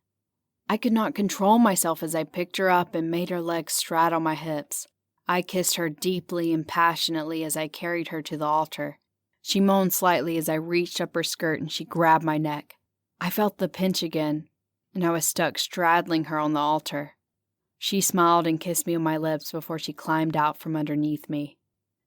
I could not control myself as I picked her up and made her legs straddle my hips. I kissed her deeply and passionately as I carried her to the altar. She moaned slightly as I reached up her skirt and she grabbed my neck. I felt the pinch again, and I was stuck straddling her on the altar. She smiled and kissed me on my lips before she climbed out from underneath me.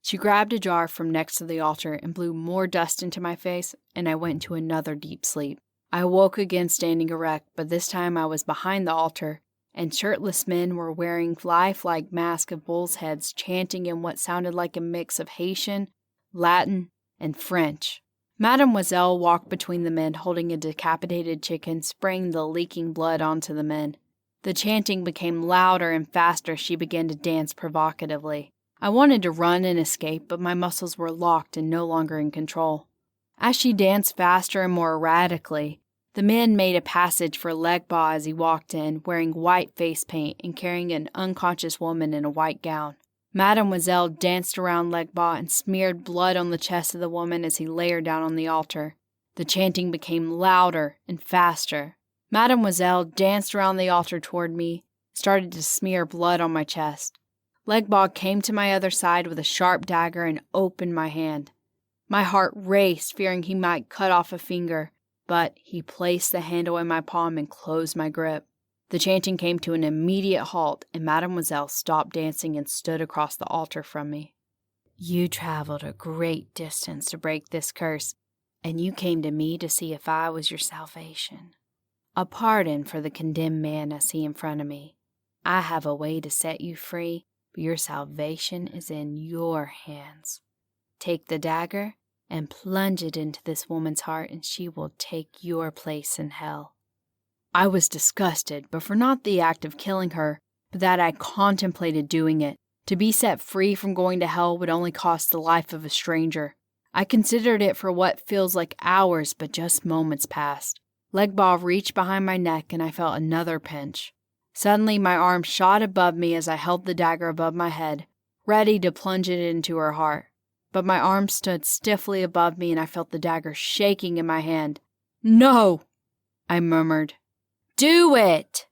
She grabbed a jar from next to the altar and blew more dust into my face, and I went into another deep sleep. I awoke again standing erect, but this time I was behind the altar, and shirtless men were wearing lifelike masks of bulls' heads, chanting in what sounded like a mix of Haitian, Latin, and French. Mademoiselle walked between the men holding a decapitated chicken, spraying the leaking blood onto the men. The chanting became louder and faster as she began to dance provocatively. I wanted to run and escape, but my muscles were locked and no longer in control. As she danced faster and more erratically, the men made a passage for Legba as he walked in, wearing white face paint and carrying an unconscious woman in a white gown. Mademoiselle danced around Legba and smeared blood on the chest of the woman as he lay her down on the altar. The chanting became louder and faster. Mademoiselle danced around the altar toward me, started to smear blood on my chest. Legba came to my other side with a sharp dagger and opened my hand. My heart raced, fearing he might cut off a finger, but he placed the handle in my palm and closed my grip. The chanting came to an immediate halt, and Mademoiselle stopped dancing and stood across the altar from me. "You traveled a great distance to break this curse, and you came to me to see if I was your salvation. A pardon for the condemned man I see in front of me. I have a way to set you free, but your salvation is in your hands. Take the dagger and plunge it into this woman's heart, and she will take your place in hell." I was disgusted, but for not the act of killing her, but that I contemplated doing it. To be set free from going to hell would only cost the life of a stranger. I considered it for what feels like hours, but just moments passed. Legba reached behind my neck, and I felt another pinch. Suddenly, my arm shot above me as I held the dagger above my head. ready to plunge it into her heart. But my arm stood stiffly above me and I felt the dagger shaking in my hand. "No!" I murmured. "Do it!"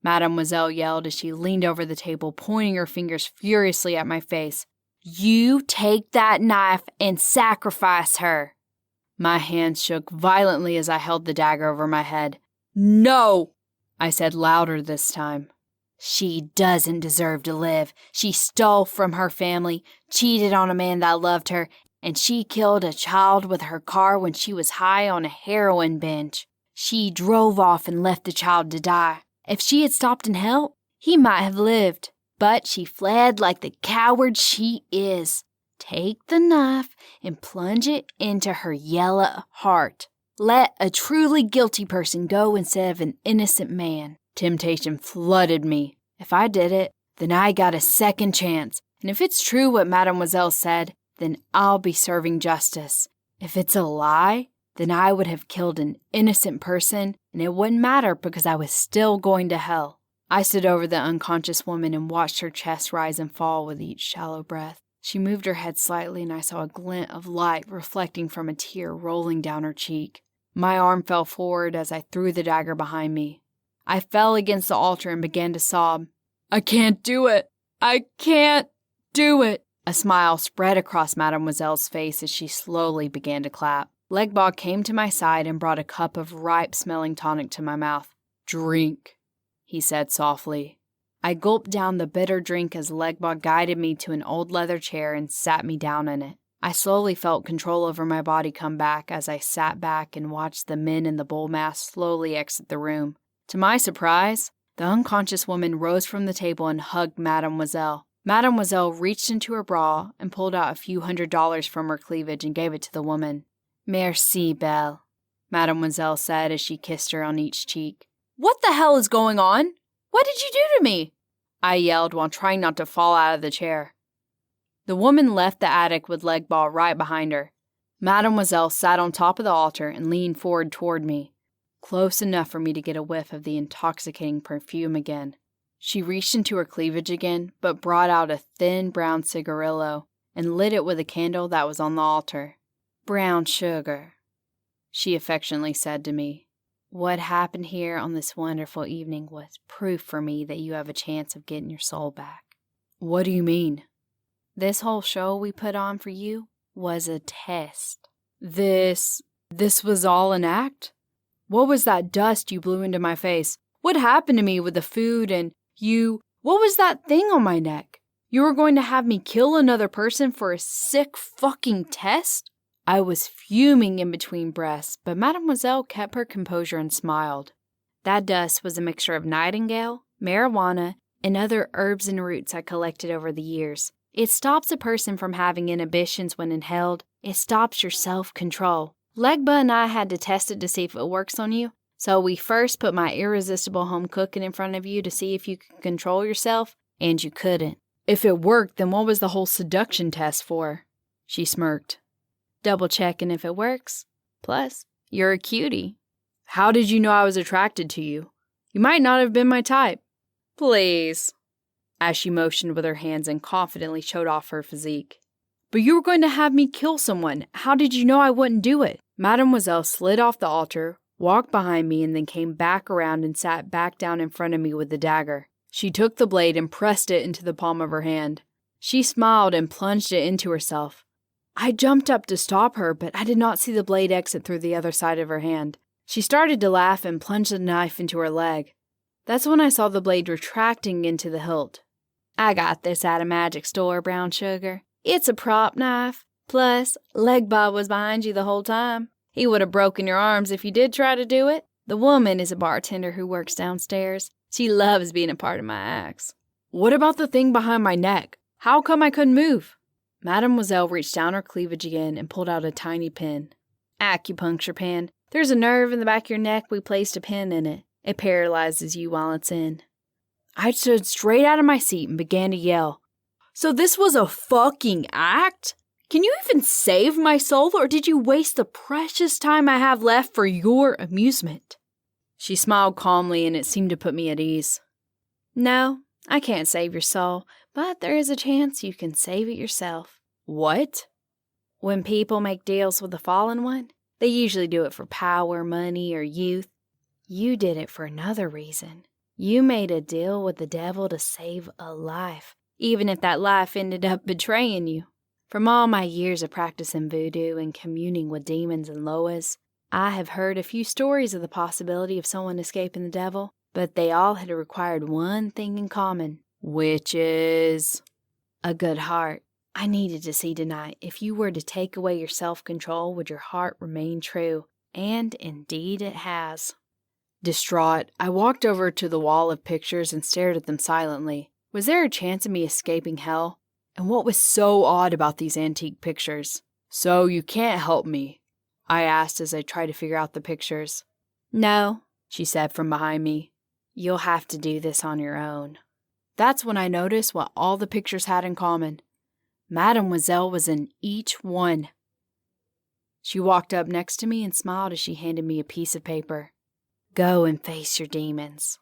Mademoiselle yelled as she leaned over the table, pointing her fingers furiously at my face. "You take that knife and sacrifice her!" My hands shook violently as I held the dagger over my head. "No!" I said louder this time. "She doesn't deserve to live. She stole from her family, cheated on a man that loved her, and she killed a child with her car when she was high on a heroin binge. She drove off and left the child to die. If she had stopped and helped, he might have lived. But she fled like the coward she is. Take the knife and plunge it into her yellow heart. Let a truly guilty person go instead of an innocent man." Temptation flooded me. If I did it, then I got a second chance. And if it's true what Mademoiselle said, then I'll be serving justice. If it's a lie, then I would have killed an innocent person, and it wouldn't matter because I was still going to hell. I stood over the unconscious woman and watched her chest rise and fall with each shallow breath. She moved her head slightly, and I saw a glint of light reflecting from a tear rolling down her cheek. My arm fell forward as I threw the dagger behind me. I fell against the altar and began to sob. "I can't do it! I can't do it!" A smile spread across Mademoiselle's face as she slowly began to clap. Legba came to my side and brought a cup of ripe-smelling tonic to my mouth. "Drink," he said softly. I gulped down the bitter drink as Legba guided me to an old leather chair and sat me down in it. I slowly felt control over my body come back as I sat back and watched the men in the bull mask slowly exit the room. To my surprise, the unconscious woman rose from the table and hugged Mademoiselle. Mademoiselle reached into her bra and pulled out a few $100s from her cleavage and gave it to the woman. "Merci, Belle," Mademoiselle said as she kissed her on each cheek. "What the hell is going on? What did you do to me?" I yelled while trying not to fall out of the chair. The woman left the attic with Legba right behind her. Mademoiselle sat on top of the altar and leaned forward toward me, close enough for me to get a whiff of the intoxicating perfume again. She reached into her cleavage again, but brought out a thin brown cigarillo and lit it with a candle that was on the altar. "Brown sugar," she affectionately said to me. "What happened here on this wonderful evening was proof for me that you have a chance of getting your soul back." "What do you mean?" "This whole show we put on for you was a test." This was all an act? What was that dust you blew into my face? What happened to me with the food and what was that thing on my neck? You were going to have me kill another person for a sick fucking test? I was fuming in between breaths, but Mademoiselle kept her composure and smiled. "That dust was a mixture of nightingale, marijuana, and other herbs and roots I collected over the years. It stops a person from having inhibitions when inhaled. It stops your self-control. Legba and I had to test it to see if it works on you. So we first put my irresistible home cooking in front of you to see if you could control yourself, and you couldn't." "If it worked, then what was the whole seduction test for?" She smirked. "Double-checking if it works. Plus, you're a cutie." "How did you know I was attracted to you? You might not have been my type." "Please," as she motioned with her hands and confidently showed off her physique. "But you were going to have me kill someone. How did you know I wouldn't do it?" Mademoiselle slid off the altar, walked behind me, and then came back around and sat back down in front of me with the dagger. She took the blade and pressed it into the palm of her hand. She smiled and plunged it into herself. I jumped up to stop her, but I did not see the blade exit through the other side of her hand. She started to laugh and plunged the knife into her leg. That's when I saw the blade retracting into the hilt. "I got this at a magic store, Brown Sugar. It's a prop knife. Plus, Legba was behind you the whole time. He would have broken your arms if you did try to do it. The woman is a bartender who works downstairs. She loves being a part of my acts." "What about the thing behind my neck? How come I couldn't move?" Mademoiselle reached down her cleavage again and pulled out a tiny pin. "Acupuncture pin. There's a nerve in the back of your neck. We placed a pin in it. It paralyzes you while it's in." I stood straight out of my seat and began to yell. "So this was a fucking act? Can you even save my soul, or did you waste the precious time I have left for your amusement?" She smiled calmly, and it seemed to put me at ease. "No, I can't save your soul, but there is a chance you can save it yourself. What? When people make deals with the fallen one, they usually do it for power, money, or youth. You did it for another reason. You made a deal with the devil to save a life, even if that life ended up betraying you. From all my years of practicing voodoo and communing with demons and loas, I have heard a few stories of the possibility of someone escaping the devil, but they all had required one thing in common. Which is? A good heart. I needed to see tonight if you were to take away your self-control, would your heart remain true? And indeed it has. Distraught, I walked over to the wall of pictures and stared at them silently. Was there a chance of me escaping hell? And what was so odd about these antique pictures? So you can't help me? I asked as I tried to figure out the pictures. No, she said from behind me. You'll have to do this on your own. That's when I noticed what all the pictures had in common. Mademoiselle was in each one. She walked up next to me and smiled as she handed me a piece of paper. Go and face your demons.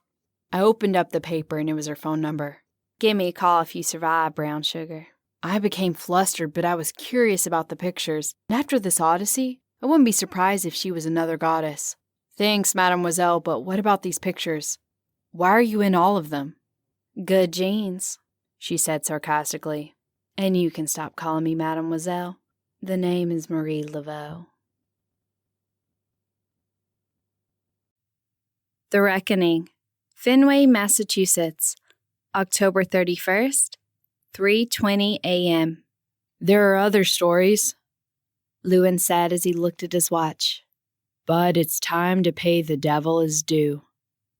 I opened up the paper and it was her phone number. Give me a call if you survive, brown sugar. I became flustered, but I was curious about the pictures. And after this odyssey, I wouldn't be surprised if she was another goddess. Thanks, mademoiselle, but what about these pictures? Why are you in all of them? Good genes, she said sarcastically. And you can stop calling me mademoiselle. The name is Marie Laveau. The Reckoning, Fenway, Massachusetts, October 31st, 3:20 a.m. There are other stories, Llewyn said as he looked at his watch. But it's time to pay the devil his due.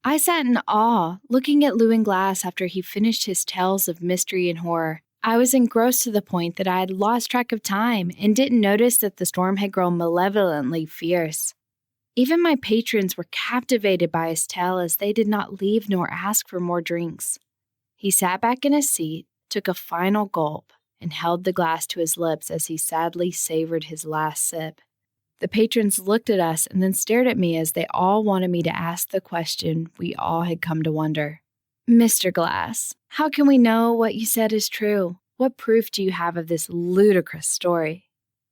I sat in awe, looking at Llewyn Glass after he finished his tales of mystery and horror. I was engrossed to the point that I had lost track of time and didn't notice that the storm had grown malevolently fierce. Even my patrons were captivated by his tale as they did not leave nor ask for more drinks. He sat back in his seat, took a final gulp, and held the glass to his lips as he sadly savored his last sip. The patrons looked at us and then stared at me as they all wanted me to ask the question we all had come to wonder. Mr. Glass, how can we know what you said is true? What proof do you have of this ludicrous story?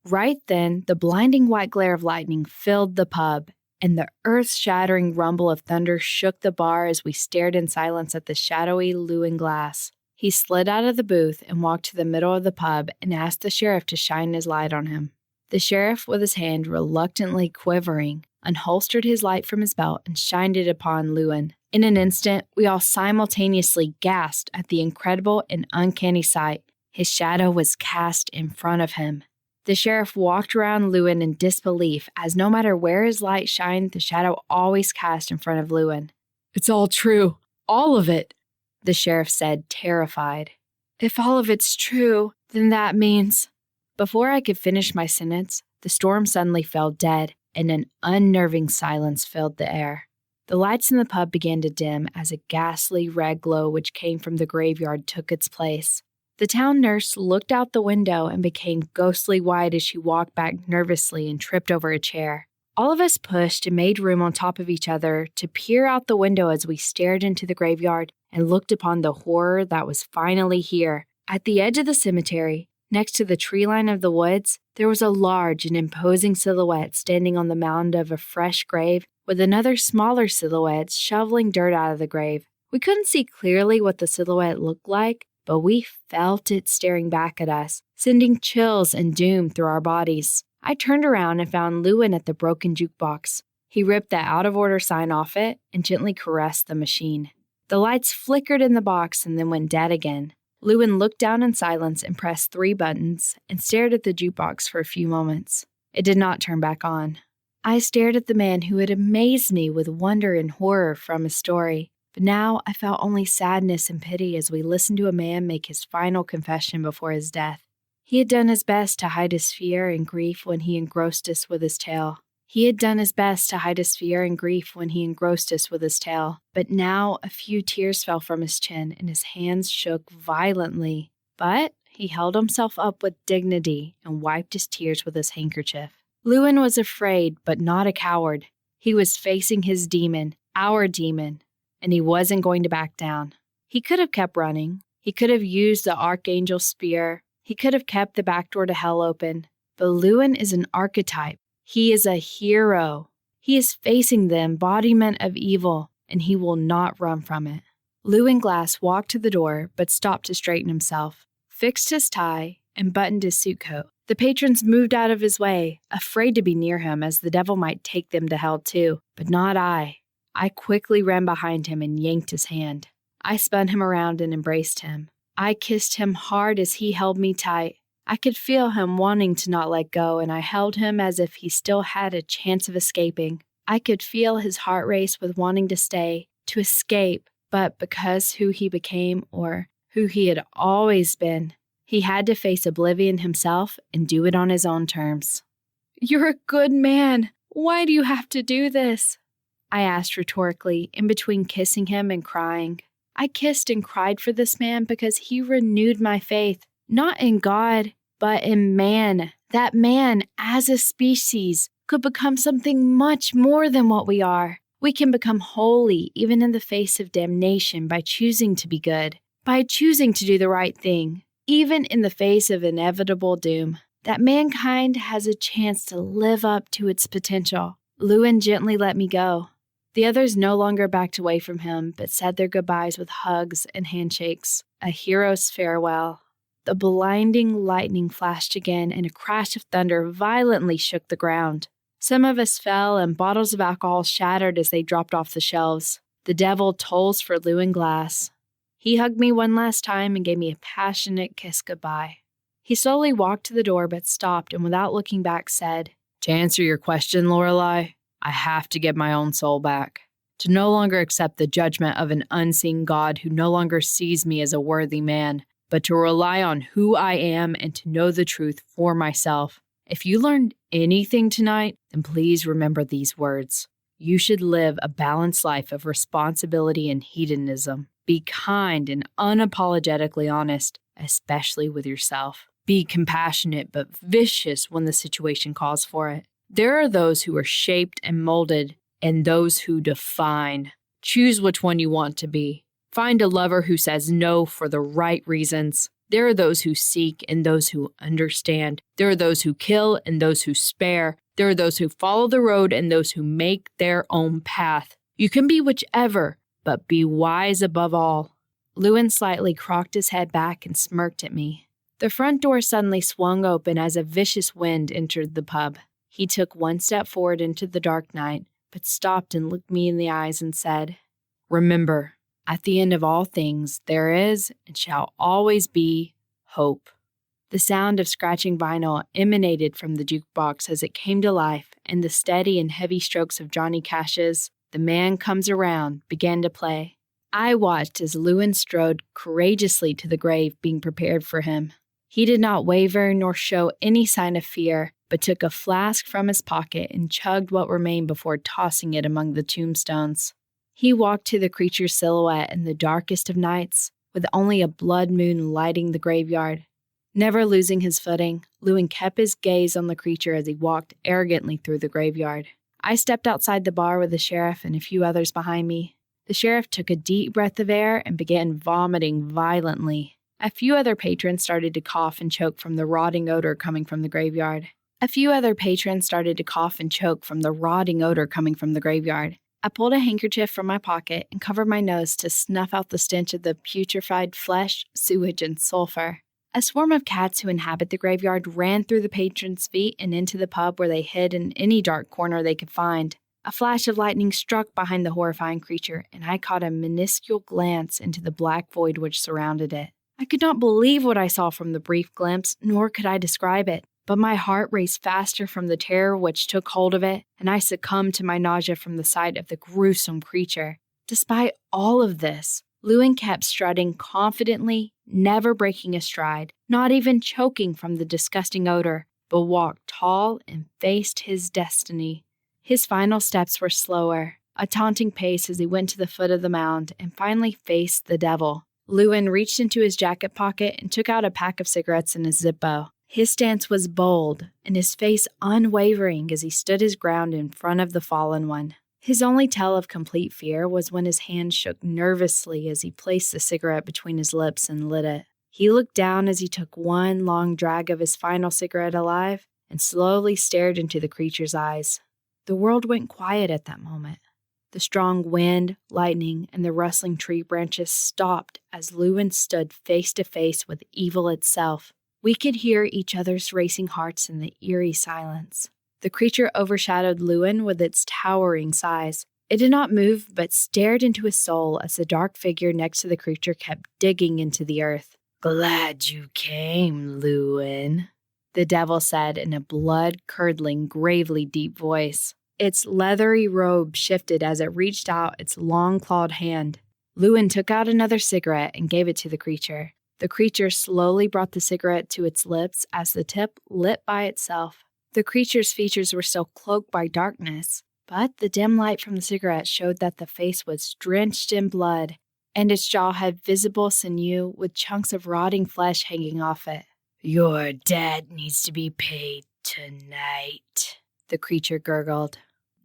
Right then, the blinding white glare of lightning filled the pub, and the earth-shattering rumble of thunder shook the bar as we stared in silence at the shadowy Llewyn Glass. He slid out of the booth and walked to the middle of the pub and asked the sheriff to shine his light on him. The sheriff, with his hand reluctantly quivering, unholstered his light from his belt and shined it upon Llewyn. In an instant, we all simultaneously gasped at the incredible and uncanny sight. His shadow was cast in front of him. The sheriff walked around Llewyn in disbelief, as no matter where his light shined, the shadow always cast in front of Llewyn. It's all true. All of it, the sheriff said, terrified. If all of it's true, then that means... Before I could finish my sentence, the storm suddenly fell dead, and an unnerving silence filled the air. The lights in the pub began to dim as a ghastly red glow which came from the graveyard took its place. The town nurse looked out the window and became ghostly white as she walked back nervously and tripped over a chair. All of us pushed and made room on top of each other to peer out the window as we stared into the graveyard and looked upon the horror that was finally here. At the edge of the cemetery, next to the tree line of the woods, there was a large and imposing silhouette standing on the mound of a fresh grave, with another smaller silhouette shoveling dirt out of the grave. We couldn't see clearly what the silhouette looked like, but we felt it staring back at us, sending chills and doom through our bodies. I turned around and found Llewyn at the broken jukebox. He ripped the out-of-order sign off it and gently caressed the machine. The lights flickered in the box and then went dead again. Llewyn looked down in silence and pressed 3 buttons and stared at the jukebox for a few moments. It did not turn back on. I stared at the man who had amazed me with wonder and horror from his story, but now I felt only sadness and pity as we listened to a man make his final confession before his death. He had done his best to hide his fear and grief when he engrossed us with his tale. But now a few tears fell from his chin and his hands shook violently. But he held himself up with dignity and wiped his tears with his handkerchief. Llewyn was afraid, but not a coward. He was facing his demon, our demon, and he wasn't going to back down. He could have kept running. He could have used the Archangel's spear. He could have kept the back door to hell open. But Llewyn is an archetype. He is a hero. He is facing the embodiment of evil, and he will not run from it. Llewyn Glass walked to the door, but stopped to straighten himself, fixed his tie, and buttoned his suit coat. The patrons moved out of his way, afraid to be near him as the devil might take them to hell too, but not I. I quickly ran behind him and yanked his hand. I spun him around and embraced him. I kissed him hard as he held me tight. I could feel him wanting to not let go, and I held him as if he still had a chance of escaping. I could feel his heart race with wanting to stay, to escape, but because who he became, or who he had always been, he had to face oblivion himself and do it on his own terms. "You're a good man. Why do you have to do this?" I asked rhetorically, in between kissing him and crying. I kissed and cried for this man because he renewed my faith, not in God, but in man. That man, as a species, could become something much more than what we are. We can become holy even in the face of damnation by choosing to be good, by choosing to do the right thing, even in the face of inevitable doom. That mankind has a chance to live up to its potential. Llewyn gently let me go. The others no longer backed away from him, but said their goodbyes with hugs and handshakes, a hero's farewell. The blinding lightning flashed again, and a crash of thunder violently shook the ground. Some of us fell, and bottles of alcohol shattered as they dropped off the shelves. The devil tolls for Llewyn Glass. He hugged me one last time and gave me a passionate kiss goodbye. He slowly walked to the door, but stopped and without looking back said, "To answer your question, Lorelei, I have to get my own soul back. To no longer accept the judgment of an unseen God who no longer sees me as a worthy man, but to rely on who I am and to know the truth for myself. If you learned anything tonight, then please remember these words. You should live a balanced life of responsibility and hedonism. Be kind and unapologetically honest, especially with yourself. Be compassionate but vicious when the situation calls for it. There are those who are shaped and molded, and those who define. Choose which one you want to be. Find a lover who says no for the right reasons. There are those who seek and those who understand. There are those who kill and those who spare. There are those who follow the road and those who make their own path. You can be whichever, but be wise above all." Llewyn slightly cocked his head back and smirked at me. The front door suddenly swung open as a vicious wind entered the pub. He took one step forward into the dark night, but stopped and looked me in the eyes and said, "Remember, at the end of all things, there is and shall always be hope." The sound of scratching vinyl emanated from the jukebox as it came to life, and the steady and heavy strokes of Johnny Cash's "The Man Comes Around" began to play. I watched as Llewyn strode courageously to the grave being prepared for him. He did not waver nor show any sign of fear, but took a flask from his pocket and chugged what remained before tossing it among the tombstones. He walked to the creature's silhouette in the darkest of nights, with only a blood moon lighting the graveyard. Never losing his footing, Llewyn kept his gaze on the creature as he walked arrogantly through the graveyard. I stepped outside the bar with the sheriff and a few others behind me. The sheriff took a deep breath of air and began vomiting violently. A few other patrons started to cough and choke from the rotting odor coming from the graveyard. I pulled a handkerchief from my pocket and covered my nose to snuff out the stench of the putrefied flesh, sewage, and sulfur. A swarm of cats who inhabit the graveyard ran through the patrons' feet and into the pub where they hid in any dark corner they could find. A flash of lightning struck behind the horrifying creature, and I caught a minuscule glance into the black void which surrounded it. I could not believe what I saw from the brief glimpse, nor could I describe it. But my heart raced faster from the terror which took hold of it, and I succumbed to my nausea from the sight of the gruesome creature. Despite all of this, Llewyn kept strutting confidently, never breaking a stride, not even choking from the disgusting odor, but walked tall and faced his destiny. His final steps were slower, a taunting pace as he went to the foot of the mound and finally faced the devil. Llewyn reached into his jacket pocket and took out a pack of cigarettes in his Zippo. His stance was bold, and his face unwavering as he stood his ground in front of the fallen one. His only tell of complete fear was when his hand shook nervously as he placed the cigarette between his lips and lit it. He looked down as he took one long drag of his final cigarette alive and slowly stared into the creature's eyes. The world went quiet at that moment. The strong wind, lightning, and the rustling tree branches stopped as Llewyn stood face to face with evil itself. We could hear each other's racing hearts in the eerie silence. The creature overshadowed Llewyn with its towering size. It did not move, but stared into his soul as the dark figure next to the creature kept digging into the earth. "Glad you came, Llewyn," the devil said in a blood-curdling, gravely deep voice. Its leathery robe shifted as it reached out its long-clawed hand. Llewyn took out another cigarette and gave it to the creature. The creature slowly brought the cigarette to its lips as the tip lit by itself. The creature's features were still cloaked by darkness, but the dim light from the cigarette showed that the face was drenched in blood, and its jaw had visible sinew with chunks of rotting flesh hanging off it. "Your debt needs to be paid tonight," the creature gurgled.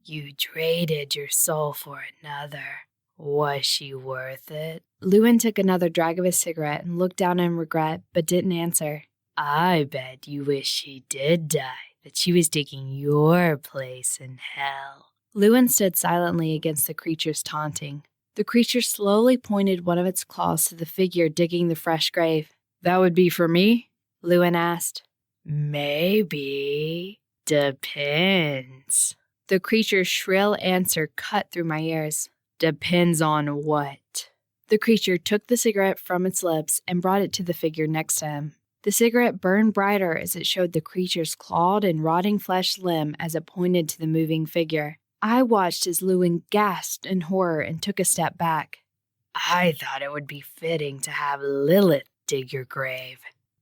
"You traded your soul for another. Was she worth it?" Llewyn took another drag of his cigarette and looked down in regret, but didn't answer. "I bet you wish she did die, that she was taking your place in hell." Llewyn stood silently against the creature's taunting. The creature slowly pointed one of its claws to the figure digging the fresh grave. "That would be for me?" Llewyn asked. "Maybe. Depends." The creature's shrill answer cut through my ears. "Depends on what?" The creature took the cigarette from its lips and brought it to the figure next to him. The cigarette burned brighter as it showed the creature's clawed and rotting flesh limb as it pointed to the moving figure. I watched as Llewyn gasped in horror and took a step back. "I thought it would be fitting to have Lilith dig your grave,"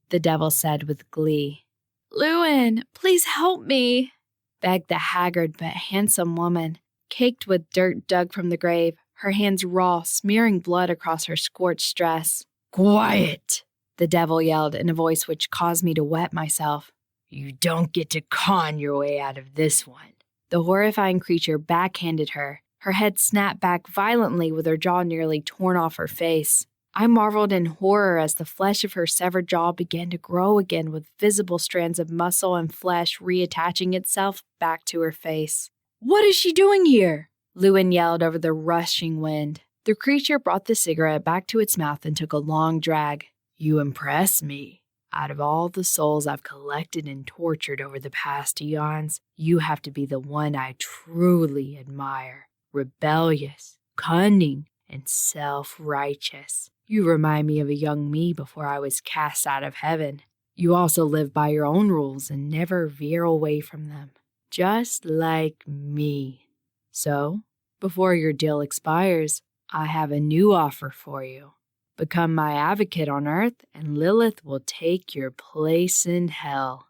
the devil said with glee. "Llewyn, please help me," begged the haggard but handsome woman, caked with dirt dug from the grave, her hands raw, smearing blood across her scorched dress. "Quiet!" the devil yelled in a voice which caused me to wet myself. "You don't get to con your way out of this one." The horrifying creature backhanded her. Her head snapped back violently with her jaw nearly torn off her face. I marveled in horror as the flesh of her severed jaw began to grow again with visible strands of muscle and flesh reattaching itself back to her face. "What is she doing here?" Llewyn yelled over the rushing wind. The creature brought the cigarette back to its mouth and took a long drag. "You impress me. Out of all the souls I've collected and tortured over the past eons, you have to be the one I truly admire. Rebellious, cunning, and self-righteous. You remind me of a young me before I was cast out of heaven. You also live by your own rules and never veer away from them. Just like me. So, before your deal expires, I have a new offer for you. Become my advocate on earth, and Lilith will take your place in hell."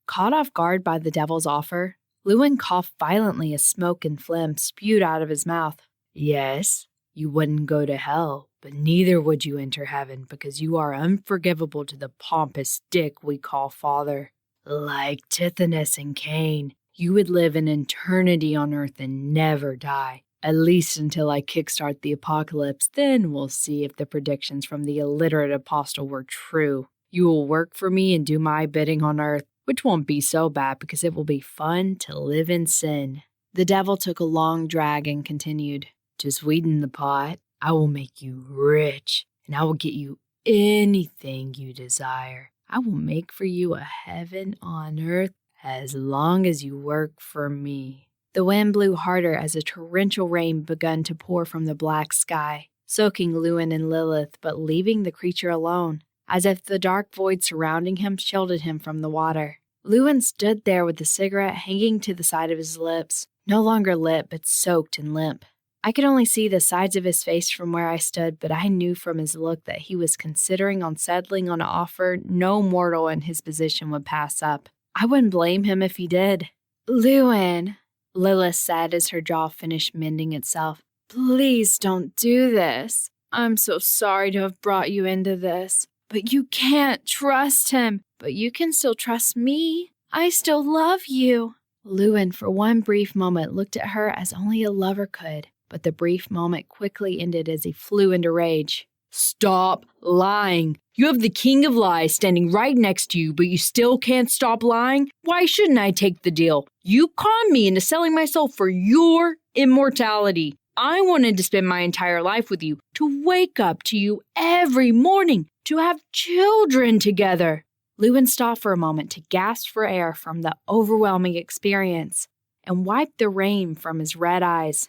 Caught off guard by the devil's offer, Llewyn coughed violently as smoke and phlegm spewed out of his mouth. "Yes, you wouldn't go to hell, but neither would you enter heaven because you are unforgivable to the pompous dick we call Father. Like Tithonus and Cain, you would live an eternity on earth and never die. At least until I kickstart the apocalypse, then we'll see if the predictions from the illiterate apostle were true. You will work for me and do my bidding on earth, which won't be so bad because it will be fun to live in sin." The devil took a long drag and continued, "To sweeten the pot, I will make you rich, and I will get you anything you desire. I will make for you a heaven on earth as long as you work for me." The wind blew harder as a torrential rain began to pour from the black sky, soaking Llewyn and Lilith but leaving the creature alone, as if the dark void surrounding him shielded him from the water. Llewyn stood there with the cigarette hanging to the side of his lips, no longer lit but soaked and limp. I could only see the sides of his face from where I stood, but I knew from his look that he was considering on settling on an offer no mortal in his position would pass up. I wouldn't blame him if he did. "Llewyn," Lilith said as her jaw finished mending itself, "please don't do this. I'm so sorry to have brought you into this. But you can't trust him. But you can still trust me. I still love you." Llewyn, for one brief moment, looked at her as only a lover could, but the brief moment quickly ended as he flew into rage. Stop lying. You have the king of lies standing right next to you, but you still can't stop lying? Why shouldn't I take the deal? You conned me into selling my soul for your immortality. I wanted to spend my entire life with you, to wake up to you every morning, to have children together. Llewyn stopped for a moment to gasp for air from the overwhelming experience and wiped the rain from his red eyes.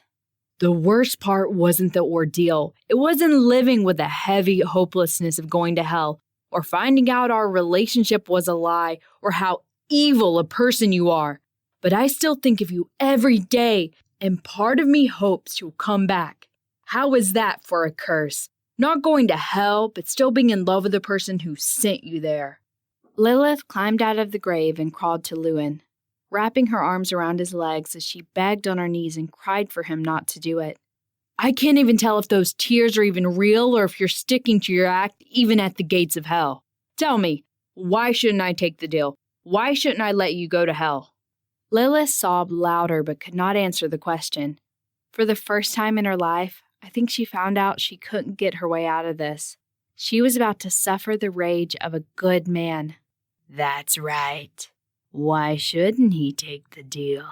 The worst part wasn't the ordeal. It wasn't living with the heavy hopelessness of going to hell, or finding out our relationship was a lie, or how evil a person you are. But I still think of you every day, and part of me hopes you'll come back. How is that for a curse? Not going to hell, but still being in love with the person who sent you there. Lilith climbed out of the grave and crawled to Llewyn, wrapping her arms around his legs as she begged on her knees and cried for him not to do it. I can't even tell if those tears are even real or if you're sticking to your act even at the gates of hell. Tell me, why shouldn't I take the deal? Why shouldn't I let you go to hell? Lilith sobbed louder but could not answer the question. For the first time in her life, I think she found out she couldn't get her way out of this. She was about to suffer the rage of a good man. That's right. Why shouldn't he take the deal?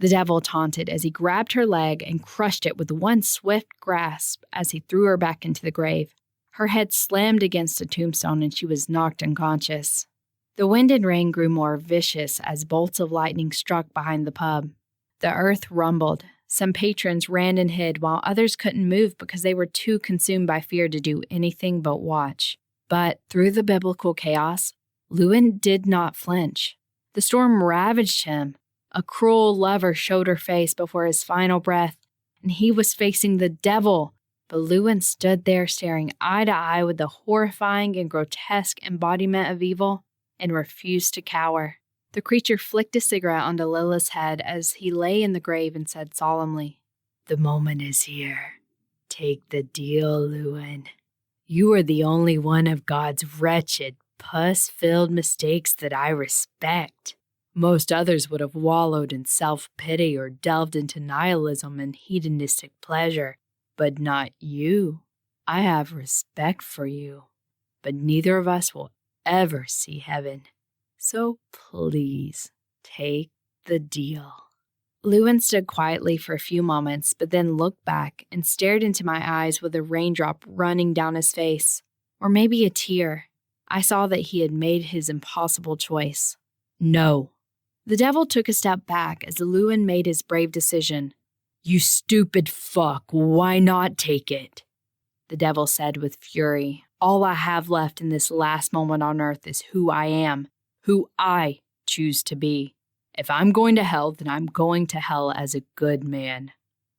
The devil taunted as he grabbed her leg and crushed it with one swift grasp as he threw her back into the grave. Her head slammed against a tombstone and she was knocked unconscious. The wind and rain grew more vicious as bolts of lightning struck behind the pub. The earth rumbled. Some patrons ran and hid while others couldn't move because they were too consumed by fear to do anything but watch. But through the biblical chaos, Llewyn did not flinch. The storm ravaged him. A cruel lover showed her face before his final breath, and he was facing the devil. But Llewyn stood there staring eye to eye with the horrifying and grotesque embodiment of evil and refused to cower. The creature flicked a cigarette onto Lilith's head as he lay in the grave and said solemnly, "The moment is here. Take the deal, Llewyn. You are the only one of God's wretched, pus-filled mistakes that I respect. Most others would have wallowed in self-pity or delved into nihilism and hedonistic pleasure, but not you. I have respect for you, but neither of us will ever see heaven. So please, take the deal." Llewyn stood quietly for a few moments, but then looked back and stared into my eyes with a raindrop running down his face, or maybe a tear. I saw that he had made his impossible choice. No. The devil took a step back as Llewyn made his brave decision. "You stupid fuck, why not take it?" The devil said with fury, "All I have left in this last moment on earth is who I am, who I choose to be. If I'm going to hell, then I'm going to hell as a good man."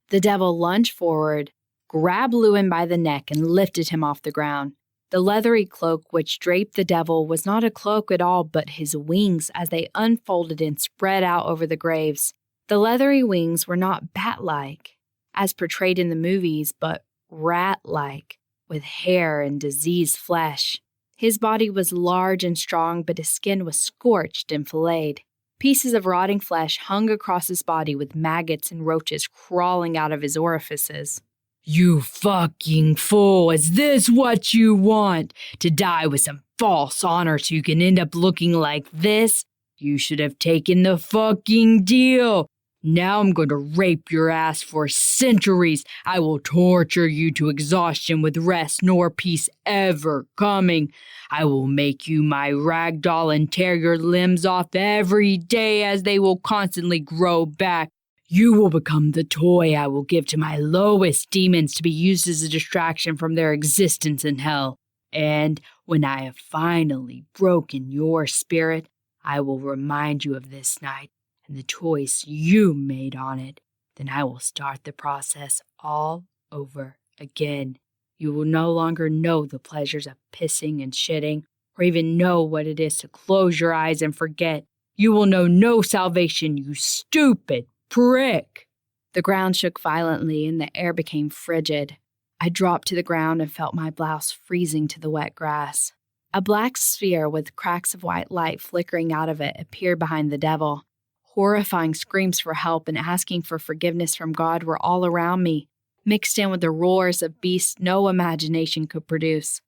The devil lunged forward, grabbed Llewyn by the neck, and lifted him off the ground. The leathery cloak which draped the devil was not a cloak at all, but his wings as they unfolded and spread out over the graves. The leathery wings were not bat-like, as portrayed in the movies, but rat-like, with hair and diseased flesh. His body was large and strong, but his skin was scorched and filleted. Pieces of rotting flesh hung across his body with maggots and roaches crawling out of his orifices. "You fucking fool, is this what you want? To die with some false honor so you can end up looking like this? You should have taken the fucking deal. Now I'm going to rape your ass for centuries. I will torture you to exhaustion with rest nor peace ever coming. I will make you my rag doll and tear your limbs off every day as they will constantly grow back. You will become the toy I will give to my lowest demons to be used as a distraction from their existence in hell. And when I have finally broken your spirit, I will remind you of this night and the choice you made on it. Then I will start the process all over again. You will no longer know the pleasures of pissing and shitting, or even know what it is to close your eyes and forget. You will know no salvation, you stupid prick." The ground shook violently and the air became frigid. I dropped to the ground and felt my blouse freezing to the wet grass. A black sphere with cracks of white light flickering out of it appeared behind the devil. Horrifying screams for help and asking for forgiveness from God were all around me, mixed in with the roars of beasts no imagination could produce.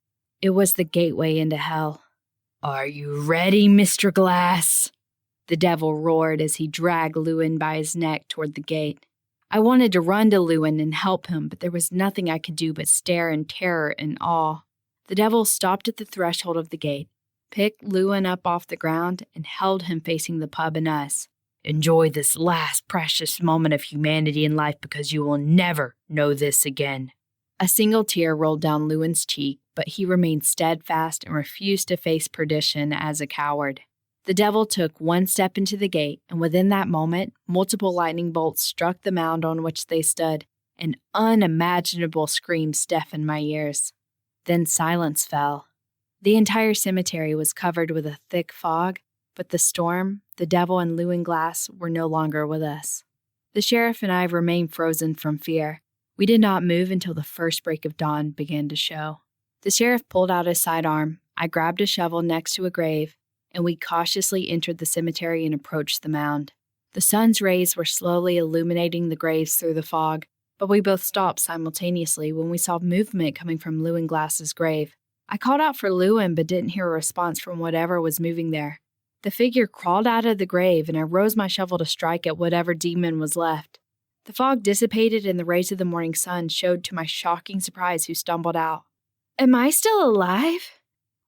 It was the gateway into hell. "Are you ready, Mr. Glass?" the devil roared as he dragged Llewyn by his neck toward the gate. I wanted to run to Llewyn and help him, but there was nothing I could do but stare in terror and awe. The devil stopped at the threshold of the gate, picked Llewyn up off the ground, and held him facing the pub and us. "Enjoy this last precious moment of humanity in life because you will never know this again." A single tear rolled down Llewyn's cheek, but he remained steadfast and refused to face perdition as a coward. The devil took one step into the gate, and within that moment, multiple lightning bolts struck the mound on which they stood. An unimaginable scream deafened my ears. Then silence fell. The entire cemetery was covered with a thick fog, but the storm, the devil, and Llewyn Glass were no longer with us. The sheriff and I remained frozen from fear. We did not move until the first break of dawn began to show. The sheriff pulled out his sidearm. I grabbed a shovel next to a grave, and we cautiously entered the cemetery and approached the mound. The sun's rays were slowly illuminating the graves through the fog, but we both stopped simultaneously when we saw movement coming from Llewyn Glass's grave. I called out for Llewyn, but didn't hear a response from whatever was moving there. The figure crawled out of the grave, and I rose my shovel to strike at whatever demon was left. The fog dissipated, and the rays of the morning sun showed to my shocking surprise who stumbled out. "Am I still alive?"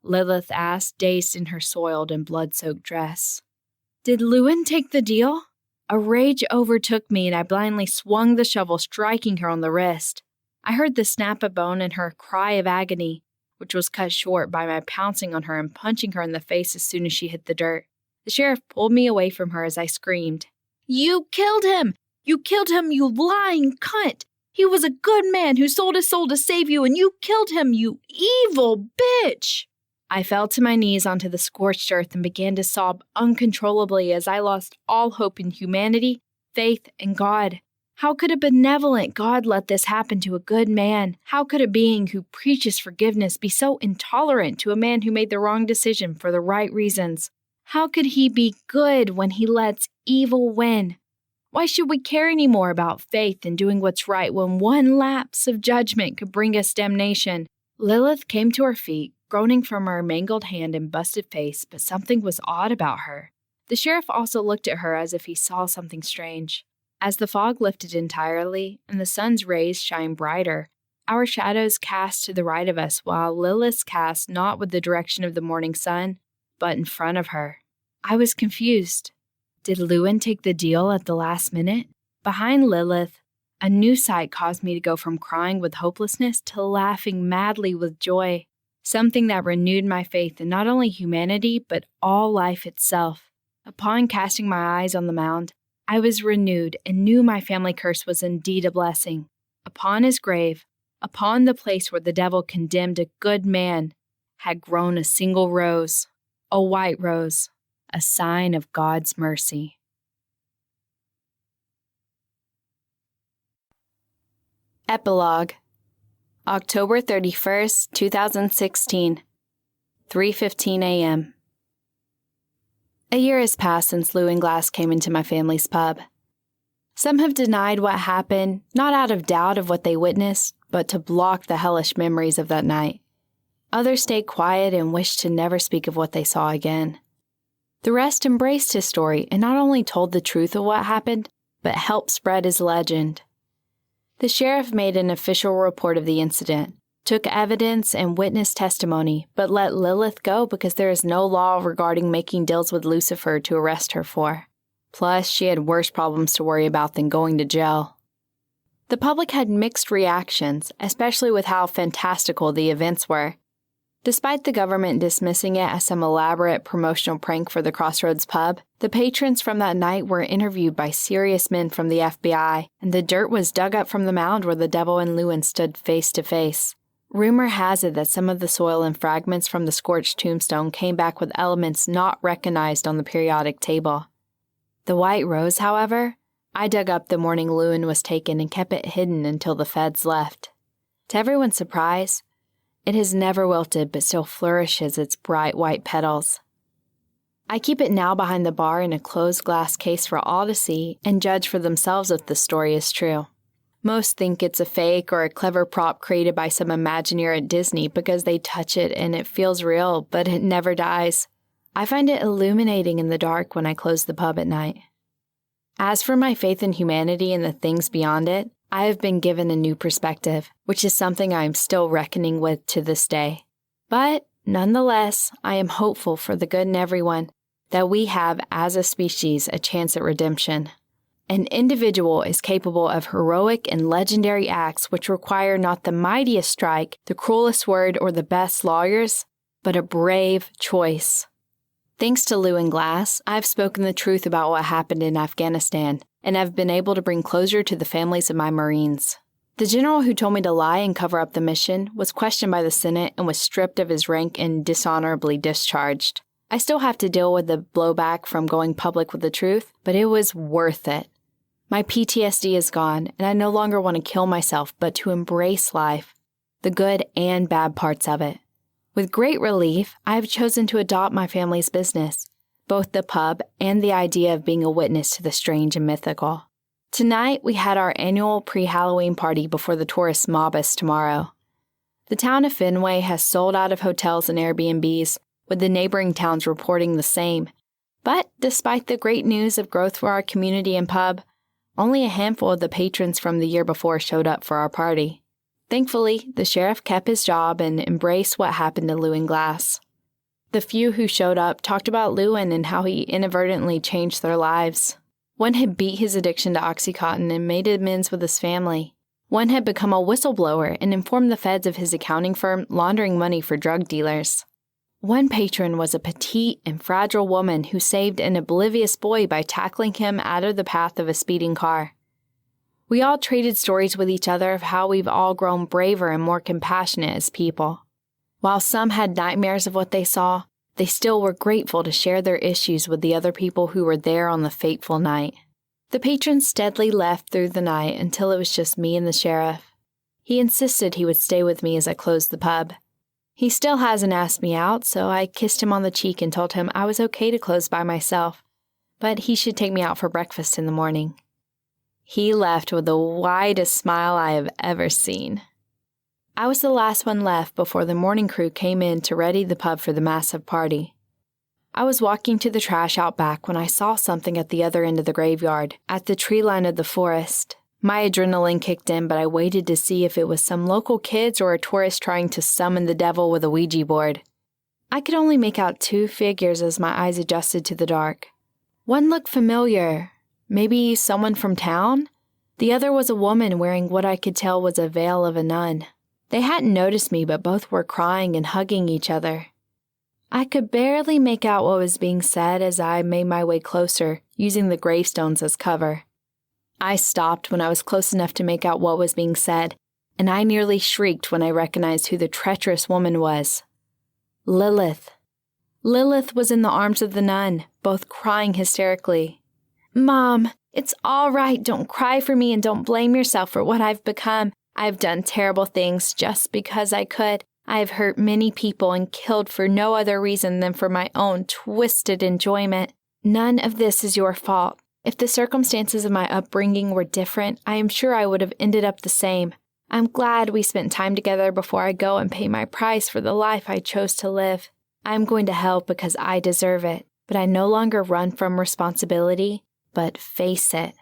Lilith asked, dazed in her soiled and blood-soaked dress. "Did Llewyn take the deal?" A rage overtook me, and I blindly swung the shovel, striking her on the wrist. I heard the snap of bone and her cry of agony, which was cut short by my pouncing on her and punching her in the face as soon as she hit the dirt. The sheriff pulled me away from her as I screamed, "You killed him! You killed him, you lying cunt! He was a good man who sold his soul to save you, and you killed him, you evil bitch!" I fell to my knees onto the scorched earth and began to sob uncontrollably as I lost all hope in humanity, faith, and God. How could a benevolent God let this happen to a good man? How could a being who preaches forgiveness be so intolerant to a man who made the wrong decision for the right reasons? How could he be good when he lets evil win? Why should we care any more about faith and doing what's right when one lapse of judgment could bring us damnation? Lilith came to her feet, groaning from her mangled hand and busted face, but something was odd about her. The sheriff also looked at her as if he saw something strange. As the fog lifted entirely and the sun's rays shined brighter, our shadows cast to the right of us while Lilith's cast not with the direction of the morning sun, but in front of her. I was confused. Did Llewyn take the deal at the last minute? Behind Lilith, a new sight caused me to go from crying with hopelessness to laughing madly with joy, something that renewed my faith in not only humanity but all life itself. Upon casting my eyes on the mound, I was renewed and knew my family curse was indeed a blessing. Upon his grave, upon the place where the devil condemned a good man, had grown a single rose, a white rose, a sign of God's mercy. Epilogue, October 31st, 2016, 3:15 a.m. A year has passed since Llewyn Glass came into my family's pub. Some have denied what happened, not out of doubt of what they witnessed, but to block the hellish memories of that night. Others stayed quiet and wished to never speak of what they saw again. The rest embraced his story and not only told the truth of what happened, but helped spread his legend. The sheriff made an official report of the incident, took evidence and witness testimony, but let Lilith go because there is no law regarding making deals with Lucifer to arrest her for. Plus, she had worse problems to worry about than going to jail. The public had mixed reactions, especially with how fantastical the events were. Despite the government dismissing it as some elaborate promotional prank for the Crossroads pub, the patrons from that night were interviewed by serious men from the FBI, and the dirt was dug up from the mound where the devil and Llewyn stood face to face. Rumor has it that some of the soil and fragments from the scorched tombstone came back with elements not recognized on the periodic table. The white rose, however, I dug up the morning Llewyn was taken and kept it hidden until the feds left. To everyone's surprise, it has never wilted but still flourishes its bright white petals. I keep it now behind the bar in a closed glass case for all to see and judge for themselves if the story is true. Most think it's a fake or a clever prop created by some Imagineer at Disney because they touch it and it feels real, but it never dies. I find it illuminating in the dark when I close the pub at night. As for my faith in humanity and the things beyond it, I have been given a new perspective, which is something I am still reckoning with to this day. But, nonetheless, I am hopeful for the good in everyone, that we have, as a species, a chance at redemption. An individual is capable of heroic and legendary acts which require not the mightiest strike, the cruelest word, or the best lawyers, but a brave choice. Thanks to Llewyn Glass, I've spoken the truth about what happened in Afghanistan, and have been able to bring closure to the families of my Marines. The general who told me to lie and cover up the mission was questioned by the Senate and was stripped of his rank and dishonorably discharged. I still have to deal with the blowback from going public with the truth, but it was worth it. My PTSD is gone, and I no longer want to kill myself, but to embrace life, the good and bad parts of it. With great relief, I have chosen to adopt my family's business, both the pub and the idea of being a witness to the strange and mythical. Tonight, we had our annual pre-Halloween party before the tourists mob us tomorrow. The town of Fenway has sold out of hotels and Airbnbs, with the neighboring towns reporting the same. But despite the great news of growth for our community and pub, only a handful of the patrons from the year before showed up for our party. Thankfully, the sheriff kept his job and embraced what happened to Llewyn Glass. The few who showed up talked about Llewyn and how he inadvertently changed their lives. One had beat his addiction to Oxycontin and made amends with his family. One had become a whistleblower and informed the feds of his accounting firm laundering money for drug dealers. One patron was a petite and fragile woman who saved an oblivious boy by tackling him out of the path of a speeding car. We all traded stories with each other of how we've all grown braver and more compassionate as people. While some had nightmares of what they saw, they still were grateful to share their issues with the other people who were there on the fateful night. The patrons steadily left through the night until it was just me and the sheriff. He insisted he would stay with me as I closed the pub. He still hasn't asked me out, so I kissed him on the cheek and told him I was okay to close by myself, but he should take me out for breakfast in the morning. He left with the widest smile I have ever seen. I was the last one left before the morning crew came in to ready the pub for the massive party. I was walking to the trash out back when I saw something at the other end of the graveyard, at the tree line of the forest. My adrenaline kicked in, but I waited to see if it was some local kids or a tourist trying to summon the devil with a Ouija board. I could only make out two figures as my eyes adjusted to the dark. One looked familiar. Maybe someone from town? The other was a woman wearing what I could tell was a veil of a nun. They hadn't noticed me, but both were crying and hugging each other. I could barely make out what was being said as I made my way closer, using the gravestones as cover. I stopped when I was close enough to make out what was being said, and I nearly shrieked when I recognized who the treacherous woman was. Lilith. Lilith was in the arms of the nun, both crying hysterically. "Mom, it's all right. Don't cry for me and don't blame yourself for what I've become. I've done terrible things just because I could. I have hurt many people and killed for no other reason than for my own twisted enjoyment. None of this is your fault. If the circumstances of my upbringing were different, I am sure I would have ended up the same. I'm glad we spent time together before I go and pay my price for the life I chose to live. I'm going to help because I deserve it, but I no longer run from responsibility, but face it."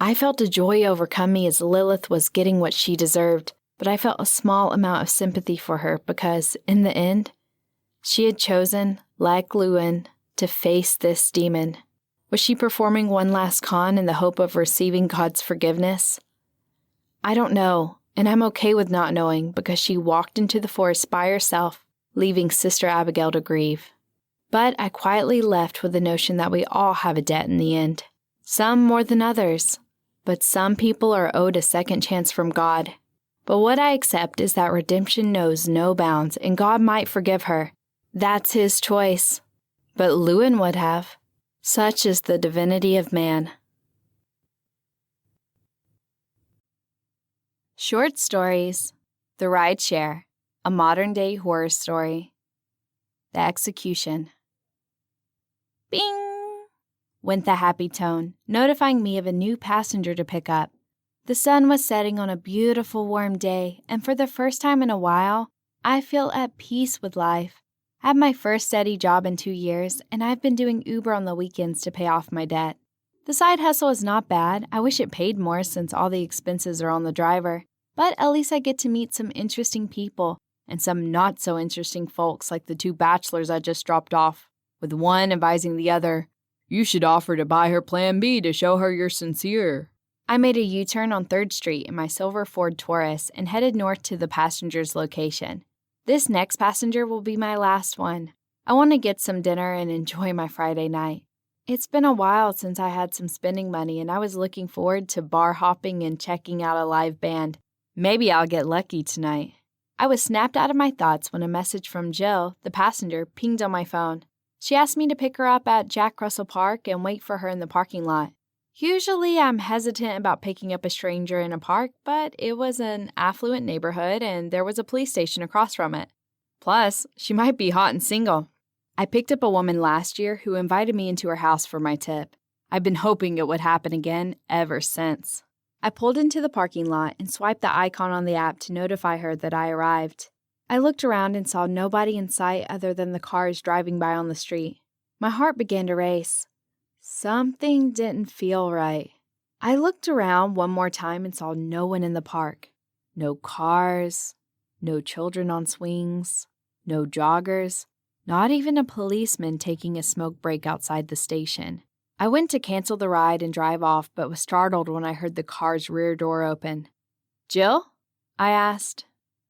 I felt a joy overcome me as Lilith was getting what she deserved, but I felt a small amount of sympathy for her because, in the end, she had chosen, like Llewyn, to face this demon. Was she performing one last con in the hope of receiving God's forgiveness? I don't know, and I'm okay with not knowing because she walked into the forest by herself, leaving Sister Abigail to grieve. But I quietly left with the notion that we all have a debt in the end. Some more than others, but some people are owed a second chance from God. But what I accept is that redemption knows no bounds, and God might forgive her. That's his choice. But Llewyn would have. Such is the divinity of man. Short Stories. The Rideshare. A modern-day horror story. The Execution. Bing! Went the happy tone, notifying me of a new passenger to pick up. The sun was setting on a beautiful warm day, and for the first time in a while, I feel at peace with life. I have my first steady job in 2 years, and I've been doing Uber on the weekends to pay off my debt. The side hustle is not bad. I wish it paid more since all the expenses are on the driver. But at least I get to meet some interesting people and some not-so-interesting folks like the 2 bachelors I just dropped off, with one advising the other, "You should offer to buy her Plan B to show her you're sincere." I made a U-turn on 3rd Street in my silver Ford Taurus and headed north to the passenger's location. This next passenger will be my last one. I want to get some dinner and enjoy my Friday night. It's been a while since I had some spending money, and I was looking forward to bar hopping and checking out a live band. Maybe I'll get lucky tonight. I was snapped out of my thoughts when a message from Jill, the passenger, pinged on my phone. She asked me to pick her up at Jack Russell Park and wait for her in the parking lot. Usually I'm hesitant about picking up a stranger in a park, but it was an affluent neighborhood and there was a police station across from it. Plus, she might be hot and single. I picked up a woman last year who invited me into her house for my tip. I've been hoping it would happen again ever since. I pulled into the parking lot and swiped the icon on the app to notify her that I arrived. I looked around and saw nobody in sight other than the cars driving by on the street. My heart began to race. Something didn't feel right. I looked around one more time and saw no one in the park. No cars, no children on swings, no joggers. Not even a policeman taking a smoke break outside the station. I went to cancel the ride and drive off, but was startled when I heard the car's rear door open. "Jill?" I asked.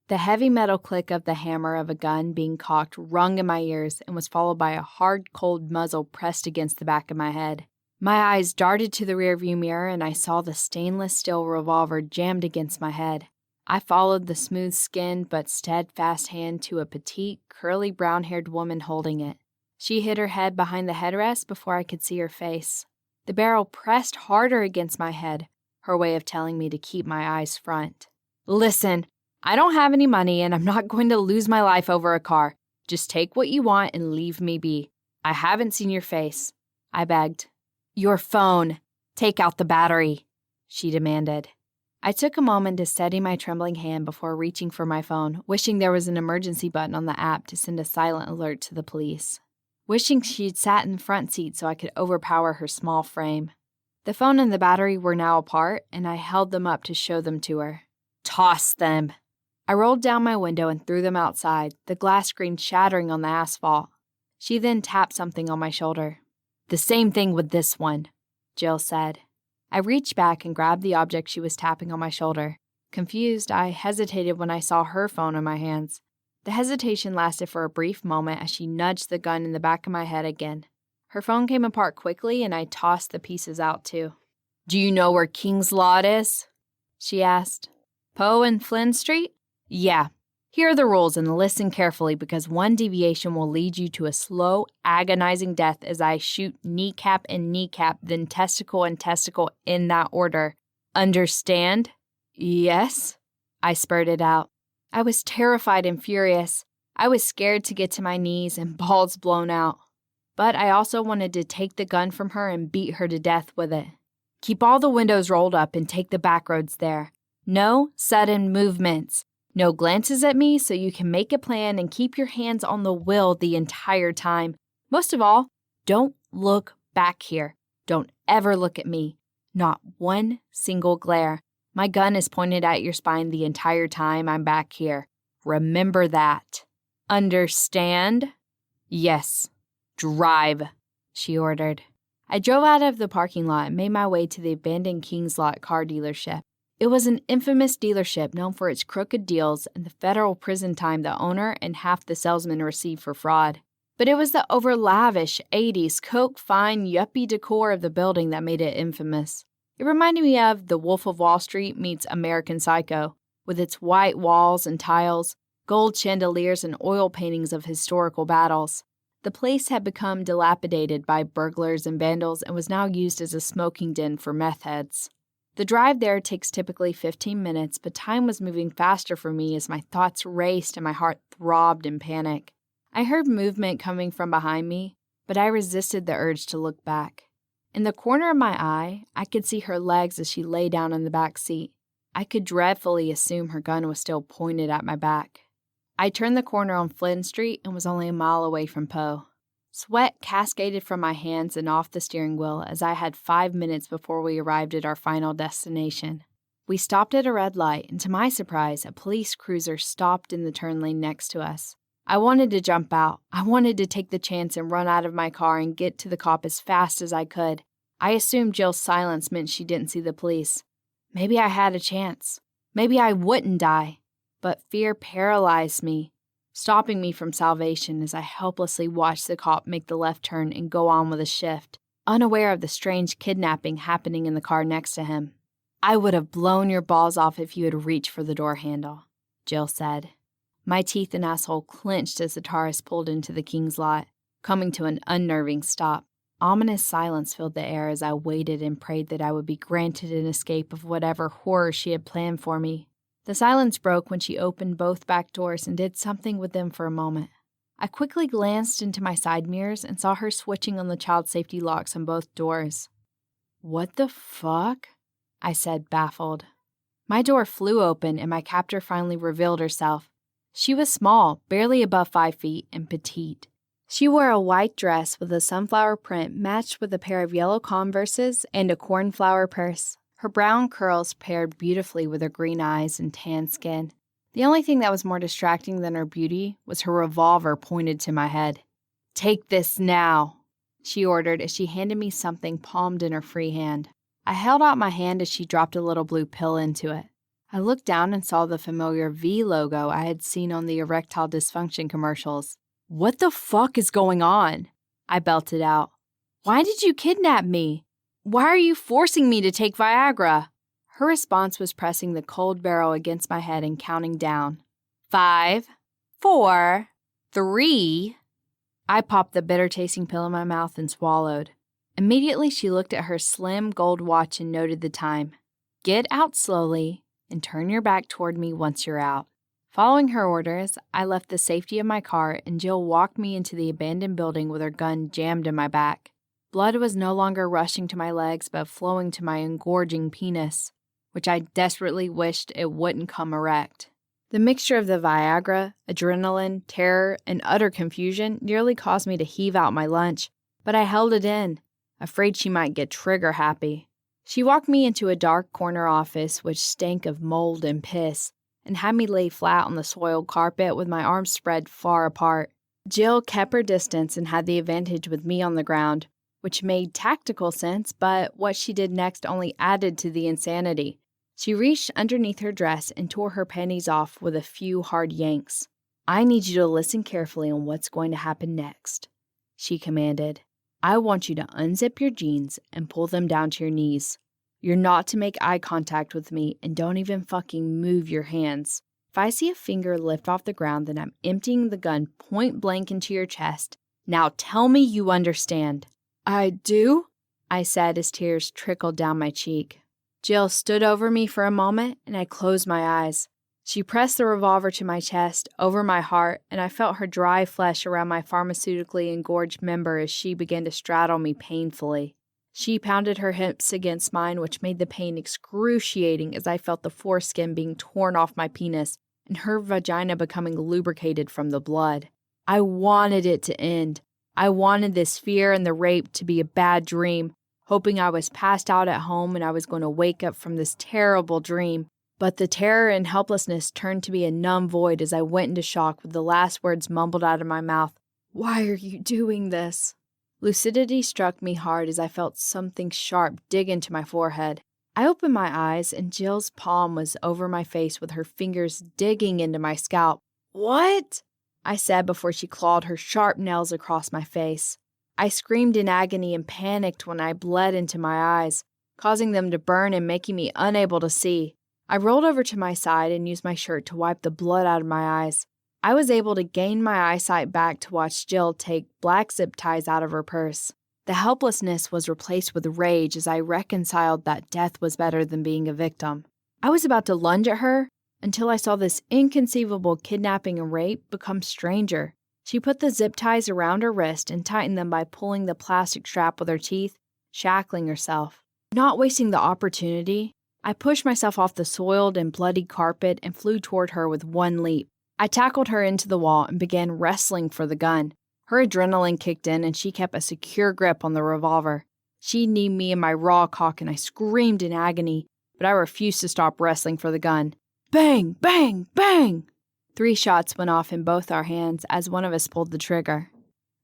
The heavy metal click of the hammer of a gun being cocked rung in my ears and was followed by a hard, cold muzzle pressed against the back of my head. My eyes darted to the rearview mirror and I saw the stainless steel revolver jammed against my head. I followed the smooth-skinned but steadfast hand to a petite, curly brown-haired woman holding it. She hid her head behind the headrest before I could see her face. The barrel pressed harder against my head, her way of telling me to keep my eyes front. "Listen, I don't have any money and I'm not going to lose my life over a car. Just take what you want and leave me be. I haven't seen your face," I begged. "Your phone. Take out the battery," she demanded. I took a moment to steady my trembling hand before reaching for my phone, wishing there was an emergency button on the app to send a silent alert to the police. Wishing she'd sat in the front seat so I could overpower her small frame. The phone and the battery were now apart, and I held them up to show them to her. "Toss them." I rolled down my window and threw them outside, the glass screen shattering on the asphalt. She then tapped something on my shoulder. "The same thing with this one," Jill said. I reached back and grabbed the object she was tapping on my shoulder. Confused, I hesitated when I saw her phone in my hands. The hesitation lasted for a brief moment as she nudged the gun in the back of my head again. Her phone came apart quickly and I tossed the pieces out too. "Do you know where King's Lot is?" she asked. "Poe and Flynn Street?" "Yeah. Here are the rules and listen carefully because one deviation will lead you to a slow, agonizing death as I shoot kneecap and kneecap, then testicle and testicle in that order. Understand?" "Yes," I spurted out. I was terrified and furious. I was scared to get to my knees and balls blown out. But I also wanted to take the gun from her and beat her to death with it. "Keep all the windows rolled up and take the back roads there. No sudden movements. No glances at me so you can make a plan and keep your hands on the wheel the entire time. Most of all, don't look back here. Don't ever look at me. Not one single glare. My gun is pointed at your spine the entire time I'm back here. Remember that. Understand?" "Yes. Drive," she ordered. I drove out of the parking lot and made my way to the abandoned King's Lot car dealership. It was an infamous dealership known for its crooked deals and the federal prison time the owner and half the salesmen received for fraud. But it was the over-lavish 80s coke-fine yuppie decor of the building that made it infamous. It reminded me of The Wolf of Wall Street meets American Psycho, with its white walls and tiles, gold chandeliers, and oil paintings of historical battles. The place had become dilapidated by burglars and vandals and was now used as a smoking den for meth heads. The drive there takes typically 15 minutes, but time was moving faster for me as my thoughts raced and my heart throbbed in panic. I heard movement coming from behind me, but I resisted the urge to look back. In the corner of my eye, I could see her legs as she lay down in the back seat. I could dreadfully assume her gun was still pointed at my back. I turned the corner on Flynn Street and was only a mile away from Poe. Sweat cascaded from my hands and off the steering wheel as I had 5 minutes before we arrived at our final destination. We stopped at a red light, and to my surprise, a police cruiser stopped in the turn lane next to us. I wanted to jump out. I wanted to take the chance and run out of my car and get to the cop as fast as I could. I assumed Jill's silence meant she didn't see the police. Maybe I had a chance. Maybe I wouldn't die. But fear paralyzed me, stopping me from salvation as I helplessly watched the cop make the left turn and go on with a shift, unaware of the strange kidnapping happening in the car next to him. "I would have blown your balls off if you had reached for the door handle," Jill said. My teeth and asshole clenched as the Taurus pulled into the King's lot, coming to an unnerving stop. Ominous silence filled the air as I waited and prayed that I would be granted an escape of whatever horror she had planned for me. The silence broke when she opened both back doors and did something with them for a moment. I quickly glanced into my side mirrors and saw her switching on the child safety locks on both doors. "What the fuck?" I said, baffled. My door flew open and my captor finally revealed herself. She was small, barely above 5 feet, and petite. She wore a white dress with a sunflower print matched with a pair of yellow Converses and a cornflower purse. Her brown curls paired beautifully with her green eyes and tan skin. The only thing that was more distracting than her beauty was her revolver pointed to my head. "Take this now," she ordered as she handed me something palmed in her free hand. I held out my hand as she dropped a little blue pill into it. I looked down and saw the familiar V logo I had seen on the erectile dysfunction commercials. "What the fuck is going on?" I belted out. "Why did you kidnap me? Why are you forcing me to take Viagra?" Her response was pressing the cold barrel against my head and counting down. 5, 4, 3. I popped the bitter-tasting pill in my mouth and swallowed. Immediately, she looked at her slim gold watch and noted the time. "Get out slowly and turn your back toward me once you're out." Following her orders, I left the safety of my car and Jill walked me into the abandoned building with her gun jammed in my back. Blood was no longer rushing to my legs but flowing to my engorging penis, which I desperately wished it wouldn't come erect. The mixture of the Viagra, adrenaline, terror, and utter confusion nearly caused me to heave out my lunch, but I held it in, afraid she might get trigger happy. She walked me into a dark corner office which stank of mold and piss, and had me lay flat on the soiled carpet with my arms spread far apart. Jill kept her distance and had the advantage with me on the ground, which made tactical sense, but what she did next only added to the insanity. She reached underneath her dress and tore her panties off with a few hard yanks. "I need you to listen carefully on what's going to happen next," she commanded. "I want you to unzip your jeans and pull them down to your knees. You're not to make eye contact with me and don't even fucking move your hands. If I see a finger lift off the ground, then I'm emptying the gun point blank into your chest. Now tell me you understand." "I do," I said as tears trickled down my cheek. Jill stood over me for a moment and I closed my eyes. She pressed the revolver to my chest, over my heart, and I felt her dry flesh around my pharmaceutically engorged member as she began to straddle me painfully. She pounded her hips against mine, which made the pain excruciating as I felt the foreskin being torn off my penis and her vagina becoming lubricated from the blood. I wanted it to end. I wanted this fear and the rape to be a bad dream, hoping I was passed out at home and I was going to wake up from this terrible dream. But the terror and helplessness turned to be a numb void as I went into shock with the last words mumbled out of my mouth. "Why are you doing this?" Lucidity struck me hard as I felt something sharp dig into my forehead. I opened my eyes and Jill's palm was over my face with her fingers digging into my scalp. "What?" I said before she clawed her sharp nails across my face. I screamed in agony and panicked when I bled into my eyes, causing them to burn and making me unable to see. I rolled over to my side and used my shirt to wipe the blood out of my eyes. I was able to gain my eyesight back to watch Jill take black zip ties out of her purse. The helplessness was replaced with rage as I reconciled that death was better than being a victim. I was about to lunge at her until I saw this inconceivable kidnapping and rape become stranger. She put the zip ties around her wrist and tightened them by pulling the plastic strap with her teeth, shackling herself. Not wasting the opportunity, I pushed myself off the soiled and bloody carpet and flew toward her with one leap. I tackled her into the wall and began wrestling for the gun. Her adrenaline kicked in and she kept a secure grip on the revolver. She kneed me in my raw cock and I screamed in agony, but I refused to stop wrestling for the gun. Bang! Bang! Bang! 3 shots went off in both our hands as one of us pulled the trigger.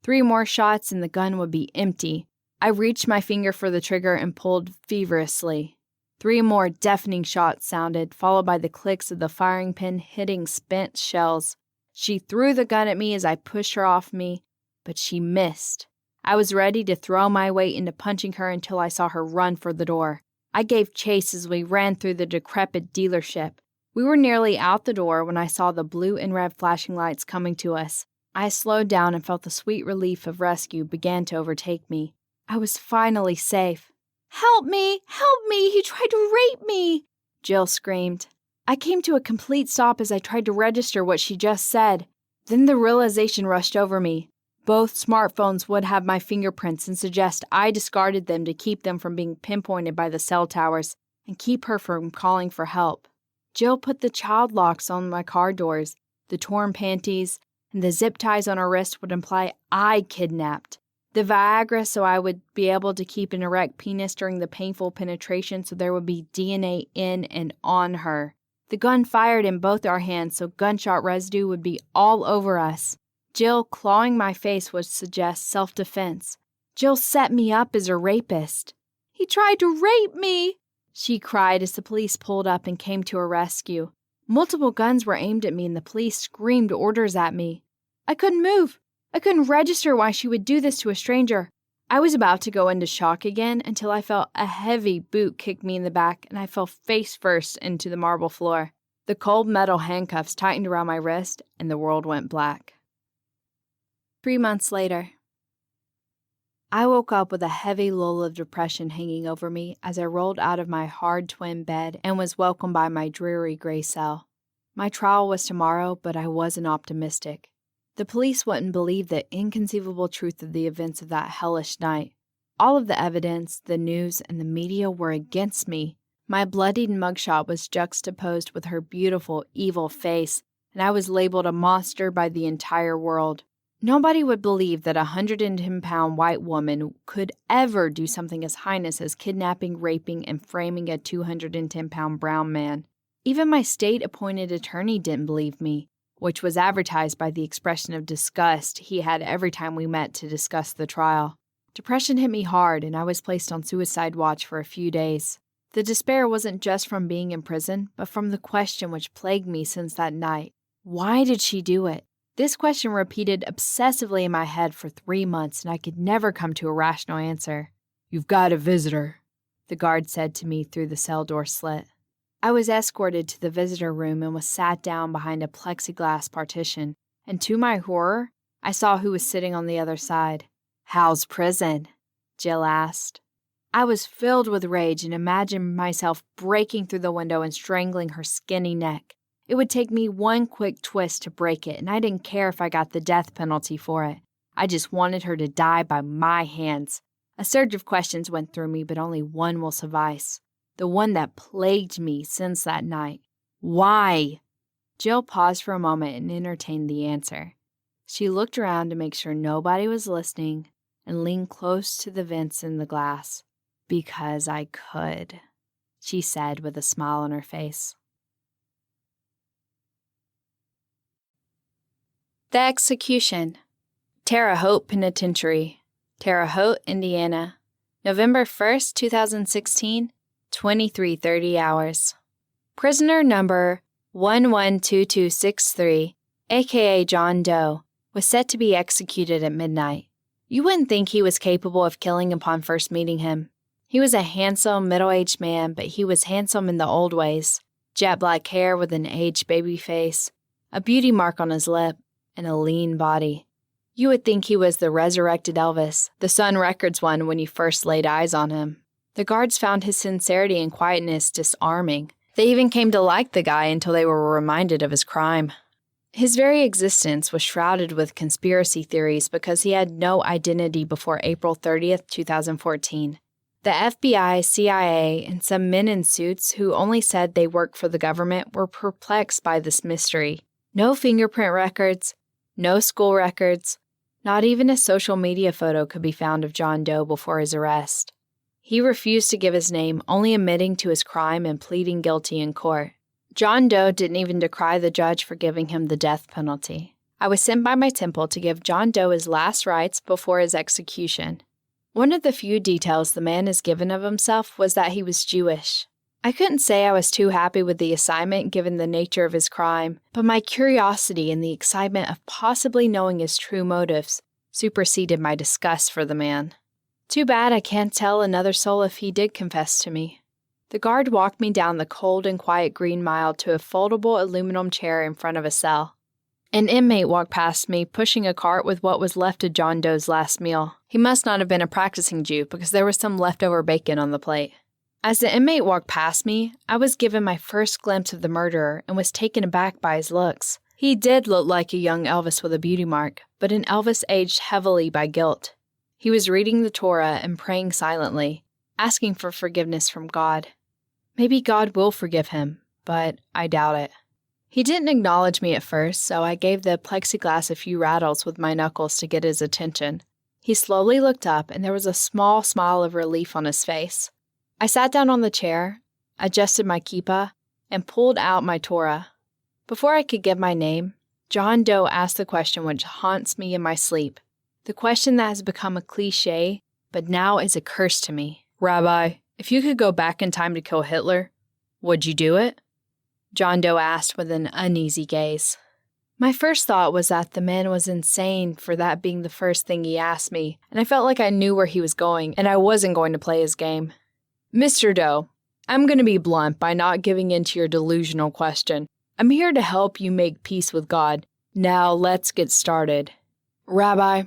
3 more shots and the gun would be empty. I reached my finger for the trigger and pulled feverishly. 3 more deafening shots sounded, followed by the clicks of the firing pin hitting spent shells. She threw the gun at me as I pushed her off me, but she missed. I was ready to throw my weight into punching her until I saw her run for the door. I gave chase as we ran through the decrepit dealership. We were nearly out the door when I saw the blue and red flashing lights coming to us. I slowed down and felt the sweet relief of rescue began to overtake me. I was finally safe. "Help me! Help me! He tried to rape me!" Jill screamed. I came to a complete stop as I tried to register what she just said. Then the realization rushed over me. Both smartphones would have my fingerprints and suggest I discarded them to keep them from being pinpointed by the cell towers and keep her from calling for help. Jill put the child locks on my car doors. The torn panties and the zip ties on her wrist would imply I kidnapped. The Viagra so I would be able to keep an erect penis during the painful penetration so there would be DNA in and on her. The gun fired in both our hands so gunshot residue would be all over us. Jill clawing my face would suggest self-defense. Jill set me up as a rapist. "He tried to rape me!" she cried as the police pulled up and came to her rescue. Multiple guns were aimed at me and the police screamed orders at me. I couldn't move. I couldn't register why she would do this to a stranger. I was about to go into shock again until I felt a heavy boot kick me in the back and I fell face first into the marble floor. The cold metal handcuffs tightened around my wrist and the world went black. 3 months later. I woke up with a heavy lull of depression hanging over me as I rolled out of my hard twin bed and was welcomed by my dreary gray cell. My trial was tomorrow, but I wasn't optimistic. The police wouldn't believe the inconceivable truth of the events of that hellish night. All of the evidence, the news, and the media were against me. My bloodied mugshot was juxtaposed with her beautiful, evil face, and I was labeled a monster by the entire world. Nobody would believe that a 110-pound white woman could ever do something as heinous as kidnapping, raping, and framing a 210-pound brown man. Even my state-appointed attorney didn't believe me, which was advertised by the expression of disgust he had every time we met to discuss the trial. Depression hit me hard, and I was placed on suicide watch for a few days. The despair wasn't just from being in prison, but from the question which plagued me since that night. Why did she do it? This question repeated obsessively in my head for 3 months, and I could never come to a rational answer. "You've got a visitor," the guard said to me through the cell door slit. I was escorted to the visitor room and was sat down behind a plexiglass partition, and to my horror, I saw who was sitting on the other side. "How's prison?" Jill asked. I was filled with rage and imagined myself breaking through the window and strangling her skinny neck. It would take me one quick twist to break it, and I didn't care if I got the death penalty for it. I just wanted her to die by my hands. A surge of questions went through me, but only one will suffice. The one that plagued me since that night. Why? Jill paused for a moment and entertained the answer. She looked around to make sure nobody was listening and leaned close to the vents in the glass. "Because I could," she said with a smile on her face. The Execution. Terre Haute Penitentiary, Terre Haute, Indiana, November 1st, 2016, 23:30 hours. Prisoner number 112263, aka John Doe, was set to be executed at midnight. You wouldn't think he was capable of killing upon first meeting him. He was a handsome, middle-aged man, but he was handsome in the old ways. Jet black hair with an aged baby face, a beauty mark on his lip, and a lean body. You would think he was the resurrected Elvis, the Sun Records one when you first laid eyes on him. The guards found his sincerity and quietness disarming. They even came to like the guy until they were reminded of his crime. His very existence was shrouded with conspiracy theories because he had no identity before April 30th, 2014. The FBI, CIA, and some men in suits who only said they worked for the government were perplexed by this mystery. No fingerprint records, no school records, not even a social media photo could be found of John Doe before his arrest. He refused to give his name, only admitting to his crime and pleading guilty in court. John Doe didn't even decry the judge for giving him the death penalty. I was sent by my temple to give John Doe his last rites before his execution. One of the few details the man has given of himself was that he was Jewish. I couldn't say I was too happy with the assignment given the nature of his crime, but my curiosity and the excitement of possibly knowing his true motives superseded my disgust for the man. Too bad I can't tell another soul if he did confess to me. The guard walked me down the cold and quiet Green Mile to a foldable aluminum chair in front of a cell. An inmate walked past me, pushing a cart with what was left of John Doe's last meal. He must not have been a practicing Jew because there was some leftover bacon on the plate. As the inmate walked past me, I was given my first glimpse of the murderer and was taken aback by his looks. He did look like a young Elvis with a beauty mark, but an Elvis aged heavily by guilt. He was reading the Torah and praying silently, asking for forgiveness from God. Maybe God will forgive him, but I doubt it. He didn't acknowledge me at first, so I gave the plexiglass a few rattles with my knuckles to get his attention. He slowly looked up, and there was a small smile of relief on his face. I sat down on the chair, adjusted my kippah, and pulled out my Torah. Before I could give my name, John Doe asked the question which haunts me in my sleep. The question that has become a cliché, but now is a curse to me. Rabbi, if you could go back in time to kill Hitler, would you do it? John Doe asked with an uneasy gaze. My first thought was that the man was insane for that being the first thing he asked me, and I felt like I knew where he was going, and I wasn't going to play his game. Mr. Doe, I'm going to be blunt by not giving in to your delusional question. I'm here to help you make peace with God. Now let's get started. Rabbi,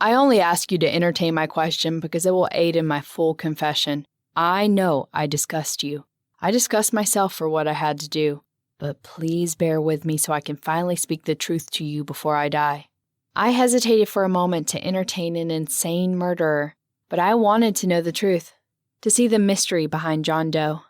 I only ask you to entertain my question because it will aid in my full confession. I know I discussed you. I discussed myself for what I had to do, but please bear with me so I can finally speak the truth to you before I die. I hesitated for a moment to entertain an insane murderer, but I wanted to know the truth, to see the mystery behind John Doe.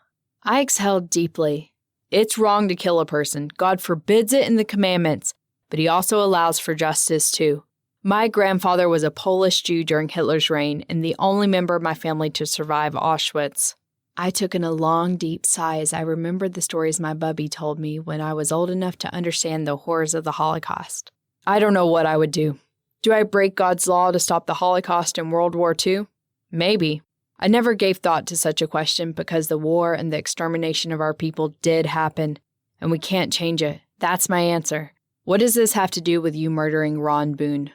I exhaled deeply. It's wrong to kill a person. God forbids it in the commandments, but he also allows for justice too. My grandfather was a Polish Jew during Hitler's reign and the only member of my family to survive Auschwitz. I took in a long, deep sigh as I remembered the stories my bubby told me when I was old enough to understand the horrors of the Holocaust. I don't know what I would do. Do I break God's law to stop the Holocaust in World War II? Maybe. I never gave thought to such a question because the war and the extermination of our people did happen, and we can't change it. That's my answer. What does this have to do with you murdering Ron Boone?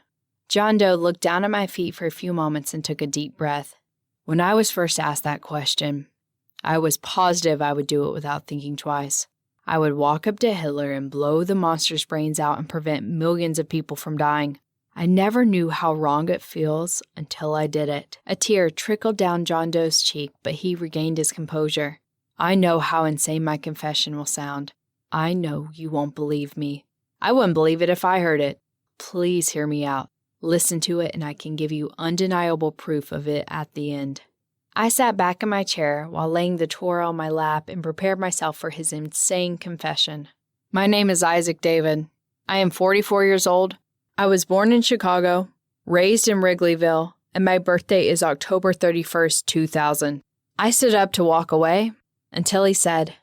John Doe looked down at my feet for a few moments and took a deep breath. When I was first asked that question, I was positive I would do it without thinking twice. I would walk up to Hitler and blow the monster's brains out and prevent millions of people from dying. I never knew how wrong it feels until I did it. A tear trickled down John Doe's cheek, but he regained his composure. I know how insane my confession will sound. I know you won't believe me. I wouldn't believe it if I heard it. Please hear me out. Listen to it and I can give you undeniable proof of it at the end. I sat back in my chair while laying the Torah on my lap and prepared myself for his insane confession. My name is Isaac David. I am 44 years old. I was born in Chicago, raised in Wrigleyville, and my birthday is October 31st, 2000. I stood up to walk away until he said,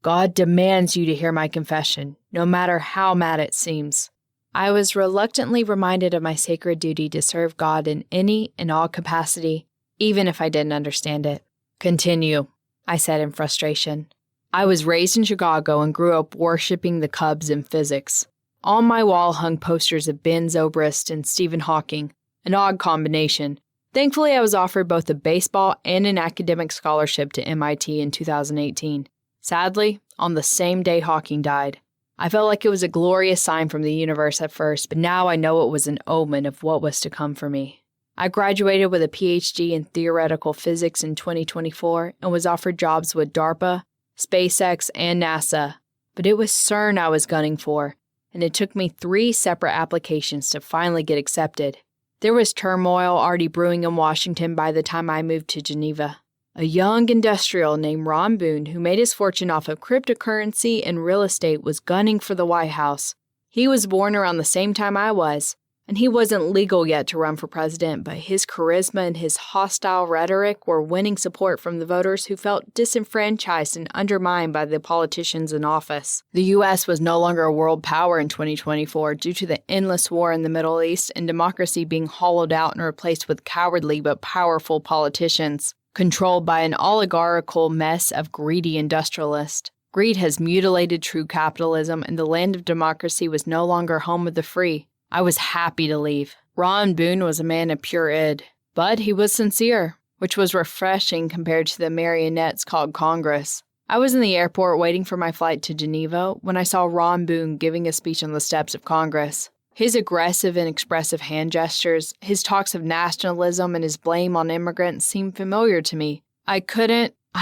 God demands you to hear my confession, no matter how mad it seems. I was reluctantly reminded of my sacred duty to serve God in any and all capacity, even if I didn't understand it. Continue, I said in frustration. I was raised in Chicago and grew up worshiping the Cubs in physics. On my wall hung posters of Ben Zobrist and Stephen Hawking, an odd combination. Thankfully, I was offered both a baseball and an academic scholarship to MIT in 2018. Sadly, on the same day Hawking died. I felt like it was a glorious sign from the universe at first, but now I know it was an omen of what was to come for me. I graduated with a PhD in theoretical physics in 2024 and was offered jobs with DARPA, SpaceX, and NASA, but it was CERN I was gunning for, and it took me 3 separate applications to finally get accepted. There was turmoil already brewing in Washington by the time I moved to Geneva. A young industrial named Ron Boone, who made his fortune off of cryptocurrency and real estate, was gunning for the White House. He was born around the same time I was, and he wasn't legal yet to run for president, but his charisma and his hostile rhetoric were winning support from the voters who felt disenfranchised and undermined by the politicians in office. The U.S. was no longer a world power in 2024 due to the endless war in the Middle East and democracy being hollowed out and replaced with cowardly but powerful politicians, controlled by an oligarchical mess of greedy industrialists. Greed has mutilated true capitalism, and the land of democracy was no longer home of the free. I was happy to leave. Ron Boone was a man of pure id, but he was sincere, which was refreshing compared to the marionettes called Congress. I was in the airport waiting for my flight to Geneva when I saw Ron Boone giving a speech on the steps of Congress. His aggressive and expressive hand gestures, his talks of nationalism, and his blame on immigrants seemed familiar to me. I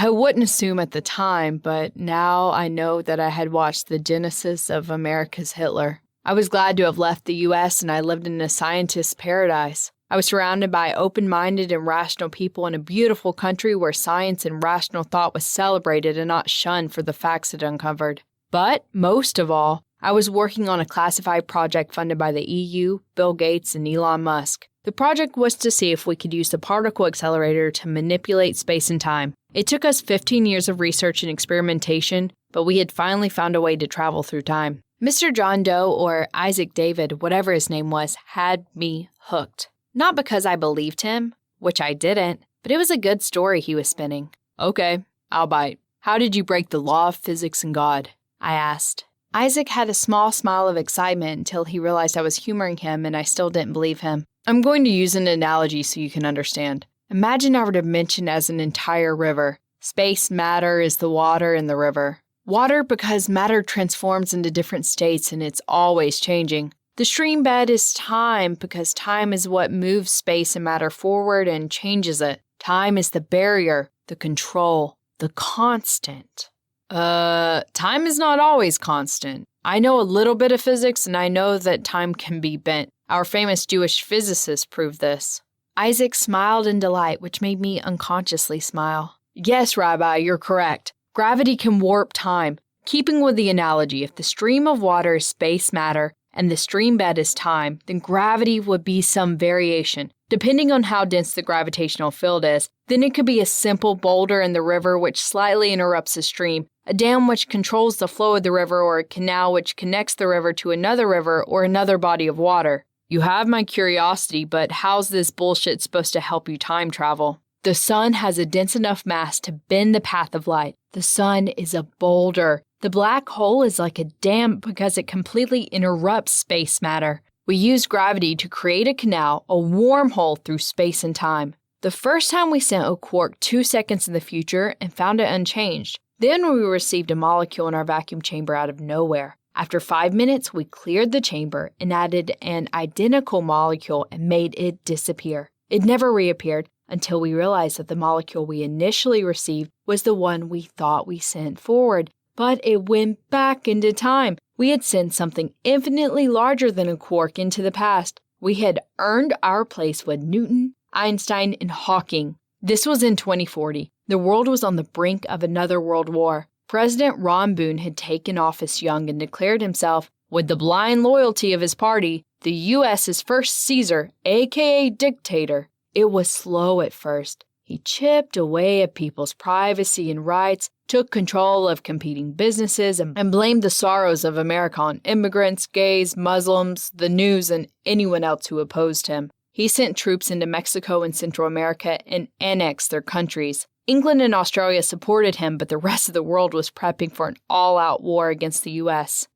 wouldn't assume at the time, but now I know that I had watched the genesis of America's Hitler. I was glad to have left the U.S. and I lived in a scientist's paradise. I was surrounded by open-minded and rational people in a beautiful country where science and rational thought was celebrated and not shunned for the facts it uncovered. But, most of all, I was working on a classified project funded by the EU, Bill Gates, and Elon Musk. The project was to see if we could use the particle accelerator to manipulate space and time. It took us 15 years of research and experimentation, but we had finally found a way to travel through time. Mr. John Doe, or Isaac David, whatever his name was, had me hooked. Not because I believed him, which I didn't, but it was a good story he was spinning. Okay, I'll bite. How did you break the law of physics and God? I asked. Isaac had a small smile of excitement until he realized I was humoring him and I still didn't believe him. I'm going to use an analogy so you can understand. Imagine our dimension as an entire river. Space matter is the water in the river. Water because matter transforms into different states and it's always changing. The stream bed is time because time is what moves space and matter forward and changes it. Time is the barrier, the control, the constant. Time is not always constant. I know a little bit of physics and I know that time can be bent. Our famous Jewish physicist proved this. Isaac smiled in delight, which made me unconsciously smile. Yes, Rabbi, you're correct. Gravity can warp time. Keeping with the analogy, if the stream of water is space matter and the stream bed is time, then gravity would be some variation. Depending on how dense the gravitational field is, then it could be a simple boulder in the river which slightly interrupts the stream, a dam which controls the flow of the river, or a canal which connects the river to another river or another body of water. You have my curiosity, but how's this bullshit supposed to help you time travel? The sun has a dense enough mass to bend the path of light. The sun is a boulder. The black hole is like a dam because it completely interrupts space matter. We use gravity to create a canal, a wormhole through space and time. The first time we sent a quark 2 seconds in the future and found it unchanged. Then we received a molecule in our vacuum chamber out of nowhere. After 5 minutes, we cleared the chamber and added an identical molecule and made it disappear. It never reappeared until we realized that the molecule we initially received was the one we thought we sent forward, but it went back into time. We had sent something infinitely larger than a quark into the past. We had earned our place with Newton, Einstein, and Hawking. This was in 2040. The world was on the brink of another world war. President Ron Boone had taken office young and declared himself, with the blind loyalty of his party, the U.S.'s first Caesar, aka dictator. It was slow at first. He chipped away at people's privacy and rights, took control of competing businesses, and blamed the sorrows of America on immigrants, gays, Muslims, the news, and anyone else who opposed him. He sent troops into Mexico and Central America and annexed their countries. England and Australia supported him, but the rest of the world was prepping for an all-out war against the U.S.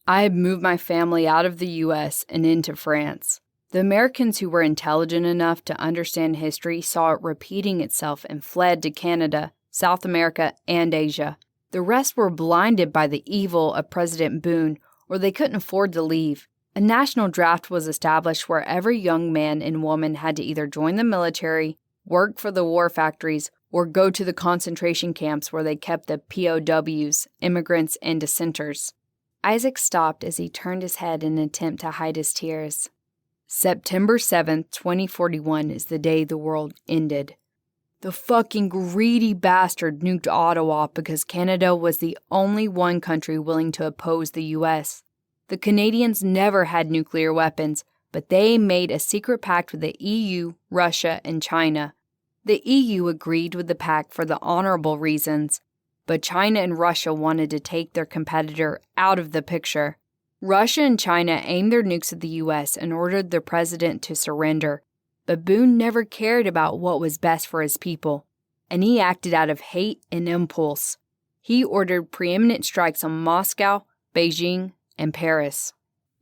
I had moved my family out of the U.S. and into France. The Americans who were intelligent enough to understand history saw it repeating itself and fled to Canada, South America, and Asia. The rest were blinded by the evil of President Boone, or they couldn't afford to leave. A national draft was established where every young man and woman had to either join the military, work for the war factories, or go to the concentration camps where they kept the POWs, immigrants, and dissenters. Isaac stopped as he turned his head in an attempt to hide his tears. September 7th, 2041 is the day the world ended. The fucking greedy bastard nuked Ottawa because Canada was the only one country willing to oppose the U.S. The Canadians never had nuclear weapons, but they made a secret pact with the EU, Russia, and China. The EU agreed with the pact for the honorable reasons, but China and Russia wanted to take their competitor out of the picture. Russia and China aimed their nukes at the U.S. and ordered the president to surrender, but Boone never cared about what was best for his people, and he acted out of hate and impulse. He ordered preeminent strikes on Moscow, Beijing, and Paris.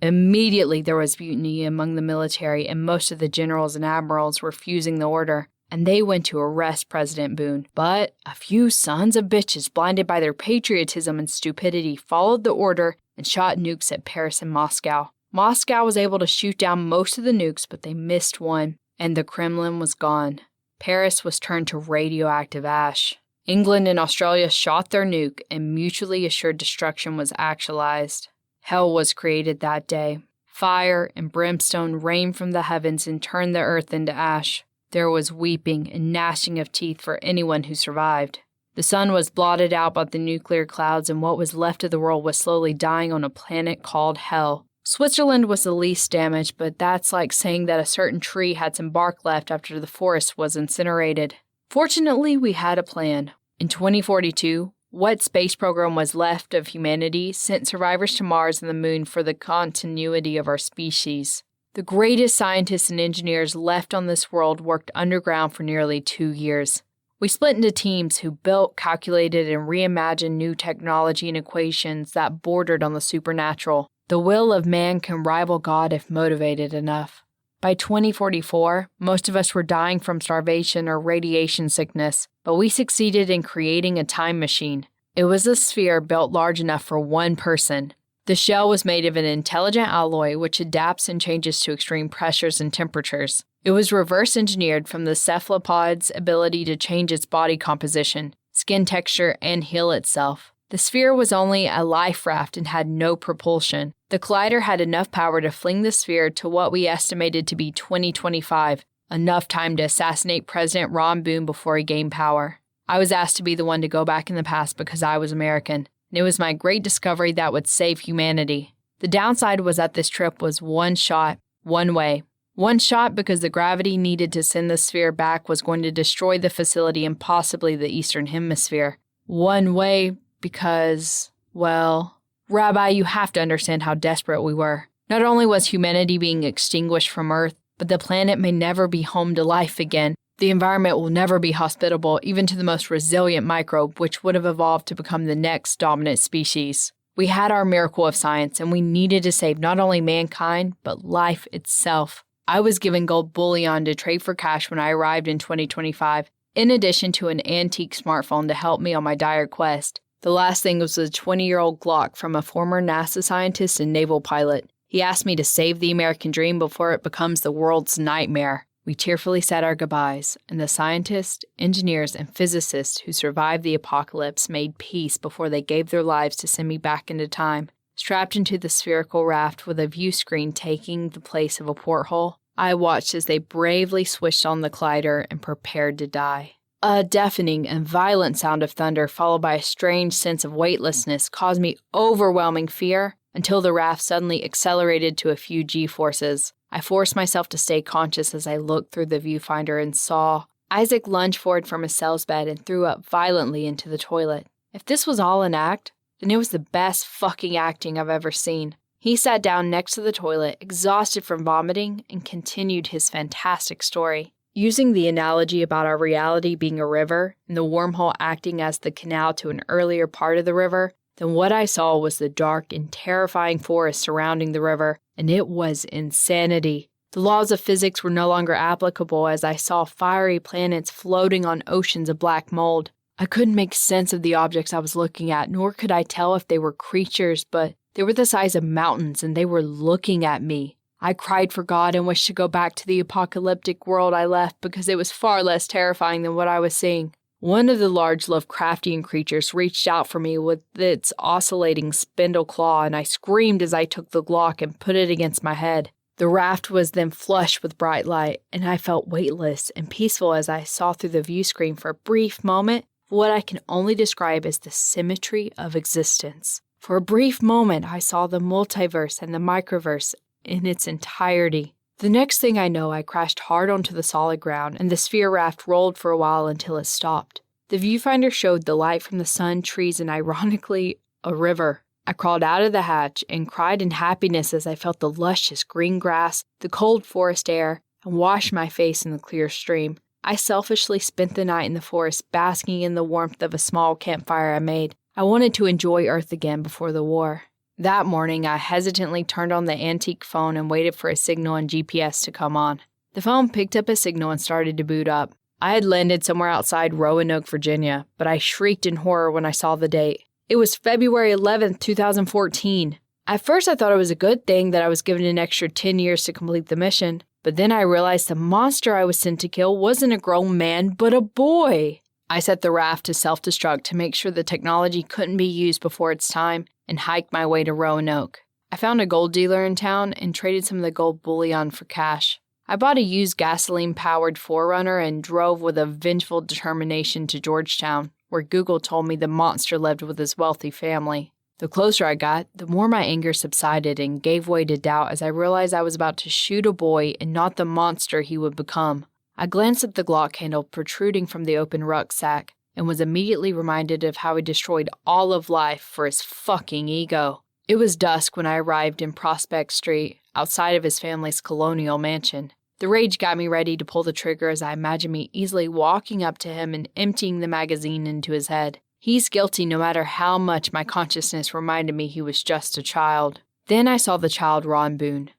Immediately there was mutiny among the military, and most of the generals and admirals refusing the order, and they went to arrest President Boone. But a few sons of bitches, blinded by their patriotism and stupidity, followed the order and shot nukes at Paris and Moscow. Moscow was able to shoot down most of the nukes, but they missed one, and the Kremlin was gone. Paris was turned to radioactive ash. England and Australia shot their nuke, and mutually assured destruction was actualized. Hell was created that day. Fire and brimstone rained from the heavens and turned the earth into ash. There was weeping and gnashing of teeth for anyone who survived. The sun was blotted out by the nuclear clouds, and what was left of the world was slowly dying on a planet called Hell. Switzerland was the least damaged, but that's like saying that a certain tree had some bark left after the forest was incinerated. Fortunately, we had a plan. In 2042, what space program was left of humanity sent survivors to Mars and the Moon for the continuity of our species. The greatest scientists and engineers left on this world worked underground for nearly 2 years. We split into teams who built, calculated, and reimagined new technology and equations that bordered on the supernatural. The will of man can rival God if motivated enough. By 2044, most of us were dying from starvation or radiation sickness, but we succeeded in creating a time machine. It was a sphere built large enough for one person. The shell was made of an intelligent alloy which adapts and changes to extreme pressures and temperatures. It was reverse engineered from the cephalopod's ability to change its body composition, skin texture, and heal itself. The sphere was only a life raft and had no propulsion. The collider had enough power to fling the sphere to what we estimated to be 2025, enough time to assassinate President Ron Boone before he gained power. I was asked to be the one to go back in the past because I was American, and it was my great discovery that would save humanity. The downside was that this trip was one shot, one way. One shot because the gravity needed to send the sphere back was going to destroy the facility and possibly the Eastern Hemisphere. One way because, well, Rabbi, you have to understand how desperate we were. Not only was humanity being extinguished from Earth, but the planet may never be home to life again. The environment will never be hospitable, even to the most resilient microbe, which would have evolved to become the next dominant species. We had our miracle of science, and we needed to save not only mankind, but life itself. I was given gold bullion to trade for cash when I arrived in 2025, in addition to an antique smartphone to help me on my dire quest. The last thing was a 20-year-old Glock from a former NASA scientist and naval pilot. He asked me to save the American dream before it becomes the world's nightmare. We tearfully said our goodbyes, and the scientists, engineers, and physicists who survived the apocalypse made peace before they gave their lives to send me back into time. Strapped into the spherical raft with a view screen taking the place of a porthole, I watched as they bravely switched on the collider and prepared to die. A deafening and violent sound of thunder followed by a strange sense of weightlessness caused me overwhelming fear until the raft suddenly accelerated to a few G-forces. I forced myself to stay conscious as I looked through the viewfinder and saw Isaac lunge forward from his cell's bed and threw up violently into the toilet. If this was all an act, then it was the best fucking acting I've ever seen. He sat down next to the toilet, exhausted from vomiting, and continued his fantastic story. Using the analogy about our reality being a river and the wormhole acting as the canal to an earlier part of the river, then what I saw was the dark and terrifying forest surrounding the river, and it was insanity. The laws of physics were no longer applicable as I saw fiery planets floating on oceans of black mold. I couldn't make sense of the objects I was looking at, nor could I tell if they were creatures, but they were the size of mountains and they were looking at me. I cried for God and wished to go back to the apocalyptic world I left because it was far less terrifying than what I was seeing. One of the large Lovecraftian creatures reached out for me with its oscillating spindle claw, and I screamed as I took the Glock and put it against my head. The raft was then flushed with bright light, and I felt weightless and peaceful as I saw through the view screen for a brief moment what I can only describe as the symmetry of existence. For a brief moment, I saw the multiverse and the microverse in its entirety. The next thing I know, I crashed hard onto the solid ground, and the sphere raft rolled for a while until it stopped. The viewfinder showed the light from the sun, trees, and ironically, a river. I crawled out of the hatch and cried in happiness as I felt the luscious green grass, the cold forest air, and washed my face in the clear stream. I selfishly spent the night in the forest, basking in the warmth of a small campfire I made. I wanted to enjoy Earth again before the war. That morning, I hesitantly turned on the antique phone and waited for a signal and GPS to come on. The phone picked up a signal and started to boot up. I had landed somewhere outside Roanoke, Virginia, but I shrieked in horror when I saw the date. It was February 11th, 2014. At first, I thought it was a good thing that I was given an extra 10 years to complete the mission, but then I realized the monster I was sent to kill wasn't a grown man, but a boy. I set the raft to self-destruct to make sure the technology couldn't be used before its time and hiked my way to Roanoke. I found a gold dealer in town and traded some of the gold bullion for cash. I bought a used gasoline-powered 4Runner and drove with a vengeful determination to Georgetown, where Google told me the monster lived with his wealthy family. The closer I got, the more my anger subsided and gave way to doubt as I realized I was about to shoot a boy and not the monster he would become. I glanced at the Glock handle protruding from the open rucksack and was immediately reminded of how he destroyed all of life for his fucking ego. It was dusk when I arrived in Prospect Street, outside of his family's colonial mansion. The rage got me ready to pull the trigger as I imagined me easily walking up to him and emptying the magazine into his head. He's guilty no matter how much my consciousness reminded me he was just a child. Then I saw the child Ron Boone,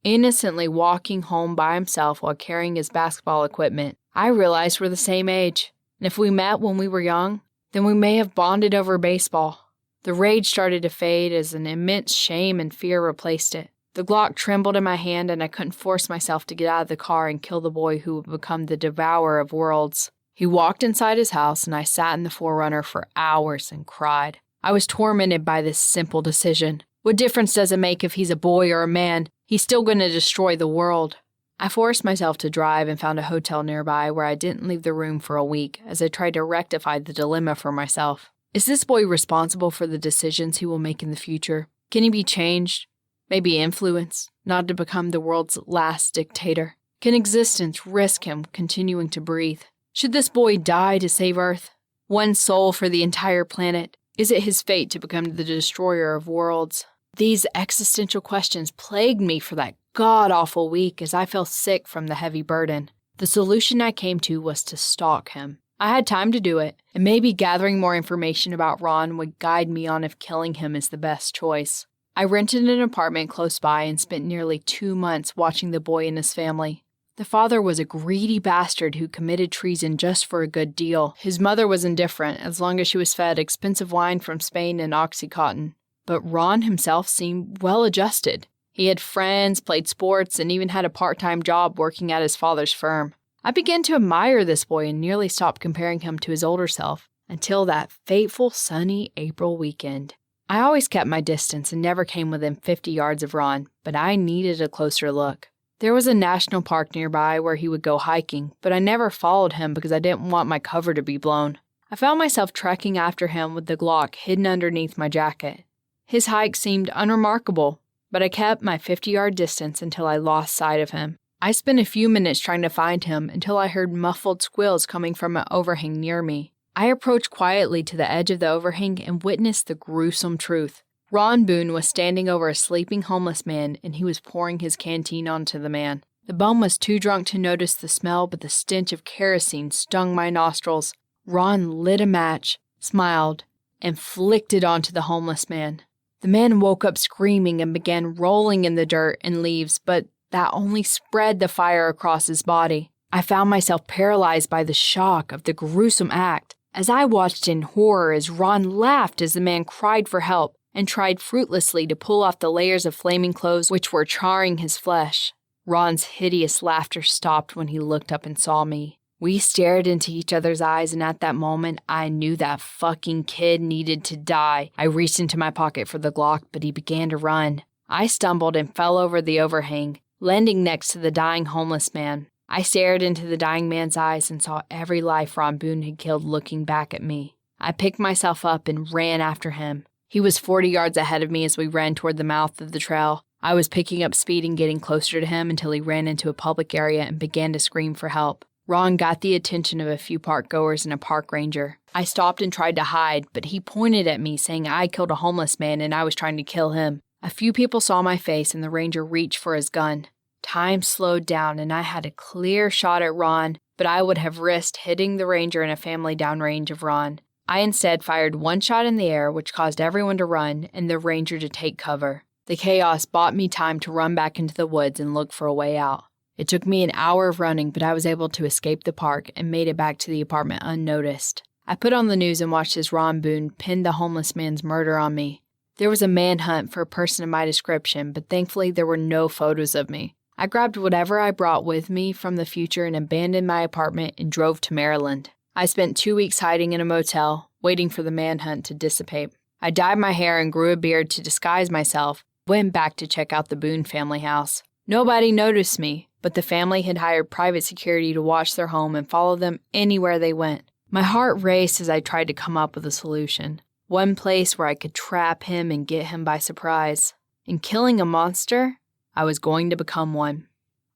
innocently walking home by himself while carrying his basketball equipment. I realized we're the same age, and if we met when we were young, then we may have bonded over baseball. The rage started to fade as an immense shame and fear replaced it. The Glock trembled in my hand, and I couldn't force myself to get out of the car and kill the boy who would become the devourer of worlds. He walked inside his house, and I sat in the 4Runner for hours and cried. I was tormented by this simple decision. What difference does it make if he's a boy or a man? He's still going to destroy the world. I forced myself to drive and found a hotel nearby where I didn't leave the room for a week as I tried to rectify the dilemma for myself. Is this boy responsible for the decisions he will make in the future? Can he be changed? Maybe influenced, not to become the world's last dictator? Can existence risk him continuing to breathe? Should this boy die to save Earth? One soul for the entire planet? Is it his fate to become the destroyer of worlds? These existential questions plagued me for that god-awful week as I felt sick from the heavy burden. The solution I came to was to stalk him. I had time to do it, and maybe gathering more information about Ron would guide me on if killing him is the best choice. I rented an apartment close by and spent nearly 2 months watching the boy and his family. The father was a greedy bastard who committed treason just for a good deal. His mother was indifferent as long as she was fed expensive wine from Spain and Oxycontin. But Ron himself seemed well-adjusted. He had friends, played sports, and even had a part-time job working at his father's firm. I began to admire this boy and nearly stopped comparing him to his older self until that fateful sunny April weekend. I always kept my distance and never came within 50 yards of Ron, but I needed a closer look. There was a national park nearby where he would go hiking, but I never followed him because I didn't want my cover to be blown. I found myself trekking after him with the Glock hidden underneath my jacket. His hike seemed unremarkable, but I kept my 50-yard distance until I lost sight of him. I spent a few minutes trying to find him until I heard muffled squeals coming from an overhang near me. I approached quietly to the edge of the overhang and witnessed the gruesome truth. Ron Boone was standing over a sleeping homeless man, and he was pouring his canteen onto the man. The bum was too drunk to notice the smell, but the stench of kerosene stung my nostrils. Ron lit a match, smiled, and flicked it onto the homeless man. The man woke up screaming and began rolling in the dirt and leaves, but that only spread the fire across his body. I found myself paralyzed by the shock of the gruesome act as I watched in horror as Ron laughed as the man cried for help and tried fruitlessly to pull off the layers of flaming clothes which were charring his flesh. Ron's hideous laughter stopped when he looked up and saw me. We stared into each other's eyes, and at that moment, I knew that fucking kid needed to die. I reached into my pocket for the Glock, but he began to run. I stumbled and fell over the overhang, landing next to the dying homeless man. I stared into the dying man's eyes and saw every life Ron Boone had killed looking back at me. I picked myself up and ran after him. He was 40 yards ahead of me as we ran toward the mouth of the trail. I was picking up speed and getting closer to him until he ran into a public area and began to scream for help. Ron got the attention of a few park goers and a park ranger. I stopped and tried to hide, but he pointed at me saying I killed a homeless man and I was trying to kill him. A few people saw my face and the ranger reached for his gun. Time slowed down and I had a clear shot at Ron, but I would have risked hitting the ranger and a family downrange of Ron. I instead fired one shot in the air, which caused everyone to run and the ranger to take cover. The chaos bought me time to run back into the woods and look for a way out. It took me an hour of running, but I was able to escape the park and made it back to the apartment unnoticed. I put on the news and watched as Ron Boone pinned the homeless man's murder on me. There was a manhunt for a person of my description, but thankfully there were no photos of me. I grabbed whatever I brought with me from the future and abandoned my apartment and drove to Maryland. I spent 2 weeks hiding in a motel, waiting for the manhunt to dissipate. I dyed my hair and grew a beard to disguise myself, went back to check out the Boone family house. Nobody noticed me, but the family had hired private security to watch their home and follow them anywhere they went. My heart raced as I tried to come up with a solution. One place where I could trap him and get him by surprise. In killing a monster, I was going to become one.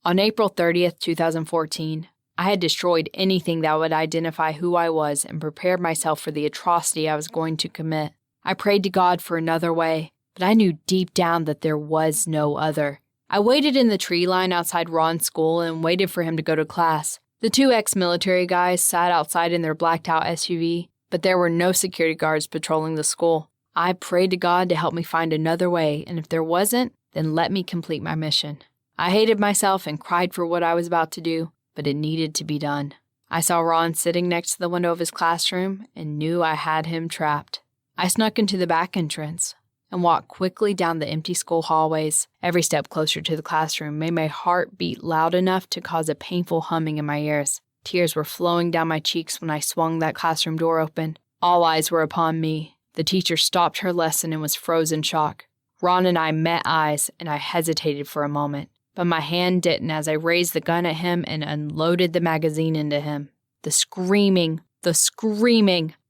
On April 30th, 2014, I had destroyed anything that would identify who I was and prepared myself for the atrocity I was going to commit. I prayed to God for another way, but I knew deep down that there was no other. I waited in the tree line outside Ron's school and waited for him to go to class. The 2 ex-military guys sat outside in their blacked-out SUV, but there were no security guards patrolling the school. I prayed to God to help me find another way, and if there wasn't, then let me complete my mission. I hated myself and cried for what I was about to do, but it needed to be done. I saw Ron sitting next to the window of his classroom and knew I had him trapped. I snuck into the back entrance and walked quickly down the empty school hallways. Every step closer to the classroom made my heart beat loud enough to cause a painful humming in my ears. Tears were flowing down my cheeks when I swung that classroom door open. All eyes were upon me. The teacher stopped her lesson and was frozen in shock. Ron and I met eyes, and I hesitated for a moment, but my hand didn't as I raised the gun at him and unloaded the magazine into him. The screaming!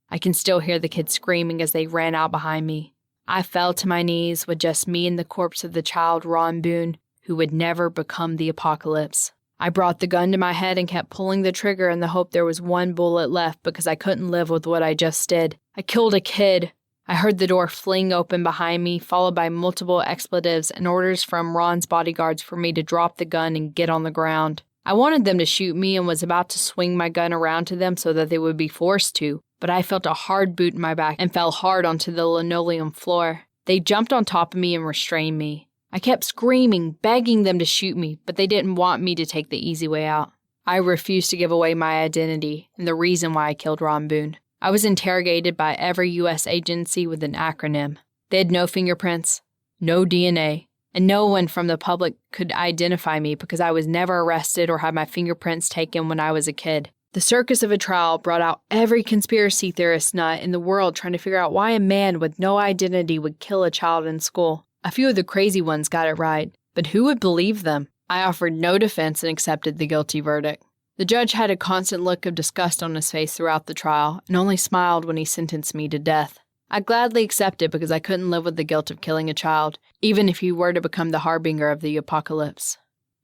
I can still hear the kids screaming as they ran out behind me. I fell to my knees with just me and the corpse of the child Ron Boone, who would never become the apocalypse. I brought the gun to my head and kept pulling the trigger in the hope there was one bullet left because I couldn't live with what I just did. I killed a kid. I heard the door fling open behind me, followed by multiple expletives and orders from Ron's bodyguards for me to drop the gun and get on the ground. I wanted them to shoot me and was about to swing my gun around to them so that they would be forced to, but I felt a hard boot in my back and fell hard onto the linoleum floor. They jumped on top of me and restrained me. I kept screaming, begging them to shoot me, but they didn't want me to take the easy way out. I refused to give away my identity and the reason why I killed Ron Boone. I was interrogated by every U.S. agency with an acronym. They had no fingerprints, no DNA, and no one from the public could identify me because I was never arrested or had my fingerprints taken when I was a kid. The circus of a trial brought out every conspiracy theorist nut in the world trying to figure out why a man with no identity would kill a child in school. A few of the crazy ones got it right, but who would believe them? I offered no defense and accepted the guilty verdict. The judge had a constant look of disgust on his face throughout the trial and only smiled when he sentenced me to death. I gladly accepted because I couldn't live with the guilt of killing a child, even if he were to become the harbinger of the apocalypse.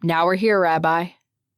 Now we're here, Rabbi.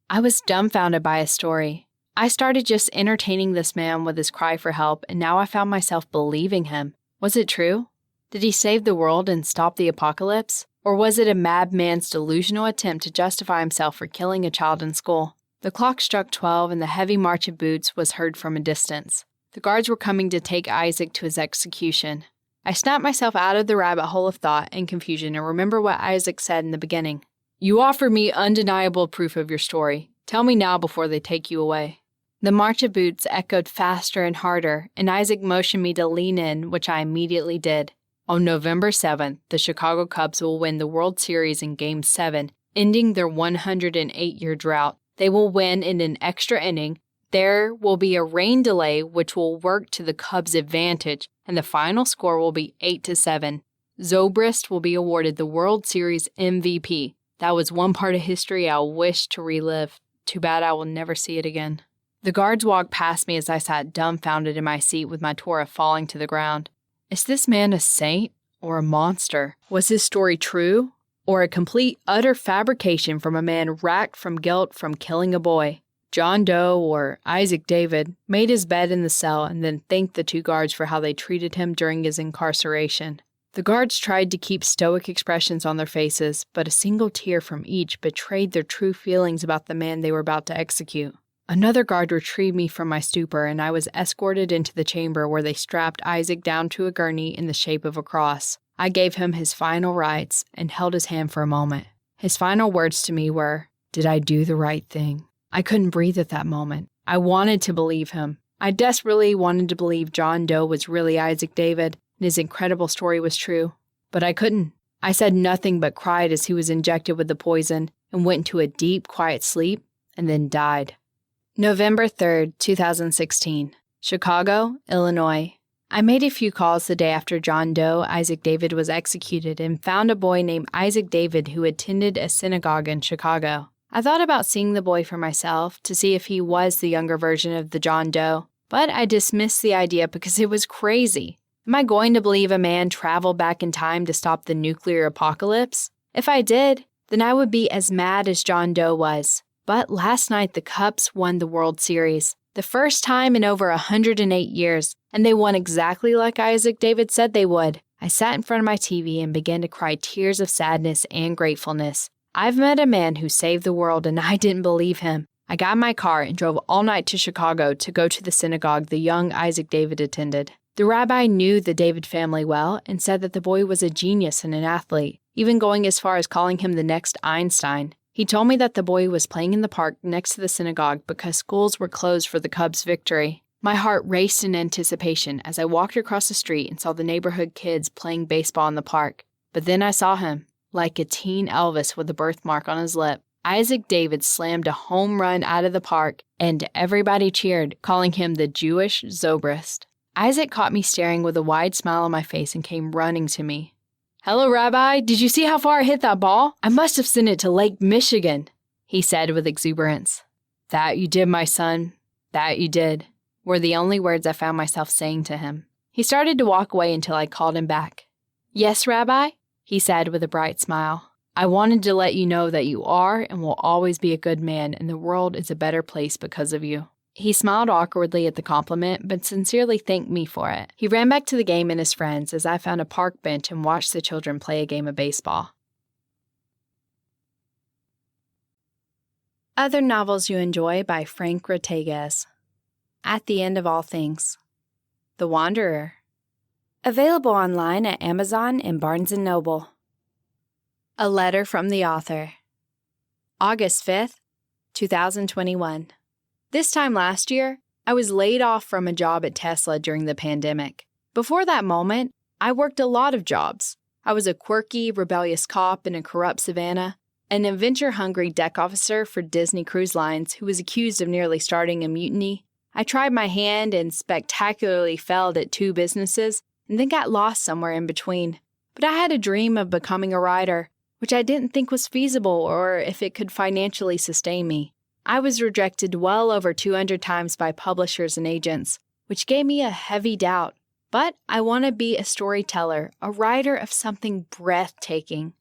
I was dumbfounded by his story. I started just entertaining this man with his cry for help, and now I found myself believing him. Was it true? Did he save the world and stop the apocalypse? Or was it a madman's delusional attempt to justify himself for killing a child in school? The clock struck 12 and the heavy march of boots was heard from a distance. The guards were coming to take Isaac to his execution. I snapped myself out of the rabbit hole of thought and confusion and remember what Isaac said in the beginning. You offered me undeniable proof of your story. Tell me now before they take you away. The march of boots echoed faster and harder, and Isaac motioned me to lean in, which I immediately did. On November 7th, the Chicago Cubs will win the World Series in Game 7, ending their 108-year drought. They will win in an extra inning, There will be a rain delay which will work to the Cubs' advantage, and the final score will be 8-7. Zobrist will be awarded the World Series MVP. That was one part of history I wish to relive. Too bad I will never see it again. The guards walked past me as I sat dumbfounded in my seat with my Torah falling to the ground. Is this man a saint or a monster? Was his story true or a complete, utter fabrication from a man racked from guilt from killing a boy? John Doe, or Isaac David, made his bed in the cell and then thanked the two guards for how they treated him during his incarceration. The guards tried to keep stoic expressions on their faces, but a single tear from each betrayed their true feelings about the man they were about to execute. Another guard retrieved me from my stupor, and I was escorted into the chamber where they strapped Isaac down to a gurney in the shape of a cross. I gave him his final rites and held his hand for a moment. His final words to me were, "Did I do the right thing?" I couldn't breathe at that moment. I wanted to believe him. I desperately wanted to believe John Doe was really Isaac David and his incredible story was true. But I couldn't. I said nothing but cried as he was injected with the poison and went into a deep, quiet sleep and then died. November 3rd, 2016. Chicago, Illinois. I made a few calls the day after John Doe, Isaac David, was executed and found a boy named Isaac David who attended a synagogue in Chicago. I thought about seeing the boy for myself to see if he was the younger version of the John Doe, but I dismissed the idea because it was crazy. Am I going to believe a man traveled back in time to stop the nuclear apocalypse? If I did, then I would be as mad as John Doe was. But last night the Cubs won the World Series, the first time in over 108 years, and they won exactly like Isaac David said they would. I sat in front of my TV and began to cry tears of sadness and gratefulness. I've met a man who saved the world and I didn't believe him. I got in my car and drove all night to Chicago to go to the synagogue the young Isaac David attended. The rabbi knew the David family well and said that the boy was a genius and an athlete, even going as far as calling him the next Einstein. He told me that the boy was playing in the park next to the synagogue because schools were closed for the Cubs' victory. My heart raced in anticipation as I walked across the street and saw the neighborhood kids playing baseball in the park. But then I saw him. Like a teen Elvis with a birthmark on his lip, Isaac David slammed a home run out of the park, and everybody cheered, calling him the Jewish Zobrist. Isaac caught me staring with a wide smile on my face and came running to me. "Hello, Rabbi. Did you see how far I hit that ball? I must have sent it to Lake Michigan," he said with exuberance. "That you did, my son. That you did," were the only words I found myself saying to him. He started to walk away until I called him back. "Yes, Rabbi?" he said with a bright smile. "I wanted to let you know that you are and will always be a good man, and the world is a better place because of you." He smiled awkwardly at the compliment, but sincerely thanked me for it. He ran back to the game and his friends as I found a park bench and watched the children play a game of baseball. Other novels you enjoy by Frank Ortegas. At the End of All Things. The Wanderer. Available online at Amazon and Barnes & Noble. A Letter from the Author. August 5th, 2021. This time last year, I was laid off from a job at Tesla during the pandemic. Before that moment, I worked a lot of jobs. I was a quirky, rebellious cop in a corrupt Savannah, an adventure-hungry deck officer for Disney Cruise Lines who was accused of nearly starting a mutiny. I tried my hand and spectacularly failed at 2 businesses, and then got lost somewhere in between. But I had a dream of becoming a writer, which I didn't think was feasible or if it could financially sustain me. I was rejected well over 200 times by publishers and agents, which gave me a heavy doubt. But I want to be a storyteller, a writer of something breathtaking.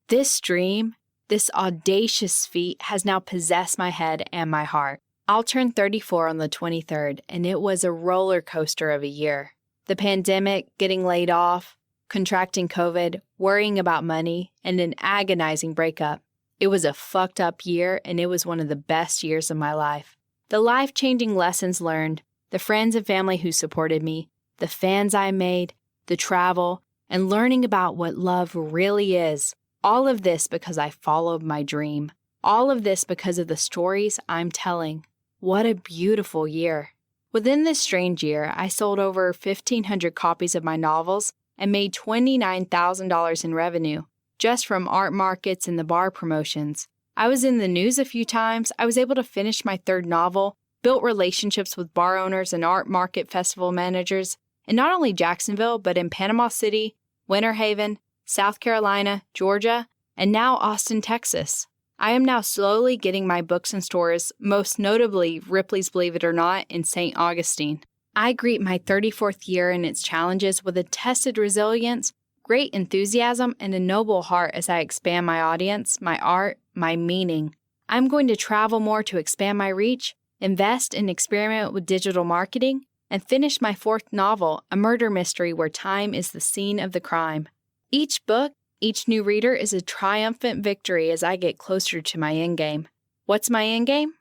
This dream, this audacious feat has now possessed my head and my heart. I'll turn 34 on the 23rd, and it was a roller coaster of a year. The pandemic, getting laid off, contracting COVID, worrying about money, and an agonizing breakup. It was a fucked up year, and it was one of the best years of my life. The life-changing lessons learned, the friends and family who supported me, the fans I made, the travel, and learning about what love really is. All of this because I followed my dream. All of this because of the stories I'm telling. What a beautiful year. Within this strange year, I sold over 1,500 copies of my novels and made $29,000 in revenue, just from art markets and the bar promotions. I was in the news a few times, I was able to finish my third novel, built relationships with bar owners and art market festival managers, in not only Jacksonville, but in Panama City, Winter Haven, South Carolina, Georgia, and now Austin, Texas. I am now slowly getting my books in stores, most notably Ripley's Believe It or Not in St. Augustine. I greet my 34th year and its challenges with a tested resilience, great enthusiasm, and a noble heart as I expand my audience, my art, my meaning. I'm going to travel more to expand my reach, invest and experiment with digital marketing, and finish my fourth novel, a murder mystery where time is the scene of the crime. Each book, each new reader is a triumphant victory as I get closer to my endgame. What's my endgame?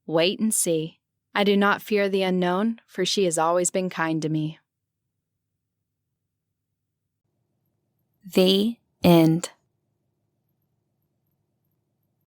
Wait and see. I do not fear the unknown, for she has always been kind to me. The end.